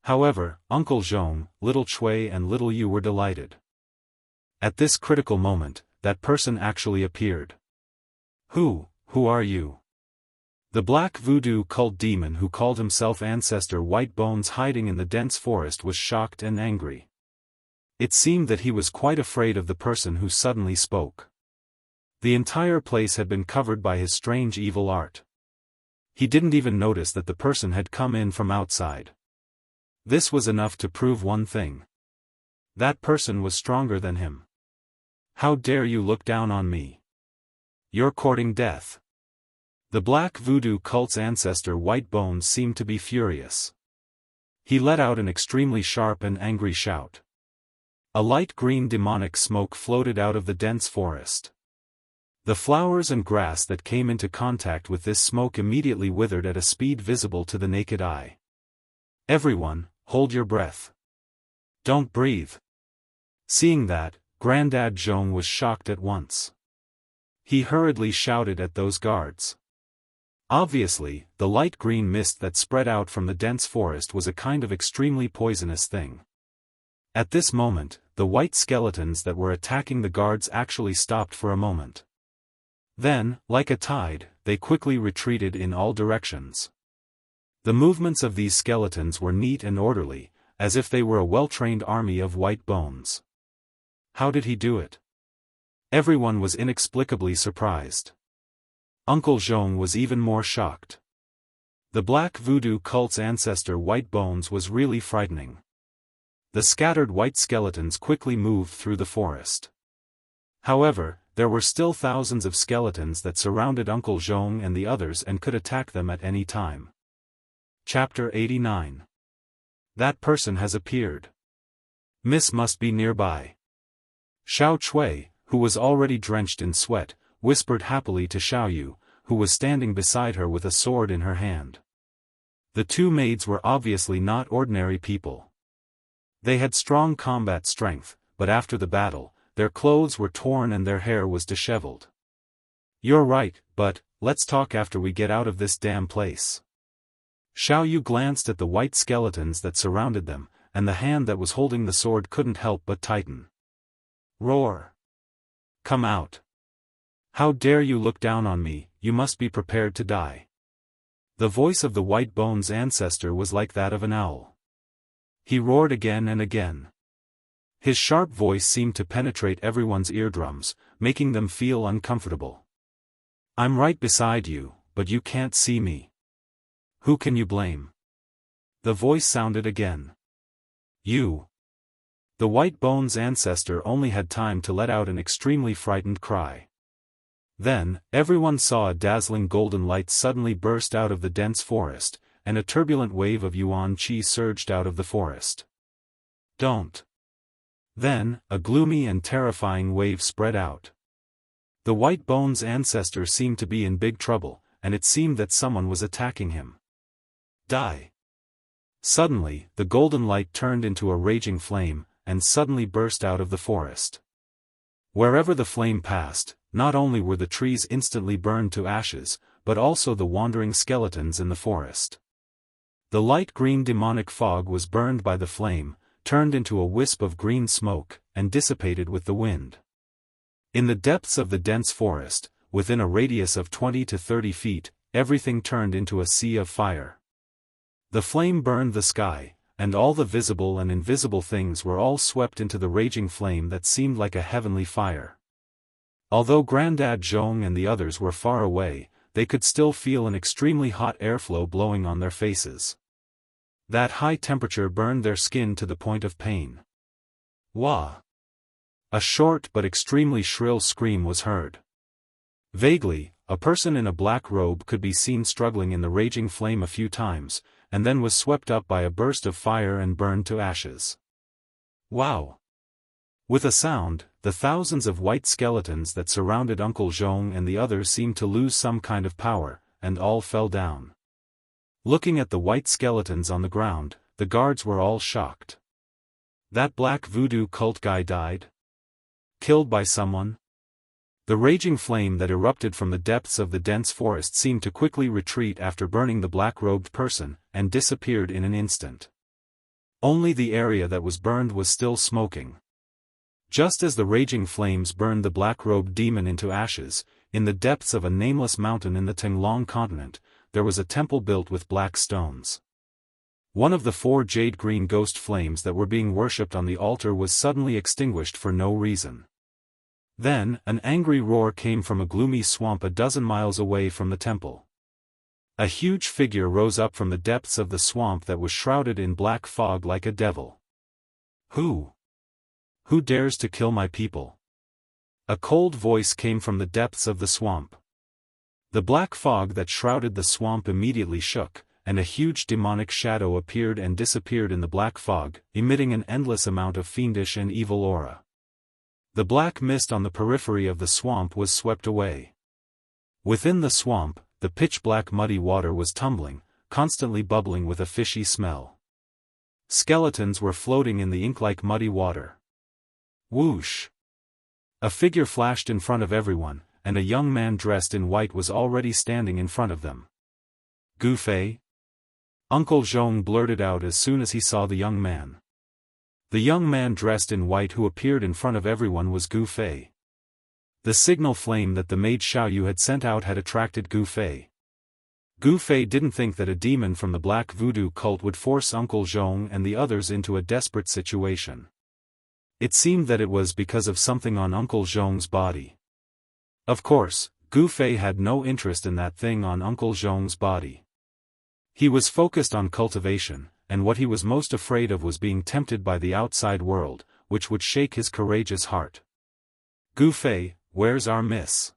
However, Uncle Zhong, Little Chui and Little Yu were delighted. At this critical moment, that person actually appeared. Who are you? The black voodoo cult demon who called himself Ancestor White Bones hiding in the dense forest was shocked and angry. It seemed that he was quite afraid of the person who suddenly spoke. The entire place had been covered by his strange evil art. He didn't even notice that the person had come in from outside. This was enough to prove one thing. That person was stronger than him. How dare you look down on me? You're courting death. The black voodoo cult's ancestor White Bones seemed to be furious. He let out an extremely sharp and angry shout. A light green demonic smoke floated out of the dense forest. The flowers and grass that came into contact with this smoke immediately withered at a speed visible to the naked eye. Everyone, hold your breath. Don't breathe. Seeing that, Grandad Zhong was shocked at once. He hurriedly shouted at those guards. Obviously, the light green mist that spread out from the dense forest was a kind of extremely poisonous thing. At this moment, the white skeletons that were attacking the guards actually stopped for a moment. Then, like a tide, they quickly retreated in all directions. The movements of these skeletons were neat and orderly, as if they were a well-trained army of white bones. How did he do it? Everyone was inexplicably surprised. Uncle Zhong was even more shocked. The black voodoo cult's ancestor White Bones was really frightening. The scattered white skeletons quickly moved through the forest. However, there were still thousands of skeletons that surrounded Uncle Zhong and the others and could attack them at any time. Chapter 89. That person has appeared. Miss must be nearby. Xiao Chui, who was already drenched in sweat, whispered happily to Xiao Yu, who was standing beside her with a sword in her hand. The two maids were obviously not ordinary people. They had strong combat strength, but after the battle, their clothes were torn and their hair was disheveled. You're right, but, let's talk after we get out of this damn place. Xiao Yu glanced at the white skeletons that surrounded them, and the hand that was holding the sword couldn't help but tighten. Roar! Come out! How dare you look down on me, you must be prepared to die. The voice of the White Bones ancestor was like that of an owl. He roared again and again. His sharp voice seemed to penetrate everyone's eardrums, making them feel uncomfortable. I'm right beside you, but you can't see me. Who can you blame? The voice sounded again. You. The White Bones ancestor only had time to let out an extremely frightened cry. Then, everyone saw a dazzling golden light suddenly burst out of the dense forest, and a turbulent wave of yuan qi surged out of the forest. Don't. Then, a gloomy and terrifying wave spread out. The White Bones ancestor seemed to be in big trouble, and it seemed that someone was attacking him. Die. Suddenly, the golden light turned into a raging flame, and suddenly burst out of the forest. Wherever the flame passed, not only were the trees instantly burned to ashes, but also the wandering skeletons in the forest. The light green demonic fog was burned by the flame, turned into a wisp of green smoke, and dissipated with the wind. In the depths of the dense forest, within a radius of 20 to 30 feet, everything turned into a sea of fire. The flame burned the sky, and all the visible and invisible things were all swept into the raging flame that seemed like a heavenly fire. Although Grandad Zhong and the others were far away, they could still feel an extremely hot airflow blowing on their faces. That high temperature burned their skin to the point of pain. Wah! A short but extremely shrill scream was heard. Vaguely, a person in a black robe could be seen struggling in the raging flame a few times, and then was swept up by a burst of fire and burned to ashes. Wow! With a sound, the thousands of white skeletons that surrounded Uncle Zhong and the others seemed to lose some kind of power, and all fell down. Looking at the white skeletons on the ground, the guards were all shocked. That black voodoo cult guy died? Killed by someone? The raging flame that erupted from the depths of the dense forest seemed to quickly retreat after burning the black-robed person, and disappeared in an instant. Only the area that was burned was still smoking. Just as the raging flames burned the black-robed demon into ashes, in the depths of a nameless mountain in the Tenglong continent, there was a temple built with black stones. One of the 4 jade-green ghost flames that were being worshipped on the altar was suddenly extinguished for no reason. Then, an angry roar came from a gloomy swamp a dozen miles away from the temple. A huge figure rose up from the depths of the swamp that was shrouded in black fog like a devil. Who? Who dares to kill my people? A cold voice came from the depths of the swamp. The black fog that shrouded the swamp immediately shook, and a huge demonic shadow appeared and disappeared in the black fog, emitting an endless amount of fiendish and evil aura. The black mist on the periphery of the swamp was swept away. Within the swamp, the pitch-black muddy water was tumbling, constantly bubbling with a fishy smell. Skeletons were floating in the ink-like muddy water. Whoosh! A figure flashed in front of everyone, and a young man dressed in white was already standing in front of them. Gu Fei? Uncle Zhong blurted out as soon as he saw the young man. The young man dressed in white who appeared in front of everyone was Gu Fei. The signal flame that the maid Xiaoyu had sent out had attracted Gu Fei. Gu Fei didn't think that a demon from the black voodoo cult would force Uncle Zhong and the others into a desperate situation. It seemed that it was because of something on Uncle Zhong's body. Of course, Gu Fei had no interest in that thing on Uncle Zhong's body. He was focused on cultivation, and what he was most afraid of was being tempted by the outside world, which would shake his courageous heart. Gu Fei, where's our miss?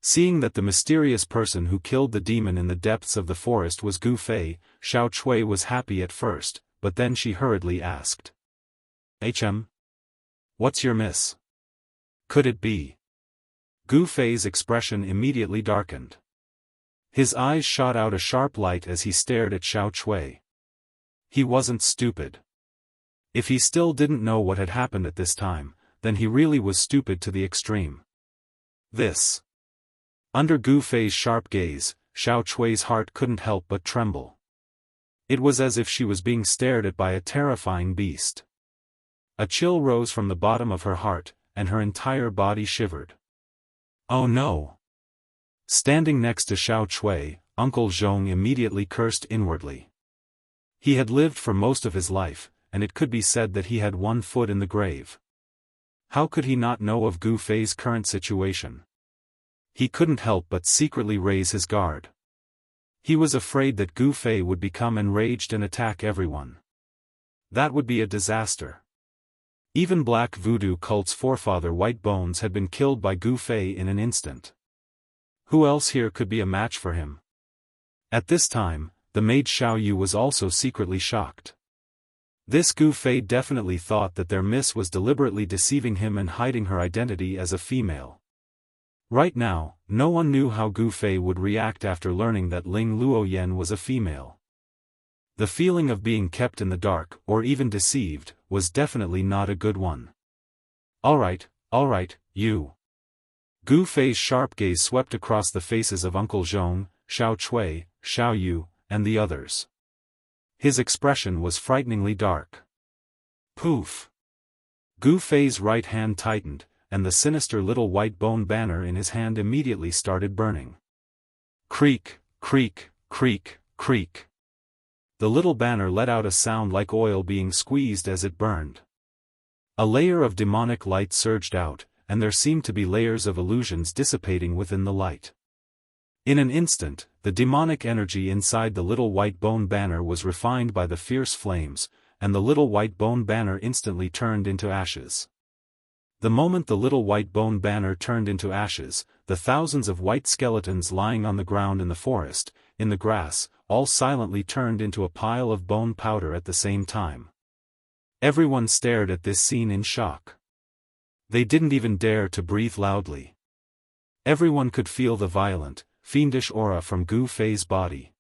Seeing that the mysterious person who killed the demon in the depths of the forest was Gu Fei, Xiao Chui was happy at first, but then she hurriedly asked. What's your miss? Could it be? Gu Fei's expression immediately darkened. His eyes shot out a sharp light as he stared at Xiao Chui. He wasn't stupid. If he still didn't know what had happened at this time, then he really was stupid to the extreme. This. Under Gu Fei's sharp gaze, Xiao Chui's heart couldn't help but tremble. It was as if she was being stared at by a terrifying beast. A chill rose from the bottom of her heart, and her entire body shivered. Oh no! Standing next to Xiao Chui, Uncle Zhong immediately cursed inwardly. He had lived for most of his life, and it could be said that he had one foot in the grave. How could he not know of Gu Fei's current situation? He couldn't help but secretly raise his guard. He was afraid that Gu Fei would become enraged and attack everyone. That would be a disaster. Even Black Voodoo cult's forefather White Bones had been killed by Gu Fei in an instant. Who else here could be a match for him? At this time, the maid Xiaoyu was also secretly shocked. This Gu Fei definitely thought that their miss was deliberately deceiving him and hiding her identity as a female. Right now, no one knew how Gu Fei would react after learning that Ling Luoyan was a female. The feeling of being kept in the dark, or even deceived, was definitely not a good one. Alright, you. Gu Fei's sharp gaze swept across the faces of Uncle Zhong, Xiao Chui, Xiao Yu, and the others. His expression was frighteningly dark. Poof! Gu Fei's right hand tightened, and the sinister little white bone banner in his hand immediately started burning. Creak, creak, creak, creak. The little banner let out a sound like oil being squeezed as it burned. A layer of demonic light surged out, and there seemed to be layers of illusions dissipating within the light. In an instant, the demonic energy inside the little white bone banner was refined by the fierce flames, and the little white bone banner instantly turned into ashes. The moment the little white bone banner turned into ashes, the thousands of white skeletons lying on the ground in the forest, in the grass, all silently turned into a pile of bone powder at the same time. Everyone stared at this scene in shock. They didn't even dare to breathe loudly. Everyone could feel the violent, fiendish aura from Gu Fei's body.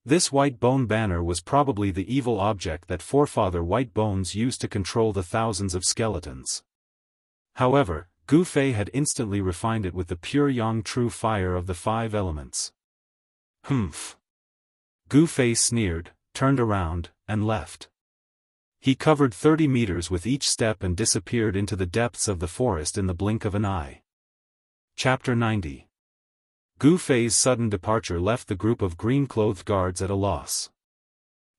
This white bone banner was probably the evil object that forefather White Bones used to control the thousands of skeletons. However, Gu Fei had instantly refined it with the pure yang true fire of the 5 elements. Humph! Gu Fei sneered, turned around, and left. He covered 30 meters with each step and disappeared into the depths of the forest in the blink of an eye. Chapter 90. Gu Fei's sudden departure left the group of green-clothed guards at a loss.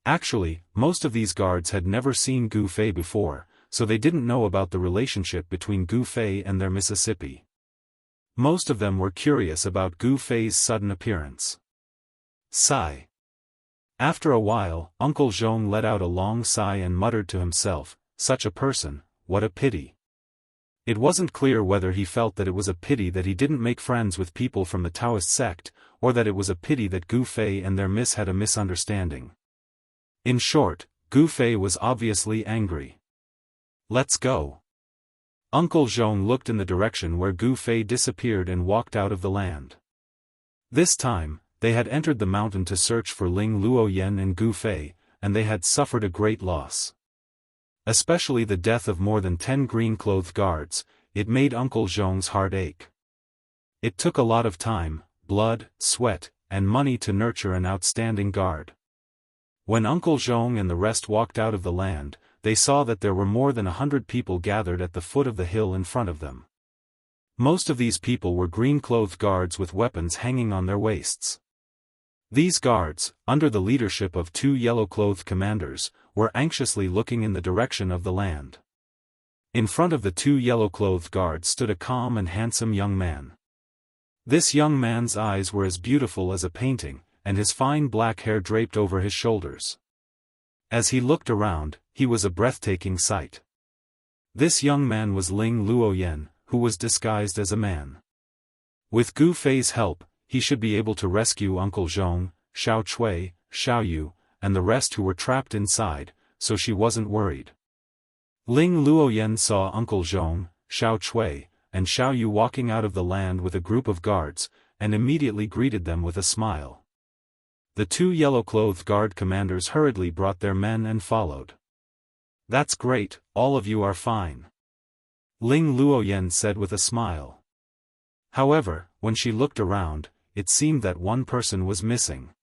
Actually, most of these guards had never seen Gu Fei before, so they didn't know about the relationship between Gu Fei and their Mississippi. Most of them were curious about Gu Fei's sudden appearance. Sigh. After a while, Uncle Zhong let out a long sigh and muttered to himself, "Such a person, what a pity." It wasn't clear whether he felt that it was a pity that he didn't make friends with people from the Daoist sect, or that it was a pity that Gu Fei and their miss had a misunderstanding. In short, Gu Fei was obviously angry. "Let's go." Uncle Zhong looked in the direction where Gu Fei disappeared and walked out of the land. This time, they had entered the mountain to search for Ling Luoyen and Gu Fei, and they had suffered a great loss. Especially the death of more than 10 green-clothed guards, it made Uncle Zhong's heart ache. It took a lot of time, blood, sweat, and money to nurture an outstanding guard. When Uncle Zhong and the rest walked out of the land, they saw that there were more than 100 people gathered at the foot of the hill in front of them. Most of these people were green-clothed guards with weapons hanging on their waists. These guards, under the leadership of 2 yellow-clothed commanders, were anxiously looking in the direction of the land. In front of the 2 yellow-clothed guards stood a calm and handsome young man. This young man's eyes were as beautiful as a painting, and his fine black hair draped over his shoulders. As he looked around, he was a breathtaking sight. This young man was Ling Luoyen, who was disguised as a man. With Gu Fei's help, he should be able to rescue Uncle Zhong, Xiao Chui, Xiao Yu, and the rest who were trapped inside, so she wasn't worried. Ling Luoyen saw Uncle Zhong, Xiao Chui, and Xiao Yu walking out of the land with a group of guards, and immediately greeted them with a smile. The 2 yellow-clothed guard commanders hurriedly brought their men and followed. "That's great, all of you are fine," Ling Luoyen said with a smile. However, when she looked around, it seemed that one person was missing.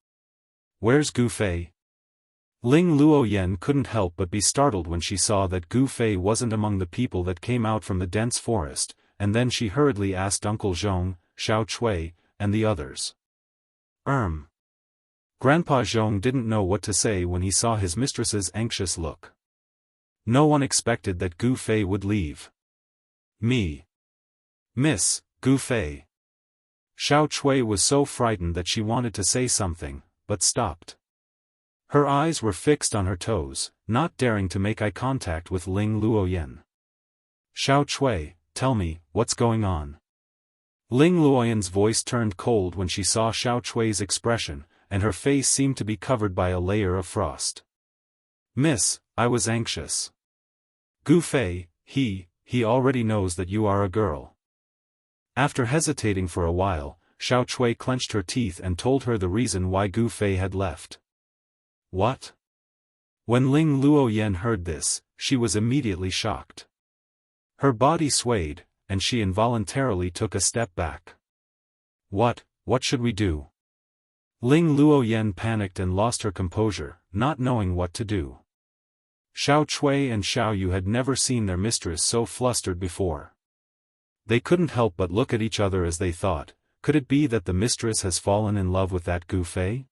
"Where's Gu Fei?" Ling Luoyen couldn't help but be startled when she saw that Gu Fei wasn't among the people that came out from the dense forest, and then she hurriedly asked Uncle Zhong, Xiao Chui, and the others. Grandpa Zhong didn't know what to say when he saw his mistress's anxious look. No one expected that Gu Fei would leave. Miss Gu Fei." Xiao Chui was so frightened that she wanted to say something, but stopped. Her eyes were fixed on her toes, not daring to make eye contact with Ling Luoyen. "Xiao Chui, tell me, what's going on?" Ling Luoyen's voice turned cold when she saw Xiao Chui's expression, and her face seemed to be covered by a layer of frost. "Miss, I was anxious. Gu Fei, he already knows that you are a girl." After hesitating for a while, Xiao Chui clenched her teeth and told her the reason why Gu Fei had left. "What?" When Ling Luoyen heard this, she was immediately shocked. Her body swayed, and she involuntarily took a step back. What should we do? Ling Luoyan panicked and lost her composure, not knowing what to do. Xiao Chui and Xiao Yu had never seen their mistress so flustered before. They couldn't help but look at each other as they thought, could it be that the mistress has fallen in love with that Gu Fei?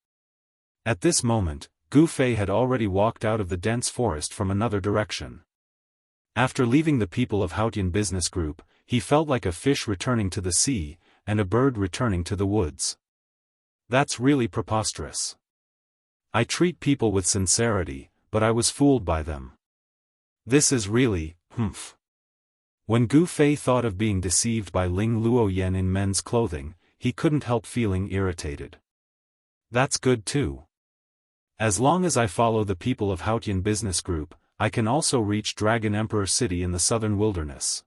At this moment, Gu Fei had already walked out of the dense forest from another direction. After leaving the people of Haotian business group, he felt like a fish returning to the sea, and a bird returning to the woods. That's really preposterous. I treat people with sincerity, but I was fooled by them. This is really, When Gu Fei thought of being deceived by Ling Luoyan in men's clothing, he couldn't help feeling irritated. That's good too. As long as I follow the people of Haotian business group, I can also reach Dragon Emperor City in the southern wilderness.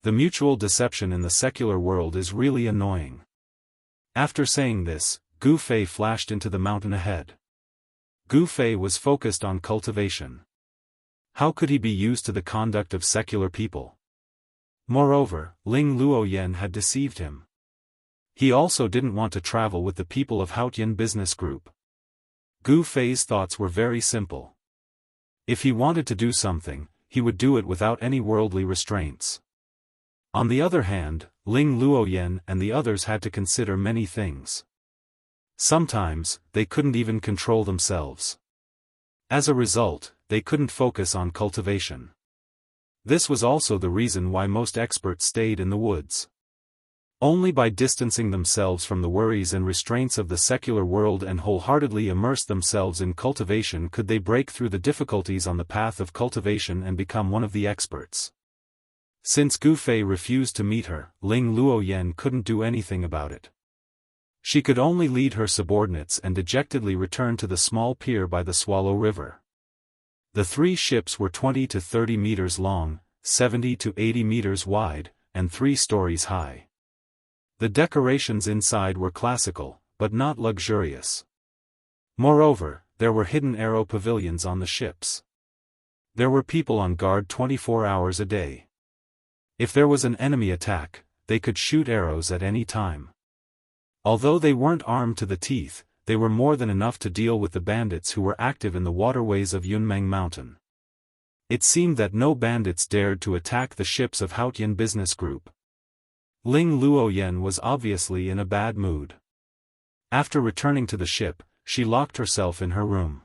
The mutual deception in the secular world is really annoying. After saying this, Gu Fei flashed into the mountain ahead. Gu Fei was focused on cultivation. How could he be used to the conduct of secular people? Moreover, Ling Luoyan had deceived him. He also didn't want to travel with the people of Haotian business group. Gu Fei's thoughts were very simple. If he wanted to do something, he would do it without any worldly restraints. On the other hand, Ling Luoyan and the others had to consider many things. Sometimes, they couldn't even control themselves. As a result, they couldn't focus on cultivation. This was also the reason why most experts stayed in the woods. Only by distancing themselves from the worries and restraints of the secular world and wholeheartedly immerse themselves in cultivation could they break through the difficulties on the path of cultivation and become one of the experts. Since Gu Fei refused to meet her, Ling Luoyan couldn't do anything about it. She could only lead her subordinates and dejectedly return to the small pier by the Swallow River. The 3 ships were 20 to 30 meters long, 70 to 80 meters wide, and 3 stories high. The decorations inside were classical, but not luxurious. Moreover, there were hidden arrow pavilions on the ships. There were people on guard 24 hours a day. If there was an enemy attack, they could shoot arrows at any time. Although they weren't armed to the teeth, they were more than enough to deal with the bandits who were active in the waterways of Yunmeng Mountain. It seemed that no bandits dared to attack the ships of Haotian business group. Ling Luoyan was obviously in a bad mood. After returning to the ship, she locked herself in her room.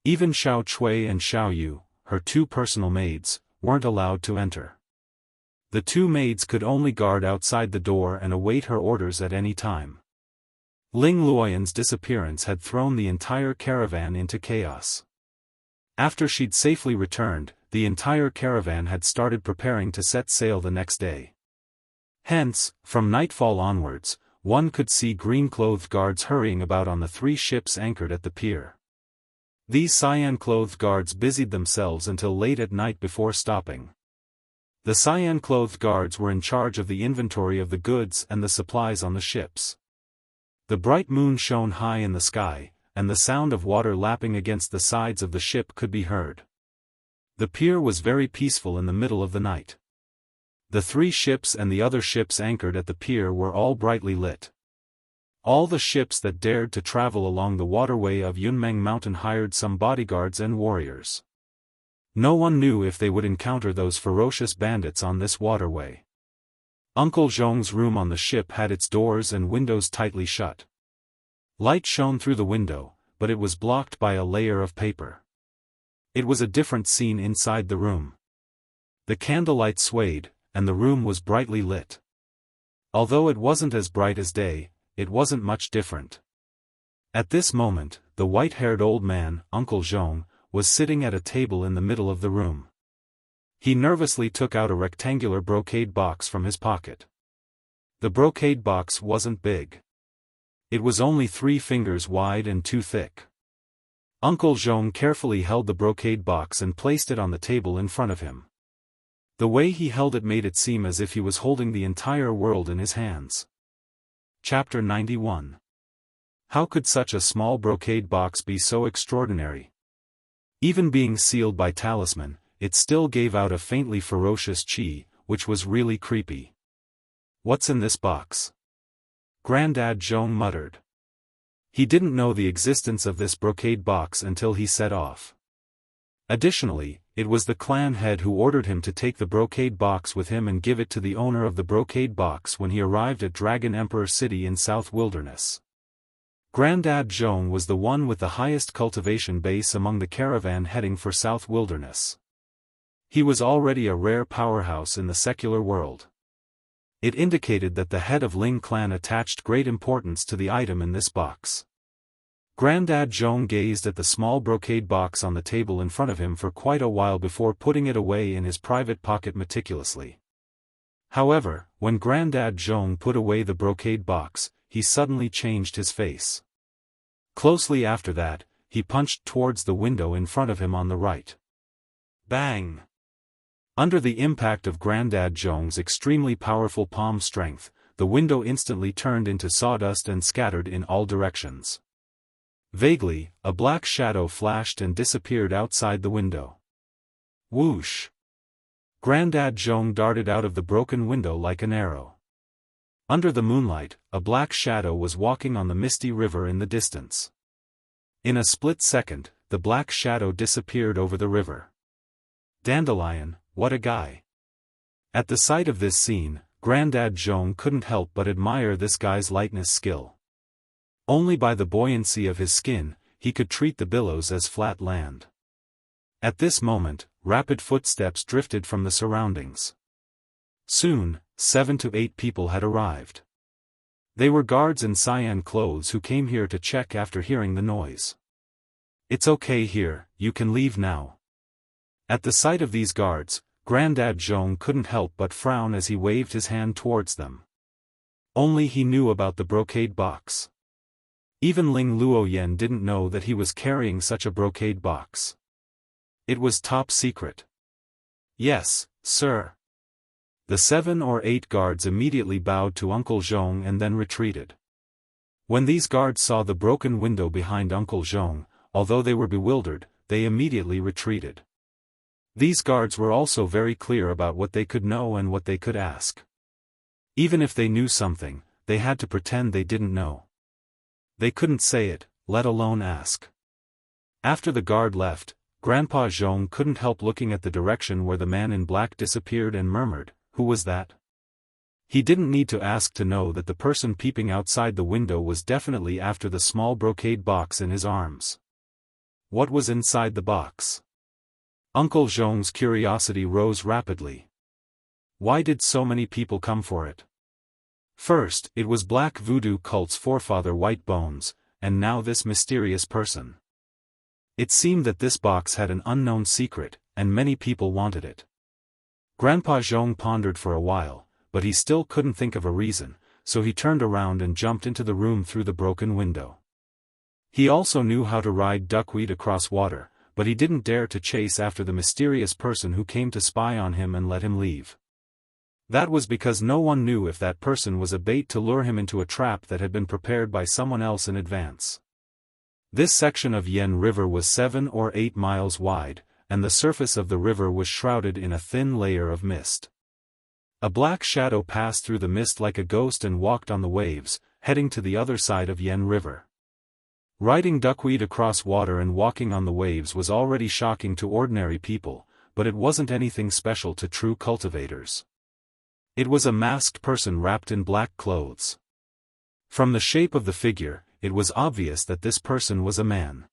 Even Xiao Chui and Xiao Yu, her 2 personal maids, weren't allowed to enter. The 2 maids could only guard outside the door and await her orders at any time. Ling Luoyan's disappearance had thrown the entire caravan into chaos. After she'd safely returned, the entire caravan had started preparing to set sail the next day. Hence, from nightfall onwards, one could see green-clothed guards hurrying about on the 3 ships anchored at the pier. These cyan-clothed guards busied themselves until late at night before stopping. The cyan-clothed guards were in charge of the inventory of the goods and the supplies on the ships. The bright moon shone high in the sky, and the sound of water lapping against the sides of the ship could be heard. The pier was very peaceful in the middle of the night. The 3 ships and the other ships anchored at the pier were all brightly lit. All the ships that dared to travel along the waterway of Yunmeng Mountain hired some bodyguards and warriors. No one knew if they would encounter those ferocious bandits on this waterway. Uncle Zhong's room on the ship had its doors and windows tightly shut. Light shone through the window, but it was blocked by a layer of paper. It was a different scene inside the room. The candlelight swayed, and the room was brightly lit. Although it wasn't as bright as day, it wasn't much different. At this moment, the white-haired old man, Uncle Zhong, was sitting at a table in the middle of the room. He nervously took out a rectangular brocade box from his pocket. The brocade box wasn't big. It was only 3 fingers wide and 2 thick. Uncle Zhong carefully held the brocade box and placed it on the table in front of him. The way he held it made it seem as if he was holding the entire world in his hands. Chapter 91. How could such a small brocade box be so extraordinary? Even being sealed by talisman, it still gave out a faintly ferocious qi, which was really creepy. "What's in this box?" Grandad Zhong muttered. He didn't know the existence of this brocade box until he set off. Additionally, it was the clan head who ordered him to take the brocade box with him and give it to the owner of the brocade box when he arrived at Dragon Emperor City in South Wilderness. Grandad Zhong was the one with the highest cultivation base among the caravan heading for South Wilderness. He was already a rare powerhouse in the secular world. It indicated that the head of Ling clan attached great importance to the item in this box. Grandad Zhong gazed at the small brocade box on the table in front of him for quite a while before putting it away in his private pocket meticulously. However, when Grandad Zhong put away the brocade box, he suddenly changed his face. Closely after that, he punched towards the window in front of him on the right. Bang! Under the impact of Grandad Zhong's extremely powerful palm strength, the window instantly turned into sawdust and scattered in all directions. Vaguely, a black shadow flashed and disappeared outside the window. Whoosh! Grandad Zhong darted out of the broken window like an arrow. Under the moonlight, a black shadow was walking on the misty river in the distance. In a split second, the black shadow disappeared over the river. Dandelion, what a guy! At the sight of this scene, Grandad Zhong couldn't help but admire this guy's lightness skill. Only by the buoyancy of his skin, he could treat the billows as flat land. At this moment, rapid footsteps drifted from the surroundings. Soon, 7 to 8 people had arrived. They were guards in cyan clothes who came here to check after hearing the noise. "It's okay here, you can leave now." At the sight of these guards, Grandad Zhong couldn't help but frown as he waved his hand towards them. Only he knew about the brocade box. Even Ling Luoyan didn't know that he was carrying such a brocade box. It was top secret. "Yes, sir." The 7 or 8 guards immediately bowed to Uncle Zhong and then retreated. When these guards saw the broken window behind Uncle Zhong, although they were bewildered, they immediately retreated. These guards were also very clear about what they could know and what they could ask. Even if they knew something, they had to pretend they didn't know. They couldn't say it, let alone ask. After the guard left, Grandpa Zhong couldn't help looking at the direction where the man in black disappeared and murmured, "Who was that?" He didn't need to ask to know that the person peeping outside the window was definitely after the small brocade box in his arms. What was inside the box? Uncle Zhong's curiosity rose rapidly. Why did so many people come for it? First, it was Black Voodoo cult's forefather White Bones, and now this mysterious person. It seemed that this box had an unknown secret, and many people wanted it. Grandpa Zhong pondered for a while, but he still couldn't think of a reason, so he turned around and jumped into the room through the broken window. He also knew how to ride duckweed across water, but he didn't dare to chase after the mysterious person who came to spy on him and let him leave. That was because no one knew if that person was a bait to lure him into a trap that had been prepared by someone else in advance. This section of Yen River was 7 or 8 miles wide, and the surface of the river was shrouded in a thin layer of mist. A black shadow passed through the mist like a ghost and walked on the waves, heading to the other side of Yen River. Riding duckweed across water and walking on the waves was already shocking to ordinary people, but it wasn't anything special to true cultivators. It was a masked person wrapped in black clothes. From the shape of the figure, it was obvious that this person was a man.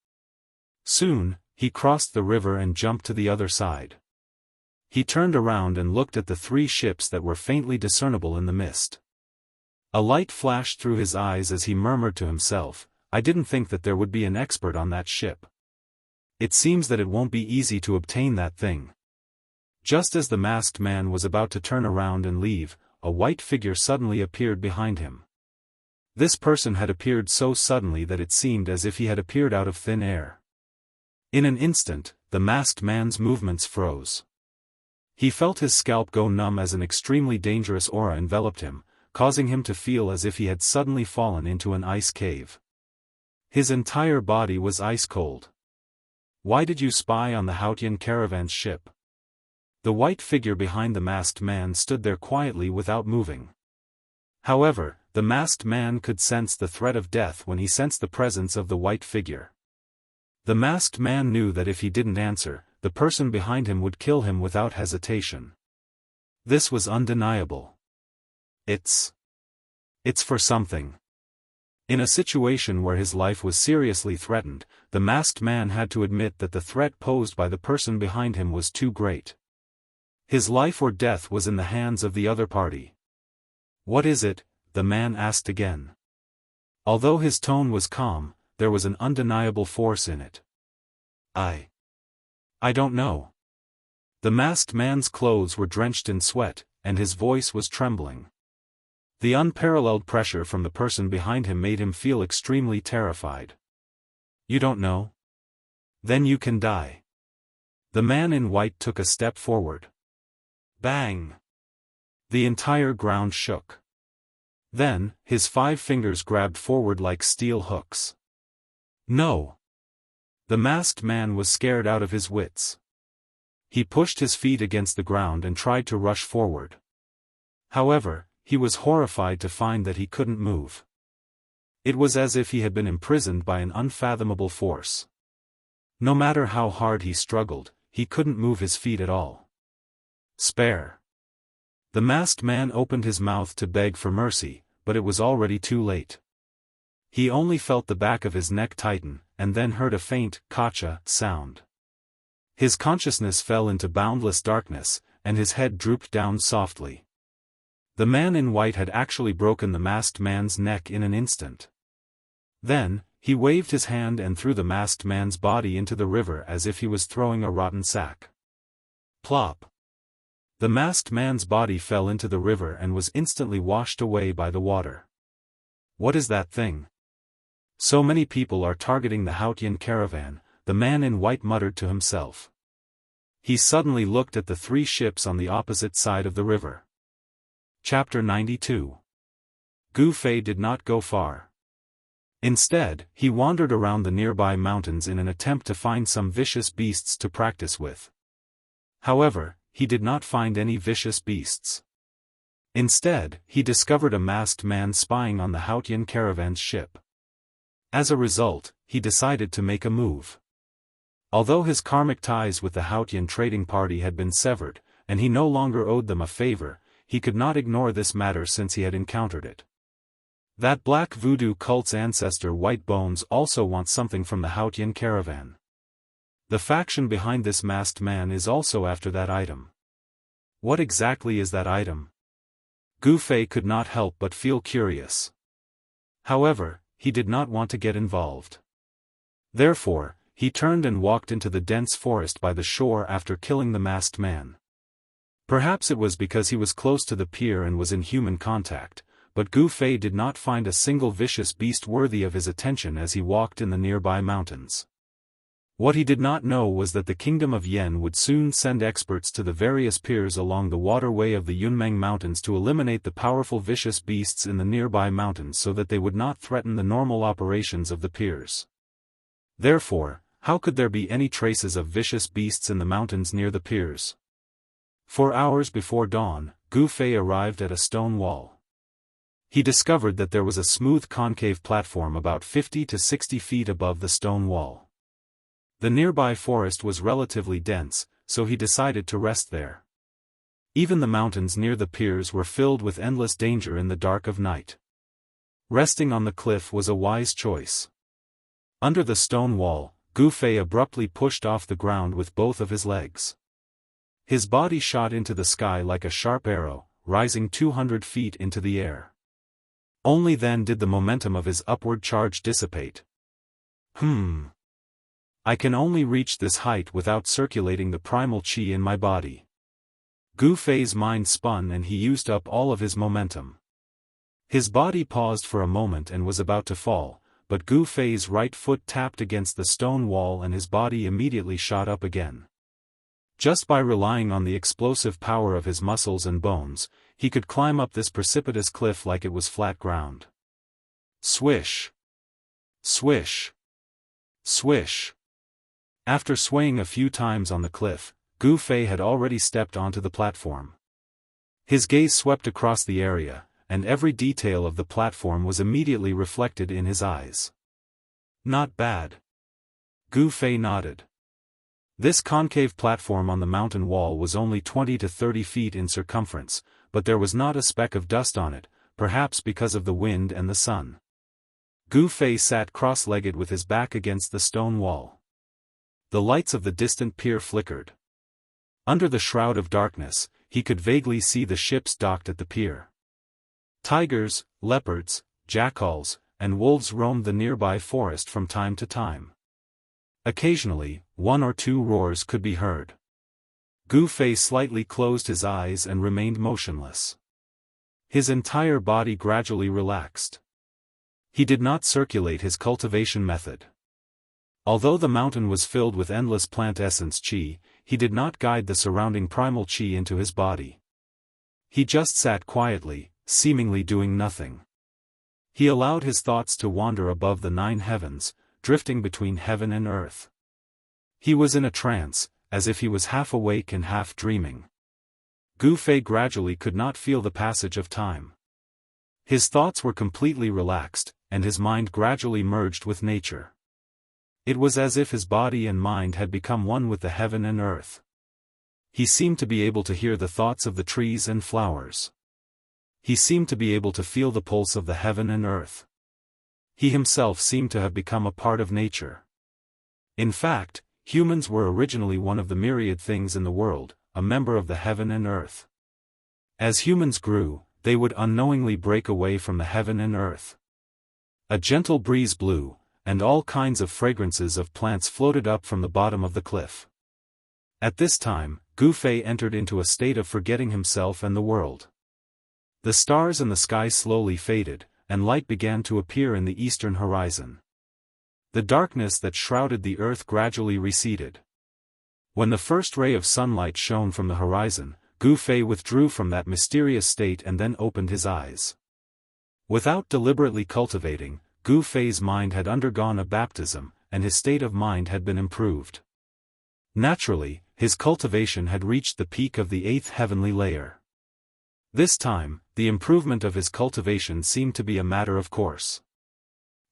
Soon, he crossed the river and jumped to the other side. He turned around and looked at the 3 ships that were faintly discernible in the mist. A light flashed through his eyes as he murmured to himself, "I didn't think that there would be an expert on that ship. It seems that it won't be easy to obtain that thing." Just as the masked man was about to turn around and leave, a white figure suddenly appeared behind him. This person had appeared so suddenly that it seemed as if he had appeared out of thin air. In an instant, the masked man's movements froze. He felt his scalp go numb as an extremely dangerous aura enveloped him, causing him to feel as if he had suddenly fallen into an ice cave. His entire body was ice cold. "Why did you spy on the Haotian caravan's ship?" The white figure behind the masked man stood there quietly without moving. However, the masked man could sense the threat of death when he sensed the presence of the white figure. The masked man knew that if he didn't answer, the person behind him would kill him without hesitation. This was undeniable. It's for something. In a situation where his life was seriously threatened, the masked man had to admit that the threat posed by the person behind him was too great. His life or death was in the hands of the other party. "What is it?" the man asked again. Although his tone was calm, there was an undeniable force in it. I don't know." The masked man's clothes were drenched in sweat, and his voice was trembling. The unparalleled pressure from the person behind him made him feel extremely terrified. "You don't know? Then you can die." The man in white took a step forward. Bang! The entire ground shook. Then, his 5 fingers grabbed forward like steel hooks. "No!" The masked man was scared out of his wits. He pushed his feet against the ground and tried to rush forward. However, he was horrified to find that he couldn't move. It was as if he had been imprisoned by an unfathomable force. No matter how hard he struggled, he couldn't move his feet at all. "Spare!" The masked man opened his mouth to beg for mercy, but it was already too late. He only felt the back of his neck tighten, and then heard a faint, "Kacha" sound. His consciousness fell into boundless darkness, and his head drooped down softly. The man in white had actually broken the masked man's neck in an instant. Then, he waved his hand and threw the masked man's body into the river as if he was throwing a rotten sack. Plop! The masked man's body fell into the river and was instantly washed away by the water. "What is that thing? So many people are targeting the Hautian caravan," the man in white muttered to himself. He suddenly looked at the 3 ships on the opposite side of the river. Chapter 92. Gu Fei did not go far. Instead, he wandered around the nearby mountains in an attempt to find some vicious beasts to practice with. However, he did not find any vicious beasts. Instead, he discovered a masked man spying on the Hautian caravan's ship. As a result, he decided to make a move. Although his karmic ties with the Hautian trading party had been severed, and he no longer owed them a favor, he could not ignore this matter since he had encountered it. That black voodoo cult's ancestor White Bones also wants something from the Hautian caravan. The faction behind this masked man is also after that item. What exactly is that item? Gu Fei could not help but feel curious. However, he did not want to get involved. Therefore, he turned and walked into the dense forest by the shore after killing the masked man. Perhaps it was because he was close to the pier and was in human contact, but Gu Fei did not find a single vicious beast worthy of his attention as he walked in the nearby mountains. What he did not know was that the Kingdom of Yen would soon send experts to the various piers along the waterway of the Yunmeng Mountains to eliminate the powerful vicious beasts in the nearby mountains so that they would not threaten the normal operations of the piers. Therefore, how could there be any traces of vicious beasts in the mountains near the piers? 4 hours before dawn, Gu Fei arrived at a stone wall. He discovered that there was a smooth concave platform about 50 to 60 feet above the stone wall. The nearby forest was relatively dense, so he decided to rest there. Even the mountains near the piers were filled with endless danger in the dark of night. Resting on the cliff was a wise choice. Under the stone wall, Gu Fei abruptly pushed off the ground with both of his legs. His body shot into the sky like a sharp arrow, rising 200 feet into the air. Only then did the momentum of his upward charge dissipate. I can only reach this height without circulating the primal qi in my body. Gu Fei's mind spun and he used up all of his momentum. His body paused for a moment and was about to fall, but Gu Fei's right foot tapped against the stone wall and his body immediately shot up again. Just by relying on the explosive power of his muscles and bones, he could climb up this precipitous cliff like it was flat ground. Swish! Swish! Swish! After swaying a few times on the cliff, Gu Fei had already stepped onto the platform. His gaze swept across the area, and every detail of the platform was immediately reflected in his eyes. Not bad. Gu Fei nodded. This concave platform on the mountain wall was only 20 to 30 feet in circumference, but there was not a speck of dust on it, perhaps because of the wind and the sun. Gu Fei sat cross-legged with his back against the stone wall. The lights of the distant pier flickered. Under the shroud of darkness, he could vaguely see the ships docked at the pier. Tigers, leopards, jackals, and wolves roamed the nearby forest from time to time. Occasionally, one or two roars could be heard. Gu Fei slightly closed his eyes and remained motionless. His entire body gradually relaxed. He did not circulate his cultivation method. Although the mountain was filled with endless plant essence qi, he did not guide the surrounding primal qi into his body. He just sat quietly, seemingly doing nothing. He allowed his thoughts to wander above the 9 heavens, drifting between heaven and earth. He was in a trance, as if he was half awake and half dreaming. Gu Fei gradually could not feel the passage of time. His thoughts were completely relaxed, and his mind gradually merged with nature. It was as if his body and mind had become one with the heaven and earth. He seemed to be able to hear the thoughts of the trees and flowers. He seemed to be able to feel the pulse of the heaven and earth. He himself seemed to have become a part of nature. In fact, humans were originally one of the myriad things in the world, a member of the heaven and earth. As humans grew, they would unknowingly break away from the heaven and earth. A gentle breeze blew, and all kinds of fragrances of plants floated up from the bottom of the cliff. At this time, Gu Fei entered into a state of forgetting himself and the world. The stars in the sky slowly faded, and light began to appear in the eastern horizon. The darkness that shrouded the earth gradually receded. When the first ray of sunlight shone from the horizon, Gu Fei withdrew from that mysterious state and then opened his eyes. Without deliberately cultivating, Gu Fei's mind had undergone a baptism, and his state of mind had been improved. Naturally, his cultivation had reached the peak of the 8th heavenly layer. This time, the improvement of his cultivation seemed to be a matter of course.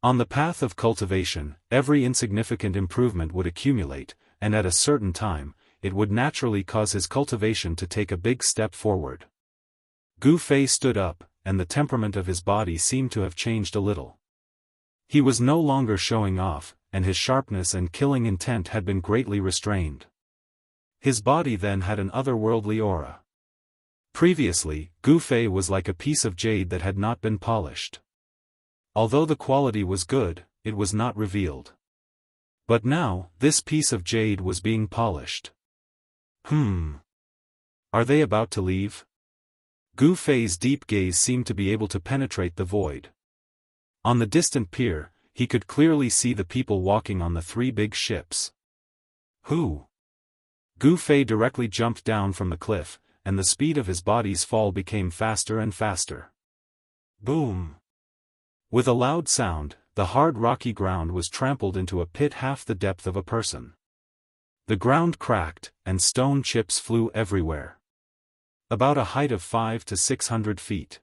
On the path of cultivation, every insignificant improvement would accumulate, and at a certain time, it would naturally cause his cultivation to take a big step forward. Gu Fei stood up, and the temperament of his body seemed to have changed a little. He was no longer showing off, and his sharpness and killing intent had been greatly restrained. His body then had an otherworldly aura. Previously, Gu Fei was like a piece of jade that had not been polished. Although the quality was good, it was not revealed. But now, this piece of jade was being polished. Are they about to leave? Gu Fei's deep gaze seemed to be able to penetrate the void. On the distant pier, he could clearly see the people walking on the 3 big ships. Who? Gu Fei directly jumped down from the cliff, and the speed of his body's fall became faster and faster. Boom! With a loud sound, the hard rocky ground was trampled into a pit half the depth of a person. The ground cracked, and stone chips flew everywhere. About a height of 500 to 600 feet.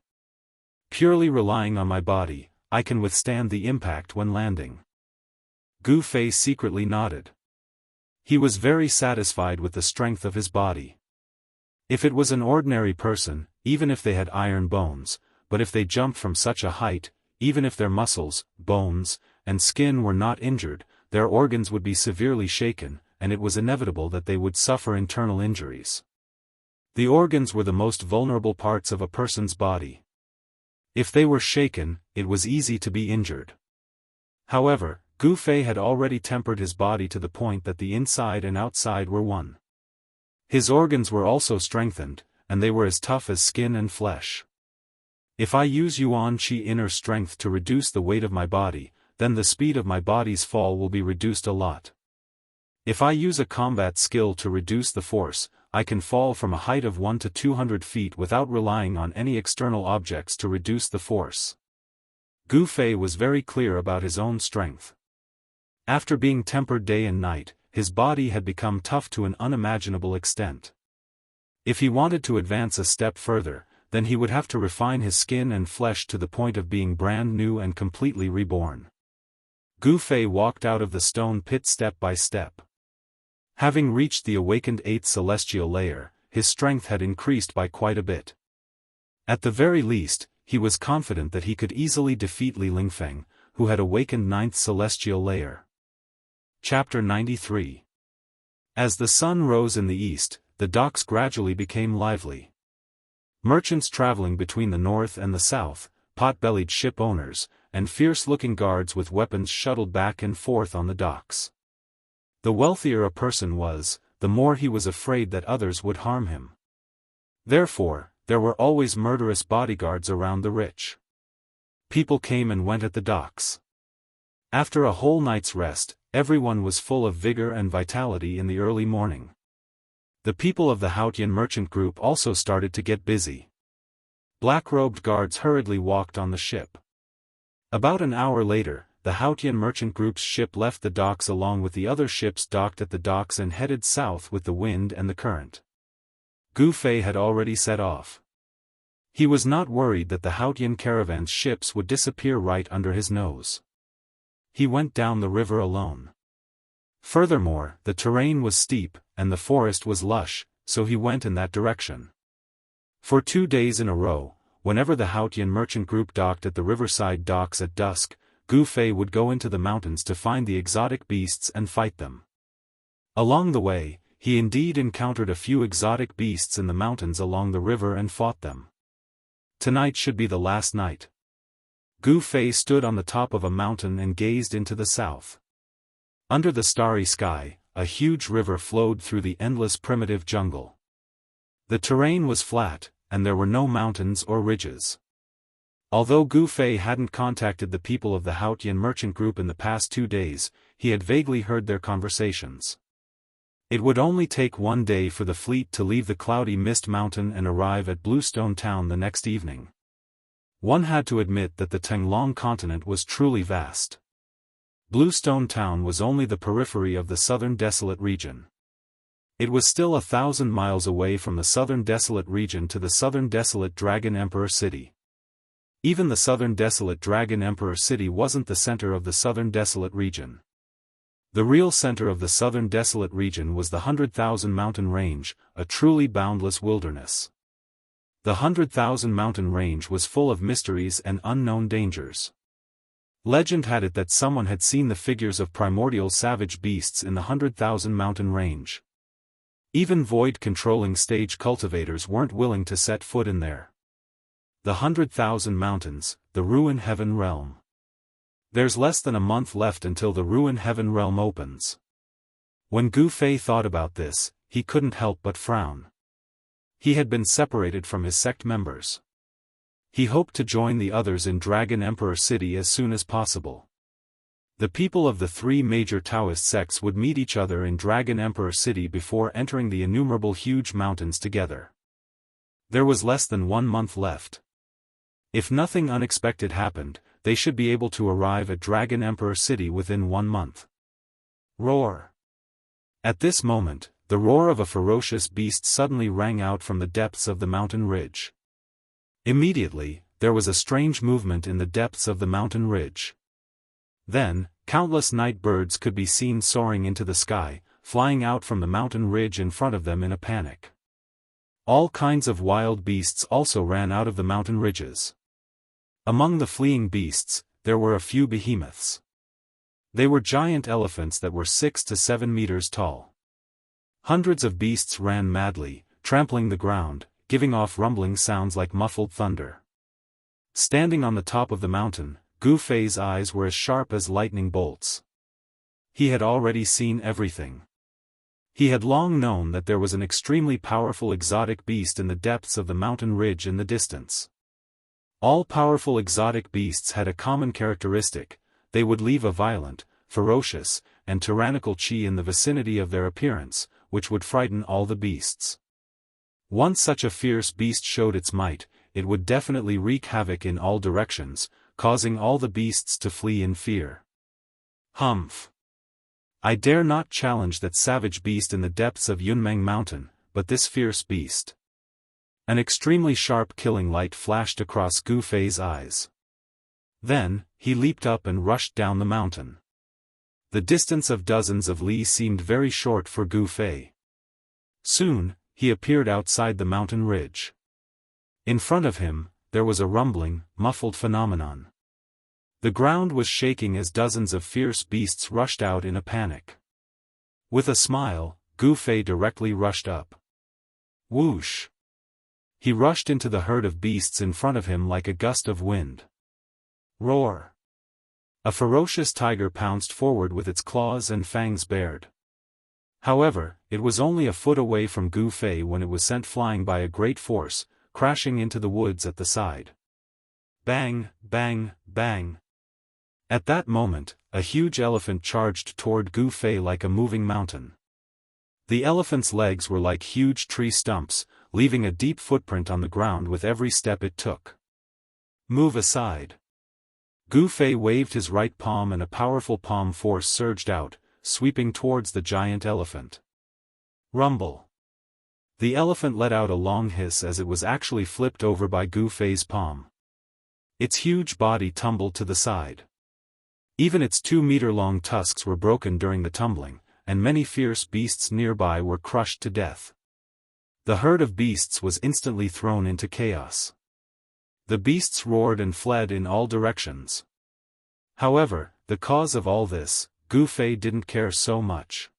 Purely relying on my body, I can withstand the impact when landing. Gu Fei secretly nodded. He was very satisfied with the strength of his body. If it was an ordinary person, even if they had iron bones, but if they jumped from such a height, even if their muscles, bones, and skin were not injured, their organs would be severely shaken, and it was inevitable that they would suffer internal injuries. The organs were the most vulnerable parts of a person's body. If they were shaken, it was easy to be injured. However, Gu Fei had already tempered his body to the point that the inside and outside were one. His organs were also strengthened, and they were as tough as skin and flesh. If I use Yuan Qi inner strength to reduce the weight of my body, then the speed of my body's fall will be reduced a lot. If I use a combat skill to reduce the force, I can fall from a height of 1 to 200 feet without relying on any external objects to reduce the force. Gu Fei was very clear about his own strength. After being tempered day and night, his body had become tough to an unimaginable extent. If he wanted to advance a step further, then he would have to refine his skin and flesh to the point of being brand new and completely reborn. Gu Fei walked out of the stone pit step by step. Having reached the awakened 8th celestial layer, his strength had increased by quite a bit. At the very least, he was confident that he could easily defeat Li Lingfeng, who had awakened 9th celestial layer. Chapter 93. As the sun rose in the east, the docks gradually became lively. Merchants traveling between the north and the south, pot-bellied ship owners, and fierce-looking guards with weapons shuttled back and forth on the docks. The wealthier a person was, the more he was afraid that others would harm him. Therefore, there were always murderous bodyguards around the rich. People came and went at the docks. After a whole night's rest, everyone was full of vigor and vitality in the early morning. The people of the Haotian merchant group also started to get busy. Black-robed guards hurriedly walked on the ship. About an hour later, the Haotian merchant group's ship left the docks along with the other ships docked at the docks and headed south with the wind and the current. Gu Fei had already set off. He was not worried that the Haotian caravan's ships would disappear right under his nose. He went down the river alone. Furthermore, the terrain was steep, and the forest was lush, so he went in that direction. For 2 days in a row, whenever the Haotian merchant group docked at the riverside docks at dusk, Gu Fei would go into the mountains to find the exotic beasts and fight them. Along the way, he indeed encountered a few exotic beasts in the mountains along the river and fought them. Tonight should be the last night. Gu Fei stood on the top of a mountain and gazed into the south. Under the starry sky, a huge river flowed through the endless primitive jungle. The terrain was flat, and there were no mountains or ridges. Although Gu Fei hadn't contacted the people of the Haotian merchant group in the past 2 days, he had vaguely heard their conversations. It would only take 1 day for the fleet to leave the cloudy mist mountain and arrive at Bluestone Town the next evening. One had to admit that the Tenglong continent was truly vast. Bluestone Town was only the periphery of the southern desolate region. It was still 1,000 miles away from the southern desolate region to the southern desolate Dragon Emperor City. Even the southern desolate Dragon Emperor City wasn't the center of the southern desolate region. The real center of the southern desolate region was the 100,000 mountain range, a truly boundless wilderness. The 100,000 mountain range was full of mysteries and unknown dangers. Legend had it that someone had seen the figures of primordial savage beasts in the 100,000 mountain range. Even void-controlling stage cultivators weren't willing to set foot in there. The 100,000 mountains, the Ruin Heaven Realm. There's less than a month left until the Ruin Heaven Realm opens. When Gu Fei thought about this, he couldn't help but frown. He had been separated from his sect members. He hoped to join the others in Dragon Emperor City as soon as possible. The people of the 3 major Taoist sects would meet each other in Dragon Emperor City before entering the innumerable huge mountains together. There was less than 1 month left. If nothing unexpected happened, they should be able to arrive at Dragon Emperor City within 1 month. Roar! At this moment, the roar of a ferocious beast suddenly rang out from the depths of the mountain ridge. Immediately, there was a strange movement in the depths of the mountain ridge. Then, countless night birds could be seen soaring into the sky, flying out from the mountain ridge in front of them in a panic. All kinds of wild beasts also ran out of the mountain ridges. Among the fleeing beasts, there were a few behemoths. They were giant elephants that were 6 to 7 meters tall. Hundreds of beasts ran madly, trampling the ground, giving off rumbling sounds like muffled thunder. Standing on the top of the mountain, Gu Fei's eyes were as sharp as lightning bolts. He had already seen everything. He had long known that there was an extremely powerful exotic beast in the depths of the mountain ridge in the distance. All powerful exotic beasts had a common characteristic: they would leave a violent, ferocious, and tyrannical chi in the vicinity of their appearance, which would frighten all the beasts. Once such a fierce beast showed its might, it would definitely wreak havoc in all directions, causing all the beasts to flee in fear. Humph! I dare not challenge that savage beast in the depths of Yunmeng Mountain, but this fierce beast. An extremely sharp killing light flashed across Gu Fei's eyes. Then, he leaped up and rushed down the mountain. The distance of dozens of li seemed very short for Gu Fei. Soon, he appeared outside the mountain ridge. In front of him, there was a rumbling, muffled phenomenon. The ground was shaking as dozens of fierce beasts rushed out in a panic. With a smile, Gu Fei directly rushed up. Whoosh! He rushed into the herd of beasts in front of him like a gust of wind. Roar! A ferocious tiger pounced forward with its claws and fangs bared. However, it was only a foot away from Gu Fei when it was sent flying by a great force, crashing into the woods at the side. Bang, bang, bang. At that moment, a huge elephant charged toward Gu Fei like a moving mountain. The elephant's legs were like huge tree stumps, leaving a deep footprint on the ground with every step it took. Move aside. Gu Fei waved his right palm and a powerful palm force surged out, sweeping towards the giant elephant. Rumble. The elephant let out a long hiss as it was actually flipped over by Gu Fei's palm. Its huge body tumbled to the side. Even its 2-meter-long tusks were broken during the tumbling, and many fierce beasts nearby were crushed to death. The herd of beasts was instantly thrown into chaos. The beasts roared and fled in all directions. However, the cause of all this, Gu Fei didn't care so much.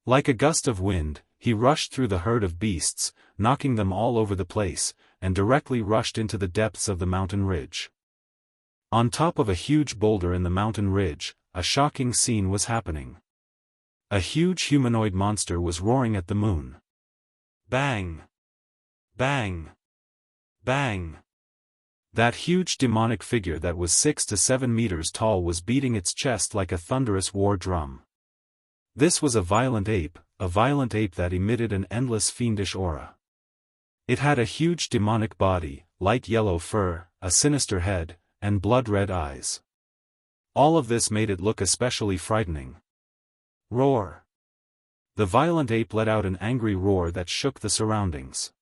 Like a gust of wind, he rushed through the herd of beasts, knocking them all over the place, and directly rushed into the depths of the mountain ridge. On top of a huge boulder in the mountain ridge, a shocking scene was happening. A huge humanoid monster was roaring at the moon. Bang! Bang! Bang! That huge demonic figure that was 6 to 7 meters tall was beating its chest like a thunderous war drum. This was a violent ape that emitted an endless fiendish aura. It had a huge demonic body, light yellow fur, a sinister head, and blood-red eyes. All of this made it look especially frightening. Roar! The violent ape let out an angry roar that shook the surroundings.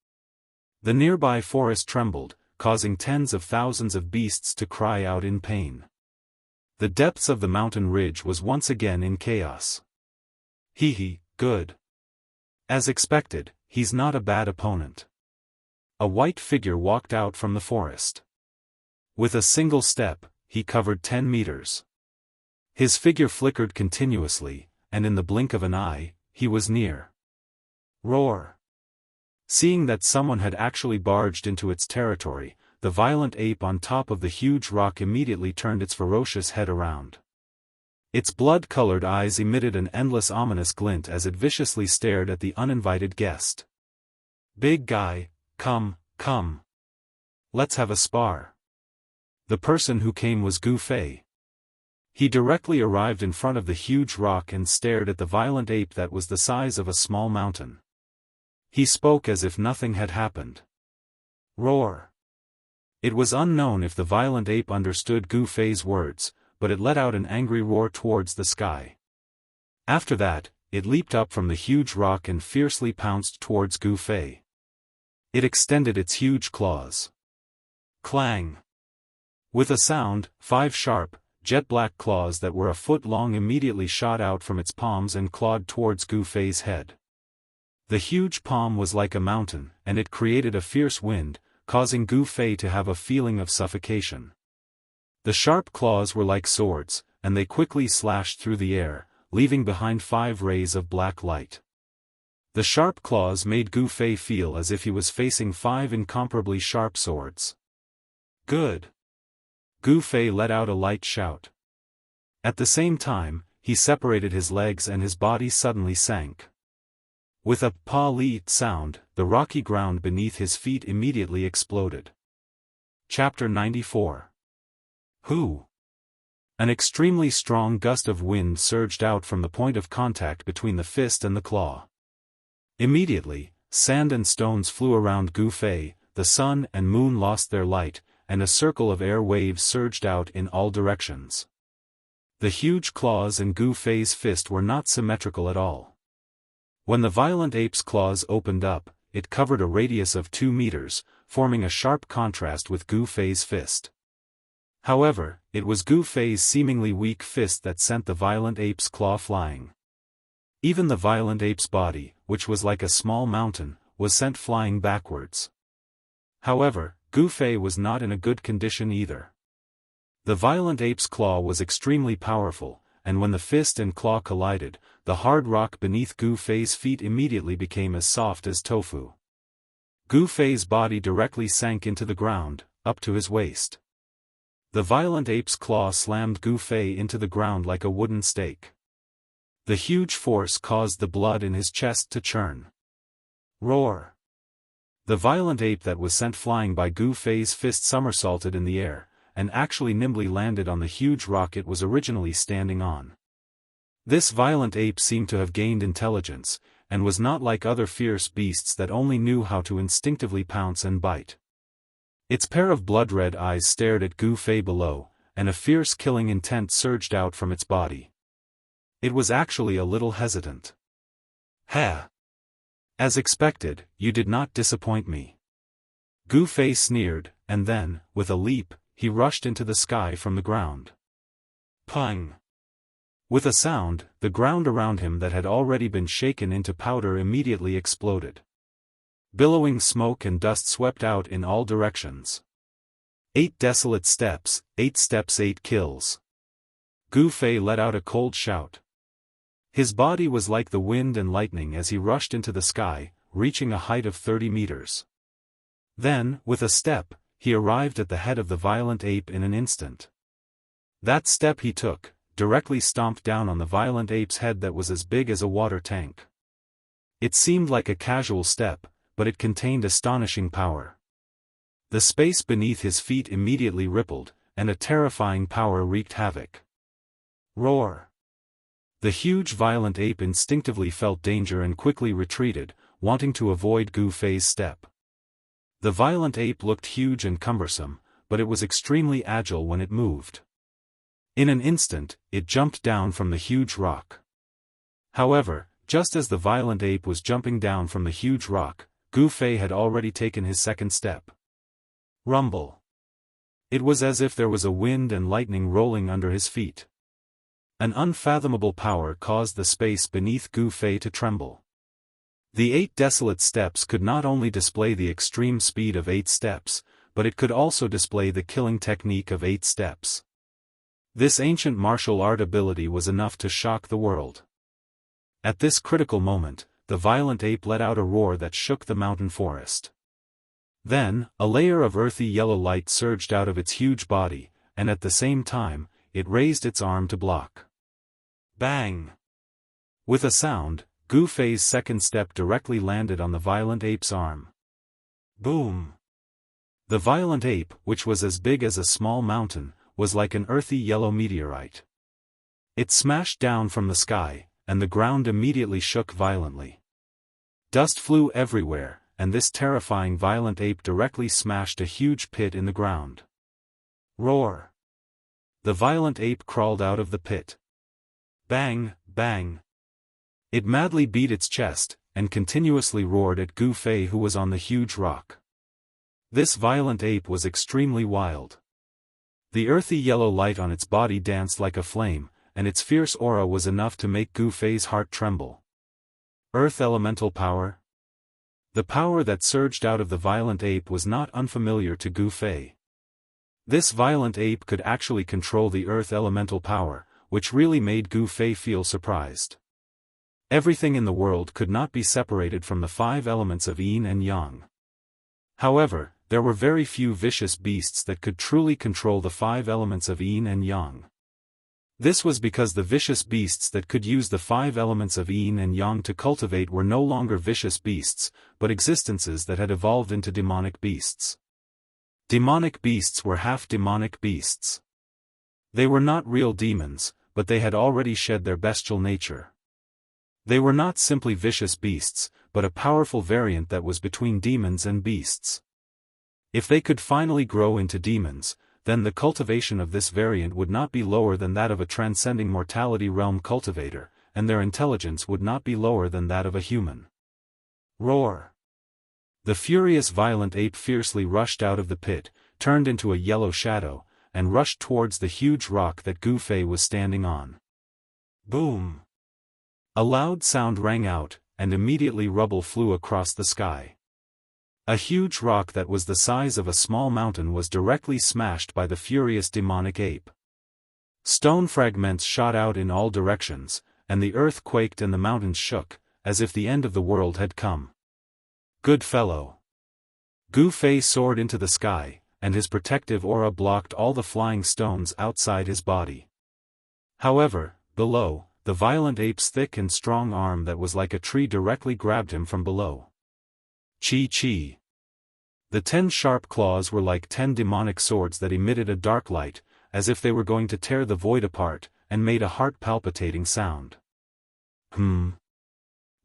The nearby forest trembled, causing tens of thousands of beasts to cry out in pain. The depths of the mountain ridge was once again in chaos. Good. As expected, he's not a bad opponent. A white figure walked out from the forest. With a single step, he covered 10 meters. His figure flickered continuously, and in the blink of an eye, he was near. Roar! Seeing that someone had actually barged into its territory, the violent ape on top of the huge rock immediately turned its ferocious head around. Its blood-colored eyes emitted an endless ominous glint as it viciously stared at the uninvited guest. Big guy, come. Let's have a spar. The person who came was Gu Fei. He directly arrived in front of the huge rock and stared at the violent ape that was the size of a small mountain. He spoke as if nothing had happened. Roar! It was unknown if the violent ape understood Gu Fei's words, but it let out an angry roar towards the sky. After that, it leaped up from the huge rock and fiercely pounced towards Gu Fei. It extended its huge claws. Clang! With a sound, 5 sharp, jet-black claws that were a foot long immediately shot out from its palms and clawed towards Gu Fei's head. The huge palm was like a mountain, and it created a fierce wind, causing Gu Fei to have a feeling of suffocation. The sharp claws were like swords, and they quickly slashed through the air, leaving behind 5 rays of black light. The sharp claws made Gu Fei feel as if he was facing 5 incomparably sharp swords. Good! Gu Fei let out a light shout. At the same time, he separated his legs and his body suddenly sank. With a pa-li sound, the rocky ground beneath his feet immediately exploded. Chapter 94. Who? An extremely strong gust of wind surged out from the point of contact between the fist and the claw. Immediately, sand and stones flew around Gu Fei, the sun and moon lost their light, and a circle of air waves surged out in all directions. The huge claws in Gu Fei's fist were not symmetrical at all. When the violent ape's claws opened up, it covered a radius of 2 meters, forming a sharp contrast with Gu Fei's fist. However, it was Gu Fei's seemingly weak fist that sent the violent ape's claw flying. Even the violent ape's body, which was like a small mountain, was sent flying backwards. However, Gu Fei was not in a good condition either. The violent ape's claw was extremely powerful, and when the fist and claw collided, the hard rock beneath Gu Fei's feet immediately became as soft as tofu. Gu Fei's body directly sank into the ground, up to his waist. The violent ape's claw slammed Gu Fei into the ground like a wooden stake. The huge force caused the blood in his chest to churn. Roar! The violent ape that was sent flying by Gu Fei's fist somersaulted in the air, and actually nimbly landed on the huge rock it was originally standing on. This violent ape seemed to have gained intelligence, and was not like other fierce beasts that only knew how to instinctively pounce and bite. Its pair of blood-red eyes stared at Gu Fei below, and a fierce killing intent surged out from its body. It was actually a little hesitant. Ha! As expected, you did not disappoint me. Gu Fei sneered, and then, with a leap, he rushed into the sky from the ground. Pang! With a sound, the ground around him that had already been shaken into powder immediately exploded. Billowing smoke and dust swept out in all directions. 8 desolate steps, 8 steps, 8 kills. Gu Fei let out a cold shout. His body was like the wind and lightning as he rushed into the sky, reaching a height of 30 meters. Then, with a step, he arrived at the head of the violent ape in an instant. That step he took, directly stomped down on the violent ape's head that was as big as a water tank. It seemed like a casual step, but it contained astonishing power. The space beneath his feet immediately rippled, and a terrifying power wreaked havoc. Roar! The huge violent ape instinctively felt danger and quickly retreated, wanting to avoid Gu Fei's step. The violent ape looked huge and cumbersome, but it was extremely agile when it moved. In an instant, it jumped down from the huge rock. However, just as the violent ape was jumping down from the huge rock, Gu Fei had already taken his second step. Rumble! It was as if there was a wind and lightning rolling under his feet. An unfathomable power caused the space beneath Gu Fei to tremble. The 8 desolate steps could not only display the extreme speed of 8 steps, but it could also display the killing technique of 8 steps. This ancient martial art ability was enough to shock the world. At this critical moment, the violent ape let out a roar that shook the mountain forest. Then, a layer of earthy yellow light surged out of its huge body, and at the same time, it raised its arm to block. Bang! With a sound, Gu Fei's second step directly landed on the violent ape's arm. Boom! The violent ape, which was as big as a small mountain, was like an earthy yellow meteorite. It smashed down from the sky, and the ground immediately shook violently. Dust flew everywhere, and this terrifying violent ape directly smashed a huge pit in the ground. Roar! The violent ape crawled out of the pit. Bang, bang! It madly beat its chest, and continuously roared at Gu Fei who was on the huge rock. This violent ape was extremely wild. The earthy yellow light on its body danced like a flame, and its fierce aura was enough to make Gu Fei's heart tremble. Earth elemental power? The power that surged out of the violent ape was not unfamiliar to Gu Fei. This violent ape could actually control the earth elemental power, which really made Gu Fei feel surprised. Everything in the world could not be separated from the 5 elements of yin and yang. However, there were very few vicious beasts that could truly control the 5 elements of yin and yang. This was because the vicious beasts that could use the 5 elements of yin and yang to cultivate were no longer vicious beasts, but existences that had evolved into demonic beasts. Demonic beasts were half demonic beasts. They were not real demons, but they had already shed their bestial nature. They were not simply vicious beasts, but a powerful variant that was between demons and beasts. If they could finally grow into demons, then the cultivation of this variant would not be lower than that of a transcending mortality realm cultivator, and their intelligence would not be lower than that of a human. Roar! The furious violent ape fiercely rushed out of the pit, turned into a yellow shadow, and rushed towards the huge rock that Gu Fei was standing on. Boom! A loud sound rang out, and immediately rubble flew across the sky. A huge rock that was the size of a small mountain was directly smashed by the furious demonic ape. Stone fragments shot out in all directions, and the earth quaked and the mountains shook, as if the end of the world had come. Good fellow! Gu Fei soared into the sky, and his protective aura blocked all the flying stones outside his body. However, below, the violent ape's thick and strong arm that was like a tree directly grabbed him from below. Chi. The 10 sharp claws were like 10 demonic swords that emitted a dark light, as if they were going to tear the void apart, and made a heart-palpitating sound.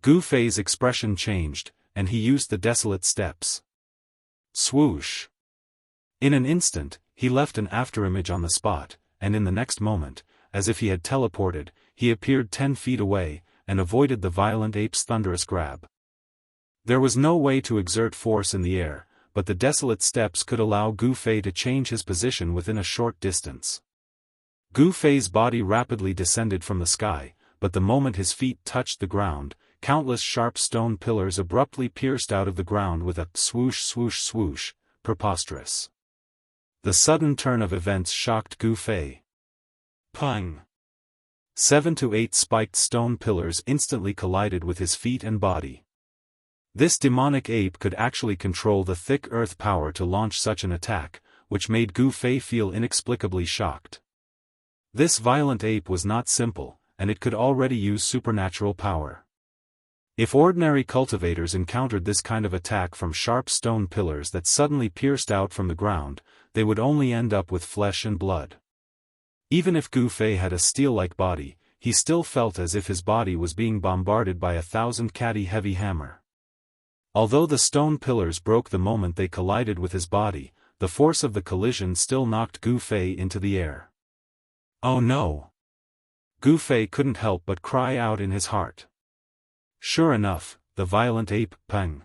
Gu Fei's expression changed, and he used the desolate steps. Swoosh! In an instant, he left an afterimage on the spot, and in the next moment, as if he had teleported, he appeared 10 feet away, and avoided the violent ape's thunderous grab. There was no way to exert force in the air, but the desolate steps could allow Gu Fei to change his position within a short distance. Gu Fei's body rapidly descended from the sky, but the moment his feet touched the ground, countless sharp stone pillars abruptly pierced out of the ground with a swoosh swoosh swoosh, preposterous. The sudden turn of events shocked Gu Fei. Pang! 7 to 8 spiked stone pillars instantly collided with his feet and body. This demonic ape could actually control the thick earth power to launch such an attack, which made Gu Fei feel inexplicably shocked. This violent ape was not simple, and it could already use supernatural power. If ordinary cultivators encountered this kind of attack from sharp stone pillars that suddenly pierced out from the ground, they would only end up with flesh and blood. Even if Gu Fei had a steel-like body, he still felt as if his body was being bombarded by 1,000 catty heavy hammer. Although the stone pillars broke the moment they collided with his body, the force of the collision still knocked Gu Fei into the air. Oh no! Gu Fei couldn't help but cry out in his heart. Sure enough, the violent ape, Pang!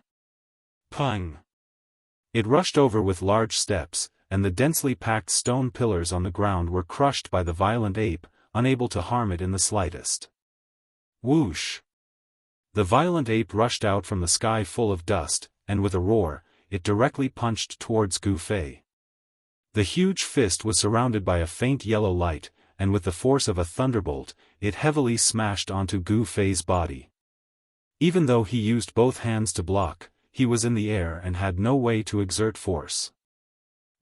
It rushed over with large steps, and the densely packed stone pillars on the ground were crushed by the violent ape, unable to harm it in the slightest. Whoosh! The violent ape rushed out from the sky full of dust, and with a roar, it directly punched towards Gu Fei. The huge fist was surrounded by a faint yellow light, and with the force of a thunderbolt, it heavily smashed onto Gu Fei's body. Even though he used both hands to block, he was in the air and had no way to exert force.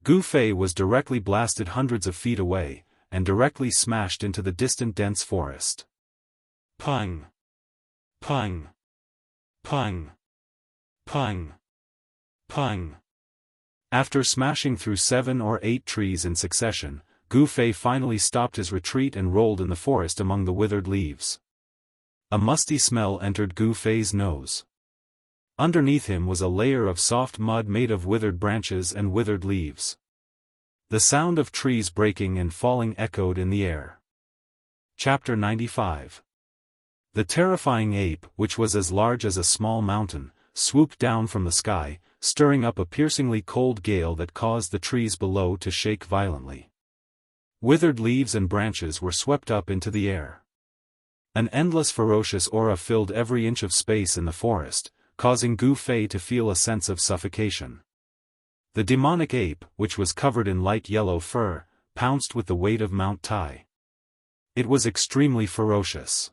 Gu Fei was directly blasted hundreds of feet away, and directly smashed into the distant dense forest. Pang! After smashing through 7 or 8 trees in succession, Gu Fei finally stopped his retreat and rolled in the forest among the withered leaves. A musty smell entered Gu Fei's nose. Underneath him was a layer of soft mud made of withered branches and withered leaves. The sound of trees breaking and falling echoed in the air. Chapter 95. The terrifying ape, which was as large as a small mountain, swooped down from the sky, stirring up a piercingly cold gale that caused the trees below to shake violently. Withered leaves and branches were swept up into the air. An endless ferocious aura filled every inch of space in the forest, causing Gu Fei to feel a sense of suffocation. The demonic ape, which was covered in light yellow fur, pounced with the weight of Mount Tai. It was extremely ferocious.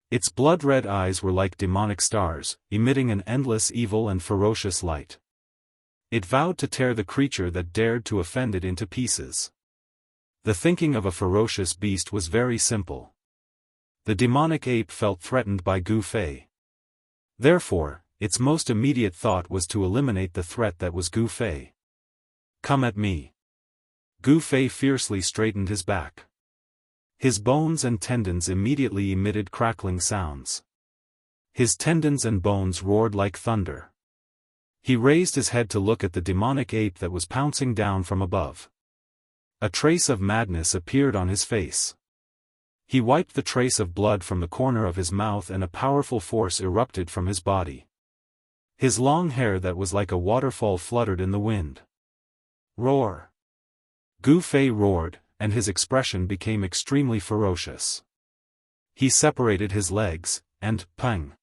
Its blood-red eyes were like demonic stars, emitting an endless evil and ferocious light. It vowed to tear the creature that dared to offend it into pieces. The thinking of a ferocious beast was very simple. The demonic ape felt threatened by Gu Fei. Therefore, its most immediate thought was to eliminate the threat that was Gu Fei. Come at me. Gu Fei fiercely straightened his back. His bones and tendons immediately emitted crackling sounds. His tendons and bones roared like thunder. He raised his head to look at the demonic ape that was pouncing down from above. A trace of madness appeared on his face. He wiped the trace of blood from the corner of his mouth and a powerful force erupted from his body. His long hair that was like a waterfall fluttered in the wind. Roar! Gu Fei roared, and his expression became extremely ferocious. He separated his legs, and, pang!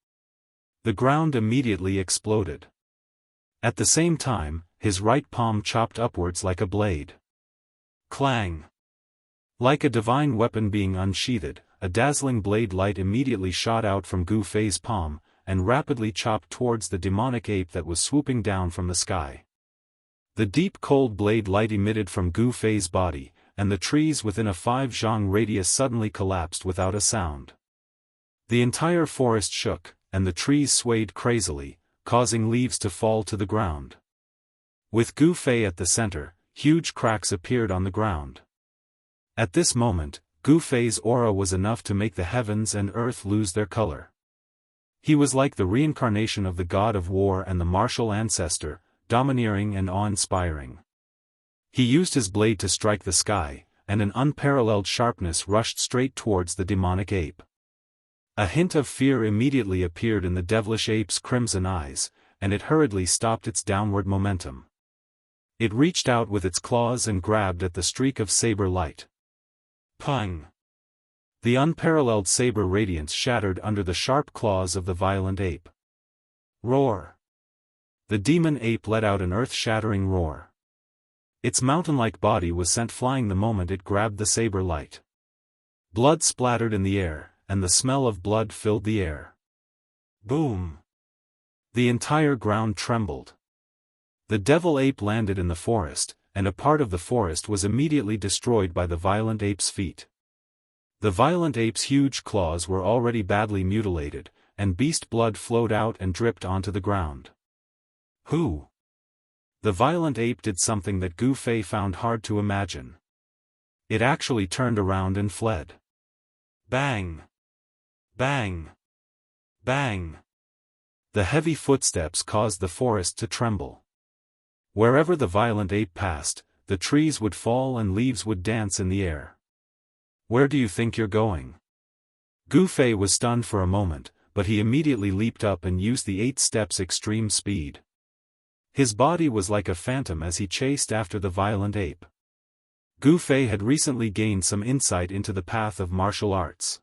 The ground immediately exploded. At the same time, his right palm chopped upwards like a blade. Clang! Like a divine weapon being unsheathed, a dazzling blade light immediately shot out from Gu Fei's palm, and rapidly chopped towards the demonic ape that was swooping down from the sky. The deep cold blade light emitted from Gu Fei's body, and the trees within a 5 zhang radius suddenly collapsed without a sound. The entire forest shook, and the trees swayed crazily, causing leaves to fall to the ground. With Gu Fei at the center, huge cracks appeared on the ground. At this moment, Gu Fei's aura was enough to make the heavens and earth lose their color. He was like the reincarnation of the god of war and the martial ancestor, domineering and awe-inspiring. He used his blade to strike the sky, and an unparalleled sharpness rushed straight towards the demonic ape. A hint of fear immediately appeared in the devilish ape's crimson eyes, and it hurriedly stopped its downward momentum. It reached out with its claws and grabbed at the streak of saber light. Pang! The unparalleled saber radiance shattered under the sharp claws of the violent ape. Roar! The demon ape let out an earth-shattering roar. Its mountain-like body was sent flying the moment it grabbed the saber light. Blood splattered in the air, and the smell of blood filled the air. Boom! The entire ground trembled. The devil ape landed in the forest, and a part of the forest was immediately destroyed by the violent ape's feet. The violent ape's huge claws were already badly mutilated, and beast blood flowed out and dripped onto the ground. Who? The violent ape did something that Gu Fei found hard to imagine. It actually turned around and fled. Bang! Bang! Bang! The heavy footsteps caused the forest to tremble. Wherever the violent ape passed, the trees would fall and leaves would dance in the air. Where do you think you're going? Gu Fei was stunned for a moment, but he immediately leaped up and used the 8 steps extreme speed. His body was like a phantom as he chased after the violent ape. Gu Fei had recently gained some insight into the path of martial arts.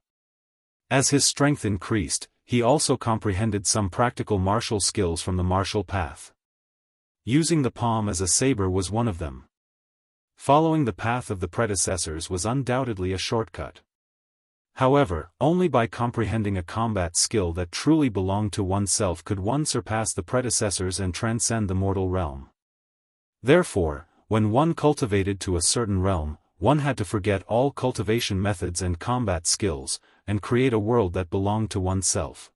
As his strength increased, he also comprehended some practical martial skills from the martial path. Using the palm as a saber was one of them. Following the path of the predecessors was undoubtedly a shortcut. However, only by comprehending a combat skill that truly belonged to oneself could one surpass the predecessors and transcend the mortal realm. Therefore, when one cultivated to a certain realm, one had to forget all cultivation methods and combat skills, and create a world that belonged to oneself.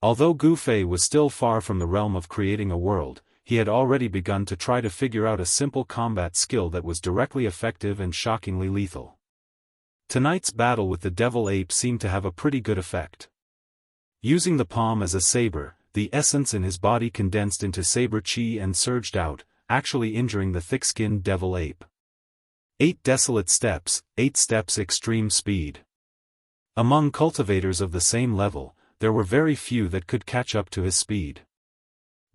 Although Gu Fei was still far from the realm of creating a world, he had already begun to try to figure out a simple combat skill that was directly effective and shockingly lethal. Tonight's battle with the devil ape seemed to have a pretty good effect. Using the palm as a saber, the essence in his body condensed into saber chi and surged out, actually injuring the thick-skinned devil ape. 8 desolate steps, 8 steps extreme speed. Among cultivators of the same level, there were very few that could catch up to his speed.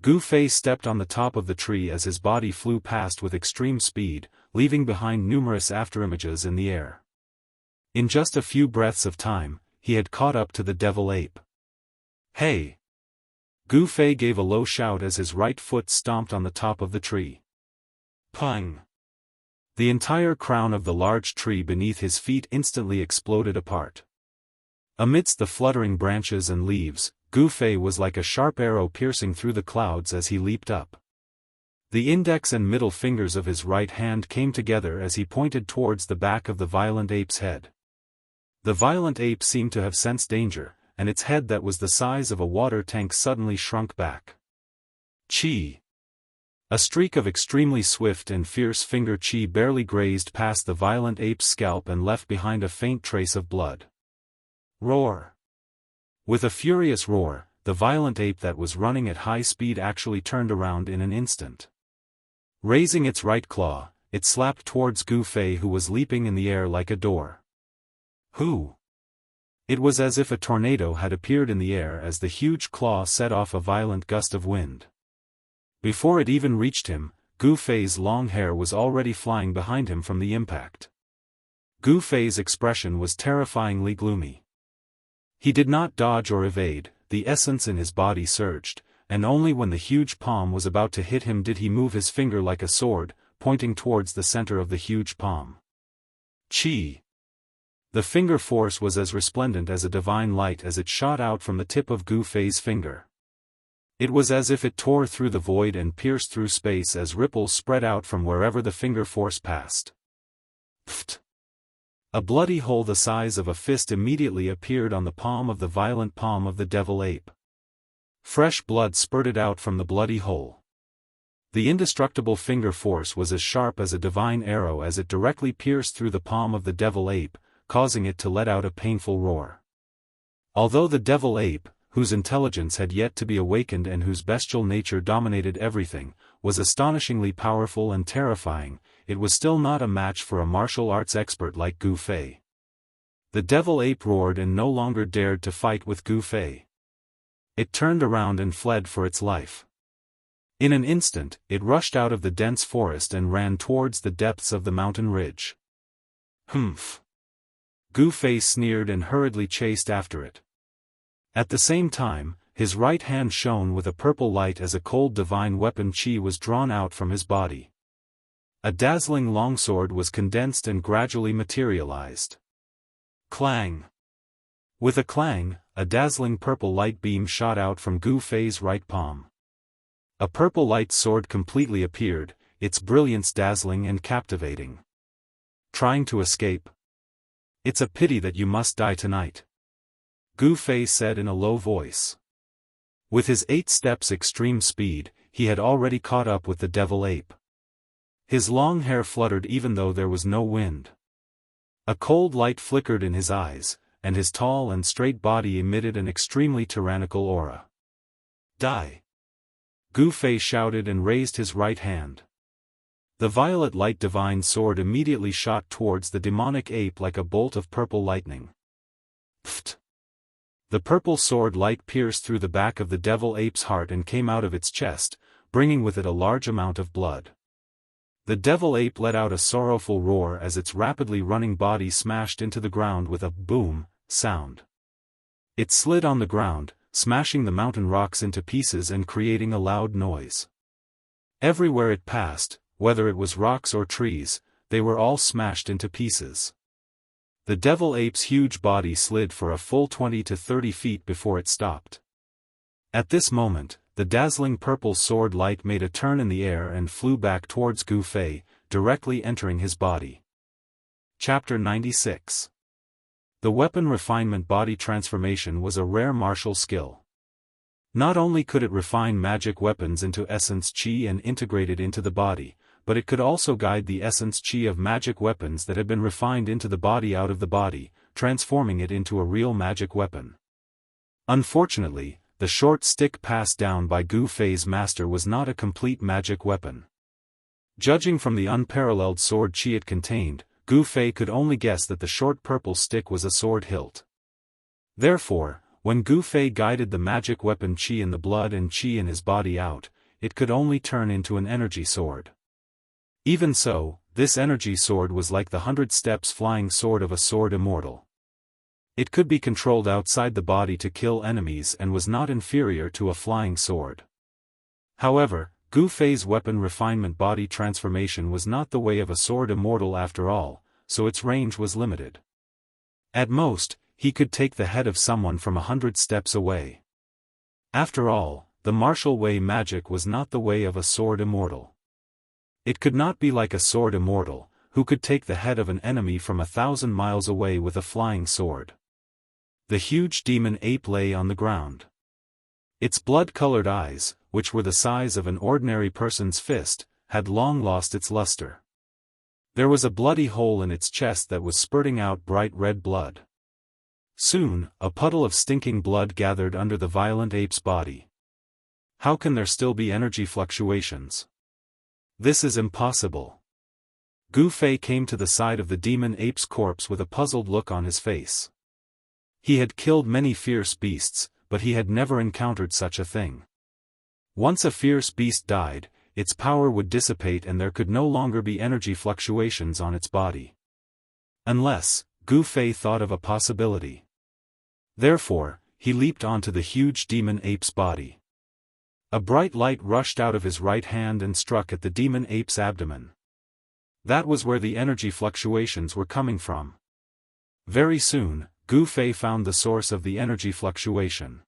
Gu Fei stepped on the top of the tree as his body flew past with extreme speed, leaving behind numerous afterimages in the air. In just a few breaths of time, he had caught up to the devil ape. Hey! Gu Fei gave a low shout as his right foot stomped on the top of the tree. Pang! The entire crown of the large tree beneath his feet instantly exploded apart. Amidst the fluttering branches and leaves, Gu Fei was like a sharp arrow piercing through the clouds as he leaped up. The index and middle fingers of his right hand came together as he pointed towards the back of the violent ape's head. The violent ape seemed to have sensed danger, and its head that was the size of a water tank suddenly shrunk back. Chi! A streak of extremely swift and fierce finger chi barely grazed past the violent ape's scalp and left behind a faint trace of blood. Roar! With a furious roar, the violent ape that was running at high speed actually turned around in an instant. Raising its right claw, it slapped towards Gu Fei, who was leaping in the air like a door. Who? It was as if a tornado had appeared in the air as the huge claw set off a violent gust of wind. Before it even reached him, Gu Fei's long hair was already flying behind him from the impact. Gu Fei's expression was terrifyingly gloomy. He did not dodge or evade, the essence in his body surged, and only when the huge palm was about to hit him did he move his finger like a sword, pointing towards the center of the huge palm. Qi. The finger force was as resplendent as a divine light as it shot out from the tip of Gu Fei's finger. It was as if it tore through the void and pierced through space as ripples spread out from wherever the finger force passed. Pfft. A bloody hole the size of a fist immediately appeared on the palm of the violent palm of the devil ape. Fresh blood spurted out from the bloody hole. The indestructible finger force was as sharp as a divine arrow as it directly pierced through the palm of the devil ape, causing it to let out a painful roar. Although the devil ape, whose intelligence had yet to be awakened and whose bestial nature dominated everything, was astonishingly powerful and terrifying, it was still not a match for a martial arts expert like Gu Fei. The devil ape roared and no longer dared to fight with Gu Fei. It turned around and fled for its life. In an instant, it rushed out of the dense forest and ran towards the depths of the mountain ridge. Humph! Gu Fei sneered and hurriedly chased after it. At the same time, his right hand shone with a purple light as a cold divine weapon Qi was drawn out from his body. A dazzling longsword was condensed and gradually materialized. Clang! With a clang, a dazzling purple light beam shot out from Gu Fei's right palm. A purple light sword completely appeared, its brilliance dazzling and captivating. Trying to escape? It's a pity that you must die tonight, Gu Fei said in a low voice. With his 8 steps extreme speed, he had already caught up with the devil ape. His long hair fluttered even though there was no wind. A cold light flickered in his eyes, and his tall and straight body emitted an extremely tyrannical aura. Die! Gu Fei shouted and raised his right hand. The violet light divine sword immediately shot towards the demonic ape like a bolt of purple lightning. Pfft! The purple sword light pierced through the back of the devil ape's heart and came out of its chest, bringing with it a large amount of blood. The devil ape let out a sorrowful roar as its rapidly running body smashed into the ground with a boom sound. It slid on the ground, smashing the mountain rocks into pieces and creating a loud noise. Everywhere it passed, whether it was rocks or trees, they were all smashed into pieces. The devil ape's huge body slid for a full 20 to 30 feet before it stopped. At this moment, the dazzling purple sword light made a turn in the air and flew back towards Gu Fei, directly entering his body. Chapter 96. The weapon refinement body transformation was a rare martial skill. Not only could it refine magic weapons into essence Qi and integrate it into the body, but it could also guide the essence Qi of magic weapons that had been refined into the body out of the body, transforming it into a real magic weapon. Unfortunately, the short stick passed down by Gu Fei's master was not a complete magic weapon. Judging from the unparalleled sword Qi it contained, Gu Fei could only guess that the short purple stick was a sword hilt. Therefore, when Gu Fei guided the magic weapon Qi in the blood and Qi in his body out, it could only turn into an energy sword. Even so, this energy sword was like the 100 steps flying sword of a sword immortal. It could be controlled outside the body to kill enemies and was not inferior to a flying sword. However, Gu Fei's weapon refinement body transformation was not the way of a sword immortal after all, so its range was limited. At most, he could take the head of someone from 100 steps away. After all, the martial way magic was not the way of a sword immortal. It could not be like a sword immortal, who could take the head of an enemy from 1,000 miles away with a flying sword. The huge demon ape lay on the ground. Its blood-colored eyes, which were the size of an ordinary person's fist, had long lost its luster. There was a bloody hole in its chest that was spurting out bright red blood. Soon, a puddle of stinking blood gathered under the violent ape's body. How can there still be energy fluctuations? This is impossible. Gu Fei came to the side of the demon ape's corpse with a puzzled look on his face. He had killed many fierce beasts, but he had never encountered such a thing. Once a fierce beast died, its power would dissipate and there could no longer be energy fluctuations on its body. Unless, Gu Fei thought of a possibility. Therefore, he leaped onto the huge demon ape's body. A bright light rushed out of his right hand and struck at the demon ape's abdomen. That was where the energy fluctuations were coming from. Very soon, Gu Fei found the source of the energy fluctuation.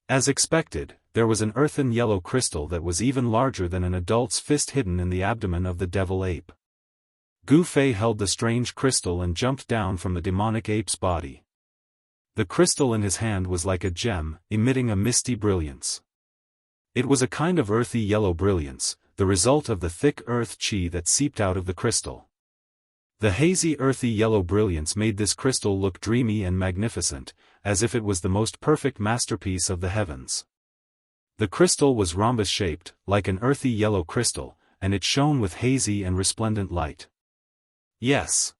As expected, there was an earthen yellow crystal that was even larger than an adult's fist hidden in the abdomen of the devil ape. Gu Fei held the strange crystal and jumped down from the demonic ape's body. The crystal in his hand was like a gem, emitting a misty brilliance. It was a kind of earthy yellow brilliance, the result of the thick earth qi that seeped out of the crystal. The hazy earthy yellow brilliance made this crystal look dreamy and magnificent, as if it was the most perfect masterpiece of the heavens. The crystal was rhombus-shaped, like an earthy yellow crystal, and it shone with hazy and resplendent light. Yes.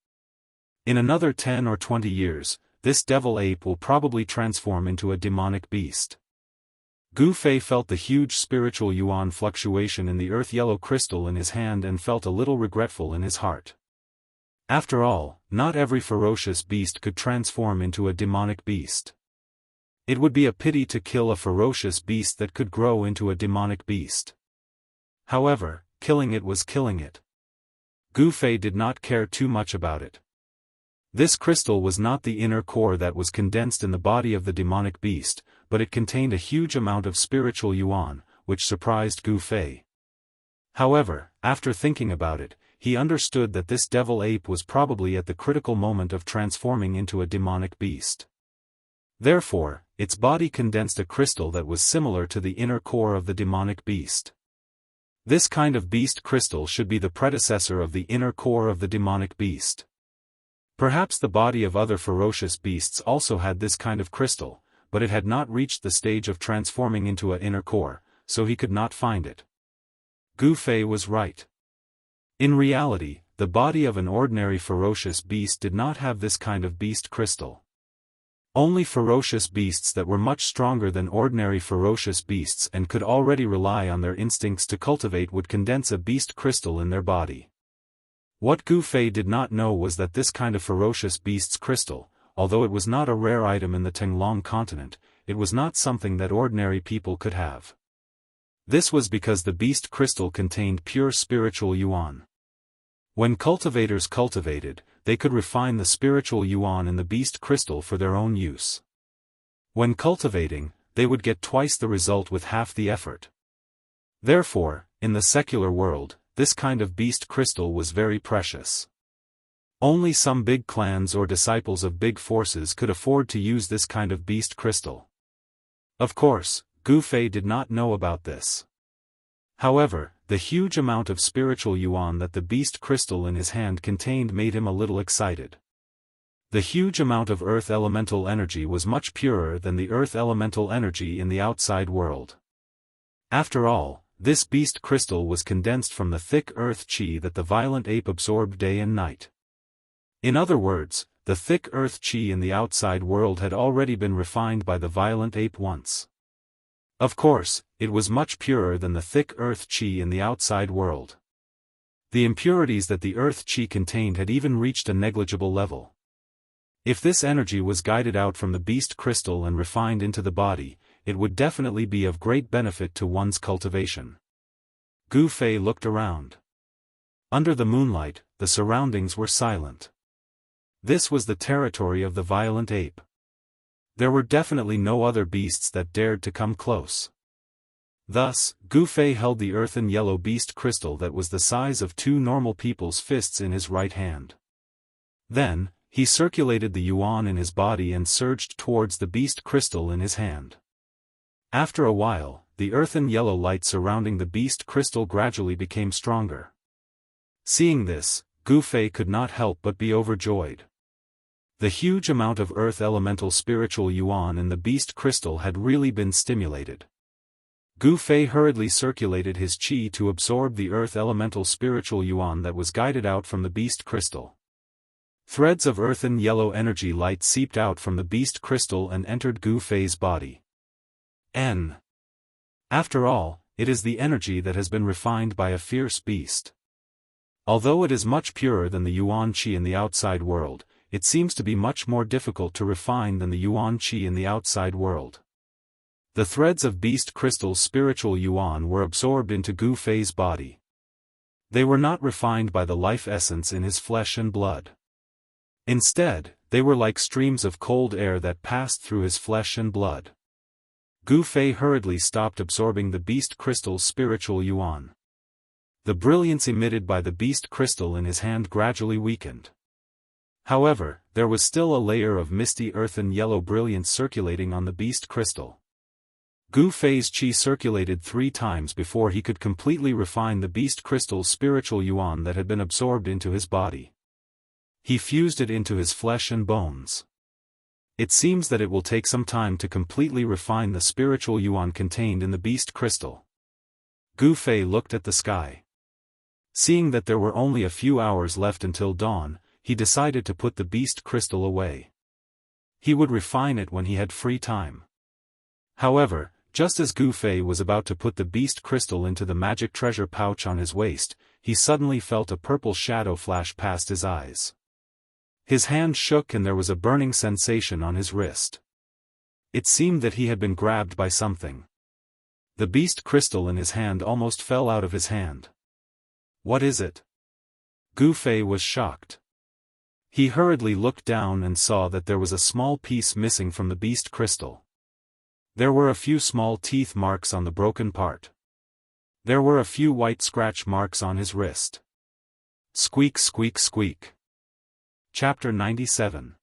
In another 10 or 20 years, this devil ape will probably transform into a demonic beast. Gu Fei felt the huge spiritual yuan fluctuation in the earth-yellow crystal in his hand and felt a little regretful in his heart. After all, not every ferocious beast could transform into a demonic beast. It would be a pity to kill a ferocious beast that could grow into a demonic beast. However, killing it was killing it. Gu Fei did not care too much about it. This crystal was not the inner core that was condensed in the body of the demonic beast, but it contained a huge amount of spiritual yuan, which surprised Gu Fei. However, after thinking about it, he understood that this devil ape was probably at the critical moment of transforming into a demonic beast. Therefore, its body condensed a crystal that was similar to the inner core of the demonic beast. This kind of beast crystal should be the predecessor of the inner core of the demonic beast. Perhaps the body of other ferocious beasts also had this kind of crystal, but it had not reached the stage of transforming into an inner core, so he could not find it. Gu Fei was right. In reality, the body of an ordinary ferocious beast did not have this kind of beast crystal. Only ferocious beasts that were much stronger than ordinary ferocious beasts and could already rely on their instincts to cultivate would condense a beast crystal in their body. What Gu Fei did not know was that this kind of ferocious beast's crystal, although it was not a rare item in the Tenglong continent, it was not something that ordinary people could have. This was because the beast crystal contained pure spiritual yuan. When cultivators cultivated, they could refine the spiritual yuan in the beast crystal for their own use. When cultivating, they would get twice the result with half the effort. Therefore, in the secular world, this kind of beast crystal was very precious. Only some big clans or disciples of big forces could afford to use this kind of beast crystal. Of course, Gu Fei did not know about this. However, the huge amount of spiritual yuan that the beast crystal in his hand contained made him a little excited. The huge amount of earth elemental energy was much purer than the earth elemental energy in the outside world. After all, this beast crystal was condensed from the thick earth qi that the violent ape absorbed day and night. In other words, the thick earth qi in the outside world had already been refined by the violent ape once. Of course, it was much purer than the thick earth qi in the outside world. The impurities that the earth qi contained had even reached a negligible level. If this energy was guided out from the beast crystal and refined into the body, it would definitely be of great benefit to one's cultivation. Gu Fei looked around. Under the moonlight, the surroundings were silent. This was the territory of the violent ape. There were definitely no other beasts that dared to come close. Thus, Gu Fei held the earthen yellow beast crystal that was the size of two normal people's fists in his right hand. Then, he circulated the yuan in his body and surged towards the beast crystal in his hand. After a while, the earthen yellow light surrounding the beast crystal gradually became stronger. Seeing this, Gu Fei could not help but be overjoyed. The huge amount of earth elemental spiritual yuan in the beast crystal had really been stimulated. Gu Fei hurriedly circulated his qi to absorb the earth elemental spiritual yuan that was guided out from the beast crystal. Threads of earthen yellow energy light seeped out from the beast crystal and entered Gu Fei's body. After all, it is the energy that has been refined by a fierce beast. Although it is much purer than the yuan qi in the outside world, it seems to be much more difficult to refine than the yuan qi in the outside world. The threads of beast crystal's spiritual yuan were absorbed into Gu Fei's body. They were not refined by the life essence in his flesh and blood. Instead, they were like streams of cold air that passed through his flesh and blood. Gu Fei hurriedly stopped absorbing the beast crystal's spiritual yuan. The brilliance emitted by the beast crystal in his hand gradually weakened. However, there was still a layer of misty earthen yellow brilliance circulating on the beast crystal. Gu Fei's qi circulated 3 times before he could completely refine the beast crystal's spiritual yuan that had been absorbed into his body. He fused it into his flesh and bones. It seems that it will take some time to completely refine the spiritual yuan contained in the beast crystal. Gu Fei looked at the sky. Seeing that there were only a few hours left until dawn, he decided to put the beast crystal away. He would refine it when he had free time. However, just as Gu Fei was about to put the beast crystal into the magic treasure pouch on his waist, he suddenly felt a purple shadow flash past his eyes. His hand shook and there was a burning sensation on his wrist. It seemed that he had been grabbed by something. The beast crystal in his hand almost fell out of his hand. What is it? Gu Fei was shocked. He hurriedly looked down and saw that there was a small piece missing from the beast crystal. There were a few small teeth marks on the broken part. There were a few white scratch marks on his wrist. Squeak, squeak, squeak. Chapter 97.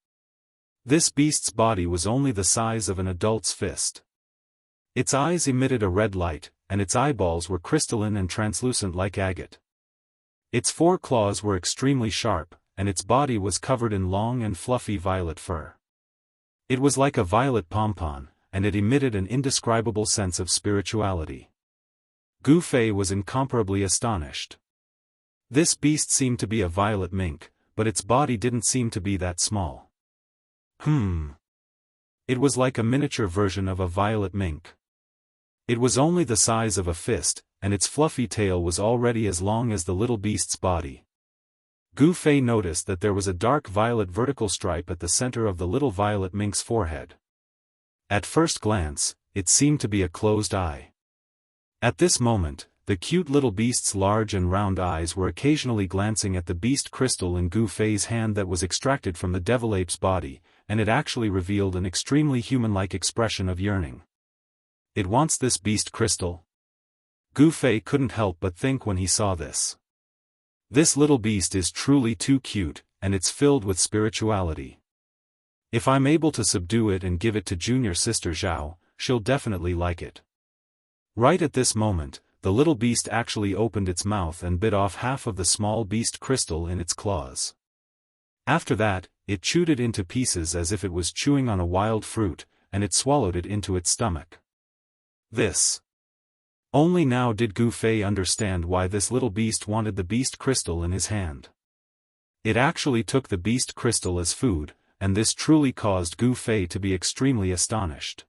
This beast's body was only the size of an adult's fist. Its eyes emitted a red light, and its eyeballs were crystalline and translucent like agate. Its 4 claws were extremely sharp, and its body was covered in long and fluffy violet fur. It was like a violet pompon, and it emitted an indescribable sense of spirituality. Gu Fei was incomparably astonished. This beast seemed to be a violet mink, but its body didn't seem to be that small. It was like a miniature version of a violet mink. It was only the size of a fist, and its fluffy tail was already as long as the little beast's body. Gu Fei noticed that there was a dark violet vertical stripe at the center of the little violet mink's forehead. At first glance, it seemed to be a closed eye. At this moment, the cute little beast's large and round eyes were occasionally glancing at the beast crystal in Gu Fei's hand that was extracted from the devil ape's body, and it actually revealed an extremely human-like expression of yearning. It wants this beast crystal? Gu Fei couldn't help but think when he saw this. This little beast is truly too cute, and it's filled with spirituality. If I'm able to subdue it and give it to junior sister Zhao, she'll definitely like it. Right at this moment, the little beast actually opened its mouth and bit off half of the small beast crystal in its claws. After that, it chewed it into pieces as if it was chewing on a wild fruit, and it swallowed it into its stomach. Only now did Gu Fei understand why this little beast wanted the beast crystal in his hand. It actually took the beast crystal as food, and this truly caused Gu Fei to be extremely astonished.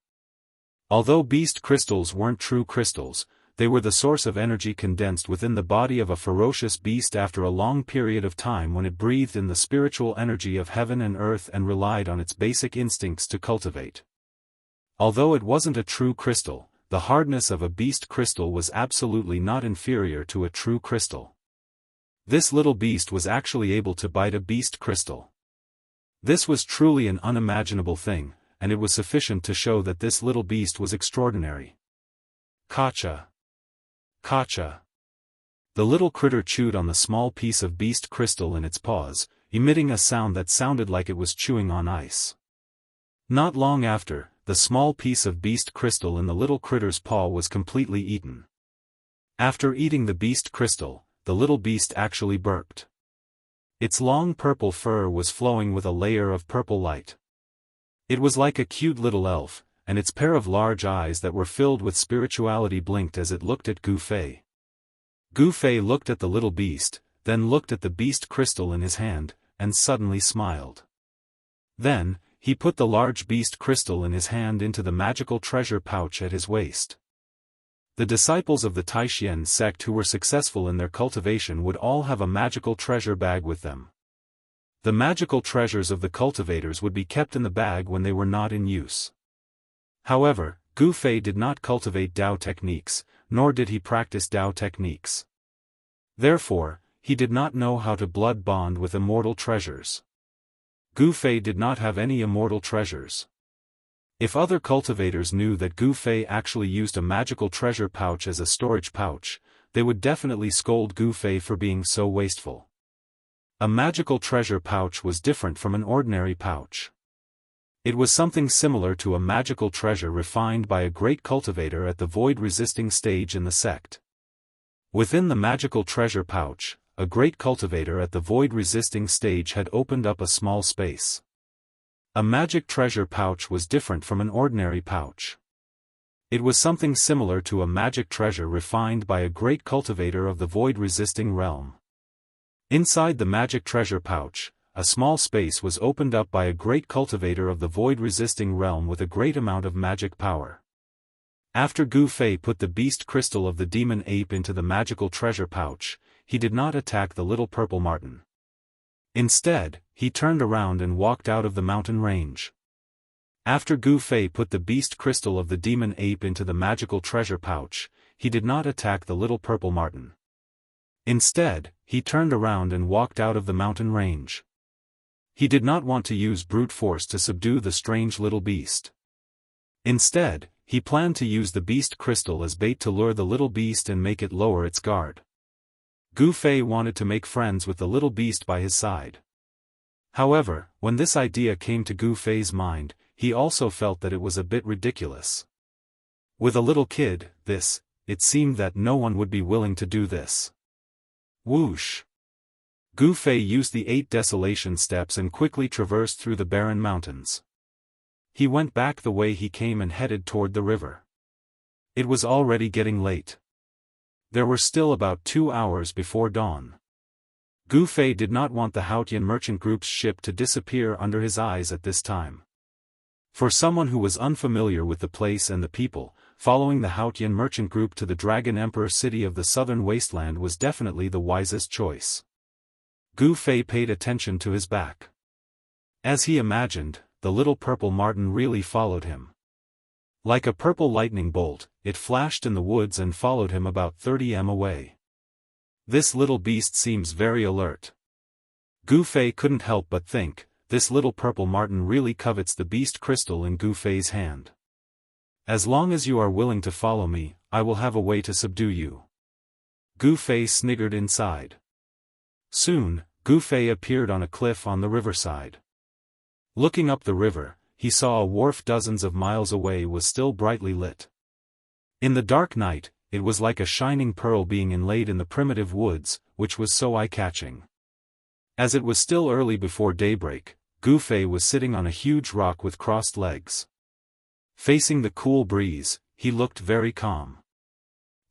Although beast crystals weren't true crystals, they were the source of energy condensed within the body of a ferocious beast after a long period of time when it breathed in the spiritual energy of heaven and earth and relied on its basic instincts to cultivate. Although it wasn't a true crystal, the hardness of a beast crystal was absolutely not inferior to a true crystal. This little beast was actually able to bite a beast crystal. This was truly an unimaginable thing, and it was sufficient to show that this little beast was extraordinary. Kacha. Kacha. The little critter chewed on the small piece of beast crystal in its paws, emitting a sound that sounded like it was chewing on ice. Not long after, the small piece of beast crystal in the little critter's paw was completely eaten. After eating the beast crystal, the little beast actually burped. Its long purple fur was flowing with a layer of purple light. It was like a cute little elf, and its pair of large eyes that were filled with spirituality blinked as it looked at Gu Fei. Gu Fei looked at the little beast, then looked at the beast crystal in his hand, and suddenly smiled. Then, he put the large beast crystal in his hand into the magical treasure pouch at his waist. The disciples of the Taishan sect who were successful in their cultivation would all have a magical treasure bag with them. The magical treasures of the cultivators would be kept in the bag when they were not in use. However, Gu Fei did not cultivate Dao techniques, nor did he practice Dao techniques. Therefore, he did not know how to blood bond with immortal treasures. Gu Fei did not have any immortal treasures. If other cultivators knew that Gu Fei actually used a magical treasure pouch as a storage pouch, they would definitely scold Gu Fei for being so wasteful. A magical treasure pouch was different from an ordinary pouch. It was something similar to a magical treasure refined by a great cultivator at the void-resisting stage in the sect. Within the magical treasure pouch, a great cultivator at the void-resisting stage had opened up a small space. A magic treasure pouch was different from an ordinary pouch. It was something similar to a magic treasure refined by a great cultivator of the void-resisting realm. Inside the magic treasure pouch, a small space was opened up by a great cultivator of the void-resisting realm with a great amount of magic power. After Gu Fei put the beast crystal of the demon ape into the magical treasure pouch, he did not attack the little purple marten. Instead, he turned around and walked out of the mountain range. After Gu Fei put the beast crystal of the demon ape into the magical treasure pouch, he did not attack the little purple marten. Instead, he turned around and walked out of the mountain range. He did not want to use brute force to subdue the strange little beast. Instead, he planned to use the beast crystal as bait to lure the little beast and make it lower its guard. Gu Fei wanted to make friends with the little beast by his side. However, when this idea came to Gu Fei's mind, he also felt that it was a bit ridiculous. With a little kid, it seemed that no one would be willing to do this. Whoosh! Gu Fei used the 8 desolation steps and quickly traversed through the barren mountains. He went back the way he came and headed toward the river. It was already getting late. There were still about 2 hours before dawn. Gu Fei did not want the Haotian merchant group's ship to disappear under his eyes at this time. For someone who was unfamiliar with the place and the people, following the Haotian merchant group to the Dragon Emperor city of the southern wasteland was definitely the wisest choice. Gu Fei paid attention to his back. As he imagined, the little purple marten really followed him. Like a purple lightning bolt, it flashed in the woods and followed him about 30 m away. This little beast seems very alert. Gu Fei couldn't help but think, this little purple marten really covets the beast crystal in Gu Fei's hand. As long as you are willing to follow me, I will have a way to subdue you. Gu Fei sniggered inside. Soon, Gu Fei appeared on a cliff on the riverside. Looking up the river, he saw a wharf dozens of miles away was still brightly lit. In the dark night, it was like a shining pearl being inlaid in the primitive woods, which was so eye-catching. As it was still early before daybreak, Gu Fei was sitting on a huge rock with crossed legs. Facing the cool breeze, he looked very calm.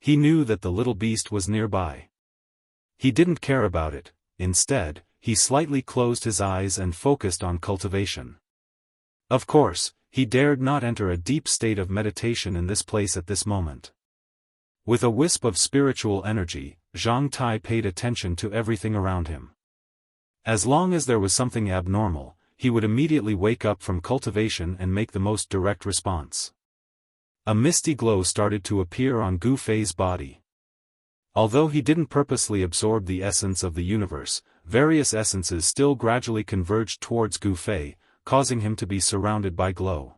He knew that the little beast was nearby. He didn't care about it. Instead, he slightly closed his eyes and focused on cultivation. Of course, he dared not enter a deep state of meditation in this place at this moment. With a wisp of spiritual energy, Zhang Tai paid attention to everything around him. As long as there was something abnormal, he would immediately wake up from cultivation and make the most direct response. A misty glow started to appear on Gu Fei's body. Although he didn't purposely absorb the essence of the universe, various essences still gradually converged towards Gu Fei, causing him to be surrounded by glow.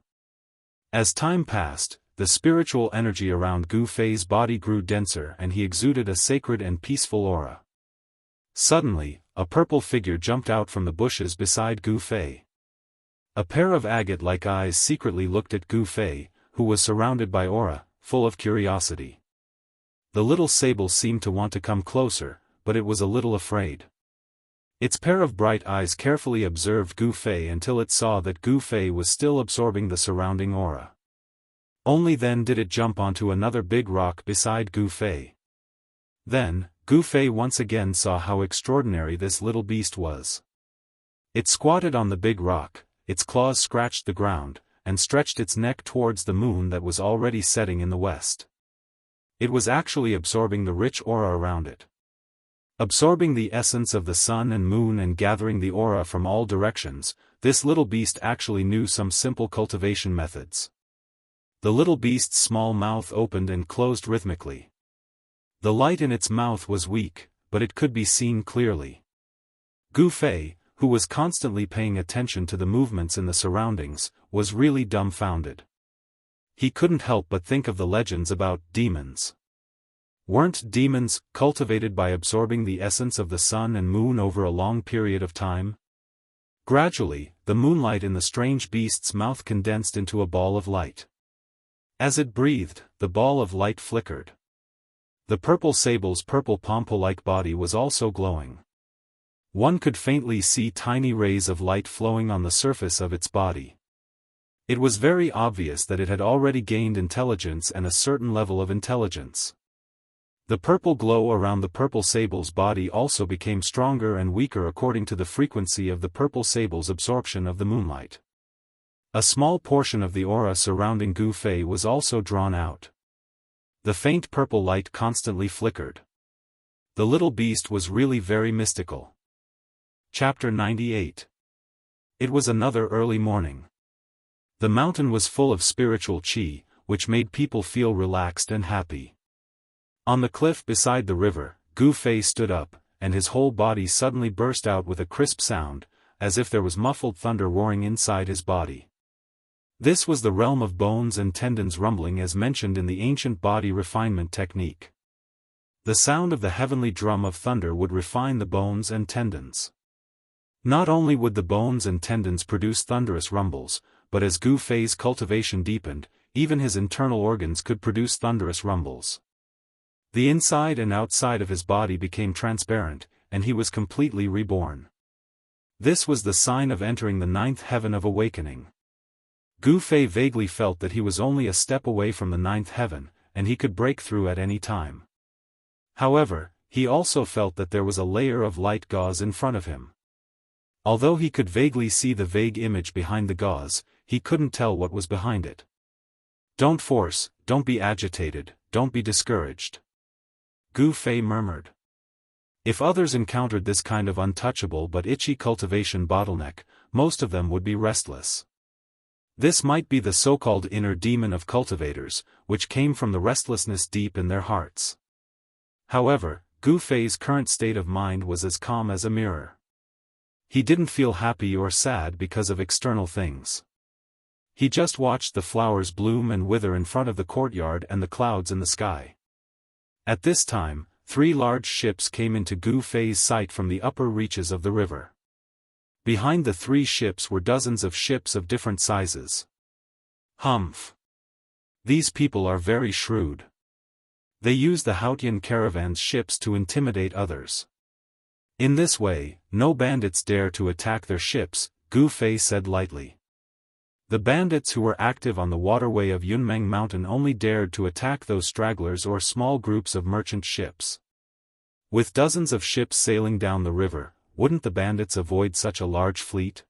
As time passed, the spiritual energy around Gu Fei's body grew denser and he exuded a sacred and peaceful aura. Suddenly, a purple figure jumped out from the bushes beside Gu Fei. A pair of agate-like eyes secretly looked at Gu Fei, who was surrounded by aura, full of curiosity. The little sable seemed to want to come closer, but it was a little afraid. Its pair of bright eyes carefully observed Gu Fei until it saw that Gu Fei was still absorbing the surrounding aura. Only then did it jump onto another big rock beside Gu Fei. Then, Gu Fei once again saw how extraordinary this little beast was. It squatted on the big rock, its claws scratched the ground, and stretched its neck towards the moon that was already setting in the west. It was actually absorbing the rich aura around it. Absorbing the essence of the sun and moon and gathering the aura from all directions, this little beast actually knew some simple cultivation methods. The little beast's small mouth opened and closed rhythmically. The light in its mouth was weak, but it could be seen clearly. Gu Fei, who was constantly paying attention to the movements in the surroundings, was really dumbfounded. He couldn't help but think of the legends about demons. Weren't demons cultivated by absorbing the essence of the sun and moon over a long period of time? Gradually, the moonlight in the strange beast's mouth condensed into a ball of light. As it breathed, the ball of light flickered. The purple sable's purple pompo-like body was also glowing. One could faintly see tiny rays of light flowing on the surface of its body. It was very obvious that it had already gained intelligence and a certain level of intelligence. The purple glow around the purple sable's body also became stronger and weaker according to the frequency of the purple sable's absorption of the moonlight. A small portion of the aura surrounding Gu Fei was also drawn out. The faint purple light constantly flickered. The little beast was really very mystical. Chapter 98. It was another early morning. The mountain was full of spiritual qi, which made people feel relaxed and happy. On the cliff beside the river, Gu Fei stood up, and his whole body suddenly burst out with a crisp sound, as if there was muffled thunder roaring inside his body. This was the realm of bones and tendons rumbling as mentioned in the ancient body refinement technique. The sound of the heavenly drum of thunder would refine the bones and tendons. Not only would the bones and tendons produce thunderous rumbles, but as Gu Fei's cultivation deepened, even his internal organs could produce thunderous rumbles. The inside and outside of his body became transparent, and he was completely reborn. This was the sign of entering the ninth heaven of awakening. Gu Fei vaguely felt that he was only a step away from the ninth heaven, and he could break through at any time. However, he also felt that there was a layer of light gauze in front of him. Although he could vaguely see the vague image behind the gauze, he couldn't tell what was behind it. "Don't force, don't be agitated, don't be discouraged," Gu Fei murmured. If others encountered this kind of untouchable but itchy cultivation bottleneck, most of them would be restless. This might be the so-called inner demon of cultivators, which came from the restlessness deep in their hearts. However, Gu Fei's current state of mind was as calm as a mirror. He didn't feel happy or sad because of external things. He just watched the flowers bloom and wither in front of the courtyard and the clouds in the sky. At this time, 3 large ships came into Gu Fei's sight from the upper reaches of the river. Behind the 3 ships were dozens of ships of different sizes. Humph! These people are very shrewd. They use the Haotian caravan's ships to intimidate others. In this way, no bandits dare to attack their ships, Gu Fei said lightly. The bandits who were active on the waterway of Yunmeng Mountain only dared to attack those stragglers or small groups of merchant ships. With dozens of ships sailing down the river, wouldn't the bandits avoid such a large fleet?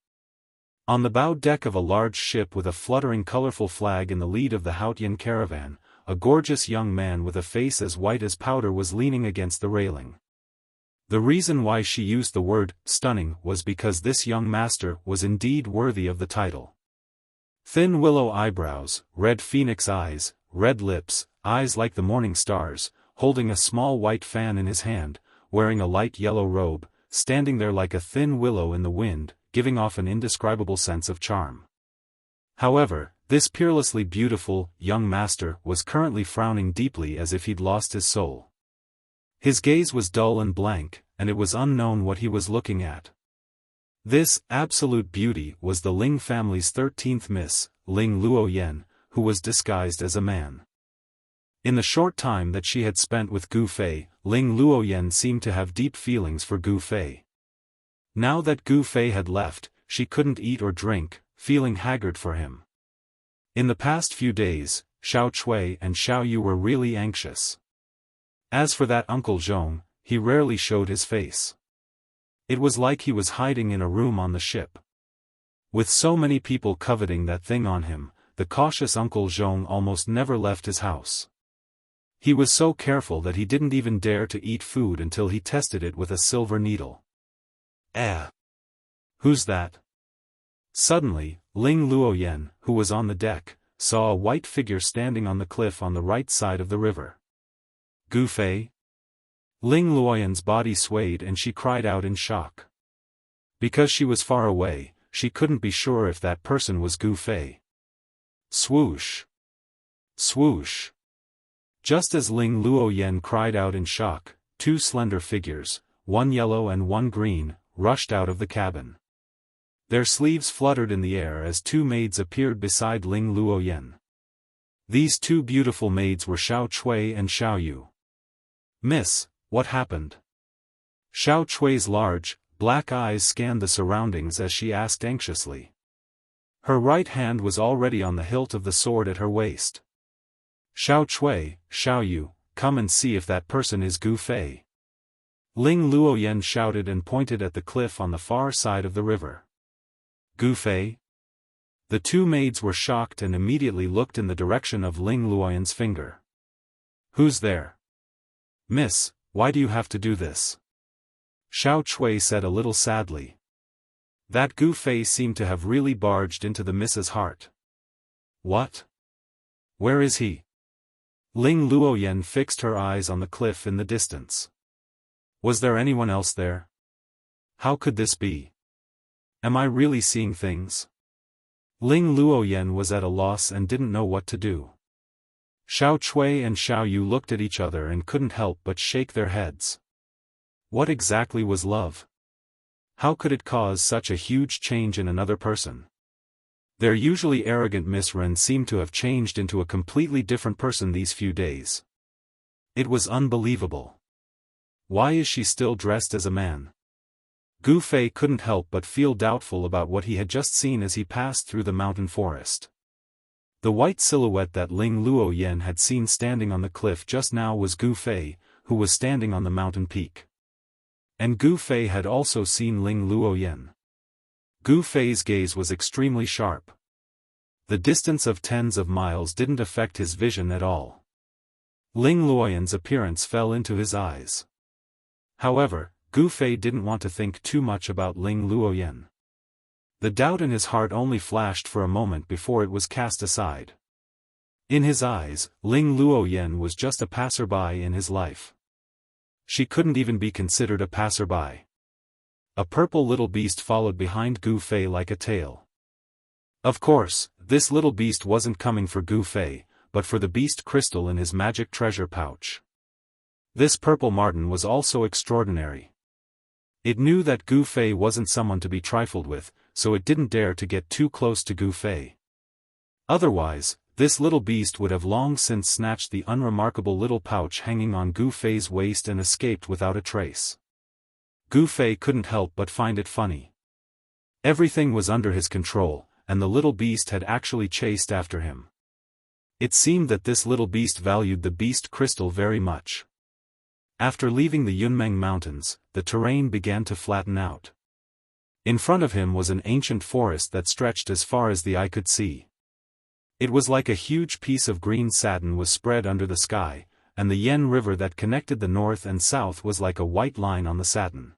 On the bow deck of a large ship with a fluttering colorful flag in the lead of the Haotian caravan, a gorgeous young man with a face as white as powder was leaning against the railing. The reason why she used the word stunning was because this young master was indeed worthy of the title. Thin willow eyebrows, red phoenix eyes, red lips, eyes like the morning stars, holding a small white fan in his hand, wearing a light yellow robe, standing there like a thin willow in the wind, giving off an indescribable sense of charm. However, this peerlessly beautiful, young master was currently frowning deeply as if he'd lost his soul. His gaze was dull and blank, and it was unknown what he was looking at. This absolute beauty was the Ling family's 13th Miss, Ling Luoyan, who was disguised as a man. In the short time that she had spent with Gu Fei, Ling Luoyan seemed to have deep feelings for Gu Fei. Now that Gu Fei had left, she couldn't eat or drink, feeling haggard for him. In the past few days, Xiao Chui and Xiao Yu were really anxious. As for that Uncle Zhong, he rarely showed his face. It was like he was hiding in a room on the ship. With so many people coveting that thing on him, the cautious Uncle Zhong almost never left his house. He was so careful that he didn't even dare to eat food until he tested it with a silver needle. Who's that? Suddenly, Ling Luoyan, who was on the deck, saw a white figure standing on the cliff on the right side of the river. Gu Fei? Ling Luoyan's body swayed and she cried out in shock. Because she was far away, she couldn't be sure if that person was Gu Fei. Swoosh! Swoosh! Just as Ling Luoyan cried out in shock, two slender figures, one yellow and one green, rushed out of the cabin. Their sleeves fluttered in the air as two maids appeared beside Ling Luoyan. These two beautiful maids were Xiao Chui and Xiao Yu. "Miss, what happened?" Xiao Chui's large, black eyes scanned the surroundings as she asked anxiously. Her right hand was already on the hilt of the sword at her waist. "Xiao Chui, Xiao Yu, come and see if that person is Gu Fei." Ling Luoyan shouted and pointed at the cliff on the far side of the river. Gu Fei? The two maids were shocked and immediately looked in the direction of Ling Luoyan's finger. "Who's there?" "Miss, why do you have to do this?" Xiao Chui said a little sadly. That Gu Fei seemed to have really barged into the miss's heart. "What? Where is he?" Ling Luoyan fixed her eyes on the cliff in the distance. Was there anyone else there? How could this be? Am I really seeing things? Ling Luoyan was at a loss and didn't know what to do. Xiao Chui and Xiao Yu looked at each other and couldn't help but shake their heads. What exactly was love? How could it cause such a huge change in another person? Their usually arrogant Miss Ren seemed to have changed into a completely different person these few days. It was unbelievable. Why is she still dressed as a man? Gu Fei couldn't help but feel doubtful about what he had just seen as he passed through the mountain forest. The white silhouette that Ling Luoyan had seen standing on the cliff just now was Gu Fei, who was standing on the mountain peak. And Gu Fei had also seen Ling Luoyan. Gu Fei's gaze was extremely sharp. The distance of tens of miles didn't affect his vision at all. Ling Luoyan's appearance fell into his eyes. However, Gu Fei didn't want to think too much about Ling Luoyan. The doubt in his heart only flashed for a moment before it was cast aside. In his eyes, Ling Luoyan was just a passerby in his life. She couldn't even be considered a passerby. A purple little beast followed behind Gu Fei like a tail. Of course, this little beast wasn't coming for Gu Fei, but for the beast crystal in his magic treasure pouch. This purple marten was also extraordinary. It knew that Gu Fei wasn't someone to be trifled with, so it didn't dare to get too close to Gu Fei. Otherwise, this little beast would have long since snatched the unremarkable little pouch hanging on Gu Fei's waist and escaped without a trace. Gu Fei couldn't help but find it funny. Everything was under his control, and the little beast had actually chased after him. It seemed that this little beast valued the beast crystal very much. After leaving the Yunmeng Mountains, the terrain began to flatten out. In front of him was an ancient forest that stretched as far as the eye could see. It was like a huge piece of green satin was spread under the sky, and the Yen River that connected the north and south was like a white line on the satin.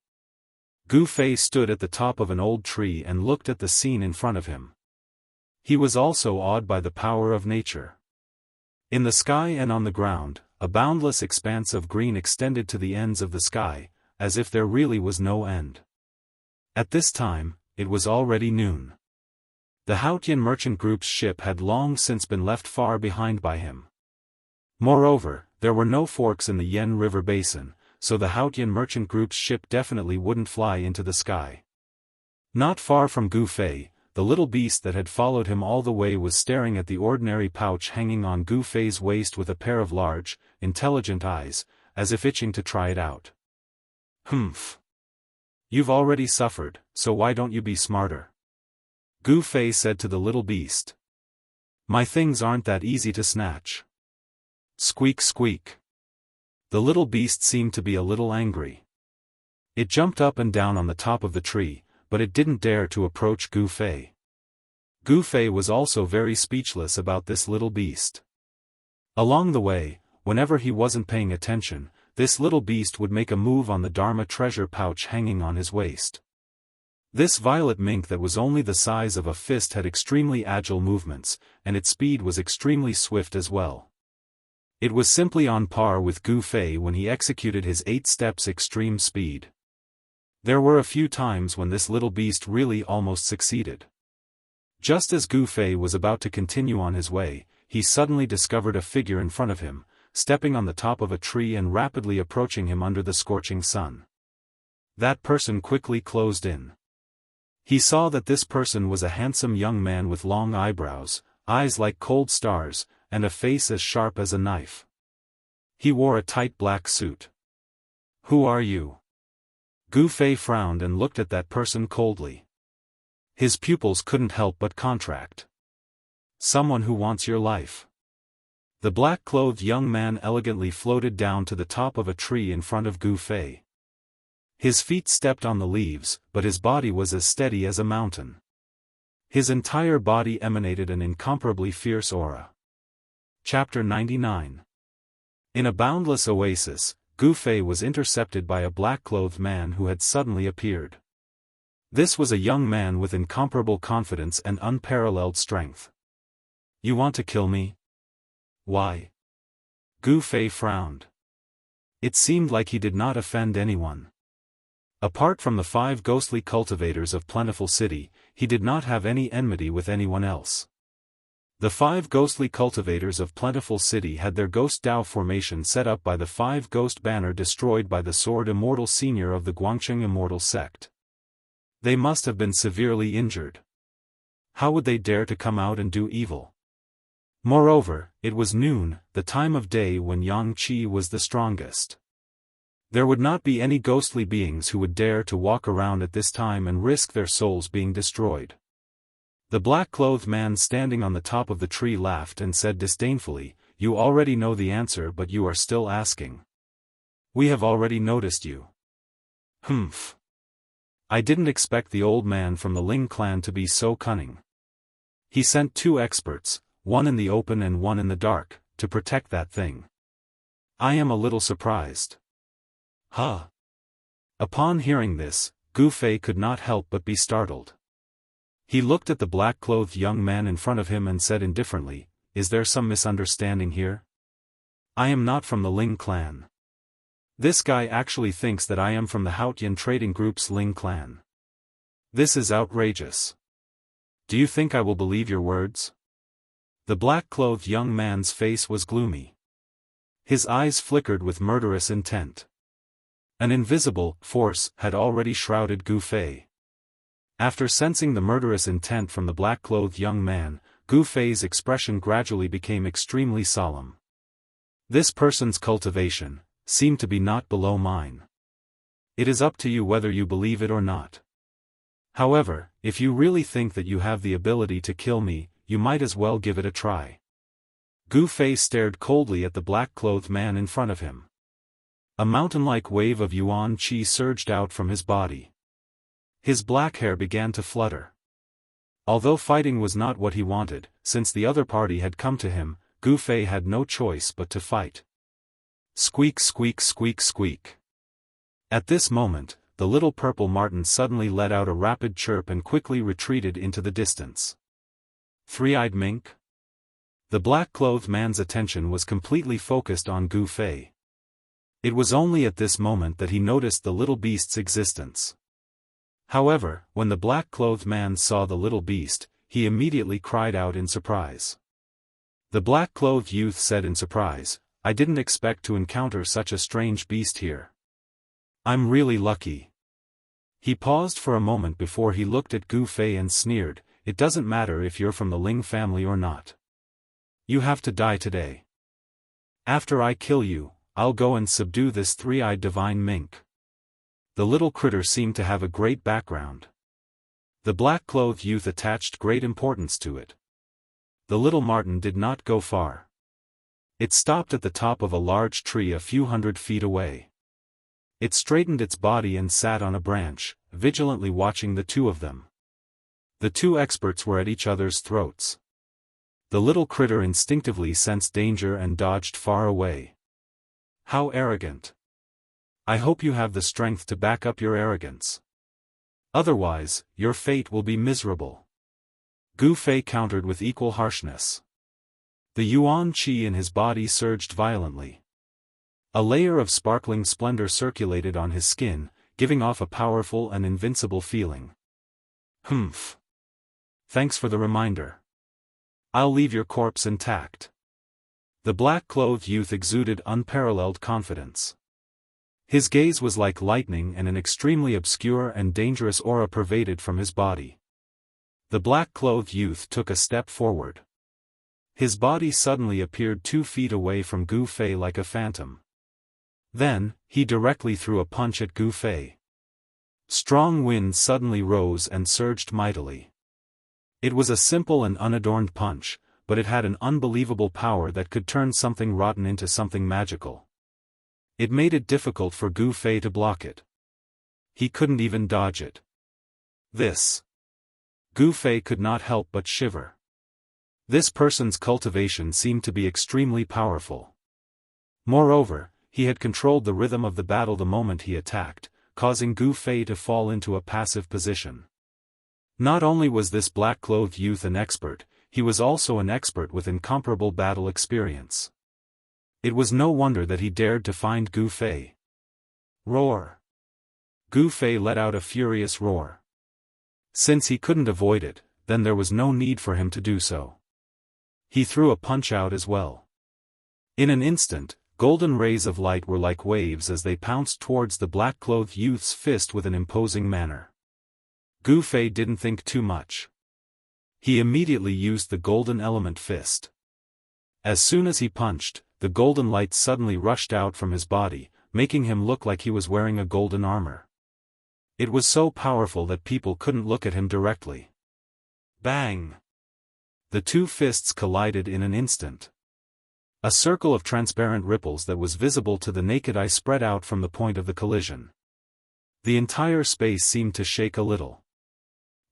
Gu Fei stood at the top of an old tree and looked at the scene in front of him. He was also awed by the power of nature. In the sky and on the ground, a boundless expanse of green extended to the ends of the sky, as if there really was no end. At this time, it was already noon. The Haotian merchant group's ship had long since been left far behind by him. Moreover, there were no forks in the Yen River basin, so the Haotian merchant group's ship definitely wouldn't fly into the sky. Not far from Gu Fei, the little beast that had followed him all the way was staring at the ordinary pouch hanging on Gu Fei's waist with a pair of large, intelligent eyes, as if itching to try it out. "Humph. You've already suffered, so why don't you be smarter?" Gu Fei said to the little beast. My things aren't that easy to snatch. Squeak squeak. The little beast seemed to be a little angry. It jumped up and down on the top of the tree, but it didn't dare to approach Gu Fei. Gu Fei was also very speechless about this little beast. Along the way, whenever he wasn't paying attention, this little beast would make a move on the Dharma treasure pouch hanging on his waist. This violet mink that was only the size of a fist had extremely agile movements, and its speed was extremely swift as well. It was simply on par with Gu Fei when he executed his 8 steps extreme speed. There were a few times when this little beast really almost succeeded. Just as Gu Fei was about to continue on his way, he suddenly discovered a figure in front of him, stepping on the top of a tree and rapidly approaching him under the scorching sun. That person quickly closed in. He saw that this person was a handsome young man with long eyebrows, eyes like cold stars, and a face as sharp as a knife. He wore a tight black suit. "Who are you?" Gu Fei frowned and looked at that person coldly. His pupils couldn't help but contract. "Someone who wants your life." The black-clothed young man elegantly floated down to the top of a tree in front of Gu Fei. His feet stepped on the leaves, but his body was as steady as a mountain. His entire body emanated an incomparably fierce aura. Chapter 99. In a boundless oasis, Gu Fei was intercepted by a black-clothed man who had suddenly appeared. This was a young man with incomparable confidence and unparalleled strength. "You want to kill me? Why?" Gu Fei frowned. It seemed like he did not offend anyone. Apart from the 5 ghostly cultivators of Plentiful City, he did not have any enmity with anyone else. The 5 ghostly cultivators of Plentiful City had their ghost Dao formation set up by the 5 ghost banner destroyed by the sword Immortal senior of the Guangcheng Immortal sect. They must have been severely injured. How would they dare to come out and do evil? Moreover, it was noon, the time of day when Yang Qi was the strongest. There would not be any ghostly beings who would dare to walk around at this time and risk their souls being destroyed. The black-clothed man standing on the top of the tree laughed and said disdainfully, "You already know the answer, but you are still asking. We have already noticed you." "Humph. I didn't expect the old man from the Ling clan to be so cunning. He sent 2 experts, one in the open and one in the dark, to protect that thing. I am a little surprised." "Huh?" Upon hearing this, Gu Fei could not help but be startled. He looked at the black-clothed young man in front of him and said indifferently, "Is there some misunderstanding here? I am not from the Ling clan. This guy actually thinks that I am from the Haotian Trading Group's Ling clan. This is outrageous. Do you think I will believe your words?" The black-clothed young man's face was gloomy. His eyes flickered with murderous intent. An invisible force had already shrouded Gu Fei. After sensing the murderous intent from the black-clothed young man, Gu Fei's expression gradually became extremely solemn. This person's cultivation seemed to be not below mine. It is up to you whether you believe it or not. However, if you really think that you have the ability to kill me, you might as well give it a try. Gu Fei stared coldly at the black-clothed man in front of him. A mountain-like wave of yuan qi surged out from his body. His black hair began to flutter. Although fighting was not what he wanted, since the other party had come to him, Gu Fei had no choice but to fight. Squeak squeak squeak squeak. At this moment, the little purple marten suddenly let out a rapid chirp and quickly retreated into the distance. Three-eyed mink? The black-clothed man's attention was completely focused on Gu Fei. It was only at this moment that he noticed the little beast's existence. However, when the black-clothed man saw the little beast, he immediately cried out in surprise. The black-clothed youth said in surprise, "I didn't expect to encounter such a strange beast here. I'm really lucky." He paused for a moment before he looked at Gu Fei and sneered, "It doesn't matter if you're from the Ling family or not. You have to die today. After I kill you, I'll go and subdue this three-eyed divine mink." The little critter seemed to have a great background. The black-clothed youth attached great importance to it. the little marten did not go far. It stopped at the top of a large tree a few hundred feet away. It straightened its body and sat on a branch, vigilantly watching the two of them. The two experts were at each other's throats. The little critter instinctively sensed danger and dodged far away. How arrogant! I hope you have the strength to back up your arrogance. Otherwise, your fate will be miserable. Gu Fei countered with equal harshness. The yuan qi in his body surged violently. A layer of sparkling splendor circulated on his skin, giving off a powerful and invincible feeling. Humph. Thanks for the reminder. I'll leave your corpse intact. The black-clothed youth exuded unparalleled confidence. His gaze was like lightning and an extremely obscure and dangerous aura pervaded from his body. The black-clothed youth took a step forward. His body suddenly appeared 2 feet away from Gu Fei like a phantom. Then, he directly threw a punch at Gu Fei. Strong wind suddenly rose and surged mightily. It was a simple and unadorned punch, but it had an unbelievable power that could turn something rotten into something magical. It made it difficult for Gu Fei to block it. He couldn't even dodge it. Gu Fei could not help but shiver. This person's cultivation seemed to be extremely powerful. Moreover, he had controlled the rhythm of the battle the moment he attacked, causing Gu Fei to fall into a passive position. Not only was this black-clothed youth an expert, he was also an expert with incomparable battle experience. It was no wonder that he dared to find Gu Fei. Roar! Gu Fei let out a furious roar. Since he couldn't avoid it, then there was no need for him to do so. He threw a punch out as well. In an instant, golden rays of light were like waves as they pounced towards the black-clothed youth's fist with an imposing manner. Gu Fei didn't think too much. He immediately used the golden element fist. As soon as he punched, the golden light suddenly rushed out from his body, making him look like he was wearing a golden armor. It was so powerful that people couldn't look at him directly. Bang! The two fists collided in an instant. A circle of transparent ripples that was visible to the naked eye spread out from the point of the collision. The entire space seemed to shake a little.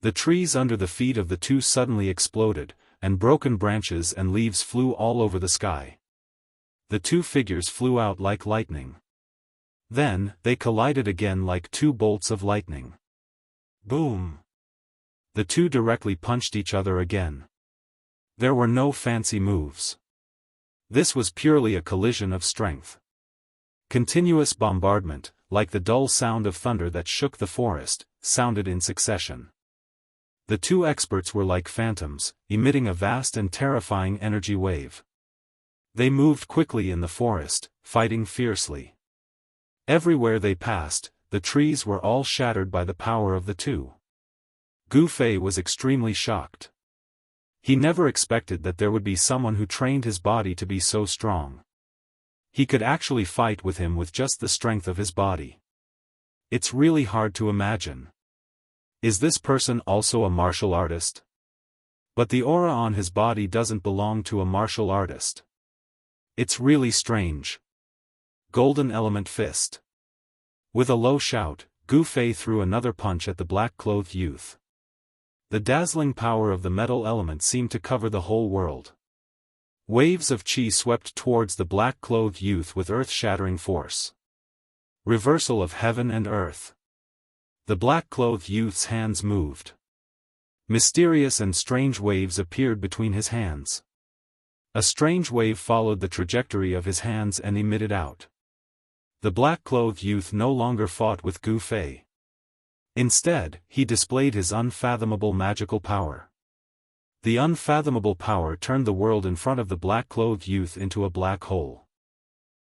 The trees under the feet of the two suddenly exploded, and broken branches and leaves flew all over the sky. The two figures flew out like lightning. Then, they collided again like 2 bolts of lightning. Boom! The two directly punched each other again. There were no fancy moves. This was purely a collision of strength. Continuous bombardment, like the dull sound of thunder that shook the forest, sounded in succession. The two experts were like phantoms, emitting a vast and terrifying energy wave. They moved quickly in the forest, fighting fiercely. Everywhere they passed, the trees were all shattered by the power of the two. Gu Fei was extremely shocked. He never expected that there would be someone who trained his body to be so strong. He could actually fight with him with just the strength of his body. It's really hard to imagine. Is this person also a martial artist? But the aura on his body doesn't belong to a martial artist. It's really strange. Golden element fist. With a low shout, Gu Fei threw another punch at the black-clothed youth. The dazzling power of the metal element seemed to cover the whole world. Waves of qi swept towards the black-clothed youth with earth-shattering force. Reversal of heaven and earth. The black-clothed youth's hands moved. Mysterious and strange waves appeared between his hands. A strange wave followed the trajectory of his hands and emitted out. The black-clothed youth no longer fought with Gu Fei. Instead, he displayed his unfathomable magical power. The unfathomable power turned the world in front of the black-clothed youth into a black hole.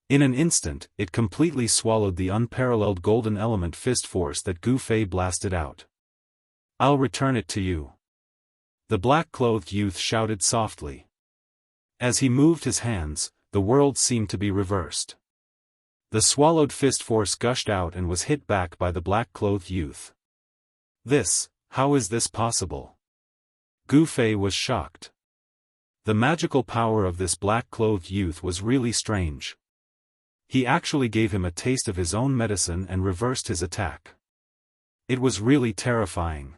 In an instant, it completely swallowed the unparalleled golden element fist force that Gu Fei blasted out. I'll return it to you. The black-clothed youth shouted softly. As he moved his hands, the world seemed to be reversed. The swallowed fist force gushed out and was hit back by the black-clothed youth. How is this possible? Gu Fei was shocked. The magical power of this black-clothed youth was really strange. He actually gave him a taste of his own medicine and reversed his attack. It was really terrifying.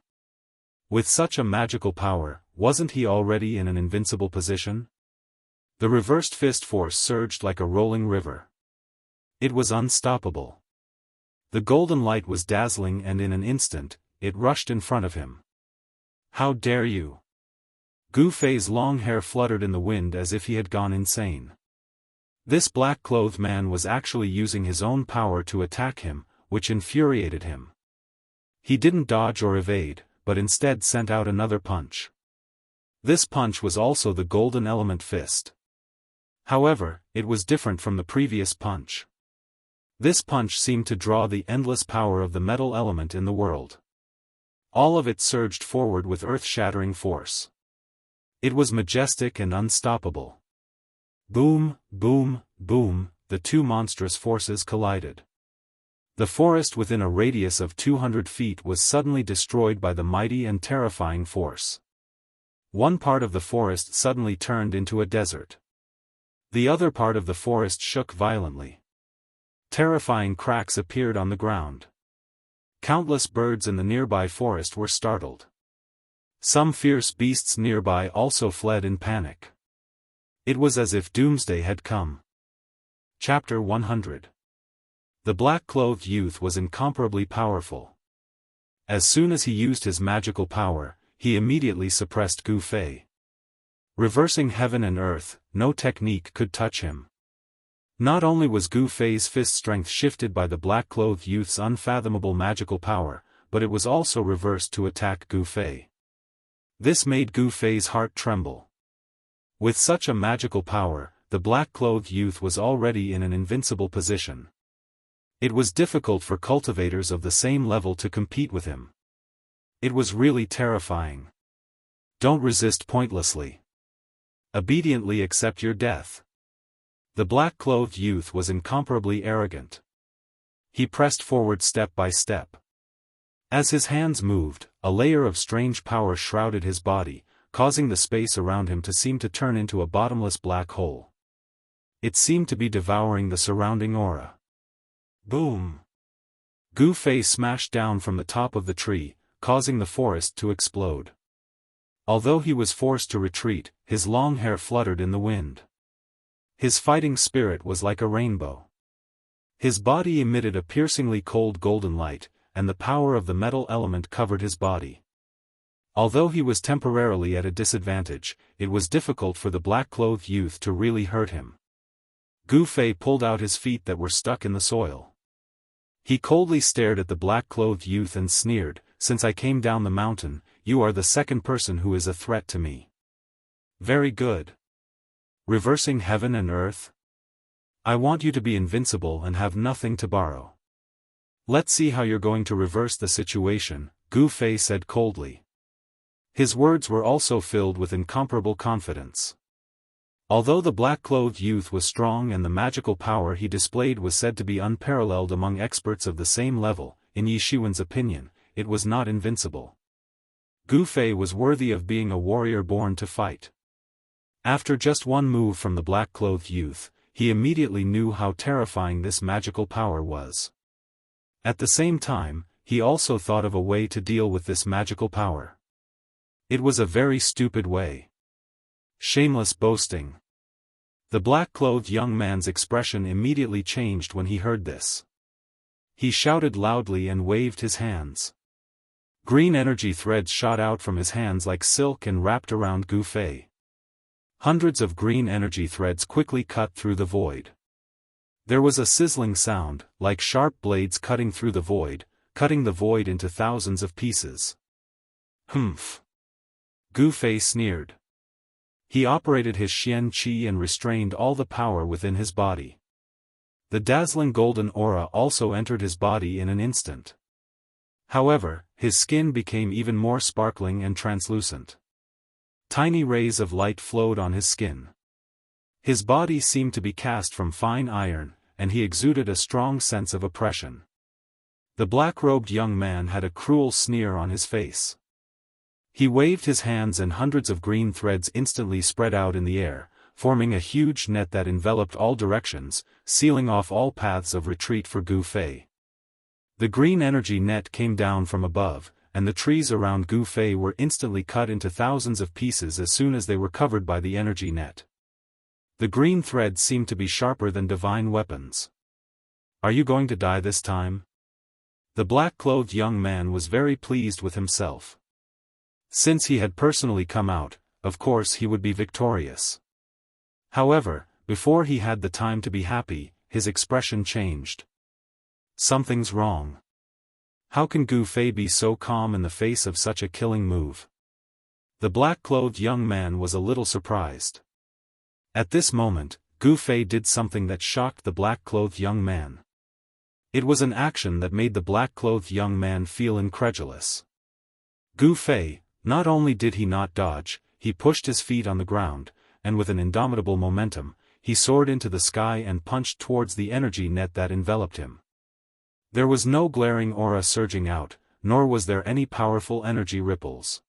With such a magical power, wasn't he already in an invincible position? The reversed fist force surged like a rolling river. It was unstoppable. The golden light was dazzling, and in an instant, it rushed in front of him. How dare you! Gu Fei's long hair fluttered in the wind as if he had gone insane. This black-clothed man was actually using his own power to attack him, which infuriated him. He didn't dodge or evade, but instead sent out another punch. This punch was also the golden element fist. However, it was different from the previous punch. This punch seemed to draw the endless power of the metal element in the world. All of it surged forward with earth-shattering force. It was majestic and unstoppable. Boom, boom, boom, the two monstrous forces collided. The forest within a radius of 200 feet was suddenly destroyed by the mighty and terrifying force. One part of the forest suddenly turned into a desert. The other part of the forest shook violently. Terrifying cracks appeared on the ground. Countless birds in the nearby forest were startled. Some fierce beasts nearby also fled in panic. It was as if doomsday had come. Chapter 100. The black-clothed youth was incomparably powerful. As soon as he used his magical power, he immediately suppressed Gu Fei. Reversing heaven and earth, no technique could touch him. Not only was Gu Fei's fist strength shifted by the black-clothed youth's unfathomable magical power, but it was also reversed to attack Gu Fei. This made Gu Fei's heart tremble. With such a magical power, the black-clothed youth was already in an invincible position. It was difficult for cultivators of the same level to compete with him. It was really terrifying. Don't resist pointlessly. Obediently accept your death. The black-clothed youth was incomparably arrogant. He pressed forward step by step. As his hands moved, a layer of strange power shrouded his body, causing the space around him to seem to turn into a bottomless black hole. It seemed to be devouring the surrounding aura. Boom! Gu Fei smashed down from the top of the tree, causing the forest to explode. Although he was forced to retreat, his long hair fluttered in the wind. His fighting spirit was like a rainbow. His body emitted a piercingly cold golden light, and the power of the metal element covered his body. Although he was temporarily at a disadvantage, it was difficult for the black-clothed youth to really hurt him. Gu Fei pulled out his feet that were stuck in the soil. He coldly stared at the black-clothed youth and sneered, "Since I came down the mountain, you are the second person who is a threat to me." Very good. Reversing heaven and earth? I want you to be invincible and have nothing to borrow. Let's see how you're going to reverse the situation, Gu Fei said coldly. His words were also filled with incomparable confidence. Although the black-clothed youth was strong and the magical power he displayed was said to be unparalleled among experts of the same level, in Yi Shiwen's opinion, it was not invincible. Gu Fei was worthy of being a warrior born to fight. After just one move from the black-clothed youth, he immediately knew how terrifying this magical power was. At the same time, he also thought of a way to deal with this magical power. It was a very stupid way. Shameless boasting. The black-clothed young man's expression immediately changed when he heard this. He shouted loudly and waved his hands. Green energy threads shot out from his hands like silk and wrapped around Gu Fei. Hundreds of green energy threads quickly cut through the void. There was a sizzling sound, like sharp blades cutting through the void into thousands of pieces. Humph! Gu Fei sneered. He operated his Xian Qi and restrained all the power within his body. The dazzling golden aura also entered his body in an instant. However, his skin became even more sparkling and translucent. Tiny rays of light flowed on his skin. His body seemed to be cast from fine iron, and he exuded a strong sense of oppression. The black-robed young man had a cruel sneer on his face. He waved his hands and hundreds of green threads instantly spread out in the air, forming a huge net that enveloped all directions, sealing off all paths of retreat for Gu Fei. The green energy net came down from above, and the trees around Gu Fei were instantly cut into thousands of pieces as soon as they were covered by the energy net. The green threads seemed to be sharper than divine weapons. "Are you going to die this time?" The black-clothed young man was very pleased with himself. Since he had personally come out, of course he would be victorious. However, before he had the time to be happy, his expression changed. Something's wrong. How can Gu Fei be so calm in the face of such a killing move? The black-clothed young man was a little surprised. At this moment, Gu Fei did something that shocked the black-clothed young man. It was an action that made the black-clothed young man feel incredulous. Gu Fei, not only did he not dodge, he pushed his feet on the ground, and with an indomitable momentum, he soared into the sky and punched towards the energy net that enveloped him. There was no glaring aura surging out, nor was there any powerful energy ripples.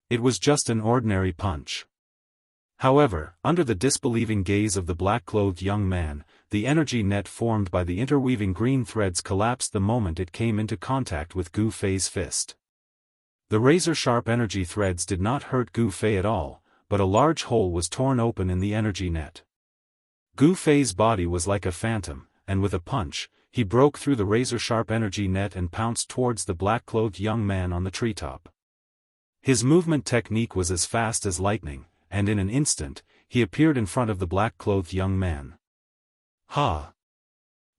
It was just an ordinary punch. However, under the disbelieving gaze of the black-clothed young man, the energy net formed by the interweaving green threads collapsed the moment it came into contact with Gu Fei's fist. The razor-sharp energy threads did not hurt Gu Fei at all, but a large hole was torn open in the energy net. Gu Fei's body was like a phantom, and with a punch, he broke through the razor-sharp energy net and pounced towards the black-clothed young man on the treetop. His movement technique was as fast as lightning, and in an instant, he appeared in front of the black-clothed young man. Ha!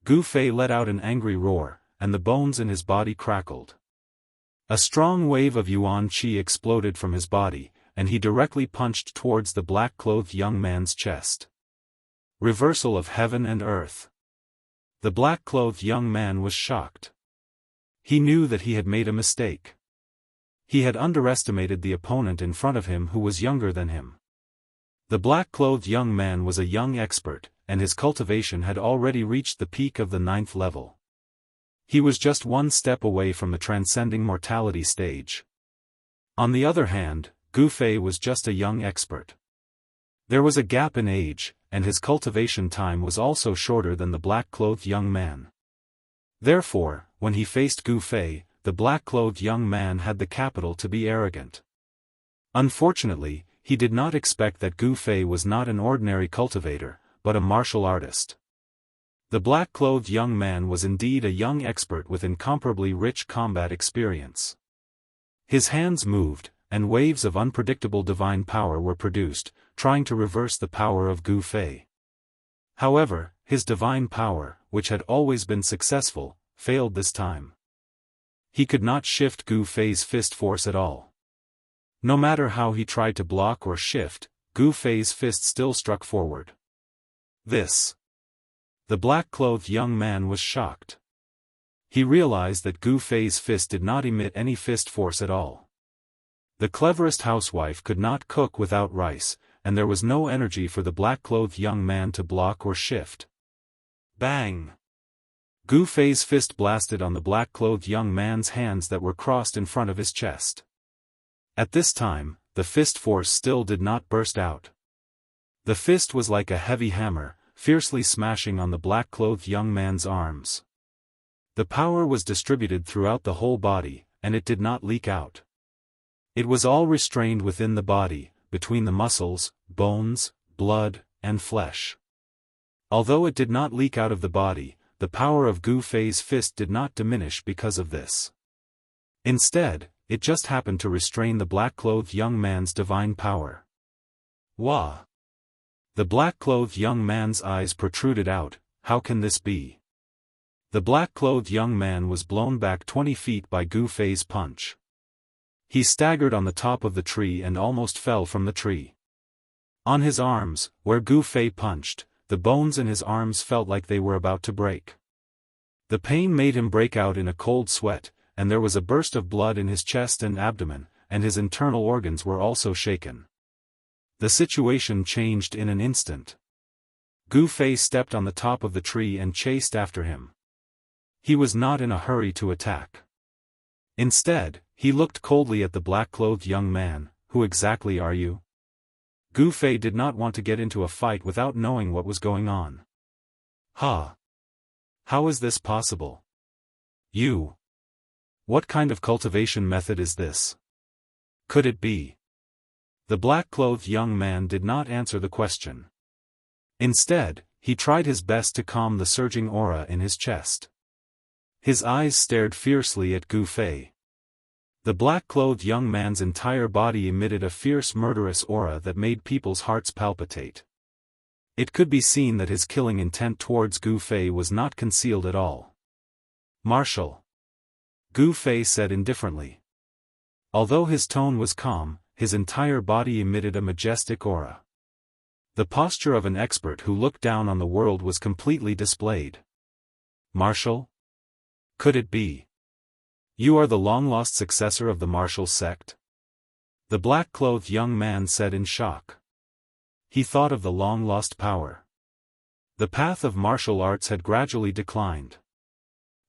Gu Fei let out an angry roar, and the bones in his body crackled. A strong wave of yuan qi exploded from his body, and he directly punched towards the black-clothed young man's chest. Reversal of heaven and earth. The black-clothed young man was shocked. He knew that he had made a mistake. He had underestimated the opponent in front of him who was younger than him. The black-clothed young man was a young expert, and his cultivation had already reached the peak of the 9th level. He was just one step away from the transcending mortality stage. On the other hand, Gu Fei was just a young expert. There was a gap in age, and his cultivation time was also shorter than the black-clothed young man. Therefore, when he faced Gu Fei, the black-clothed young man had the capital to be arrogant. Unfortunately, he did not expect that Gu Fei was not an ordinary cultivator, but a martial artist. The black-clothed young man was indeed a young expert with incomparably rich combat experience. His hands moved, and waves of unpredictable divine power were produced, trying to reverse the power of Gu Fei. However, his divine power, which had always been successful, failed this time. He could not shift Gu Fei's fist force at all. No matter how he tried to block or shift, Gu Fei's fist still struck forward. This. The black-clothed young man was shocked. He realized that Gu Fei's fist did not emit any fist force at all. The cleverest housewife could not cook without rice, and there was no energy for the black-clothed young man to block or shift. Bang! Gu Fei's fist blasted on the black-clothed young man's hands that were crossed in front of his chest. At this time, the fist force still did not burst out. The fist was like a heavy hammer, fiercely smashing on the black-clothed young man's arms. The power was distributed throughout the whole body, and it did not leak out. It was all restrained within the body, between the muscles, bones, blood, and flesh. Although it did not leak out of the body, the power of Gu Fei's fist did not diminish because of this. Instead, it just happened to restrain the black-clothed young man's divine power. Wah! The black-clothed young man's eyes protruded out. How can this be? The black-clothed young man was blown back 20 feet by Gu Fei's punch. He staggered on the top of the tree and almost fell from the tree. On his arms, where Gu Fei punched, the bones in his arms felt like they were about to break. The pain made him break out in a cold sweat, and there was a burst of blood in his chest and abdomen, and his internal organs were also shaken. The situation changed in an instant. Gu Fei stepped on the top of the tree and chased after him. He was not in a hurry to attack. Instead, He looked coldly at the black-clothed young man. Who exactly are you? Gu Fei did not want to get into a fight without knowing what was going on. Ha! How is this possible? You! What kind of cultivation method is this? Could it be? The black-clothed young man did not answer the question. Instead, he tried his best to calm the surging aura in his chest. His eyes stared fiercely at Gu Fei. The black-clothed young man's entire body emitted a fierce murderous aura that made people's hearts palpitate. It could be seen that his killing intent towards Gu Fei was not concealed at all. Martial. Gu Fei said indifferently. Although his tone was calm, his entire body emitted a majestic aura. The posture of an expert who looked down on the world was completely displayed. Martial? Could it be? You are the long-lost successor of the martial sect? The black-clothed young man said in shock. He thought of the long-lost power. The path of martial arts had gradually declined.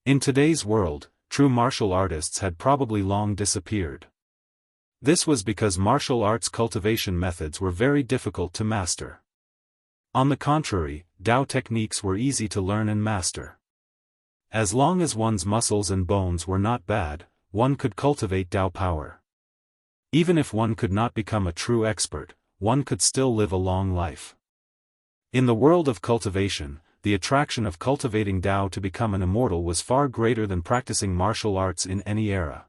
In today's world, true martial artists had probably long disappeared. This was because martial arts cultivation methods were very difficult to master. On the contrary, Dao techniques were easy to learn and master. As long as one's muscles and bones were not bad, one could cultivate Dao power. Even if one could not become a true expert, one could still live a long life. In the world of cultivation, the attraction of cultivating Dao to become an immortal was far greater than practicing martial arts in any era.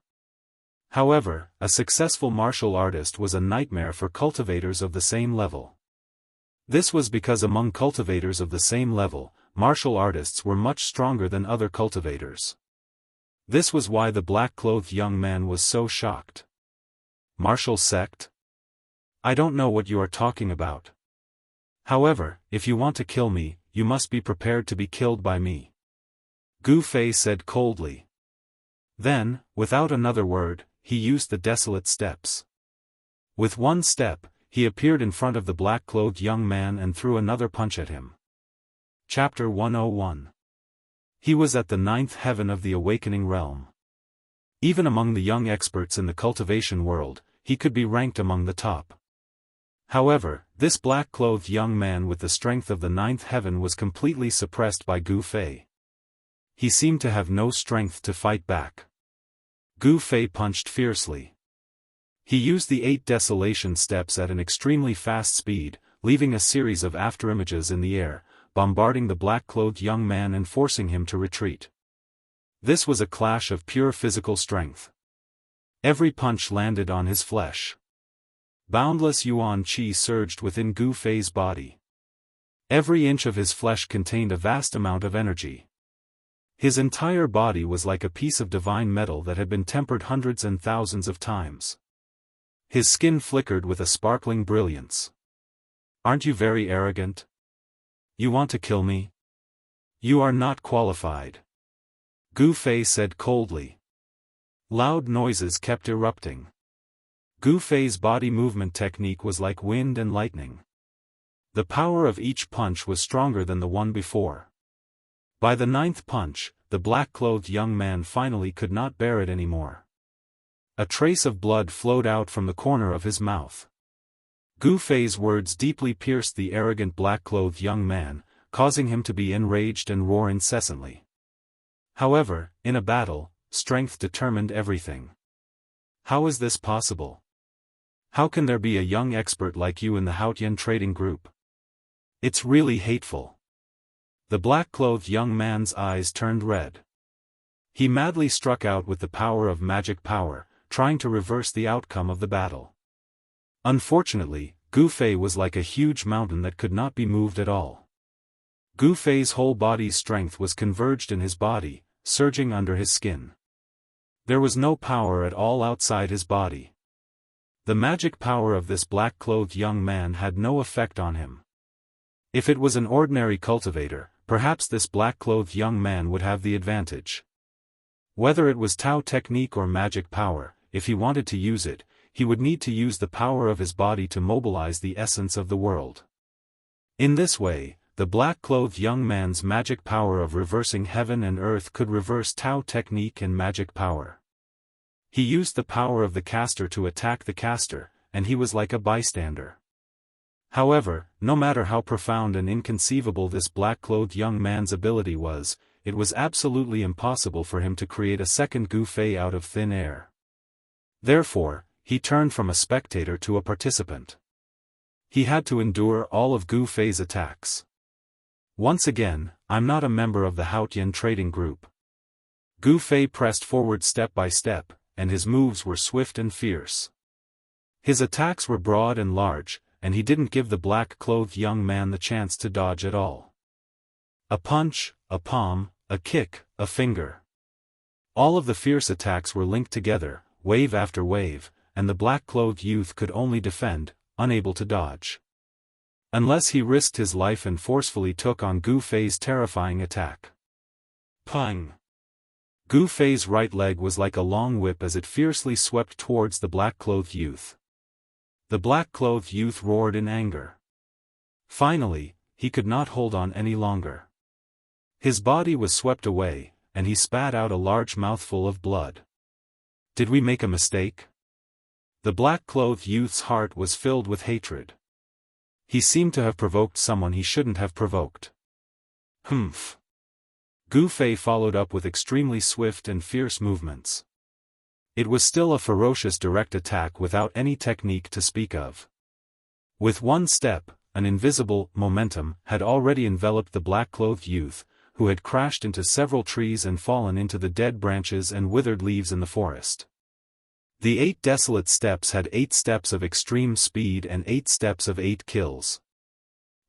However, a successful martial artist was a nightmare for cultivators of the same level. This was because among cultivators of the same level, martial artists were much stronger than other cultivators. This was why the black-clothed young man was so shocked. Martial sect? I don't know what you are talking about. However, if you want to kill me, you must be prepared to be killed by me. Gu Fei said coldly. Then, without another word, he used the desolate steps. With one step, he appeared in front of the black-clothed young man and threw another punch at him. Chapter 101. He was at the 9th heaven of the awakening realm. Even among the young experts in the cultivation world, he could be ranked among the top. However, this black-clothed young man with the strength of the 9th heaven was completely suppressed by Gu Fei. He seemed to have no strength to fight back. Gu Fei punched fiercely. He used the 8 desolation steps at an extremely fast speed, leaving a series of afterimages in the air, bombarding the black-clothed young man and forcing him to retreat. This was a clash of pure physical strength. Every punch landed on his flesh. Boundless yuan qi surged within Gu Fei's body. Every inch of his flesh contained a vast amount of energy. His entire body was like a piece of divine metal that had been tempered hundreds and thousands of times. His skin flickered with a sparkling brilliance. Aren't you very arrogant? You want to kill me? You are not qualified. Gu Fei said coldly. Loud noises kept erupting. Gu Fei's body movement technique was like wind and lightning. The power of each punch was stronger than the one before. By the 9th punch, the black-clothed young man finally could not bear it anymore. A trace of blood flowed out from the corner of his mouth. Gu Fei's words deeply pierced the arrogant black-clothed young man, causing him to be enraged and roar incessantly. However, in a battle, strength determined everything. How is this possible? How can there be a young expert like you in the Haotian trading group? It's really hateful. The black-clothed young man's eyes turned red. He madly struck out with the power of magic power, trying to reverse the outcome of the battle. Unfortunately, Gu Fei was like a huge mountain that could not be moved at all. Gu Fei's whole body's strength was converged in his body, surging under his skin. There was no power at all outside his body. The magic power of this black-clothed young man had no effect on him. If it was an ordinary cultivator, perhaps this black-clothed young man would have the advantage. Whether it was Tao technique or magic power, if he wanted to use it, he would need to use the power of his body to mobilize the essence of the world. In this way, the black-clothed young man's magic power of reversing heaven and earth could reverse Tao technique and magic power. He used the power of the caster to attack the caster, and he was like a bystander. However, no matter how profound and inconceivable this black-clothed young man's ability was, it was absolutely impossible for him to create a second Gu Fei out of thin air. Therefore, he turned from a spectator to a participant. He had to endure all of Gu Fei's attacks. Once again, I'm not a member of the Haotian trading group. Gu Fei pressed forward step by step, and his moves were swift and fierce. His attacks were broad and large, and he didn't give the black-clothed young man the chance to dodge at all. A punch, a palm, a kick, a finger. All of the fierce attacks were linked together, wave after wave, and the black-clothed youth could only defend, unable to dodge. Unless he risked his life and forcefully took on Gu Fei's terrifying attack. Pang! Gu Fei's right leg was like a long whip as it fiercely swept towards the black-clothed youth. The black-clothed youth roared in anger. Finally, he could not hold on any longer. His body was swept away, and he spat out a large mouthful of blood. Did we make a mistake? The black-clothed youth's heart was filled with hatred. He seemed to have provoked someone he shouldn't have provoked. Humph. Gu Fei followed up with extremely swift and fierce movements. It was still a ferocious direct attack without any technique to speak of. With one step, an invisible momentum had already enveloped the black-clothed youth, who had crashed into several trees and fallen into the dead branches and withered leaves in the forest. The 8 desolate steps had 8 steps of extreme speed and 8 steps of 8 kills.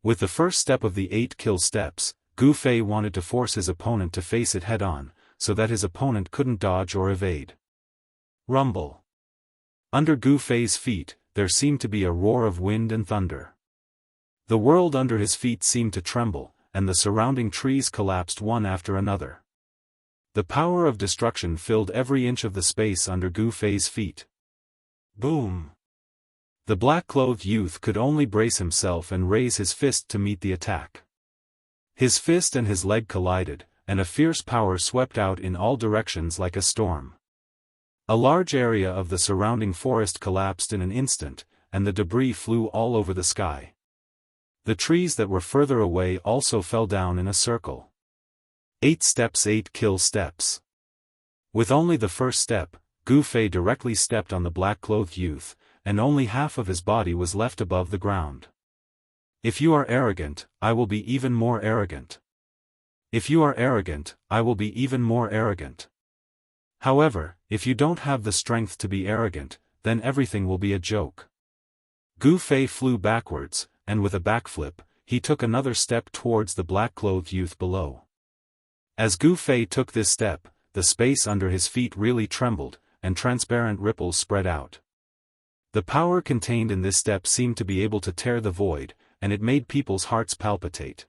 With the first step of the 8 kill steps, Gu Fei wanted to force his opponent to face it head-on, so that his opponent couldn't dodge or evade. Rumble. Under Gu Fei's feet, there seemed to be a roar of wind and thunder. The world under his feet seemed to tremble, and the surrounding trees collapsed one after another. The power of destruction filled every inch of the space under Gu Fei's feet. Boom! The black-clothed youth could only brace himself and raise his fist to meet the attack. His fist and his leg collided, and a fierce power swept out in all directions like a storm. A large area of the surrounding forest collapsed in an instant, and the debris flew all over the sky. The trees that were further away also fell down in a circle. 8 steps 8 kill steps. With only the first step, Gu Fei directly stepped on the black-clothed youth, and only half of his body was left above the ground. If you are arrogant, I will be even more arrogant. If you are arrogant, I will be even more arrogant. However, if you don't have the strength to be arrogant, then everything will be a joke. Gu Fei flew backwards, and with a backflip, he took another step towards the black-clothed youth below. As Gu Fei took this step, the space under his feet really trembled, and transparent ripples spread out. The power contained in this step seemed to be able to tear the void, and it made people's hearts palpitate.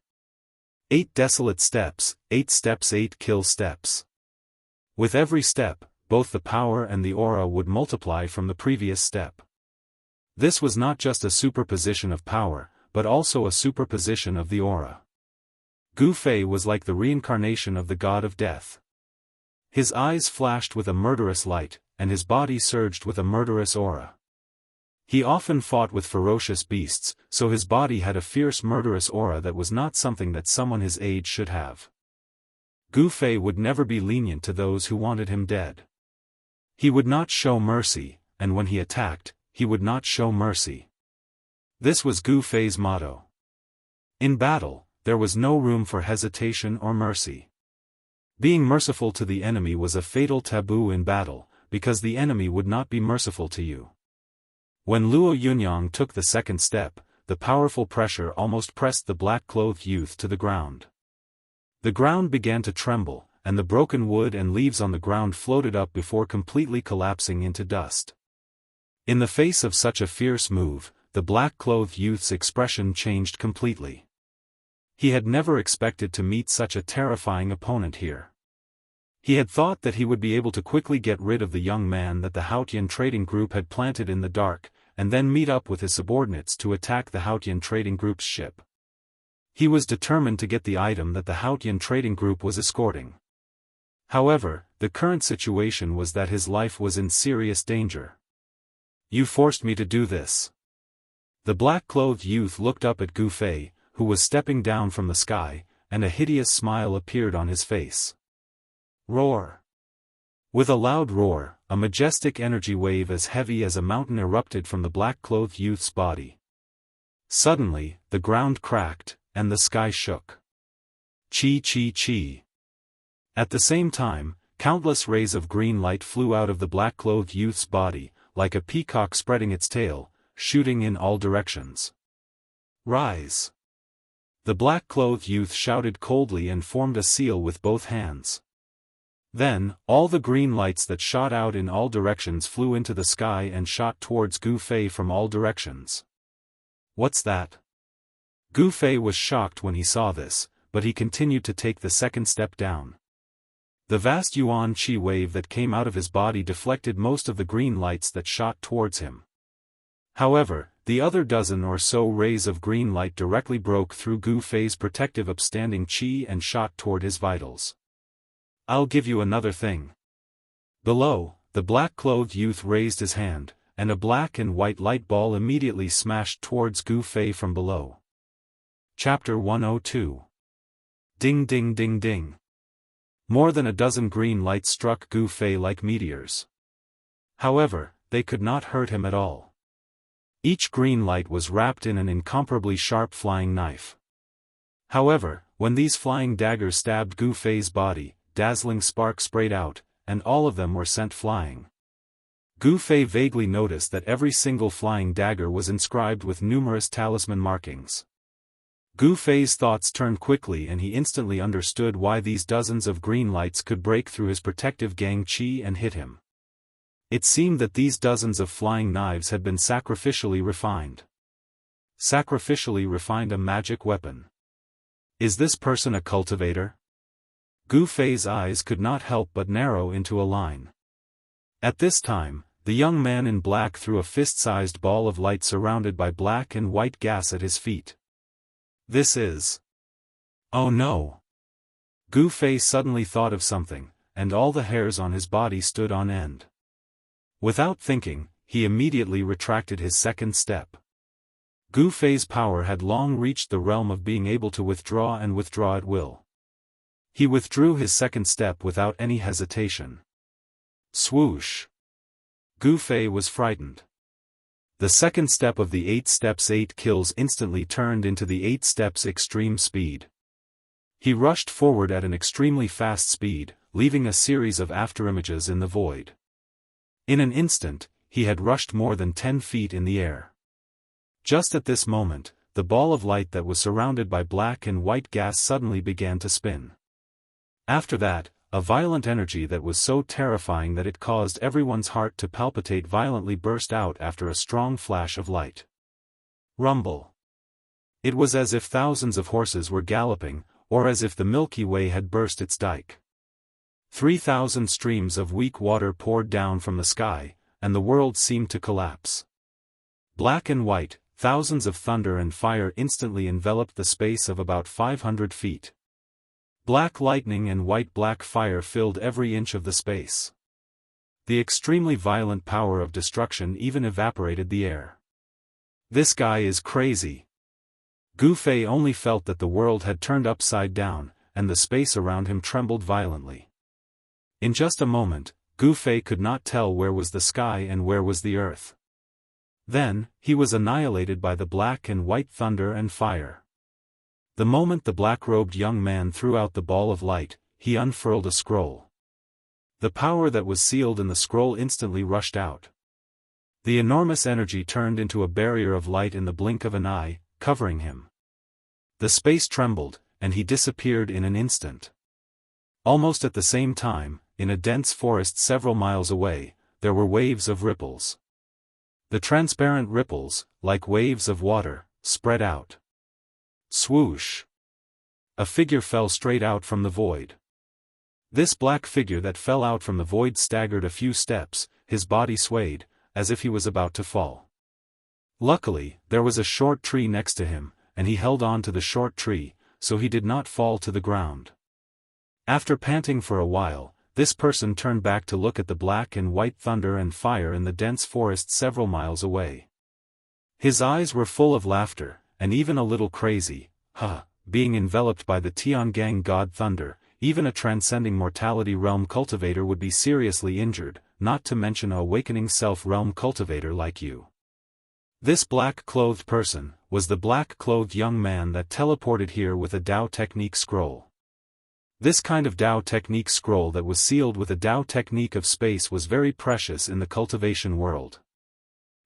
8 desolate steps, 8 steps 8 kill steps. With every step, both the power and the aura would multiply from the previous step. This was not just a superposition of power, but also a superposition of the aura. Gu Fei was like the reincarnation of the god of death. His eyes flashed with a murderous light, and his body surged with a murderous aura. He often fought with ferocious beasts, so his body had a fierce murderous aura that was not something that someone his age should have. Gu Fei would never be lenient to those who wanted him dead. He would not show mercy, and when he attacked, he would not show mercy. This was Gu Fei's motto. In battle, there was no room for hesitation or mercy. Being merciful to the enemy was a fatal taboo in battle, because the enemy would not be merciful to you. When Luo Yunyang took the second step, the powerful pressure almost pressed the black-clothed youth to the ground. The ground began to tremble, and the broken wood and leaves on the ground floated up before completely collapsing into dust. In the face of such a fierce move, the black-clothed youth's expression changed completely. He had never expected to meet such a terrifying opponent here. He had thought that he would be able to quickly get rid of the young man that the Haotian trading group had planted in the dark, and then meet up with his subordinates to attack the Haotian trading group's ship. He was determined to get the item that the Haotian trading group was escorting. However, the current situation was that his life was in serious danger. "You forced me to do this." The black-clothed youth looked up at Gu Fei, who was stepping down from the sky, and a hideous smile appeared on his face. Roar! With a loud roar, a majestic energy wave as heavy as a mountain erupted from the black-clothed youth's body. Suddenly, the ground cracked, and the sky shook. Chi chi chi. At the same time, countless rays of green light flew out of the black-clothed youth's body, like a peacock spreading its tail, shooting in all directions. "Rise!" The black-clothed youth shouted coldly and formed a seal with both hands. Then, all the green lights that shot out in all directions flew into the sky and shot towards Gu Fei from all directions. "What's that?" Gu Fei was shocked when he saw this, but he continued to take the second step down. The vast yuan qi wave that came out of his body deflected most of the green lights that shot towards him. However, the other dozen or so rays of green light directly broke through Gu Fei's protective upstanding qi and shot toward his vitals. "I'll give you another thing." Below, the black-clothed youth raised his hand, and a black and white light ball immediately smashed towards Gu Fei from below. Chapter 102. Ding ding ding ding. More than a dozen green lights struck Gu Fei like meteors. However, they could not hurt him at all. Each green light was wrapped in an incomparably sharp flying knife. However, when these flying daggers stabbed Gu Fei's body, dazzling sparks sprayed out, and all of them were sent flying. Gu Fei vaguely noticed that every single flying dagger was inscribed with numerous talisman markings. Gu Fei's thoughts turned quickly and he instantly understood why these dozens of green lights could break through his protective gang qi and hit him. It seemed that these dozens of flying knives had been sacrificially refined. Sacrificially refined a magic weapon. Is this person a cultivator? Gu Fei's eyes could not help but narrow into a line. At this time, the young man in black threw a fist-sized ball of light surrounded by black and white gas at his feet. This is... Oh no! Gu Fei suddenly thought of something, and all the hairs on his body stood on end. Without thinking, he immediately retracted his second step. Gu Fei's power had long reached the realm of being able to withdraw and withdraw at will. He withdrew his second step without any hesitation. Swoosh! Gu Fei was frightened. The second step of the 8 steps 8 kills instantly turned into the 8 steps extreme speed. He rushed forward at an extremely fast speed, leaving a series of afterimages in the void. In an instant, he had rushed more than 10 feet in the air. Just at this moment, the ball of light that was surrounded by black and white gas suddenly began to spin. After that, a violent energy that was so terrifying that it caused everyone's heart to palpitate violently burst out after a strong flash of light. Rumble. It was as if thousands of horses were galloping, or as if the Milky Way had burst its dike. 3,000 streams of weak water poured down from the sky, and the world seemed to collapse. Black and white, thousands of thunder and fire instantly enveloped the space of about 500 feet. Black lightning and white-black fire filled every inch of the space. The extremely violent power of destruction even evaporated the air. This guy is crazy. Gu Fei only felt that the world had turned upside down, and the space around him trembled violently. In just a moment, Gu Fei could not tell where was the sky and where was the earth. Then, he was annihilated by the black and white thunder and fire. The moment the black-robed young man threw out the ball of light, he unfurled a scroll. The power that was sealed in the scroll instantly rushed out. The enormous energy turned into a barrier of light in the blink of an eye, covering him. The space trembled, and he disappeared in an instant. Almost at the same time, in a dense forest several miles away, there were waves of ripples. The transparent ripples, like waves of water, spread out. Swoosh! A figure fell straight out from the void. This black figure that fell out from the void staggered a few steps, his body swayed, as if he was about to fall. Luckily, there was a short tree next to him, and he held on to the short tree, so he did not fall to the ground. After panting for a while, this person turned back to look at the black and white thunder and fire in the dense forest several miles away. His eyes were full of laughter, and even a little crazy. Being enveloped by the Tiangang god thunder, even a transcending mortality realm cultivator would be seriously injured, not to mention a awakening self-realm cultivator like you. This black-clothed person was the black-clothed young man that teleported here with a Dao technique scroll. This kind of Dao technique scroll that was sealed with a Dao technique of space was very precious in the cultivation world.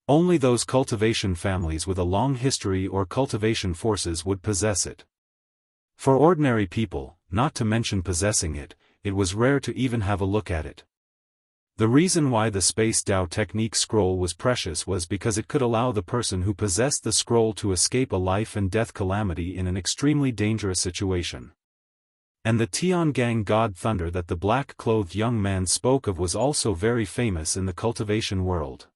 Only those cultivation families with a long history or cultivation forces would possess it. For ordinary people, not to mention possessing it, it was rare to even have a look at it. The reason why the Space Dao Technique scroll was precious was because it could allow the person who possessed the scroll to escape a life and death calamity in an extremely dangerous situation. And the Tiangang God Thunder that the black-clothed young man spoke of was also very famous in the cultivation world.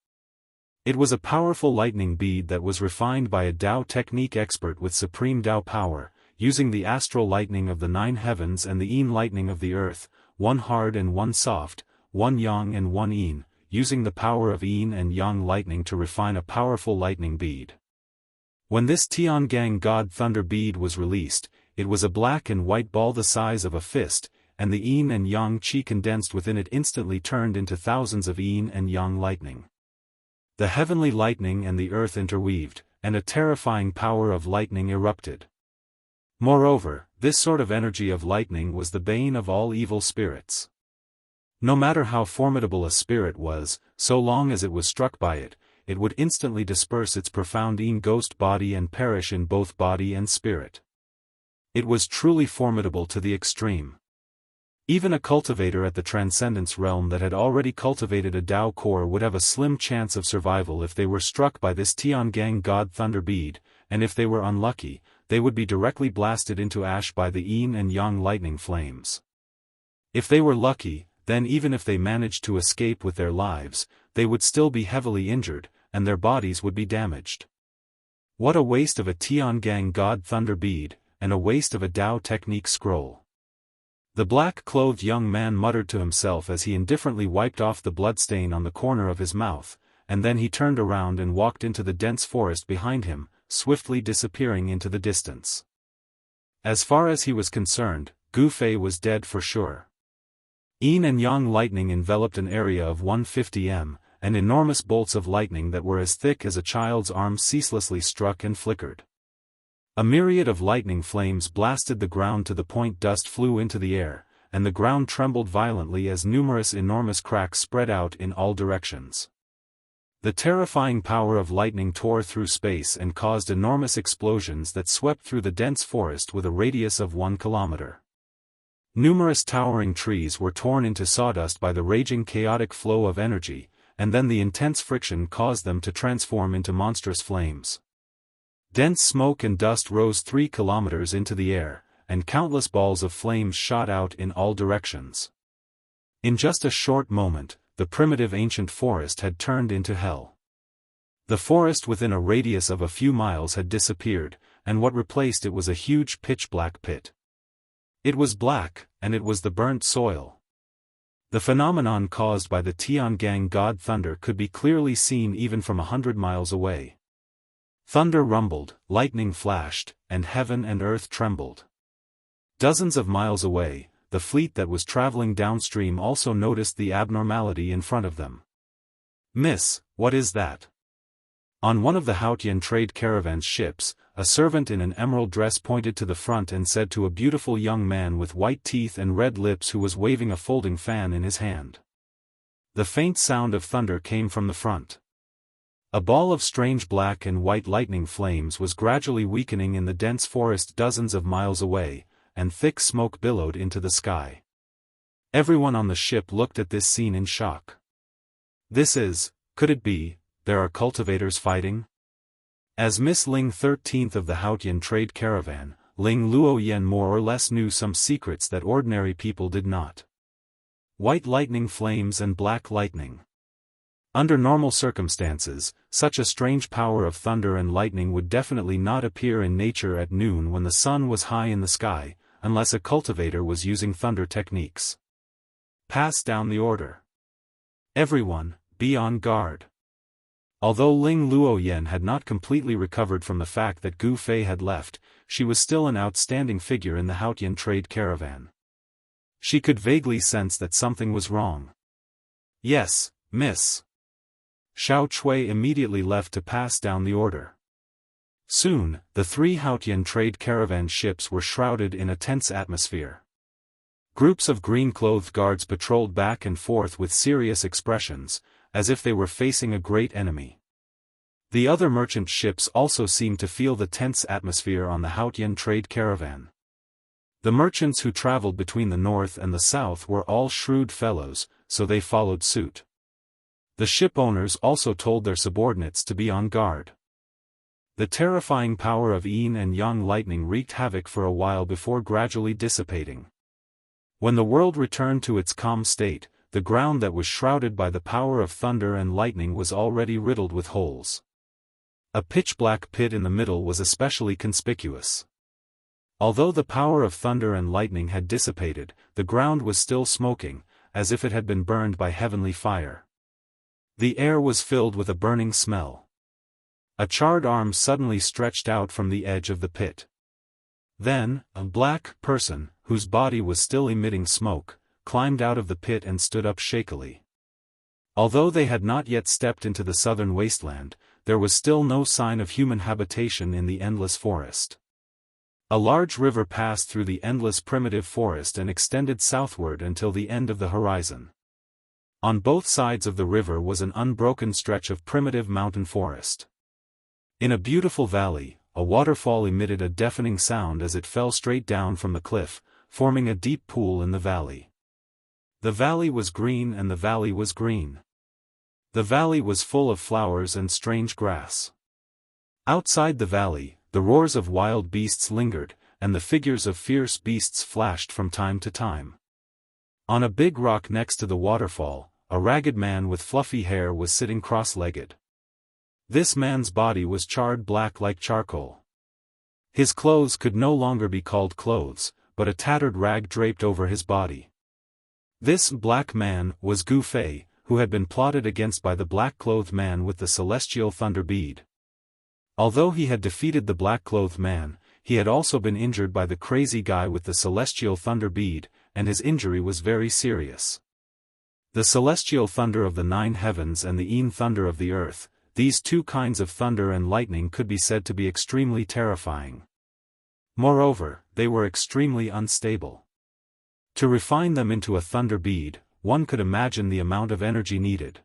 It was a powerful lightning bead that was refined by a Dao Technique expert with supreme Dao power, using the astral lightning of the 9 heavens and the yin lightning of the earth, one hard and one soft, one yang and one yin, using the power of yin and yang lightning to refine a powerful lightning bead. When this Tiangang God Thunder bead was released, it was a black and white ball the size of a fist, and the yin and yang qi condensed within it instantly turned into thousands of yin and yang lightning. The heavenly lightning and the earth interweaved, and a terrifying power of lightning erupted. Moreover, this sort of energy of lightning was the bane of all evil spirits. No matter how formidable a spirit was, so long as it was struck by it, it would instantly disperse its profound yin ghost body and perish in both body and spirit. It was truly formidable to the extreme. Even a cultivator at the transcendence realm that had already cultivated a Dao core would have a slim chance of survival if they were struck by this Tiangang God Thunder bead, and if they were unlucky, they would be directly blasted into ash by the yin and yang lightning flames. If they were lucky, then even if they managed to escape with their lives, they would still be heavily injured, and their bodies would be damaged. What a waste of a Tiangang God Thunder bead, and a waste of a Dao Technique scroll. The black-clothed young man muttered to himself as he indifferently wiped off the bloodstain on the corner of his mouth, and then he turned around and walked into the dense forest behind him, swiftly disappearing into the distance. As far as he was concerned, Gu Fei was dead for sure. Yin and yang lightning enveloped an area of 150 m, and enormous bolts of lightning that were as thick as a child's arm ceaselessly struck and flickered. A myriad of lightning flames blasted the ground to the point dust flew into the air, and the ground trembled violently as numerous enormous cracks spread out in all directions. The terrifying power of lightning tore through space and caused enormous explosions that swept through the dense forest with a radius of 1 kilometer. Numerous towering trees were torn into sawdust by the raging chaotic flow of energy, and then the intense friction caused them to transform into monstrous flames. Dense smoke and dust rose 3 kilometers into the air, and countless balls of flames shot out in all directions. In just a short moment, the primitive ancient forest had turned into hell. The forest within a radius of a few miles had disappeared, and what replaced it was a huge pitch-black pit. It was black, and it was the burnt soil. The phenomenon caused by the Tiangang God Thunder could be clearly seen even from 100 miles away. Thunder rumbled, lightning flashed, and heaven and earth trembled. Dozens of miles away, the fleet that was traveling downstream also noticed the abnormality in front of them. "Miss, what is that?" On one of the Haotian trade caravan's ships, a servant in an emerald dress pointed to the front and said to a beautiful young man with white teeth and red lips who was waving a folding fan in his hand. The faint sound of thunder came from the front. A ball of strange black and white lightning flames was gradually weakening in the dense forest dozens of miles away, and thick smoke billowed into the sky. Everyone on the ship looked at this scene in shock. Could it be, there are cultivators fighting? As Miss Ling 13th of the Haotian trade caravan, Ling Luoyen more or less knew some secrets that ordinary people did not. White lightning flames and black lightning. Under normal circumstances, such a strange power of thunder and lightning would definitely not appear in nature at noon when the sun was high in the sky, unless a cultivator was using thunder techniques. Pass down the order. Everyone, be on guard. Although Ling Luoyen had not completely recovered from the fact that Gu Fei had left, she was still an outstanding figure in the Haotian trade caravan. She could vaguely sense that something was wrong. Yes, miss. Xiao Chui immediately left to pass down the order. Soon, the 3 Haotian trade caravan ships were shrouded in a tense atmosphere. Groups of green-clothed guards patrolled back and forth with serious expressions, as if they were facing a great enemy. The other merchant ships also seemed to feel the tense atmosphere on the Haotian trade caravan. The merchants who traveled between the north and the south were all shrewd fellows, so they followed suit. The ship owners also told their subordinates to be on guard. The terrifying power of yin and yang lightning wreaked havoc for a while before gradually dissipating. When the world returned to its calm state, the ground that was shrouded by the power of thunder and lightning was already riddled with holes. A pitch-black pit in the middle was especially conspicuous. Although the power of thunder and lightning had dissipated, the ground was still smoking, as if it had been burned by heavenly fire. The air was filled with a burning smell. A charred arm suddenly stretched out from the edge of the pit. Then, a black person, whose body was still emitting smoke, climbed out of the pit and stood up shakily. Although they had not yet stepped into the southern wasteland, there was still no sign of human habitation in the endless forest. A large river passed through the endless primitive forest and extended southward until the end of the horizon. On both sides of the river was an unbroken stretch of primitive mountain forest. In a beautiful valley, a waterfall emitted a deafening sound as it fell straight down from the cliff, forming a deep pool in the valley. The valley was green and the valley was green. The valley was full of flowers and strange grass. Outside the valley, the roars of wild beasts lingered, and the figures of fierce beasts flashed from time to time. On a big rock next to the waterfall, a ragged man with fluffy hair was sitting cross-legged. This man's body was charred black like charcoal. His clothes could no longer be called clothes, but a tattered rag draped over his body. This black man was Gu Fei, who had been plotted against by the black-clothed man with the celestial thunder bead. Although he had defeated the black-clothed man, he had also been injured by the crazy guy with the celestial thunder bead, and his injury was very serious. The celestial thunder of the 9 heavens and the yin thunder of the earth, these 2 kinds of thunder and lightning could be said to be extremely terrifying. Moreover, they were extremely unstable. To refine them into a thunder bead, one could imagine the amount of energy needed.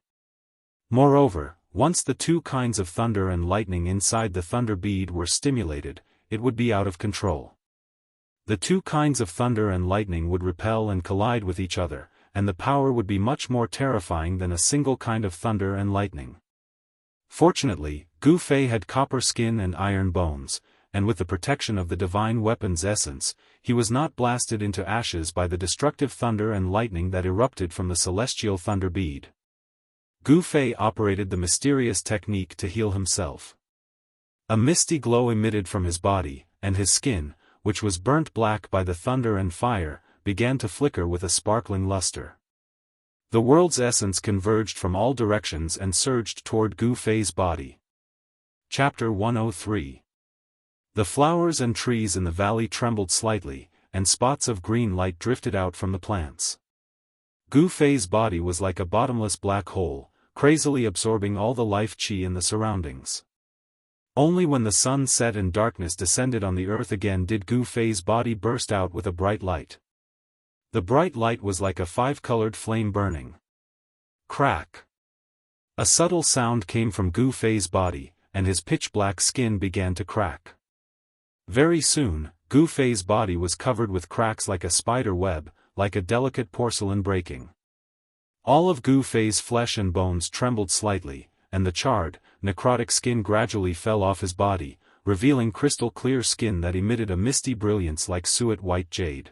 Moreover, once the 2 kinds of thunder and lightning inside the thunder bead were stimulated, it would be out of control. The 2 kinds of thunder and lightning would repel and collide with each other, and the power would be much more terrifying than a single kind of thunder and lightning. Fortunately, Gu Fei had copper skin and iron bones, and with the protection of the divine weapon's essence, he was not blasted into ashes by the destructive thunder and lightning that erupted from the celestial thunder bead. Gu Fei operated the mysterious technique to heal himself. A misty glow emitted from his body, and his skin, which was burnt black by the thunder and fire, began to flicker with a sparkling luster. The world's essence converged from all directions and surged toward Gu Fei's body. Chapter 103. The flowers and trees in the valley trembled slightly, and spots of green light drifted out from the plants. Gu Fei's body was like a bottomless black hole, crazily absorbing all the life qi in the surroundings. Only when the sun set and darkness descended on the earth again did Gu Fei's body burst out with a bright light. The bright light was like a 5-colored flame burning. Crack! A subtle sound came from Gu Fei's body, and his pitch-black skin began to crack. Very soon, Gu Fei's body was covered with cracks like a spider web, like a delicate porcelain breaking. All of Gu Fei's flesh and bones trembled slightly, and the charred, necrotic skin gradually fell off his body, revealing crystal-clear skin that emitted a misty brilliance like suet-white jade.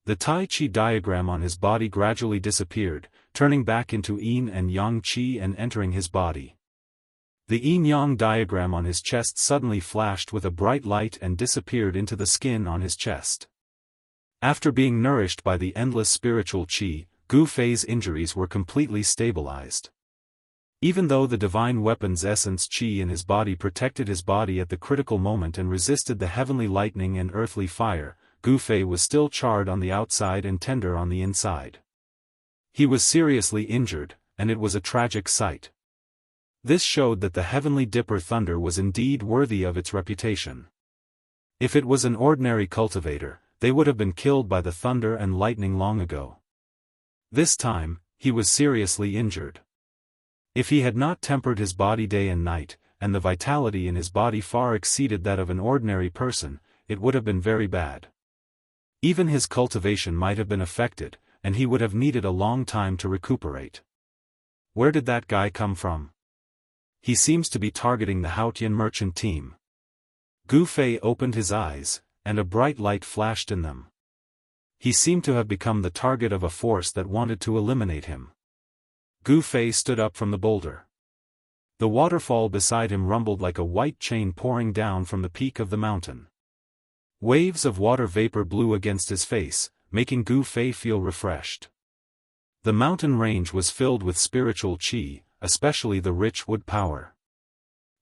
The Tai Chi diagram on his body gradually disappeared, turning back into yin and yang qi and entering his body. The yin-yang diagram on his chest suddenly flashed with a bright light and disappeared into the skin on his chest. After being nourished by the endless spiritual qi, Gu Fei's injuries were completely stabilized. Even though the divine weapon's essence qi in his body protected his body at the critical moment and resisted the heavenly lightning and earthly fire, Gu Fei was still charred on the outside and tender on the inside. He was seriously injured, and it was a tragic sight. This showed that the heavenly dipper thunder was indeed worthy of its reputation. If it was an ordinary cultivator, they would have been killed by the thunder and lightning long ago. This time, he was seriously injured. If he had not tempered his body day and night, and the vitality in his body far exceeded that of an ordinary person, it would have been very bad. Even his cultivation might have been affected, and he would have needed a long time to recuperate. Where did that guy come from? He seems to be targeting the Haotian merchant team. Gu Fei opened his eyes, and a bright light flashed in them. He seemed to have become the target of a force that wanted to eliminate him. Gu Fei stood up from the boulder. The waterfall beside him rumbled like a white chain pouring down from the peak of the mountain. Waves of water vapor blew against his face, making Gu Fei feel refreshed. The mountain range was filled with spiritual qi, especially the rich wood power.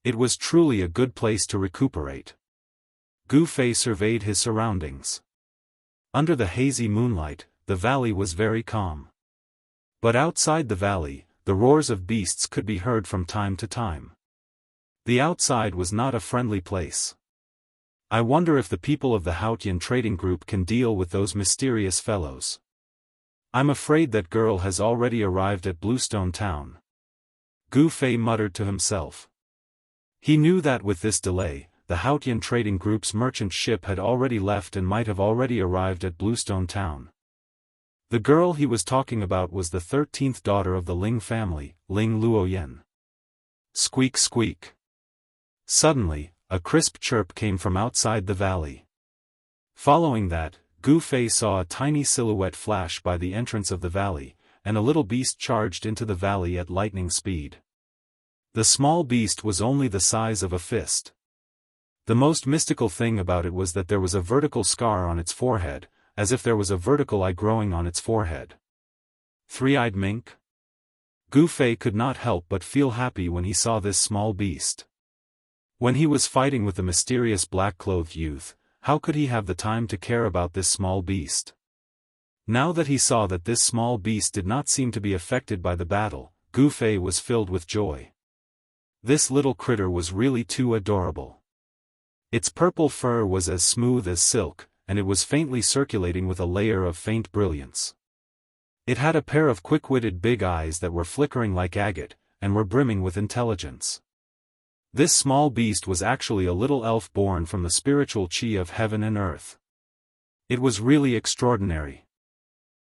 It was truly a good place to recuperate. Gu Fei surveyed his surroundings. Under the hazy moonlight, the valley was very calm. But outside the valley, the roars of beasts could be heard from time to time. The outside was not a friendly place. I wonder if the people of the Haotian trading group can deal with those mysterious fellows. I'm afraid that girl has already arrived at Bluestone Town. Gu Fei muttered to himself. He knew that with this delay, the Haotian trading group's merchant ship had already left and might have already arrived at Bluestone Town. The girl he was talking about was the 13th daughter of the Ling family, Ling Luoyan. Squeak squeak. Suddenly, a crisp chirp came from outside the valley. Following that, Gu Fei saw a tiny silhouette flash by the entrance of the valley, and a little beast charged into the valley at lightning speed. The small beast was only the size of a fist. The most mystical thing about it was that there was a vertical scar on its forehead, as if there was a vertical eye growing on its forehead. Three-eyed mink? Gu Fei could not help but feel happy when he saw this small beast. When he was fighting with the mysterious black-clothed youth, how could he have the time to care about this small beast? Now that he saw that this small beast did not seem to be affected by the battle, Gu Fei was filled with joy. This little critter was really too adorable. Its purple fur was as smooth as silk, and it was faintly circulating with a layer of faint brilliance. It had a pair of quick-witted big eyes that were flickering like agate, and were brimming with intelligence. This small beast was actually a little elf born from the spiritual qi of heaven and earth. It was really extraordinary.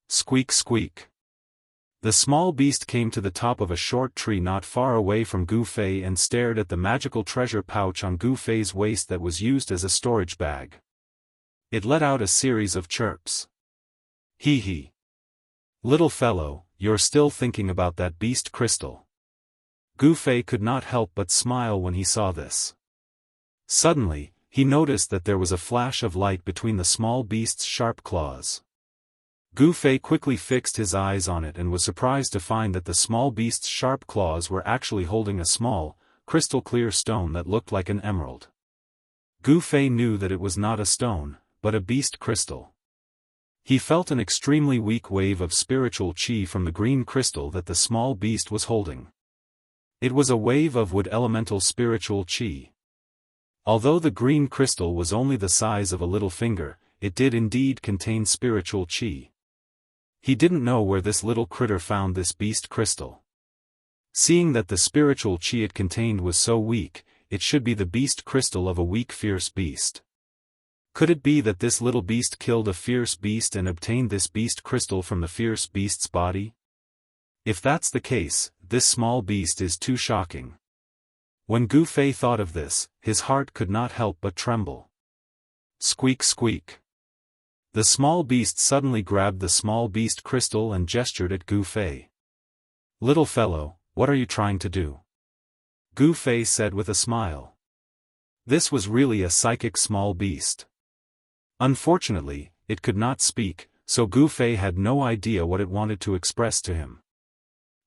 Squeak squeak. The small beast came to the top of a short tree not far away from Gu Fei and stared at the magical treasure pouch on Gu Fei's waist that was used as a storage bag. It let out a series of chirps. Hee hee. Little fellow, you're still thinking about that beast crystal. Gu Fei could not help but smile when he saw this. Suddenly, he noticed that there was a flash of light between the small beast's sharp claws. Gu Fei quickly fixed his eyes on it and was surprised to find that the small beast's sharp claws were actually holding a small, crystal-clear stone that looked like an emerald. Gu Fei knew that it was not a stone, but a beast crystal. He felt an extremely weak wave of spiritual qi from the green crystal that the small beast was holding. It was a wave of wood elemental spiritual qi. Although the green crystal was only the size of a little finger, it did indeed contain spiritual qi. He didn't know where this little critter found this beast crystal. Seeing that the spiritual qi it contained was so weak, it should be the beast crystal of a weak fierce beast. Could it be that this little beast killed a fierce beast and obtained this beast crystal from the fierce beast's body? If that's the case, this small beast is too shocking. When Gu Fei thought of this, his heart could not help but tremble. Squeak squeak. The small beast suddenly grabbed the small beast crystal and gestured at Gu Fei. Little fellow, what are you trying to do? Gu Fei said with a smile. This was really a psychic small beast. Unfortunately, it could not speak, so Gu Fei had no idea what it wanted to express to him.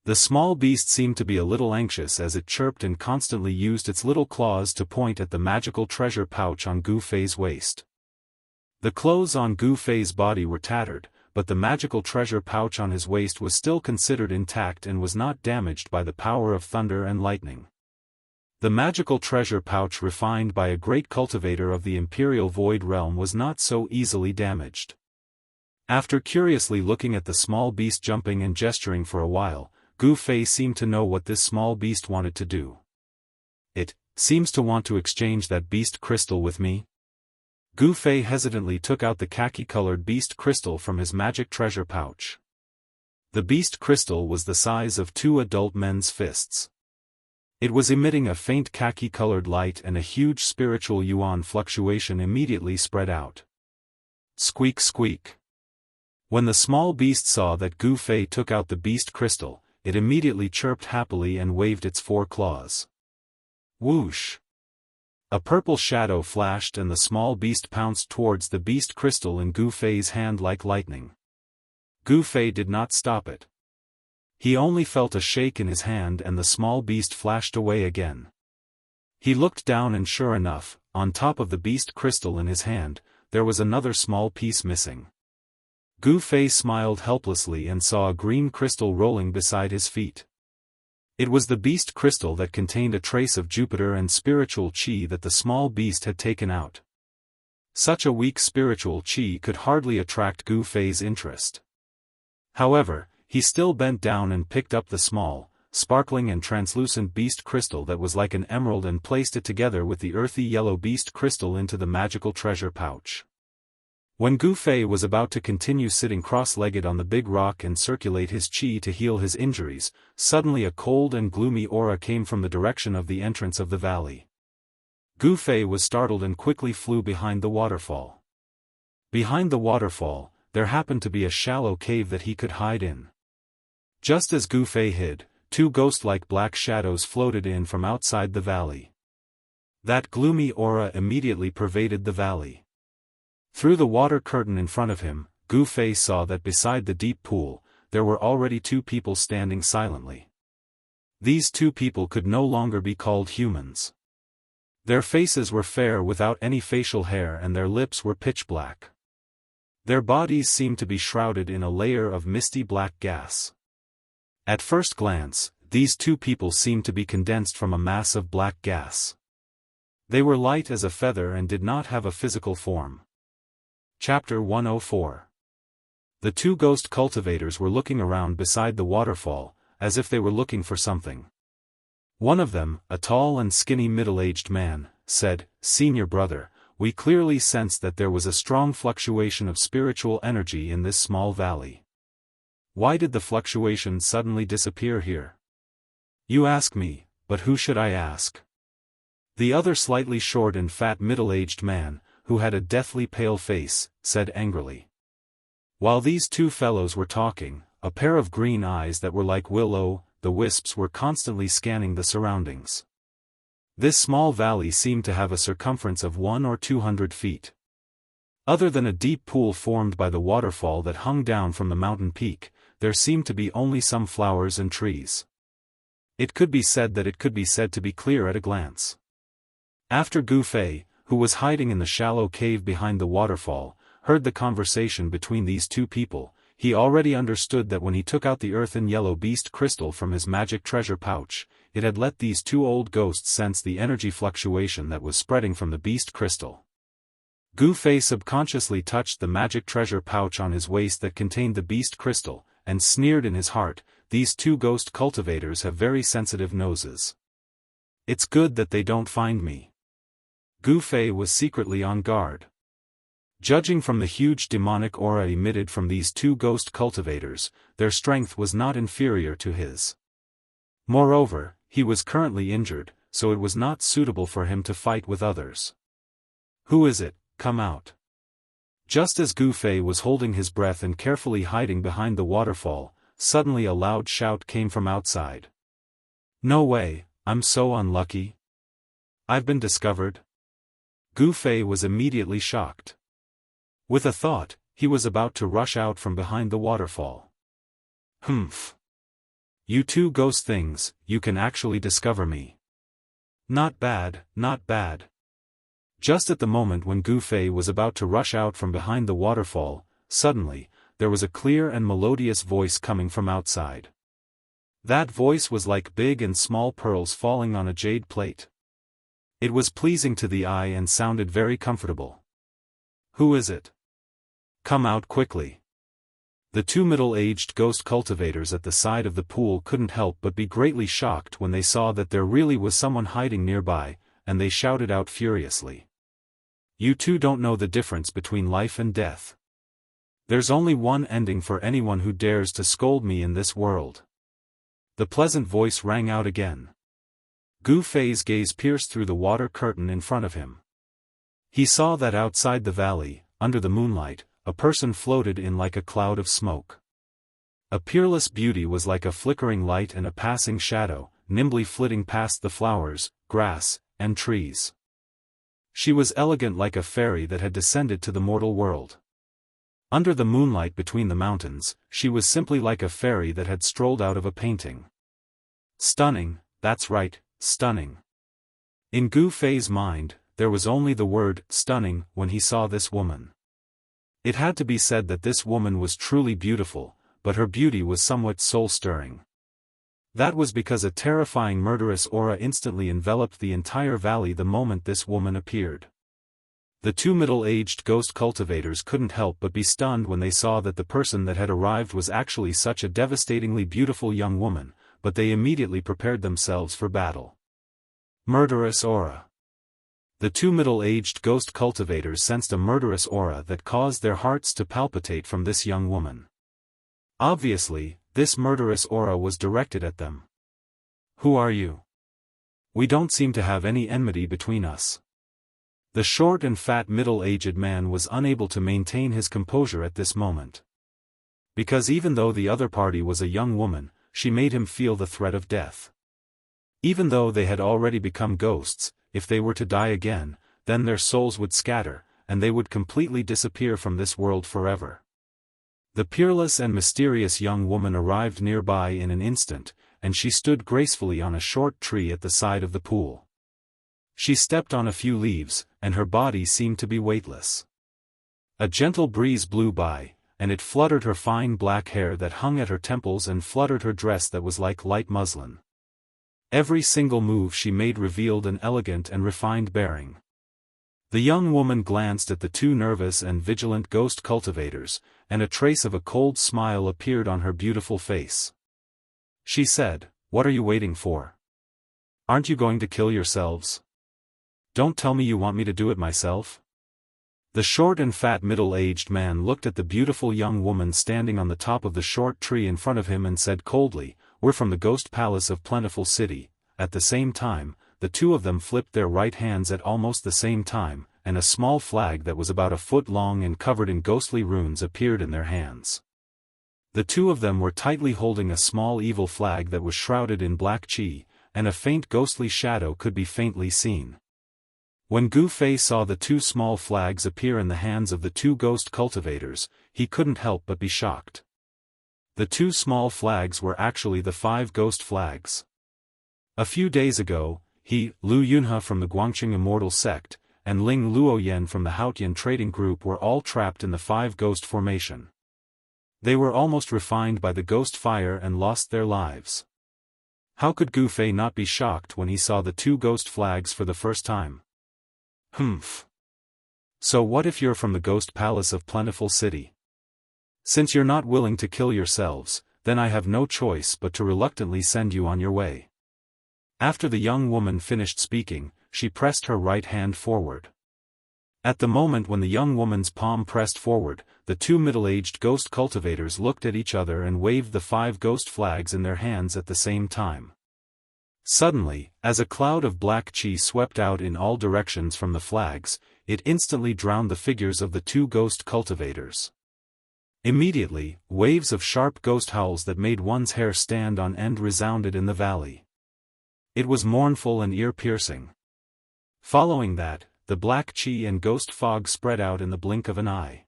The small beast seemed to be a little anxious as it chirped and constantly used its little claws to point at the magical treasure pouch on Gu Fei's waist. The clothes on Gu Fei's body were tattered, but the magical treasure pouch on his waist was still considered intact and was not damaged by the power of thunder and lightning. The magical treasure pouch refined by a great cultivator of the Imperial Void Realm was not so easily damaged. After curiously looking at the small beast jumping and gesturing for a while, Gu Fei seemed to know what this small beast wanted to do. It seems to want to exchange that beast crystal with me. Gu Fei hesitantly took out the khaki-colored beast crystal from his magic treasure pouch. The beast crystal was the size of 2 adult men's fists. It was emitting a faint khaki-colored light, and a huge spiritual yuan fluctuation immediately spread out. Squeak squeak. When the small beast saw that Gu Fei took out the beast crystal, it immediately chirped happily and waved its 4 claws. Whoosh! A purple shadow flashed and the small beast pounced towards the beast crystal in Gu Fei's hand like lightning. Gu Fei did not stop it. He only felt a shake in his hand and the small beast flashed away again. He looked down and sure enough, on top of the beast crystal in his hand, there was another small piece missing. Gu Fei smiled helplessly and saw a green crystal rolling beside his feet. It was the beast crystal that contained a trace of Jupiter and spiritual qi that the small beast had taken out. Such a weak spiritual qi could hardly attract Gu Fei's interest. However, he still bent down and picked up the small, sparkling and translucent beast crystal that was like an emerald and placed it together with the earthy yellow beast crystal into the magical treasure pouch. When Gu Fei was about to continue sitting cross-legged on the big rock and circulate his qi to heal his injuries, suddenly a cold and gloomy aura came from the direction of the entrance of the valley. Gu Fei was startled and quickly flew behind the waterfall. Behind the waterfall, there happened to be a shallow cave that he could hide in. Just as Gu Fei hid, 2 ghost-like black shadows floated in from outside the valley. That gloomy aura immediately pervaded the valley. Through the water curtain in front of him, Gu Fei saw that beside the deep pool, there were already 2 people standing silently. These 2 people could no longer be called humans. Their faces were fair without any facial hair and their lips were pitch black. Their bodies seemed to be shrouded in a layer of misty black gas. At first glance, these 2 people seemed to be condensed from a mass of black gas. They were light as a feather and did not have a physical form. Chapter 104. The 2 ghost cultivators were looking around beside the waterfall, as if they were looking for something. One of them, a tall and skinny middle-aged man, said, "Senior brother, we clearly sensed that there was a strong fluctuation of spiritual energy in this small valley. Why did the fluctuation suddenly disappear here?" "You ask me, but who should I ask?" The other slightly short and fat middle-aged man, who had a deathly pale face, said angrily. While these 2 fellows were talking, a pair of green eyes that were like will-o'-the-wisps were constantly scanning the surroundings. This small valley seemed to have a circumference of 100 or 200 feet. Other than a deep pool formed by the waterfall that hung down from the mountain peak, there seemed to be only some flowers and trees. It could be said to be clear at a glance. After Gu Fei, who was hiding in the shallow cave behind the waterfall, heard the conversation between these 2 people, he already understood that when he took out the earthen yellow beast crystal from his magic treasure pouch, it had let these 2 old ghosts sense the energy fluctuation that was spreading from the beast crystal. Gu Fei subconsciously touched the magic treasure pouch on his waist that contained the beast crystal, and sneered in his heart, "These 2 ghost cultivators have very sensitive noses. It's good that they don't find me." Gu Fei was secretly on guard. Judging from the huge demonic aura emitted from these 2 ghost cultivators, their strength was not inferior to his. Moreover, he was currently injured, so it was not suitable for him to fight with others. "Who is it? Come out." Just as Gu Fei was holding his breath and carefully hiding behind the waterfall, suddenly a loud shout came from outside. "No way, I'm so unlucky. I've been discovered." Gu Fei was immediately shocked. With a thought, he was about to rush out from behind the waterfall. Humph. You two ghost things, you can actually discover me. Not bad, not bad. Just at the moment when Gu Fei was about to rush out from behind the waterfall, suddenly, there was a clear and melodious voice coming from outside. That voice was like big and small pearls falling on a jade plate. It was pleasing to the eye and sounded very comfortable. Who is it? Come out quickly. The two middle-aged ghost cultivators at the side of the pool couldn't help but be greatly shocked when they saw that there really was someone hiding nearby, and they shouted out furiously. You two don't know the difference between life and death. There's only one ending for anyone who dares to scold me in this world. The pleasant voice rang out again. Gu Fei's gaze pierced through the water curtain in front of him. He saw that outside the valley, under the moonlight, a person floated in like a cloud of smoke. A peerless beauty was like a flickering light and a passing shadow, nimbly flitting past the flowers, grass, and trees. She was elegant like a fairy that had descended to the mortal world. Under the moonlight between the mountains, she was simply like a fairy that had strolled out of a painting. Stunning, that's right, stunning. In Gu Fei's mind, there was only the word stunning when he saw this woman. It had to be said that this woman was truly beautiful, but her beauty was somewhat soul-stirring. That was because a terrifying murderous aura instantly enveloped the entire valley the moment this woman appeared. The two middle-aged ghost cultivators couldn't help but be stunned when they saw that the person that had arrived was actually such a devastatingly beautiful young woman, but they immediately prepared themselves for battle. Murderous aura. The two middle-aged ghost cultivators sensed a murderous aura that caused their hearts to palpitate from this young woman. Obviously, this murderous aura was directed at them. Who are you? We don't seem to have any enmity between us. The short and fat middle-aged man was unable to maintain his composure at this moment. Because even though the other party was a young woman, she made him feel the threat of death. Even though they had already become ghosts, if they were to die again, then their souls would scatter, and they would completely disappear from this world forever. The peerless and mysterious young woman arrived nearby in an instant, and she stood gracefully on a short tree at the side of the pool. She stepped on a few leaves, and her body seemed to be weightless. A gentle breeze blew by, and it fluttered her fine black hair that hung at her temples and fluttered her dress that was like light muslin. Every single move she made revealed an elegant and refined bearing. The young woman glanced at the two nervous and vigilant ghost cultivators, and a trace of a cold smile appeared on her beautiful face. She said, "What are you waiting for? Aren't you going to kill yourselves? Don't tell me you want me to do it myself." The short and fat middle-aged man looked at the beautiful young woman standing on the top of the short tree in front of him and said coldly, "We're from the Ghost Palace of Plentiful City." At the same time, the two of them flipped their right hands at almost the same time, and a small flag that was about a foot long and covered in ghostly runes appeared in their hands. The two of them were tightly holding a small evil flag that was shrouded in black chi, and a faint ghostly shadow could be faintly seen. When Gu Fei saw the two small flags appear in the hands of the two ghost cultivators, he couldn't help but be shocked. The two small flags were actually the 5 ghost flags. A few days ago, he, Lu Yunhe from the Guangqing Immortal sect, and Ling Luoyan from the Haotian trading group were all trapped in the 5 ghost formation. They were almost refined by the ghost fire and lost their lives. How could Gu Fei not be shocked when he saw the 2 ghost flags for the first time? Humph. So what if you're from the Ghost Palace of Plentiful City? Since you're not willing to kill yourselves, then I have no choice but to reluctantly send you on your way. After the young woman finished speaking, she pressed her right hand forward. At the moment when the young woman's palm pressed forward, the 2 middle-aged ghost cultivators looked at each other and waved the 5 ghost flags in their hands at the same time. Suddenly, as a cloud of black chi swept out in all directions from the flags, it instantly drowned the figures of the 2 ghost cultivators. Immediately, waves of sharp ghost howls that made one's hair stand on end resounded in the valley. It was mournful and ear-piercing. Following that, the black chi and ghost fog spread out in the blink of an eye.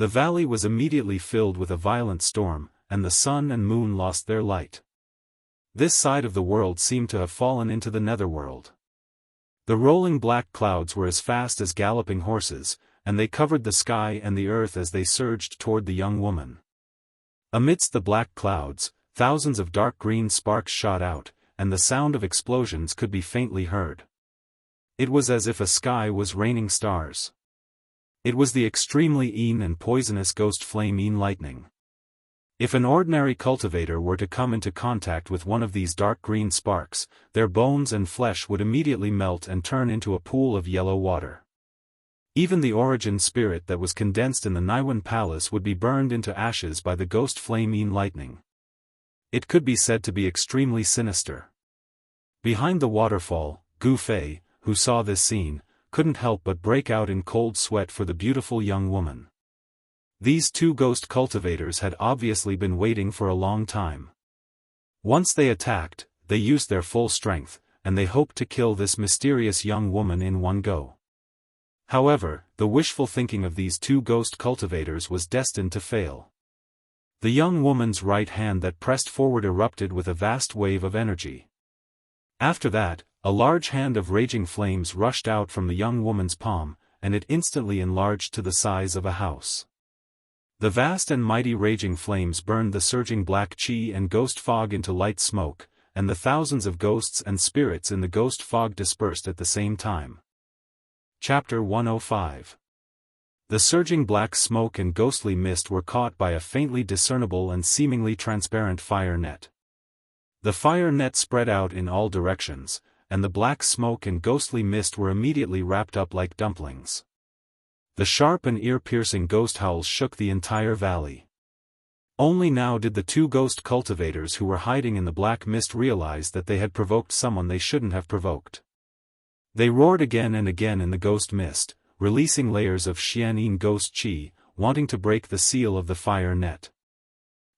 The valley was immediately filled with a violent storm, and the sun and moon lost their light. This side of the world seemed to have fallen into the netherworld. The rolling black clouds were as fast as galloping horses, and they covered the sky and the earth as they surged toward the young woman. Amidst the black clouds, thousands of dark green sparks shot out, and the sound of explosions could be faintly heard. It was as if a sky was raining stars. It was the extremely and poisonous ghost flame lightning. If an ordinary cultivator were to come into contact with one of these dark green sparks, their bones and flesh would immediately melt and turn into a pool of yellow water. Even the origin spirit that was condensed in the Naiwan palace would be burned into ashes by the ghost flame lightning. It could be said to be extremely sinister. Behind the waterfall, Gu Fei, who saw this scene, couldn't help but break out in cold sweat for the beautiful young woman. These two ghost cultivators had obviously been waiting for a long time. Once they attacked, they used their full strength, and they hoped to kill this mysterious young woman in one go. However, the wishful thinking of these two ghost cultivators was destined to fail. The young woman's right hand that pressed forward erupted with a vast wave of energy. After that, a large hand of raging flames rushed out from the young woman's palm, and it instantly enlarged to the size of a house. The vast and mighty raging flames burned the surging black chi and ghost fog into light smoke, and the thousands of ghosts and spirits in the ghost fog dispersed at the same time. Chapter 105. The surging black smoke and ghostly mist were caught by a faintly discernible and seemingly transparent fire net. The fire net spread out in all directions, and the black smoke and ghostly mist were immediately wrapped up like dumplings. The sharp and ear-piercing ghost howls shook the entire valley. Only now did the two ghost cultivators who were hiding in the black mist realize that they had provoked someone they shouldn't have provoked. They roared again and again in the ghost mist, releasing layers of Xianyin ghost chi, wanting to break the seal of the fire net.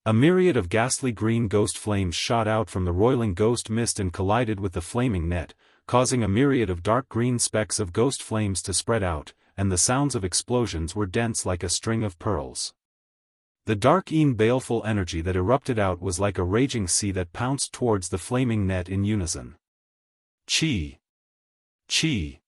A myriad of ghastly green ghost flames shot out from the roiling ghost mist and collided with the flaming net, causing a myriad of dark green specks of ghost flames to spread out, and the sounds of explosions were dense like a string of pearls. The dark baleful energy that erupted out was like a raging sea that pounced towards the flaming net in unison. Chi! Chi!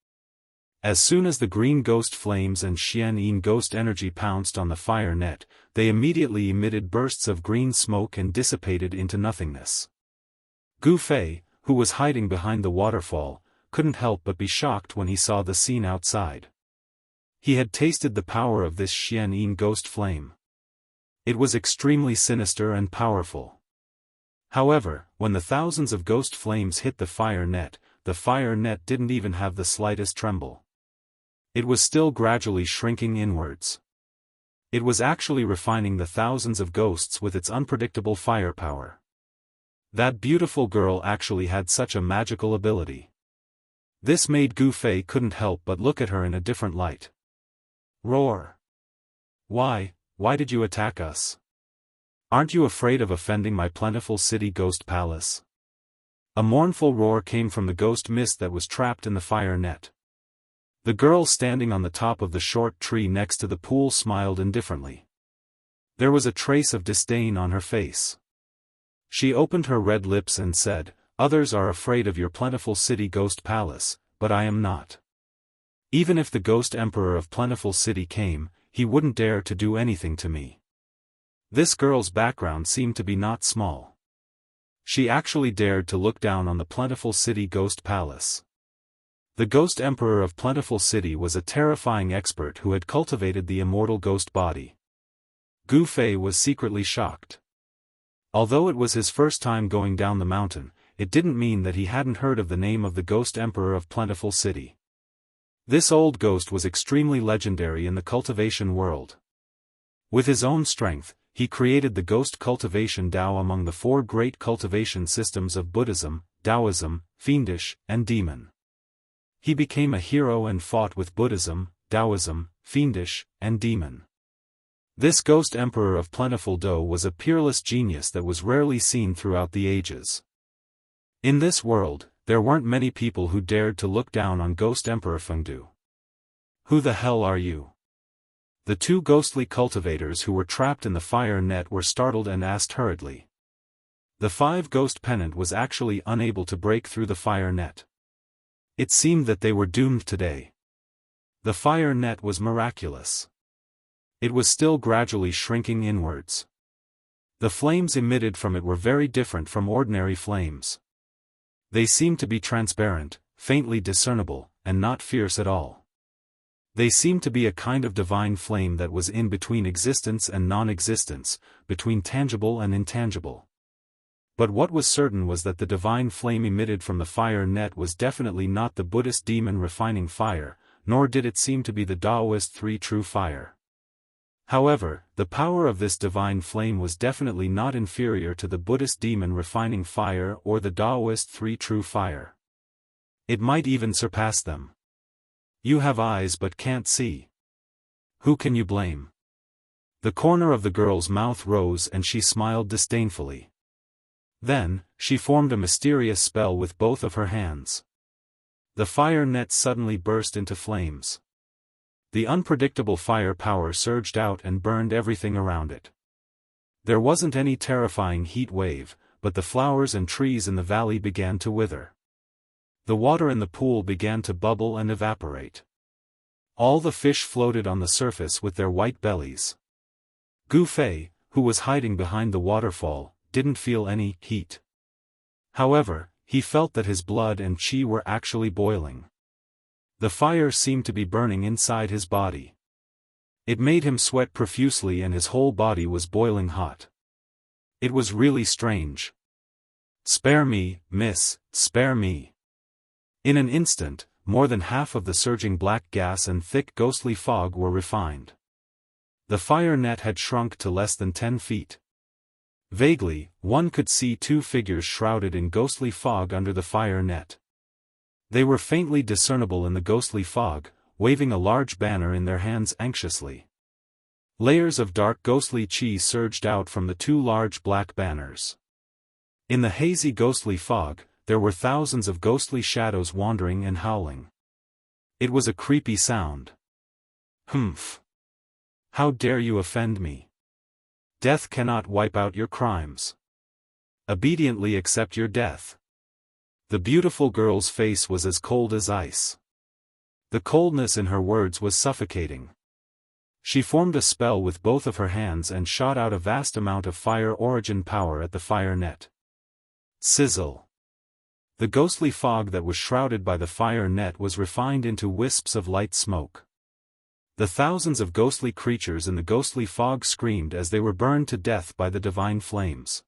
As soon as the green ghost flames and Xianyin ghost energy pounced on the fire net, they immediately emitted bursts of green smoke and dissipated into nothingness. Gu Fei, who was hiding behind the waterfall, couldn't help but be shocked when he saw the scene outside. He had tasted the power of this Xianyin ghost flame. It was extremely sinister and powerful. However, when the thousands of ghost flames hit the fire net didn't even have the slightest tremble. It was still gradually shrinking inwards. It was actually refining the thousands of ghosts with its unpredictable firepower. That beautiful girl actually had such a magical ability. This made Gu Fei couldn't help but look at her in a different light. Roar! Why did you attack us? Aren't you afraid of offending my plentiful city ghost palace? A mournful roar came from the ghost mist that was trapped in the fire net. The girl standing on the top of the short tree next to the pool smiled indifferently. There was a trace of disdain on her face. She opened her red lips and said, "Others are afraid of your plentiful city ghost palace, but I am not. Even if the ghost emperor of plentiful city came, he wouldn't dare to do anything to me." This girl's background seemed to be not small. She actually dared to look down on the plentiful city ghost palace. The ghost emperor of plentiful city was a terrifying expert who had cultivated the immortal ghost body. Gu Fei was secretly shocked. Although it was his first time going down the mountain, it didn't mean that he hadn't heard of the name of the ghost emperor of plentiful city. This old ghost was extremely legendary in the cultivation world. With his own strength, he created the ghost cultivation Dao among the four great cultivation systems of Buddhism, Taoism, Fiendish, and Demon. He became a hero and fought with Buddhism, Taoism, Fiendish, and Demon. This ghost emperor of plentiful Dao was a peerless genius that was rarely seen throughout the ages. In this world, there weren't many people who dared to look down on Ghost Emperor Fengdu. "Who the hell are you?" The two ghostly cultivators who were trapped in the fire net were startled and asked hurriedly. The five-ghost pennant was actually unable to break through the fire net. It seemed that they were doomed today. The fire net was miraculous. It was still gradually shrinking inwards. The flames emitted from it were very different from ordinary flames. They seemed to be transparent, faintly discernible, and not fierce at all. They seemed to be a kind of divine flame that was in between existence and non-existence, between tangible and intangible. But what was certain was that the divine flame emitted from the fire net was definitely not the Buddhist demon refining fire, nor did it seem to be the Daoist three true fire. However, the power of this divine flame was definitely not inferior to the Buddhist demon refining fire or the Daoist three true fire. It might even surpass them. You have eyes but can't see. Who can you blame? The corner of the girl's mouth rose and she smiled disdainfully. Then, she formed a mysterious spell with both of her hands. The fire net suddenly burst into flames. The unpredictable fire power surged out and burned everything around it. There wasn't any terrifying heat wave, but the flowers and trees in the valley began to wither. The water in the pool began to bubble and evaporate. All the fish floated on the surface with their white bellies. Gu Fei, who was hiding behind the waterfall, didn't feel any heat. However, he felt that his blood and qi were actually boiling. The fire seemed to be burning inside his body. It made him sweat profusely and his whole body was boiling hot. It was really strange. "Spare me, miss, spare me." In an instant, more than half of the surging black gas and thick ghostly fog were refined. The fire net had shrunk to less than 10 feet. Vaguely, one could see two figures shrouded in ghostly fog under the fire net. They were faintly discernible in the ghostly fog, waving a large banner in their hands anxiously. Layers of dark ghostly qi surged out from the two large black banners. In the hazy ghostly fog, there were thousands of ghostly shadows wandering and howling. It was a creepy sound. "Humph! How dare you offend me? Death cannot wipe out your crimes. Obediently accept your death." The beautiful girl's face was as cold as ice. The coldness in her words was suffocating. She formed a spell with both of her hands and shot out a vast amount of fire origin power at the fire net. Sizzle! The ghostly fog that was shrouded by the fire net was refined into wisps of light smoke. The thousands of ghostly creatures in the ghostly fog screamed as they were burned to death by the divine flames.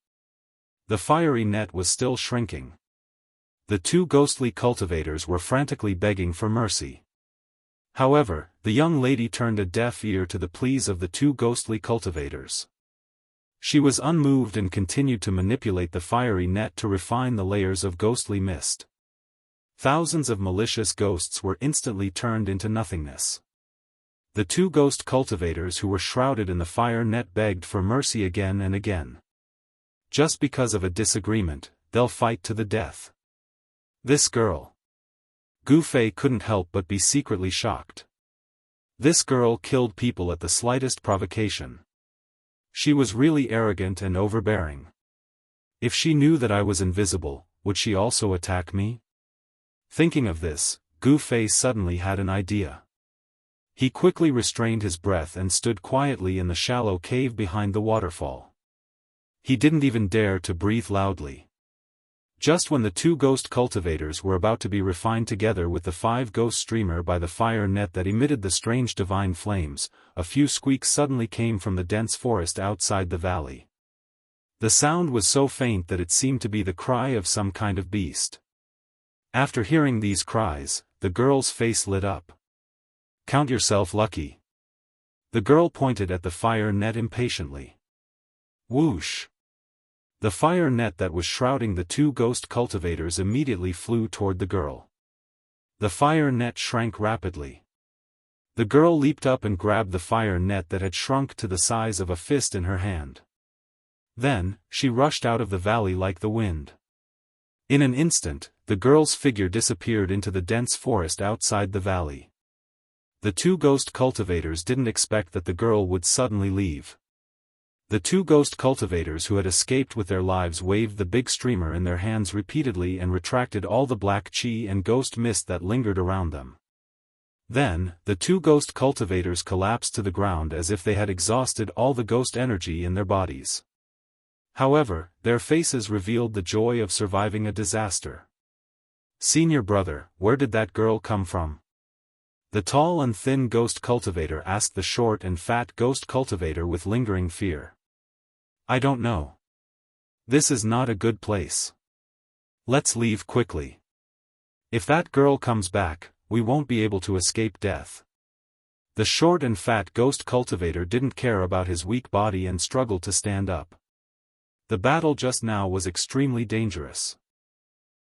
The fiery net was still shrinking. The two ghostly cultivators were frantically begging for mercy. However, the young lady turned a deaf ear to the pleas of the two ghostly cultivators. She was unmoved and continued to manipulate the fiery net to refine the layers of ghostly mist. Thousands of malicious ghosts were instantly turned into nothingness. The two ghost cultivators who were shrouded in the fire net begged for mercy again and again. Just because of a disagreement, they'll fight to the death. This girl. Gu Fei couldn't help but be secretly shocked. This girl killed people at the slightest provocation. She was really arrogant and overbearing. If she knew that I was invisible, would she also attack me? Thinking of this, Gu Fei suddenly had an idea. He quickly restrained his breath and stood quietly in the shallow cave behind the waterfall. He didn't even dare to breathe loudly. Just when the two ghost cultivators were about to be refined together with the five ghost streamer by the fire net that emitted the strange divine flames, a few squeaks suddenly came from the dense forest outside the valley. The sound was so faint that it seemed to be the cry of some kind of beast. After hearing these cries, the girl's face lit up. "Count yourself lucky." The girl pointed at the fire net impatiently. Whoosh! The fire net that was shrouding the two ghost cultivators immediately flew toward the girl. The fire net shrank rapidly. The girl leaped up and grabbed the fire net that had shrunk to the size of a fist in her hand. Then, she rushed out of the valley like the wind. In an instant, the girl's figure disappeared into the dense forest outside the valley. The two ghost cultivators didn't expect that the girl would suddenly leave. The two ghost cultivators who had escaped with their lives waved the big streamer in their hands repeatedly and retracted all the black chi and ghost mist that lingered around them. Then, the two ghost cultivators collapsed to the ground as if they had exhausted all the ghost energy in their bodies. However, their faces revealed the joy of surviving a disaster. "Senior brother, where did that girl come from?" The tall and thin ghost cultivator asked the short and fat ghost cultivator with lingering fear. "I don't know. This is not a good place. Let's leave quickly. If that girl comes back, we won't be able to escape death." The short and fat ghost cultivator didn't care about his weak body and struggled to stand up. The battle just now was extremely dangerous.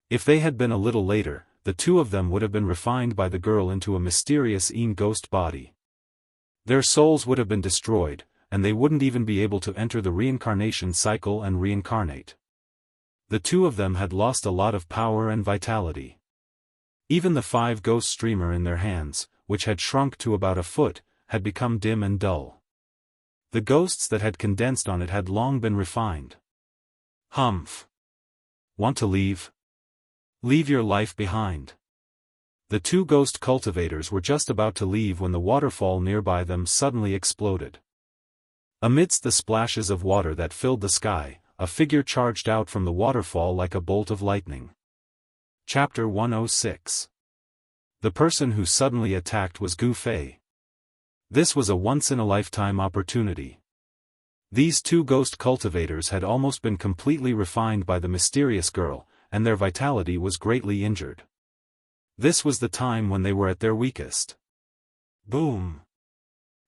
If they had been a little later, the two of them would have been refined by the girl into a mysterious ghost body. Their souls would have been destroyed, and they wouldn't even be able to enter the reincarnation cycle and reincarnate. The two of them had lost a lot of power and vitality. Even the 5 ghost streamer in their hands, which had shrunk to about a foot, had become dim and dull. The ghosts that had condensed on it had long been refined. "Humph. Want to leave? Leave your life behind." The two ghost cultivators were just about to leave when the waterfall nearby them suddenly exploded. Amidst the splashes of water that filled the sky, a figure charged out from the waterfall like a bolt of lightning. Chapter 106. The person who suddenly attacked was Gu Fei. This was a once-in-a-lifetime opportunity. These two ghost cultivators had almost been completely refined by the mysterious girl, and their vitality was greatly injured. This was the time when they were at their weakest. Boom!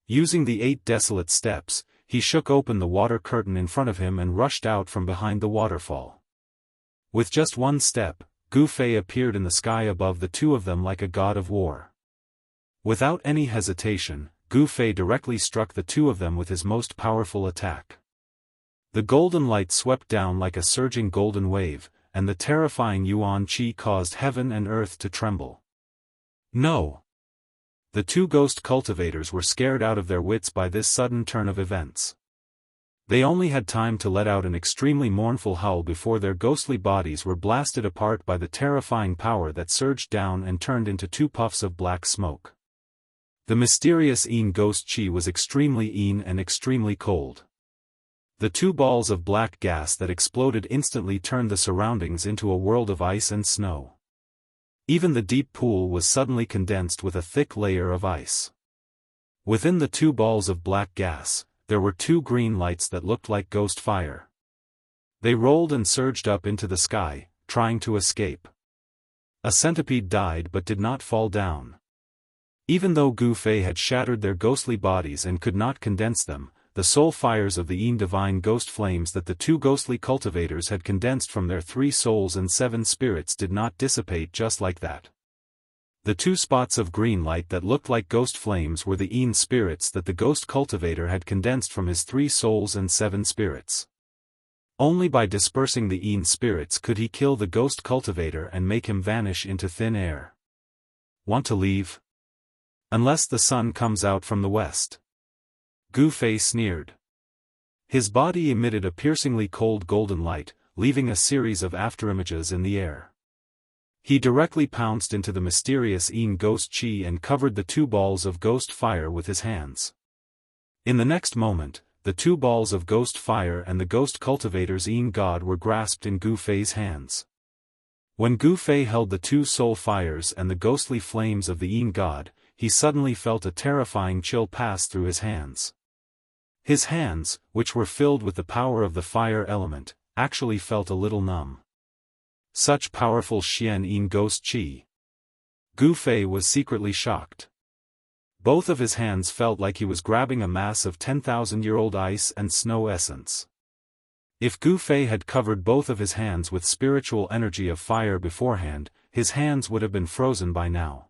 Using the 8 desolate steps, he shook open the water curtain in front of him and rushed out from behind the waterfall. With just one step, Gu Fei appeared in the sky above the two of them like a god of war. Without any hesitation, Gu Fei directly struck the two of them with his most powerful attack. The golden light swept down like a surging golden wave, and the terrifying yuan qi caused heaven and earth to tremble. No! The two ghost cultivators were scared out of their wits by this sudden turn of events. They only had time to let out an extremely mournful howl before their ghostly bodies were blasted apart by the terrifying power that surged down and turned into 2 puffs of black smoke. The mysterious ghost chi was extremely and extremely cold. The 2 balls of black gas that exploded instantly turned the surroundings into a world of ice and snow. Even the deep pool was suddenly condensed with a thick layer of ice. Within the 2 balls of black gas, there were 2 green lights that looked like ghost fire. They rolled and surged up into the sky, trying to escape. A centipede died but did not fall down. Even though Gu Fei had shattered their ghostly bodies and could not condense them, the soul fires of the divine ghost flames that the 2 ghostly cultivators had condensed from their 3 souls and 7 spirits did not dissipate just like that. The 2 spots of green light that looked like ghost flames were the spirits that the ghost cultivator had condensed from his 3 souls and 7 spirits. Only by dispersing the spirits could he kill the ghost cultivator and make him vanish into thin air. Want to leave? Unless the sun comes out from the west. Gu Fei sneered. His body emitted a piercingly cold golden light, leaving a series of afterimages in the air. He directly pounced into the mysterious ghost chi and covered the 2 balls of ghost fire with his hands. In the next moment, the 2 balls of ghost fire and the ghost cultivator's god were grasped in Gu Fei's hands. When Gu Fei held the 2 soul fires and the ghostly flames of the god, he suddenly felt a terrifying chill pass through his hands. His hands, which were filled with the power of the fire element, actually felt a little numb. Such powerful Xian ghost chi. Gu Fei was secretly shocked. Both of his hands felt like he was grabbing a mass of 10,000-year-old ice and snow essence. If Gu Fei had covered both of his hands with spiritual energy of fire beforehand, his hands would have been frozen by now.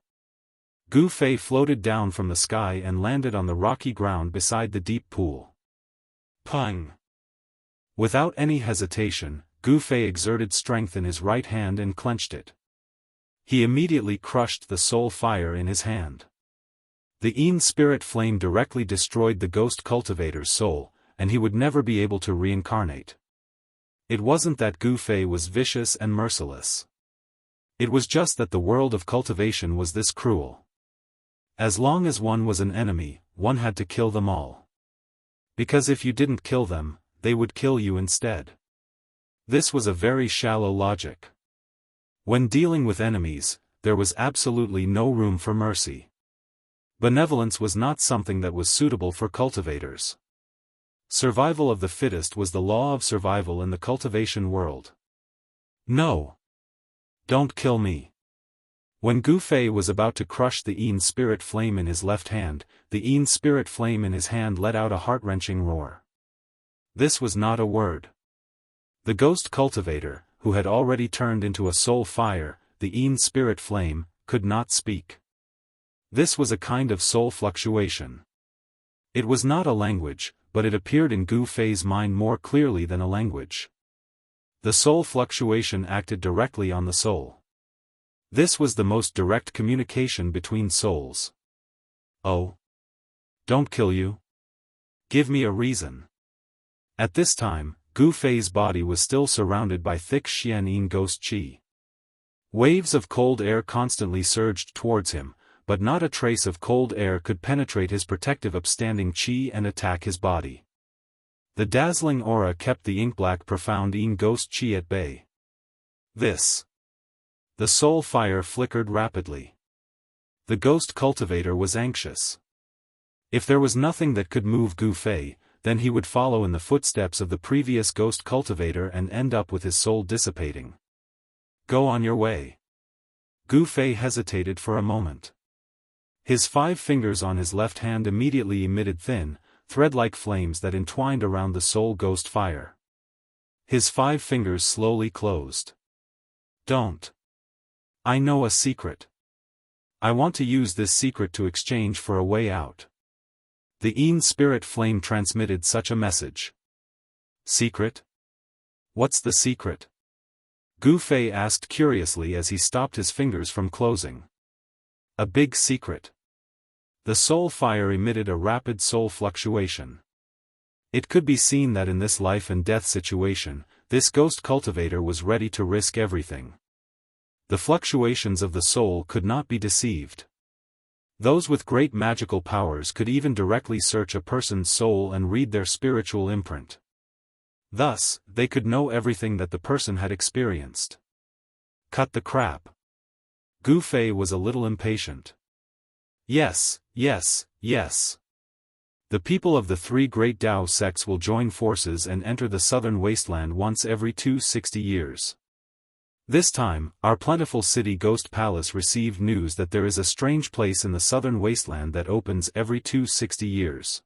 Gu Fei floated down from the sky and landed on the rocky ground beside the deep pool. Pung! Without any hesitation, Gu Fei exerted strength in his right hand and clenched it. He immediately crushed the soul fire in his hand. The Yin spirit flame directly destroyed the ghost cultivator's soul, and he would never be able to reincarnate. It wasn't that Gu Fei was vicious and merciless. It was just that the world of cultivation was this cruel. As long as one was an enemy, one had to kill them all. Because if you didn't kill them, they would kill you instead. This was a very shallow logic. When dealing with enemies, there was absolutely no room for mercy. Benevolence was not something that was suitable for cultivators. Survival of the fittest was the law of survival in the cultivation world. No. Don't kill me. When Gu Fei was about to crush the Yin spirit flame in his left hand, the Yin spirit flame in his hand let out a heart-wrenching roar. This was not a word. The ghost cultivator, who had already turned into a soul fire, the Yin spirit flame, could not speak. This was a kind of soul fluctuation. It was not a language, but it appeared in Gu Fei's mind more clearly than a language. The soul fluctuation acted directly on the soul. This was the most direct communication between souls. Oh. Don't kill you. Give me a reason. At this time, Gu Fei's body was still surrounded by thick Xian ghost qi. Waves of cold air constantly surged towards him, but not a trace of cold air could penetrate his protective upstanding qi and attack his body. The dazzling aura kept the ink-black profound Yin ghost qi at bay. The soul fire flickered rapidly. The ghost cultivator was anxious. If there was nothing that could move Gu Fei, then he would follow in the footsteps of the previous ghost cultivator and end up with his soul dissipating. Go on your way. Gu Fei hesitated for a moment. His 5 fingers on his left hand immediately emitted thin, thread-like flames that entwined around the soul ghost fire. His 5 fingers slowly closed. Don't. I know a secret. I want to use this secret to exchange for a way out. The Yin spirit flame transmitted such a message. Secret? What's the secret? Gu Fei asked curiously as he stopped his fingers from closing. A big secret. The soul fire emitted a rapid soul fluctuation. It could be seen that in this life and death situation, this ghost cultivator was ready to risk everything. The fluctuations of the soul could not be deceived. Those with great magical powers could even directly search a person's soul and read their spiritual imprint. Thus, they could know everything that the person had experienced. Cut the crap. Gu Fei was a little impatient. Yes. The people of the 3 great Dao sects will join forces and enter the southern wasteland once every 260 years. This time, our plentiful city Ghost Palace received news that there is a strange place in the southern wasteland that opens every 260 years.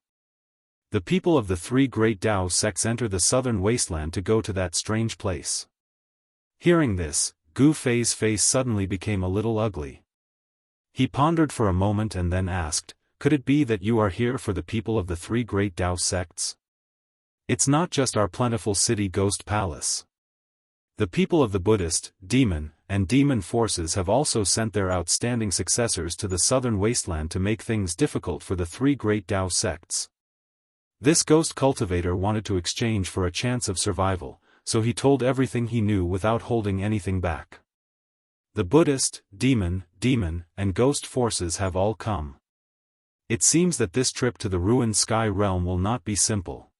The people of the 3 great Dao sects enter the southern wasteland to go to that strange place. Hearing this, Gu Fei's face suddenly became a little ugly. He pondered for a moment and then asked, could it be that you are here for the people of the 3 great Dao sects? It's not just our plentiful city Ghost Palace. The people of the Buddhist, demon, and demon forces have also sent their outstanding successors to the southern wasteland to make things difficult for the 3 great Dao sects. This ghost cultivator wanted to exchange for a chance of survival, so he told everything he knew without holding anything back. The Buddhist, demon, and ghost forces have all come. It seems that this trip to the ruined sky realm will not be simple.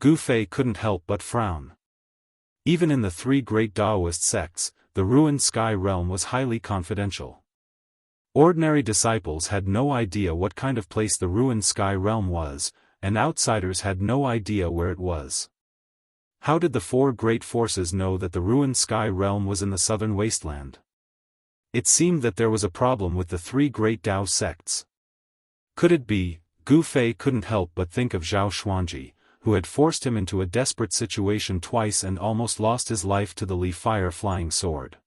Gu Fei couldn't help but frown. Even in the 3 great Daoist sects, the ruined sky realm was highly confidential. Ordinary disciples had no idea what kind of place the ruined sky realm was, and outsiders had no idea where it was. How did the 4 great forces know that the ruined sky realm was in the southern wasteland? It seemed that there was a problem with the 3 great Dao sects. Could it be? Gu Fei couldn't help but think of Zhao Xuanji, who had forced him into a desperate situation twice and almost lost his life to the Li Fire flying sword.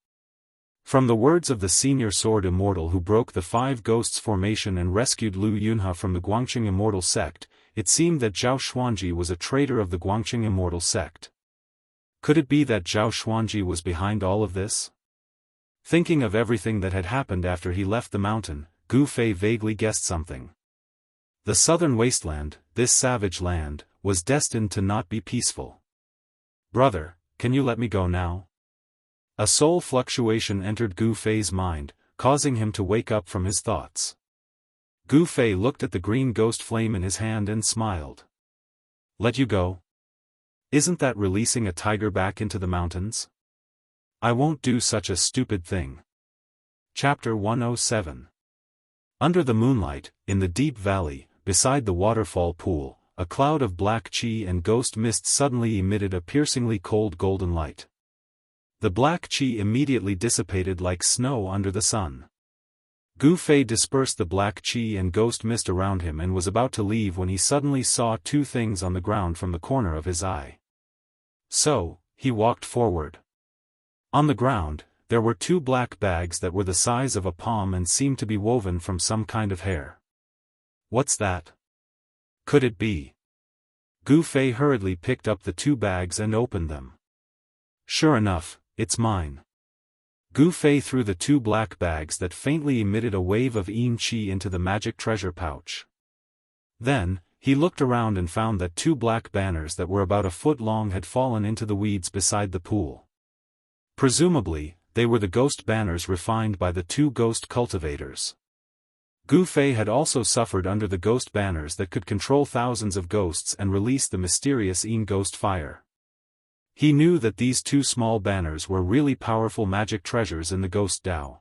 From the words of the senior sword immortal who broke the 5 ghosts formation and rescued Lu Yunhe from the Guangqing Immortal sect, it seemed that Zhao Xuanji was a traitor of the Guangqing Immortal sect. Could it be that Zhao Xuanji was behind all of this? Thinking of everything that had happened after he left the mountain, Gu Fei vaguely guessed something. The southern wasteland, this savage land, was destined to not be peaceful. "Brother, can you let me go now?" A soul fluctuation entered Gu Fei's mind, causing him to wake up from his thoughts. Gu Fei looked at the green ghost flame in his hand and smiled. "Let you go? Isn't that releasing a tiger back into the mountains? I won't do such a stupid thing." Chapter 107. Under the moonlight, in the deep valley, beside the waterfall pool, a cloud of black qi and ghost mist suddenly emitted a piercingly cold golden light. The black qi immediately dissipated like snow under the sun. Gu Fei dispersed the black qi and ghost mist around him and was about to leave when he suddenly saw two things on the ground from the corner of his eye. So, he walked forward. On the ground, there were two black bags that were the size of a palm and seemed to be woven from some kind of hair. "What's that? Could it be?" Gu Fei hurriedly picked up the two bags and opened them. "Sure enough, it's mine." Gu Fei threw the two black bags that faintly emitted a wave of yin qi into the magic treasure pouch. Then, he looked around and found that two black banners that were about a foot long had fallen into the weeds beside the pool. Presumably, they were the ghost banners refined by the two ghost cultivators. Gu Fei had also suffered under the ghost banners that could control thousands of ghosts and release the mysterious yin ghost fire. He knew that these two small banners were really powerful magic treasures in the ghost Dao.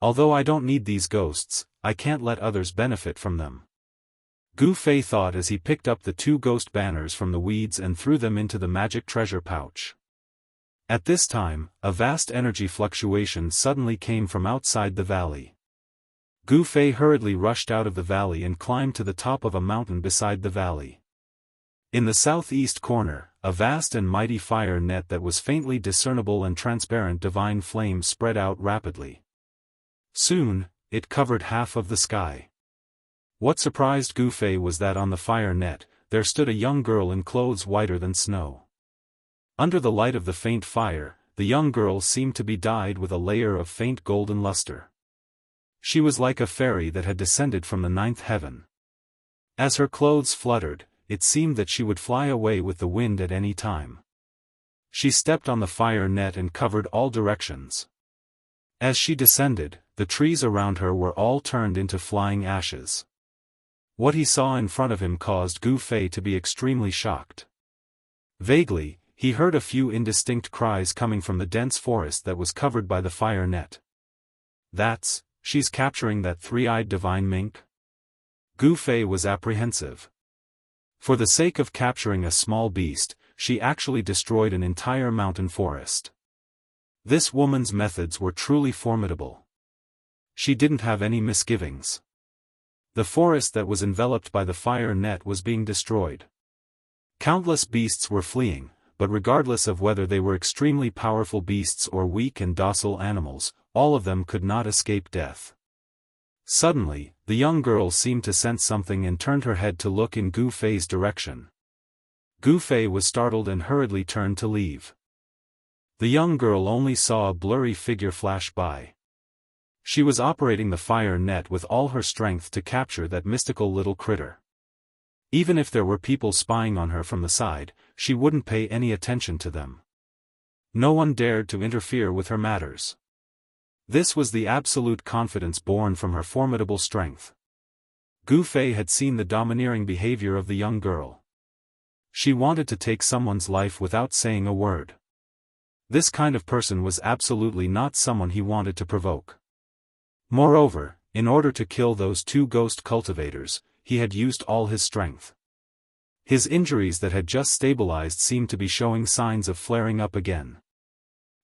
"Although I don't need these ghosts, I can't let others benefit from them," Gu Fei thought as he picked up the two ghost banners from the weeds and threw them into the magic treasure pouch. At this time, a vast energy fluctuation suddenly came from outside the valley. Gu Fei hurriedly rushed out of the valley and climbed to the top of a mountain beside the valley. In the southeast corner, a vast and mighty fire net that was faintly discernible and transparent divine flame spread out rapidly. Soon, it covered half of the sky. What surprised Gu Fei was that on the fire net, there stood a young girl in clothes whiter than snow. Under the light of the faint fire, the young girl seemed to be dyed with a layer of faint golden luster. She was like a fairy that had descended from the ninth heaven. As her clothes fluttered, it seemed that she would fly away with the wind at any time. She stepped on the fire net and covered all directions. As she descended, the trees around her were all turned into flying ashes. What he saw in front of him caused Gu Fei to be extremely shocked. Vaguely, he heard a few indistinct cries coming from the dense forest that was covered by the fire net. She's capturing that three-eyed divine mink? Gu Fei was apprehensive. For the sake of capturing a small beast, she actually destroyed an entire mountain forest. This woman's methods were truly formidable. She didn't have any misgivings. The forest that was enveloped by the fire net was being destroyed. Countless beasts were fleeing, but regardless of whether they were extremely powerful beasts or weak and docile animals, all of them could not escape death. Suddenly, the young girl seemed to sense something and turned her head to look in Gu Fei's direction. Gu Fei was startled and hurriedly turned to leave. The young girl only saw a blurry figure flash by. She was operating the fire net with all her strength to capture that mystical little critter. Even if there were people spying on her from the side, she wouldn't pay any attention to them. No one dared to interfere with her matters. This was the absolute confidence born from her formidable strength. Gu Fei had seen the domineering behavior of the young girl. She wanted to take someone's life without saying a word. This kind of person was absolutely not someone he wanted to provoke. Moreover, in order to kill those two ghost cultivators, he had used all his strength. His injuries that had just stabilized seemed to be showing signs of flaring up again.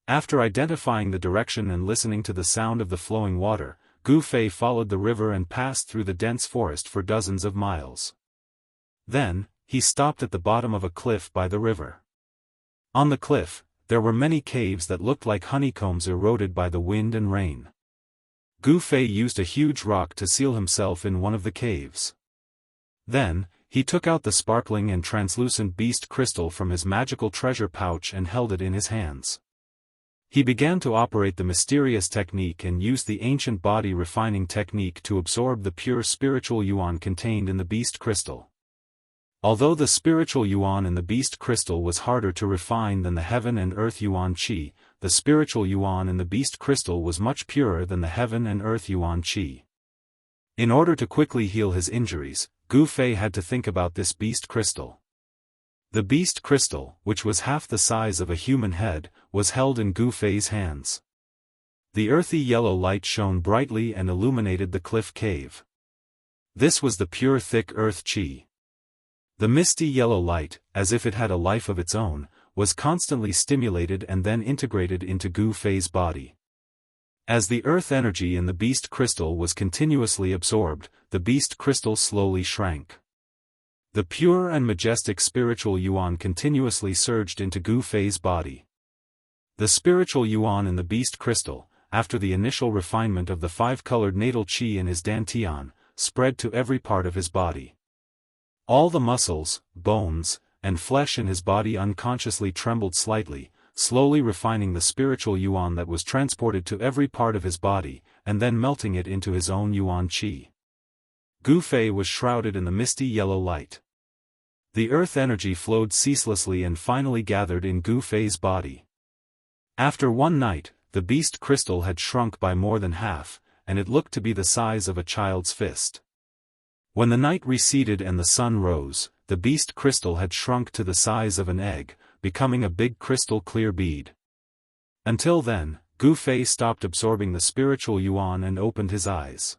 After identifying the direction and listening to the sound of the flowing water, Gu Fei followed the river and passed through the dense forest for dozens of miles. Then, he stopped at the bottom of a cliff by the river. On the cliff, there were many caves that looked like honeycombs eroded by the wind and rain. Gu Fei used a huge rock to seal himself in one of the caves. Then, he took out the sparkling and translucent beast crystal from his magical treasure pouch and held it in his hands. He began to operate the mysterious technique and used the ancient body refining technique to absorb the pure spiritual yuan contained in the beast crystal. Although the spiritual yuan in the beast crystal was harder to refine than the heaven and earth yuan qi, the spiritual yuan in the beast crystal was much purer than the heaven and earth yuan qi. In order to quickly heal his injuries, Gu Fei had to think about this beast crystal. The beast crystal, which was half the size of a human head, was held in Gu Fei's hands. The earthy yellow light shone brightly and illuminated the cliff cave. This was the pure thick earth qi. The misty yellow light, as if it had a life of its own, was constantly stimulated and then integrated into Gu Fei's body. As the earth energy in the beast crystal was continuously absorbed, the beast crystal slowly shrank. The pure and majestic spiritual yuan continuously surged into Gu Fei's body. The spiritual yuan in the beast crystal, after the initial refinement of the five-colored natal qi in his dantian, spread to every part of his body. All the muscles, bones, and flesh in his body unconsciously trembled slightly, slowly refining the spiritual yuan that was transported to every part of his body, and then melting it into his own yuan qi. Gu Fei was shrouded in the misty yellow light. The earth energy flowed ceaselessly and finally gathered in Gu Fei's body. After one night, the beast crystal had shrunk by more than half, and it looked to be the size of a child's fist. When the night receded and the sun rose, the beast crystal had shrunk to the size of an egg, becoming a big crystal clear bead. Until then, Gu Fei stopped absorbing the spiritual yuan and opened his eyes.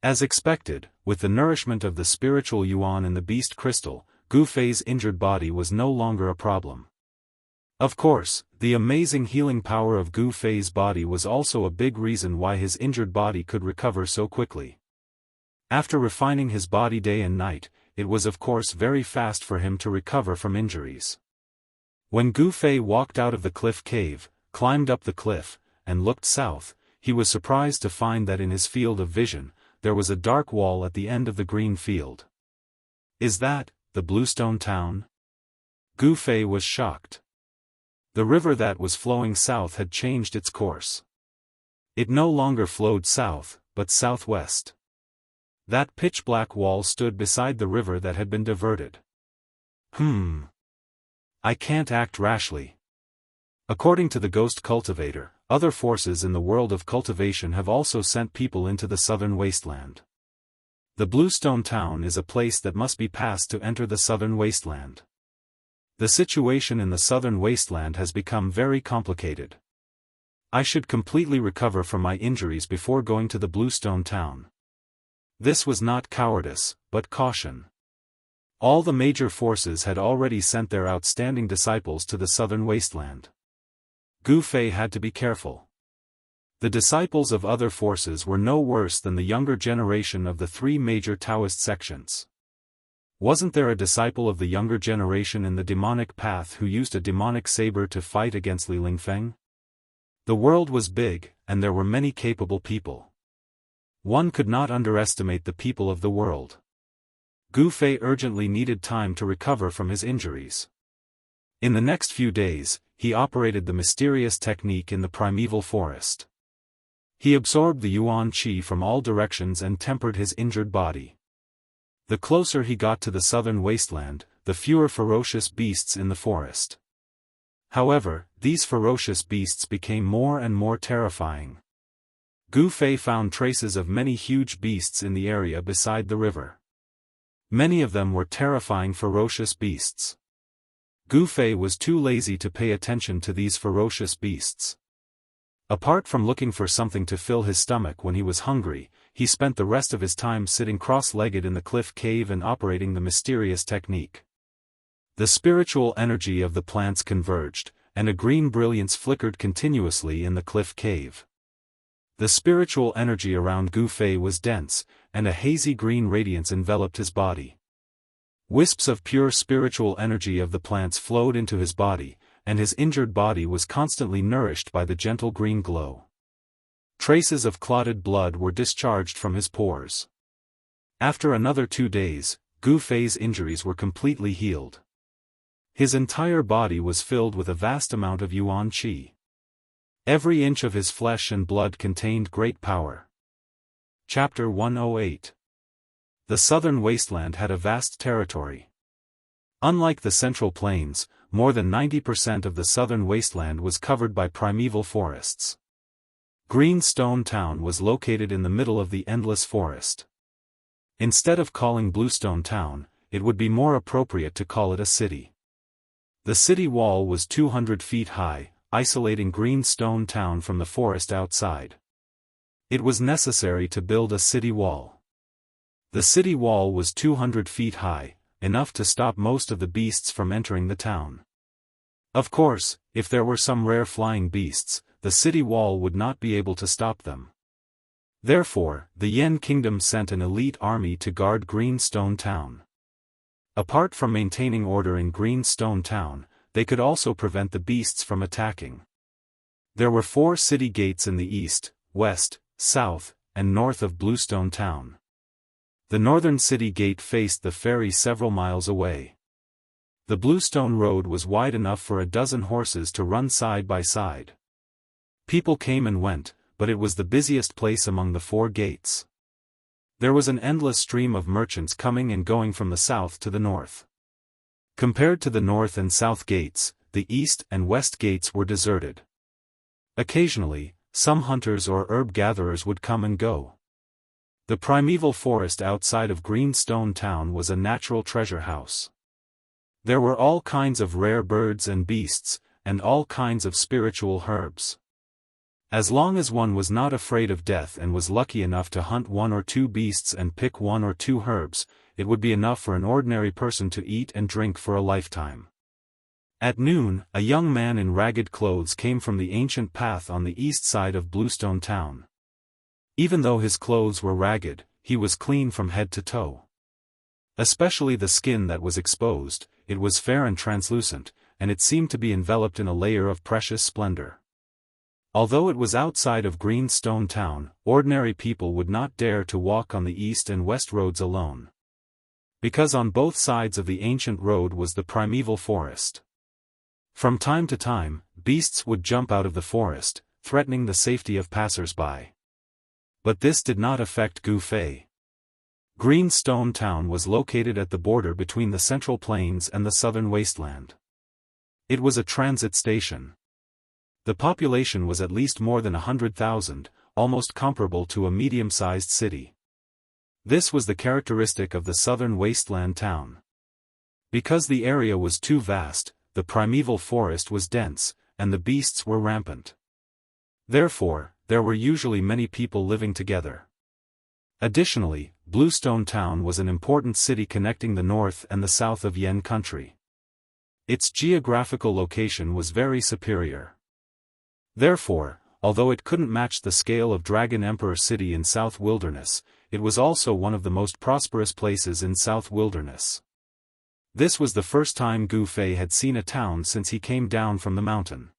As expected, with the nourishment of the spiritual yuan in the beast crystal, Gu Fei's injured body was no longer a problem. Of course, the amazing healing power of Gu Fei's body was also a big reason why his injured body could recover so quickly. After refining his body day and night, it was of course very fast for him to recover from injuries. When Gu Fei walked out of the cliff cave, climbed up the cliff, and looked south, he was surprised to find that in his field of vision, there was a dark wall at the end of the green field. Is that the Bluestone town? Gu Fei was shocked. The river that was flowing south had changed its course. It no longer flowed south, but southwest. That pitch-black wall stood beside the river that had been diverted. I can't act rashly. According to the ghost cultivator, other forces in the world of cultivation have also sent people into the southern wasteland. The Bluestone town is a place that must be passed to enter the southern wasteland. The situation in the southern wasteland has become very complicated. I should completely recover from my injuries before going to the Bluestone town. This was not cowardice, but caution. All the major forces had already sent their outstanding disciples to the southern wasteland. Gu Fei had to be careful. The disciples of other forces were no worse than the younger generation of the three major Taoist sections. Wasn't there a disciple of the younger generation in the demonic path who used a demonic saber to fight against Li Lingfeng? The world was big, and there were many capable people. One could not underestimate the people of the world. Gu Fei urgently needed time to recover from his injuries. In the next few days, he operated the mysterious technique in the primeval forest. He absorbed the yuan qi from all directions and tempered his injured body. The closer he got to the southern wasteland, the fewer ferocious beasts in the forest. However, these ferocious beasts became more and more terrifying. Gu Fei found traces of many huge beasts in the area beside the river. Many of them were terrifying ferocious beasts. Gu Fei was too lazy to pay attention to these ferocious beasts. Apart from looking for something to fill his stomach when he was hungry, he spent the rest of his time sitting cross-legged in the cliff cave and operating the mysterious technique. The spiritual energy of the plants converged, and a green brilliance flickered continuously in the cliff cave. The spiritual energy around Gu Fei was dense, and a hazy green radiance enveloped his body. Wisps of pure spiritual energy of the plants flowed into his body, and his injured body was constantly nourished by the gentle green glow. Traces of clotted blood were discharged from his pores. After another 2 days, Gu Fei's injuries were completely healed. His entire body was filled with a vast amount of yuan qi. Every inch of his flesh and blood contained great power. Chapter 108. The southern wasteland had a vast territory. Unlike the central plains, more than 90% of the southern wasteland was covered by primeval forests. Greenstone Town was located in the middle of the endless forest. Instead of calling Bluestone Town, it would be more appropriate to call it a city. The city wall was 200 feet high, isolating Greenstone Town from the forest outside. It was necessary to build a city wall. The city wall was 200 feet high, enough to stop most of the beasts from entering the town. Of course, if there were some rare flying beasts, the city wall would not be able to stop them. Therefore, the Yen Kingdom sent an elite army to guard Greenstone Town. Apart from maintaining order in Greenstone Town, they could also prevent the beasts from attacking. There were 4 city gates in the east, west, south, and north of Bluestone Town. The northern city gate faced the ferry several miles away. The Bluestone Road was wide enough for a dozen horses to run side by side. People came and went, but it was the busiest place among the 4 gates. There was an endless stream of merchants coming and going from the south to the north. Compared to the north and south gates, the east and west gates were deserted. Occasionally, some hunters or herb gatherers would come and go. The primeval forest outside of Greenstone Town was a natural treasure house. There were all kinds of rare birds and beasts, and all kinds of spiritual herbs. As long as one was not afraid of death and was lucky enough to hunt 1 or 2 beasts and pick 1 or 2 herbs, it would be enough for an ordinary person to eat and drink for a lifetime. At noon, a young man in ragged clothes came from the ancient path on the east side of Bluestone Town. Even though his clothes were ragged, he was clean from head to toe. Especially the skin that was exposed, it was fair and translucent, and it seemed to be enveloped in a layer of precious splendor. Although it was outside of Greenstone Town, ordinary people would not dare to walk on the east and west roads alone. Because on both sides of the ancient road was the primeval forest. From time to time, beasts would jump out of the forest, threatening the safety of passers-by. But this did not affect Gu Fei. Greenstone Town was located at the border between the Central Plains and the Southern Wasteland. It was a transit station. The population was at least more than 100,000, almost comparable to a medium-sized city. This was the characteristic of the Southern Wasteland town. Because the area was too vast, the primeval forest was dense, and the beasts were rampant. Therefore, there were usually many people living together. Additionally, Bluestone Town was an important city connecting the north and the south of Yen country. Its geographical location was very superior. Therefore, although it couldn't match the scale of Dragon Emperor City in South Wilderness, it was also one of the most prosperous places in South Wilderness. This was the first time Gu Fei had seen a town since he came down from the mountain.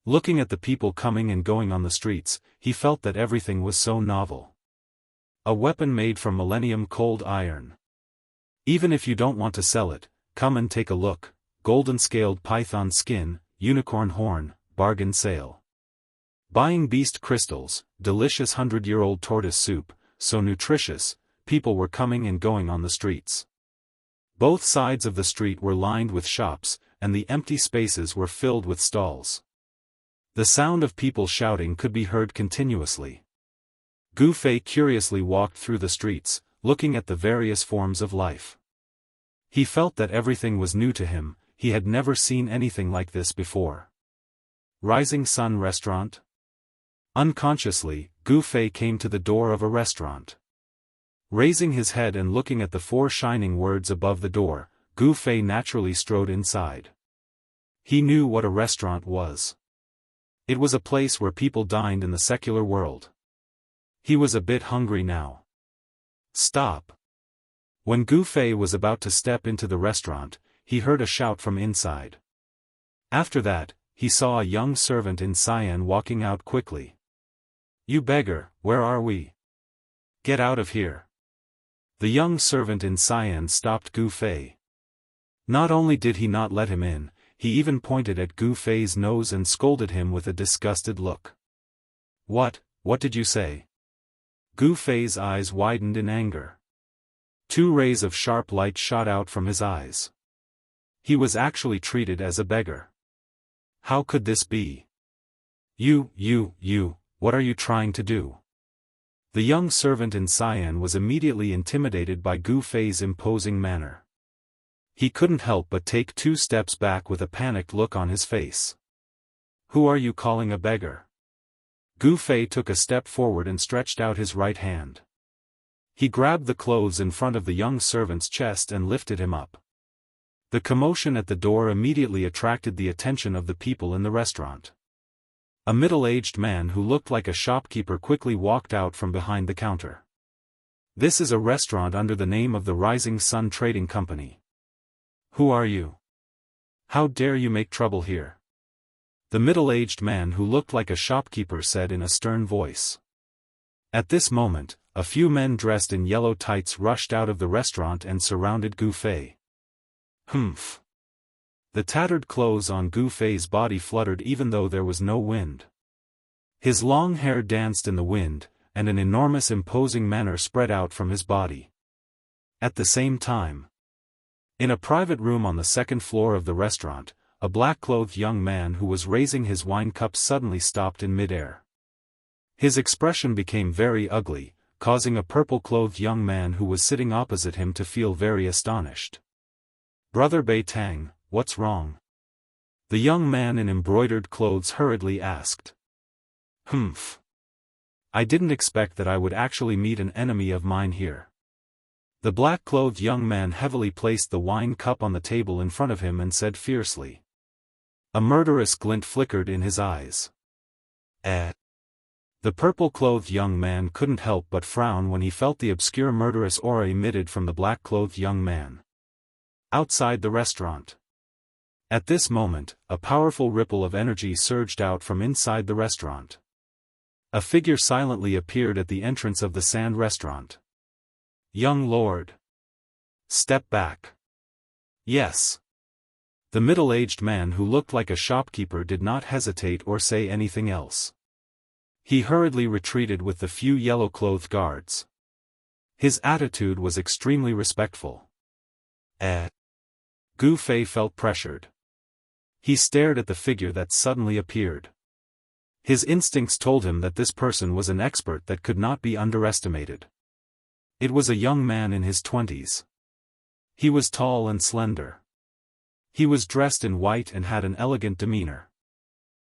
Looking at the people coming and going on the streets, he felt that everything was so novel. A weapon made from millennium cold iron. Even if you don't want to sell it, come and take a look. Golden scaled python skin, unicorn horn, bargain sale. Buying beast crystals, delicious 100-year-old tortoise soup, so nutritious, people were coming and going on the streets. Both sides of the street were lined with shops, and the empty spaces were filled with stalls. The sound of people shouting could be heard continuously. Gu Fei curiously walked through the streets, looking at the various forms of life. He felt that everything was new to him, he had never seen anything like this before. Rising Sun Restaurant? Unconsciously, Gu Fei came to the door of a restaurant. Raising his head and looking at the 4 shining words above the door, Gu Fei naturally strode inside. He knew what a restaurant was. It was a place where people dined in the secular world. He was a bit hungry now. Stop! When Gu Fei was about to step into the restaurant, he heard a shout from inside. After that, he saw a young servant in cyan walking out quickly. "You beggar, where are we? Get out of here." The young servant in cyan stopped Gu Fei. Not only did he not let him in, he even pointed at Gu Fei's nose and scolded him with a disgusted look. What did you say? Gu Fei's eyes widened in anger. 2 rays of sharp light shot out from his eyes. He was actually treated as a beggar. How could this be? You, what are you trying to do? The young servant in cyan was immediately intimidated by Gu Fei's imposing manner. He couldn't help but take 2 steps back with a panicked look on his face. Who are you calling a beggar? Gu Fei took a step forward and stretched out his right hand. He grabbed the clothes in front of the young servant's chest and lifted him up. The commotion at the door immediately attracted the attention of the people in the restaurant. A middle-aged man who looked like a shopkeeper quickly walked out from behind the counter. This is a restaurant under the name of the Rising Sun Trading Company. Who are you? How dare you make trouble here? The middle-aged man who looked like a shopkeeper said in a stern voice. At this moment, a few men dressed in yellow tights rushed out of the restaurant and surrounded Gu Fei. Humph. The tattered clothes on Gu Fei's body fluttered even though there was no wind. His long hair danced in the wind, and an enormous imposing manner spread out from his body. At the same time, in a private room on the 2nd floor of the restaurant, a black-clothed young man who was raising his wine cup suddenly stopped in mid-air. His expression became very ugly, causing a purple-clothed young man who was sitting opposite him to feel very astonished. Brother Bei Tang, what's wrong? The young man in embroidered clothes hurriedly asked. Humph. I didn't expect that I would actually meet an enemy of mine here. The black-clothed young man heavily placed the wine cup on the table in front of him and said fiercely. A murderous glint flickered in his eyes. The purple-clothed young man couldn't help but frown when he felt the obscure murderous aura emitted from the black-clothed young man. Outside the restaurant. At this moment, a powerful ripple of energy surged out from inside the restaurant. A figure silently appeared at the entrance of the sand restaurant. Young lord. Step back. Yes. The middle-aged man who looked like a shopkeeper did not hesitate or say anything else. He hurriedly retreated with the few yellow-clothed guards. His attitude was extremely respectful. Gu Fei felt pressured. He stared at the figure that suddenly appeared. His instincts told him that this person was an expert that could not be underestimated. It was a young man in his 20s. He was tall and slender. He was dressed in white and had an elegant demeanor.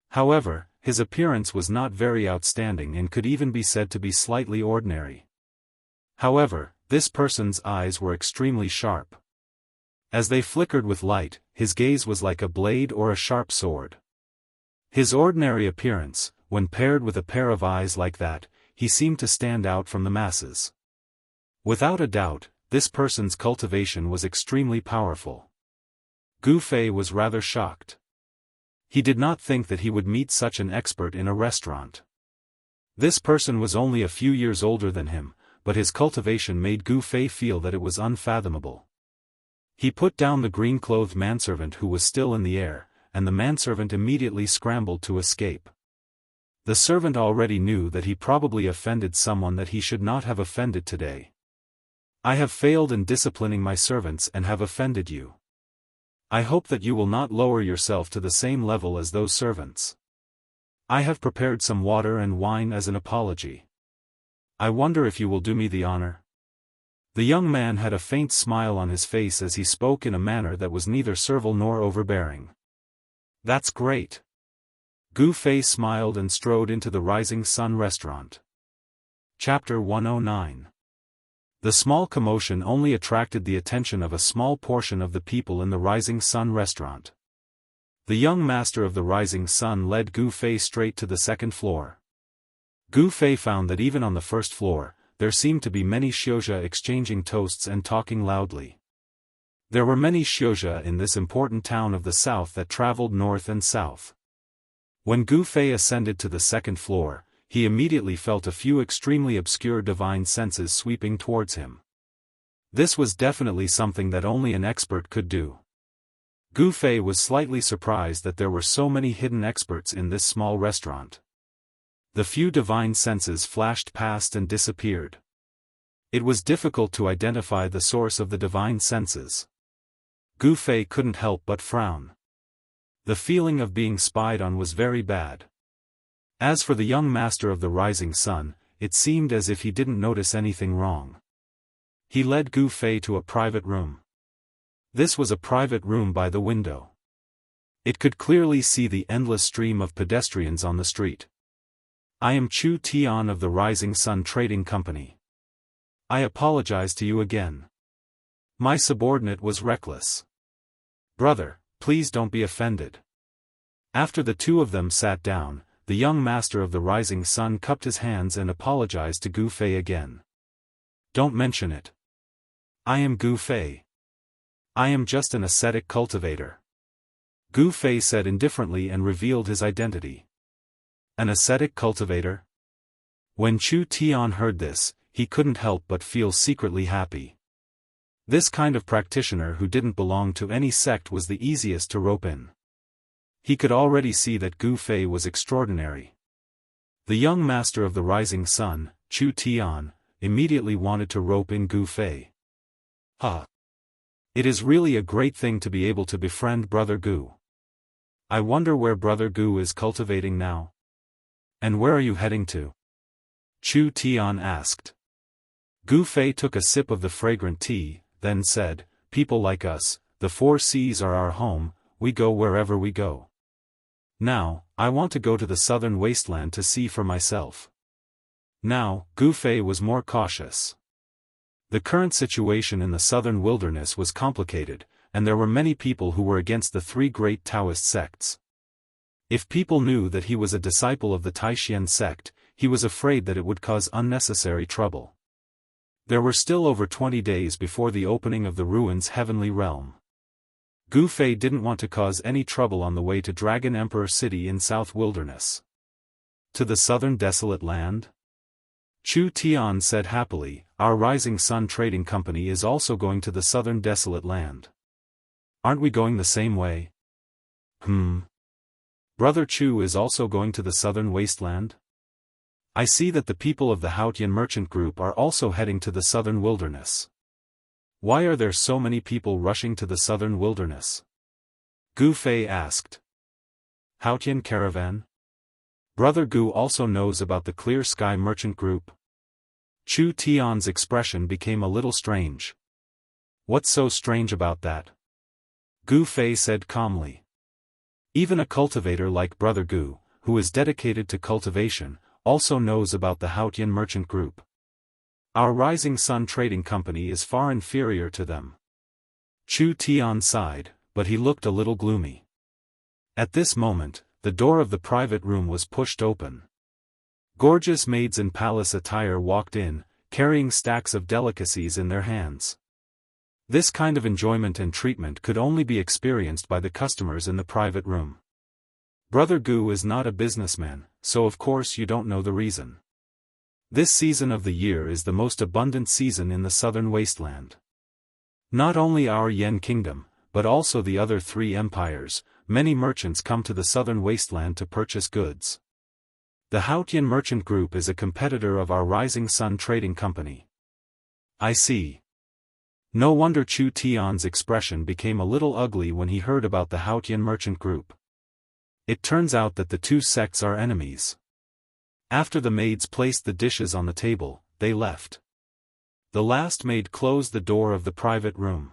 However, his appearance was not very outstanding and could even be said to be slightly ordinary. However, this person's eyes were extremely sharp. As they flickered with light, his gaze was like a blade or a sharp sword. His ordinary appearance, when paired with a pair of eyes like that, he seemed to stand out from the masses. Without a doubt, this person's cultivation was extremely powerful. Gu Fei was rather shocked. He did not think that he would meet such an expert in a restaurant. This person was only a few years older than him, but his cultivation made Gu Fei feel that it was unfathomable. He put down the green-clothed manservant who was still in the air, and the manservant immediately scrambled to escape. The servant already knew that he probably offended someone that he should not have offended today. I have failed in disciplining my servants and have offended you. I hope that you will not lower yourself to the same level as those servants. I have prepared some water and wine as an apology. I wonder if you will do me the honor? The young man had a faint smile on his face as he spoke in a manner that was neither servile nor overbearing. That's great. Gu Fei smiled and strode into the Rising Sun restaurant. Chapter 109. The small commotion only attracted the attention of a small portion of the people in the Rising Sun restaurant. The young master of the Rising Sun led Gu Fei straight to the 2nd floor. Gu Fei found that even on the 1st floor, there seemed to be many Xiozha exchanging toasts and talking loudly. There were many Xiozha in this important town of the south that traveled north and south. When Gu Fei ascended to the 2nd floor, he immediately felt a few extremely obscure divine senses sweeping towards him. This was definitely something that only an expert could do. Gu Fei was slightly surprised that there were so many hidden experts in this small restaurant. The few divine senses flashed past and disappeared. It was difficult to identify the source of the divine senses. Gu Fei couldn't help but frown. The feeling of being spied on was very bad. As for the young master of the rising sun, it seemed as if he didn't notice anything wrong. He led Gu Fei to a private room. This was a private room by the window. It could clearly see the endless stream of pedestrians on the street. I am Chu Tian of the Rising Sun Trading Company. I apologize to you again. My subordinate was reckless. Brother, please don't be offended. After the two of them sat down, the young master of the Rising Sun cupped his hands and apologized to Gu Fei again. Don't mention it. I am Gu Fei. I am just an ascetic cultivator. Gu Fei said indifferently and revealed his identity. An ascetic cultivator? When Chu Tian heard this, he couldn't help but feel secretly happy. This kind of practitioner who didn't belong to any sect was the easiest to rope in. He could already see that Gu Fei was extraordinary. The young master of the Rising Sun, Chu Tian, immediately wanted to rope in Gu Fei. It is really a great thing to be able to befriend Brother Gu. I wonder where Brother Gu is cultivating now. And where are you heading to? Chu Tian asked. Gu Fei took a sip of the fragrant tea, then said, people like us, the 4 seas are our home, we go wherever we go. Now, I want to go to the southern wasteland to see for myself. Now, Gu Fei was more cautious. The current situation in the southern wilderness was complicated, and there were many people who were against the 3 great Daoist sects. If people knew that he was a disciple of the Taishan sect, he was afraid that it would cause unnecessary trouble. There were still over 20 days before the opening of the ruins' heavenly realm. Gu Fei didn't want to cause any trouble on the way to Dragon Emperor City in South Wilderness. To the southern desolate land? Chu Tian said happily, our Rising Sun Trading Company is also going to the southern desolate land. Aren't we going the same way? Brother Chu is also going to the southern wasteland? I see that the people of the Haotian merchant group are also heading to the southern wilderness. Why are there so many people rushing to the southern wilderness? Gu Fei asked. Haotian caravan? Brother Gu also knows about the Clear Sky merchant group. Chu Tian's expression became a little strange. What's so strange about that? Gu Fei said calmly. Even a cultivator like Brother Gu, who is dedicated to cultivation, also knows about the Haotian merchant group. Our Rising Sun Trading Company is far inferior to them. Chu Tian sighed, but he looked a little gloomy. At this moment, the door of the private room was pushed open. Gorgeous maids in palace attire walked in, carrying stacks of delicacies in their hands. This kind of enjoyment and treatment could only be experienced by the customers in the private room. Brother Gu is not a businessman, so of course you don't know the reason. This season of the year is the most abundant season in the southern wasteland. Not only our Yen kingdom, but also the other 3 empires, many merchants come to the southern wasteland to purchase goods. The Haotian merchant group is a competitor of our Rising Sun Trading Company. I see. No wonder Chu Tian's expression became a little ugly when he heard about the Haotian merchant group. It turns out that the 2 sects are enemies. After the maids placed the dishes on the table, they left. The last maid closed the door of the private room.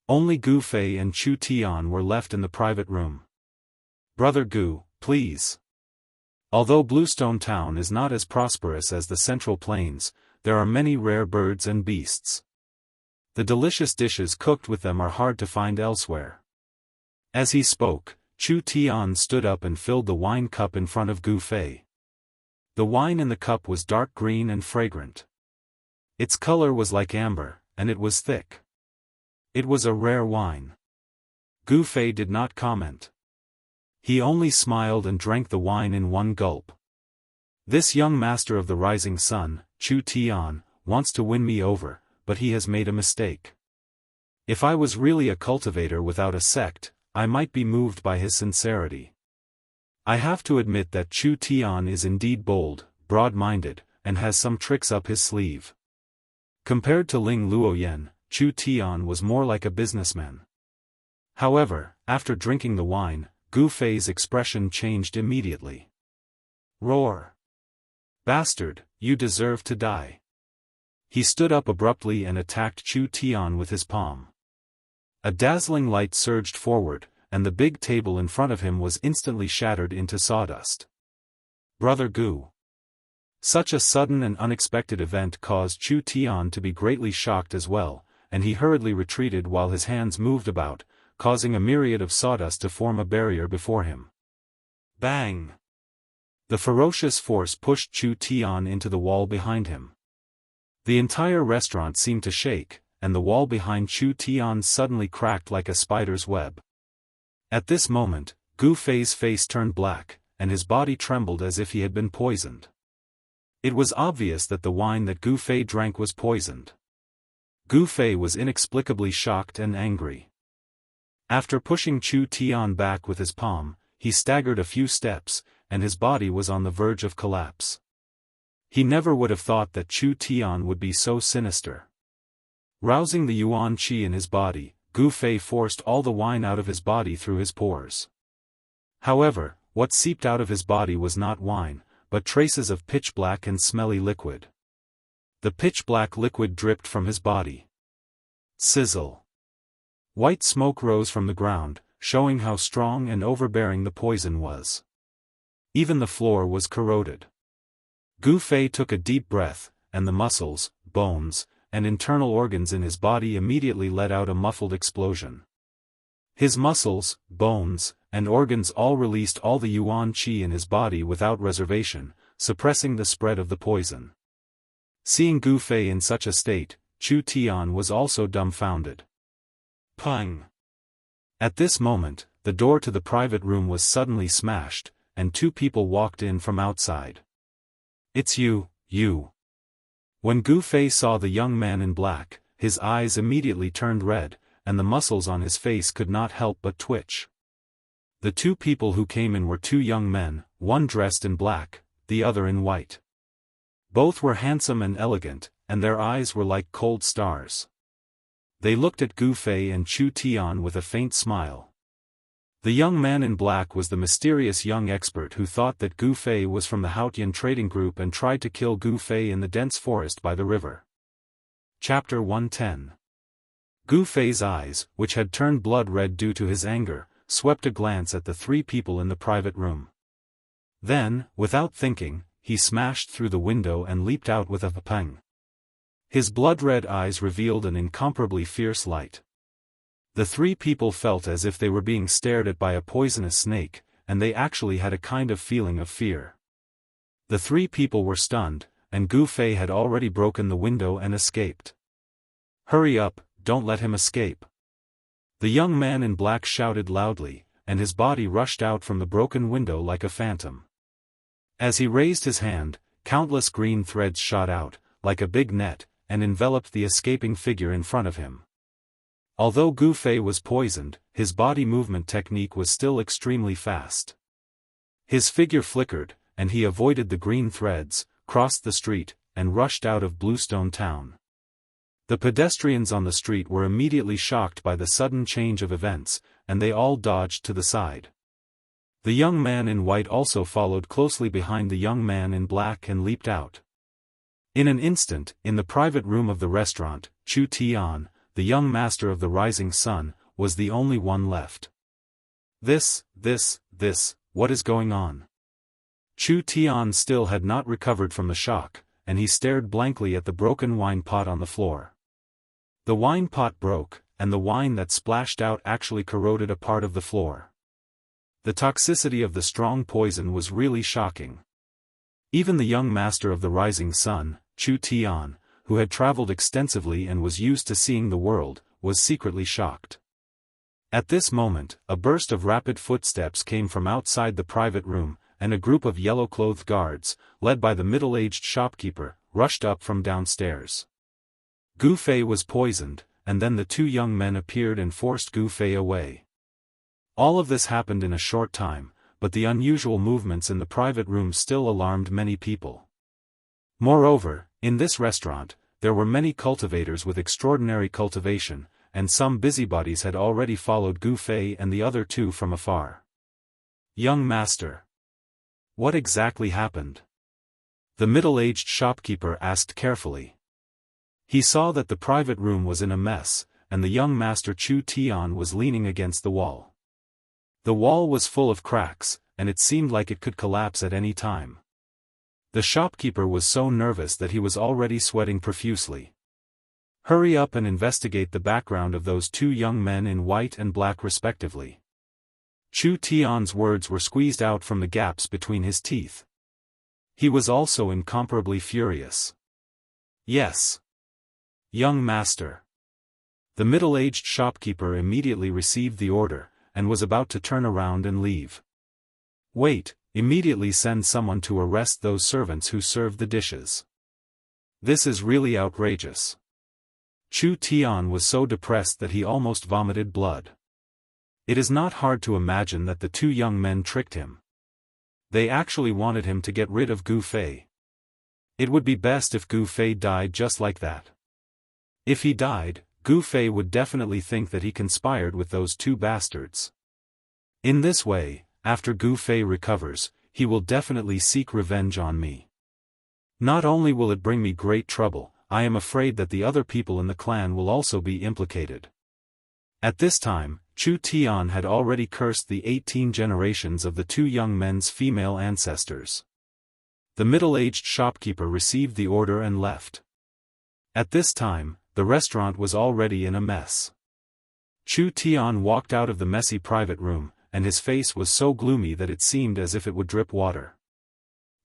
Only Gu Fei and Chu Tian were left in the private room. Brother Gu, please. Although Bluestone Town is not as prosperous as the Central Plains, there are many rare birds and beasts. The delicious dishes cooked with them are hard to find elsewhere. As he spoke, Chu Tian stood up and filled the wine cup in front of Gu Fei. The wine in the cup was dark green and fragrant. Its color was like amber, and it was thick. It was a rare wine. Gu Fei did not comment. He only smiled and drank the wine in one gulp. This young master of the rising sun, Chu Tian, wants to win me over, but he has made a mistake. If I was really a cultivator without a sect, I might be moved by his sincerity. I have to admit that Chu Tian is indeed bold, broad-minded, and has some tricks up his sleeve. Compared to Ling Luoyan, Chu Tian was more like a businessman. However, after drinking the wine, Gu Fei's expression changed immediately. Roar! Bastard, you deserve to die. He stood up abruptly and attacked Chu Tian with his palm. A dazzling light surged forward, and the big table in front of him was instantly shattered into sawdust. Brother Gu. Such a sudden and unexpected event caused Chu Tian to be greatly shocked as well, and he hurriedly retreated while his hands moved about, causing a myriad of sawdust to form a barrier before him. Bang! The ferocious force pushed Chu Tian into the wall behind him. The entire restaurant seemed to shake, and the wall behind Chu Tian suddenly cracked like a spider's web. At this moment, Gu Fei's face turned black, and his body trembled as if he had been poisoned. It was obvious that the wine that Gu Fei drank was poisoned. Gu Fei was inexplicably shocked and angry. After pushing Chu Tian back with his palm, he staggered a few steps, and his body was on the verge of collapse. He never would have thought that Chu Tian would be so sinister. Rousing the yuan qi in his body, Gu Fei forced all the wine out of his body through his pores. However, what seeped out of his body was not wine, but traces of pitch-black and smelly liquid. The pitch-black liquid dripped from his body. Sizzle! White smoke rose from the ground, showing how strong and overbearing the poison was. Even the floor was corroded. Gu Fei took a deep breath, and the muscles, bones, and internal organs in his body immediately let out a muffled explosion. His muscles, bones, and organs all released all the yuan qi in his body without reservation, suppressing the spread of the poison. Seeing Gu Fei in such a state, Chu Tian was also dumbfounded. Pang! At this moment, the door to the private room was suddenly smashed, and two people walked in from outside. It's you. When Gu Fei saw the young man in black, his eyes immediately turned red, and the muscles on his face could not help but twitch. The two people who came in were two young men, one dressed in black, the other in white. Both were handsome and elegant, and their eyes were like cold stars. They looked at Gu Fei and Chu Tian with a faint smile. The young man in black was the mysterious young expert who thought that Gu Fei was from the Haotian trading group and tried to kill Gu Fei in the dense forest by the river. Chapter 110. Gu Fei's eyes, which had turned blood red due to his anger, swept a glance at the three people in the private room. Then, without thinking, he smashed through the window and leaped out with a pang. His blood-red eyes revealed an incomparably fierce light. The three people felt as if they were being stared at by a poisonous snake, and they actually had a kind of feeling of fear. The three people were stunned, and Gu Fei had already broken the window and escaped. "Hurry up, don't let him escape." The young man in black shouted loudly, and his body rushed out from the broken window like a phantom. As he raised his hand, countless green threads shot out, like a big net, and enveloped the escaping figure in front of him. Although Gu Fei was poisoned, his body movement technique was still extremely fast. His figure flickered, and he avoided the green threads, crossed the street, and rushed out of Bluestone Town. The pedestrians on the street were immediately shocked by the sudden change of events, and they all dodged to the side. The young man in white also followed closely behind the young man in black and leaped out. In an instant, in the private room of the restaurant, Chu Tian, the young master of the rising sun, was the only one left. This, what is going on? Chu Tian still had not recovered from the shock, and he stared blankly at the broken wine pot on the floor. The wine pot broke, and the wine that splashed out actually corroded a part of the floor. The toxicity of the strong poison was really shocking. Even the young master of the rising sun, Chu Tian, who had traveled extensively and was used to seeing the world, was secretly shocked. At this moment, a burst of rapid footsteps came from outside the private room, and a group of yellow-clothed guards, led by the middle-aged shopkeeper, rushed up from downstairs. Gu Fei was poisoned, and then the two young men appeared and forced Gu Fei away. All of this happened in a short time, but the unusual movements in the private room still alarmed many people. Moreover, in this restaurant, there were many cultivators with extraordinary cultivation, and some busybodies had already followed Gu Fei and the other two from afar. "Young master, what exactly happened?" the middle-aged shopkeeper asked carefully. He saw that the private room was in a mess, and the young master Chu Tian was leaning against the wall. The wall was full of cracks, and it seemed like it could collapse at any time. The shopkeeper was so nervous that he was already sweating profusely. "Hurry up and investigate the background of those two young men in white and black respectively." Chu Tian's words were squeezed out from the gaps between his teeth. He was also incomparably furious. "Yes, young master." The middle-aged shopkeeper immediately received the order, and was about to turn around and leave. "Wait, immediately send someone to arrest those servants who served the dishes. This is really outrageous." Chu Tian was so depressed that he almost vomited blood. It is not hard to imagine that the two young men tricked him. They actually wanted him to get rid of Gu Fei. It would be best if Gu Fei died just like that. If he died, Gu Fei would definitely think that he conspired with those two bastards. In this way, after Gu Fei recovers, he will definitely seek revenge on me. Not only will it bring me great trouble, I am afraid that the other people in the clan will also be implicated. At this time, Chu Tian had already cursed the 18 generations of the two young men's female ancestors. The middle-aged shopkeeper received the order and left. At this time, the restaurant was already in a mess. Chu Tian walked out of the messy private room, and his face was so gloomy that it seemed as if it would drip water.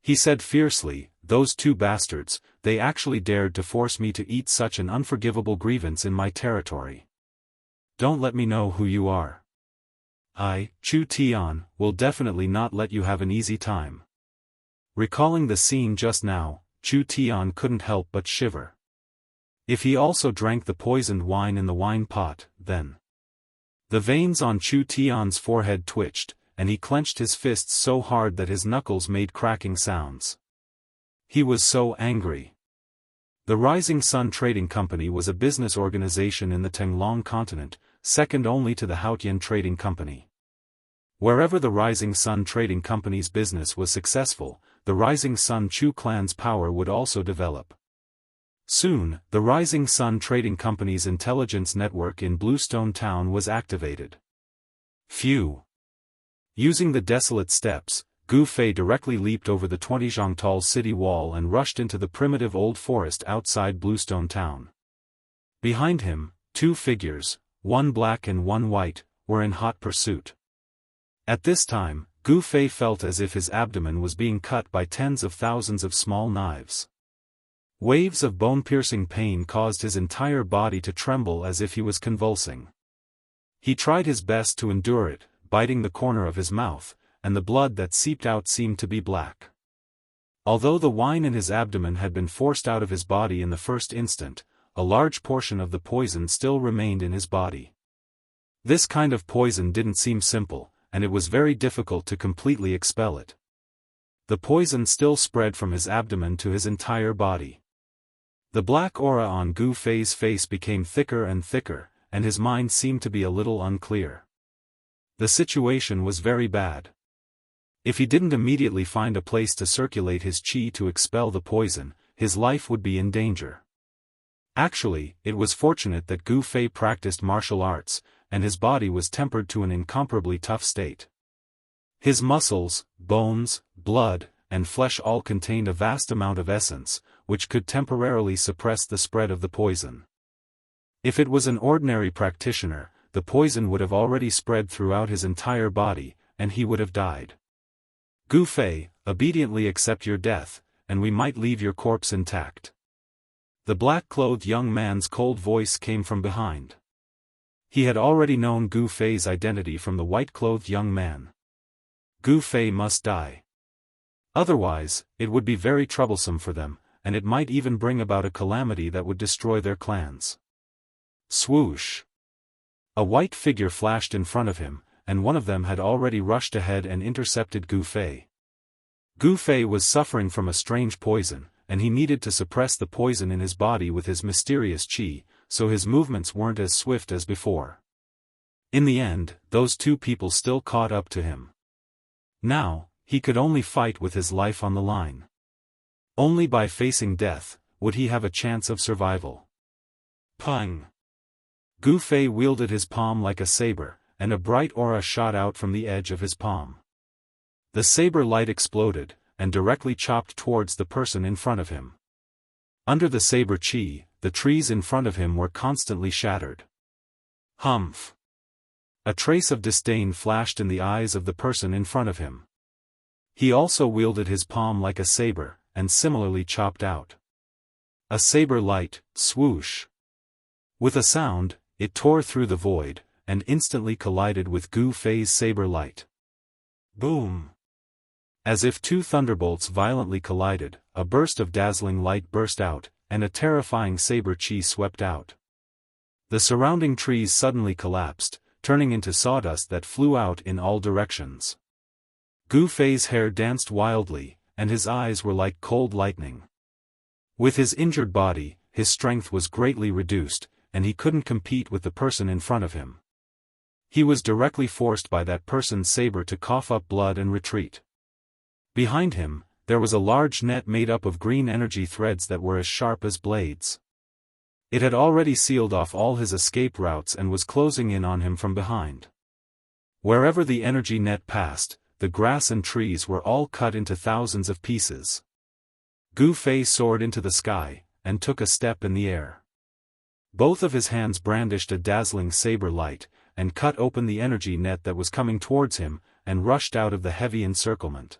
He said fiercely, "Those two bastards, they actually dared to force me to eat such an unforgivable grievance in my territory. Don't let me know who you are. I, Chu Tian, will definitely not let you have an easy time." Recalling the scene just now, Chu Tian couldn't help but shiver. If he also drank the poisoned wine in the wine pot, then... The veins on Chu Tian's forehead twitched, and he clenched his fists so hard that his knuckles made cracking sounds. He was so angry. The Rising Sun Trading Company was a business organization in the Tenglong continent, second only to the Haotian Trading Company. Wherever the Rising Sun Trading Company's business was successful, the Rising Sun Chu clan's power would also develop. Soon, the Rising Sun Trading Company's intelligence network in Bluestone Town was activated. Phew! Using the desolate steps, Gu Fei directly leaped over the 20-zhang-tall city wall and rushed into the primitive old forest outside Bluestone Town. Behind him, two figures, one black and one white, were in hot pursuit. At this time, Gu Fei felt as if his abdomen was being cut by tens of thousands of small knives. Waves of bone-piercing pain caused his entire body to tremble as if he was convulsing. He tried his best to endure it, biting the corner of his mouth, and the blood that seeped out seemed to be black. Although the wine in his abdomen had been forced out of his body in the first instant, a large portion of the poison still remained in his body. This kind of poison didn't seem simple, and it was very difficult to completely expel it. The poison still spread from his abdomen to his entire body. The black aura on Gu Fei's face became thicker and thicker, and his mind seemed to be a little unclear. The situation was very bad. If he didn't immediately find a place to circulate his qi to expel the poison, his life would be in danger. Actually, it was fortunate that Gu Fei practiced martial arts, and his body was tempered to an incomparably tough state. His muscles, bones, blood, and flesh all contained a vast amount of essence, which could temporarily suppress the spread of the poison. If it was an ordinary practitioner, the poison would have already spread throughout his entire body, and he would have died. Gu Fei, obediently accept your death, and we might leave your corpse intact. The black-clothed young man's cold voice came from behind. He had already known Gu Fei's identity from the white-clothed young man. Gu Fei must die. Otherwise, it would be very troublesome for them, and it might even bring about a calamity that would destroy their clans. Swoosh! A white figure flashed in front of him, and one of them had already rushed ahead and intercepted Gu Fei. Gu Fei was suffering from a strange poison, and he needed to suppress the poison in his body with his mysterious qi, so his movements weren't as swift as before. In the end, those two people still caught up to him. Now, he could only fight with his life on the line. Only by facing death would he have a chance of survival. Pung! Gu Fei wielded his palm like a saber, and a bright aura shot out from the edge of his palm. The saber light exploded, and directly chopped towards the person in front of him. Under the saber qi, the trees in front of him were constantly shattered. Humph! A trace of disdain flashed in the eyes of the person in front of him. He also wielded his palm like a saber, and similarly chopped out. A saber light, swoosh! With a sound, it tore through the void, and instantly collided with Gu Fei's saber light. Boom! As if two thunderbolts violently collided, a burst of dazzling light burst out, and a terrifying saber qi swept out. The surrounding trees suddenly collapsed, turning into sawdust that flew out in all directions. Gu Fei's hair danced wildly, and his eyes were like cold lightning. With his injured body, his strength was greatly reduced, and he couldn't compete with the person in front of him. He was directly forced by that person's saber to cough up blood and retreat. Behind him, there was a large net made up of green energy threads that were as sharp as blades. It had already sealed off all his escape routes and was closing in on him from behind. Wherever the energy net passed, the grass and trees were all cut into thousands of pieces. Gu Fei soared into the sky, and took a step in the air. Both of his hands brandished a dazzling saber light, and cut open the energy net that was coming towards him, and rushed out of the heavy encirclement.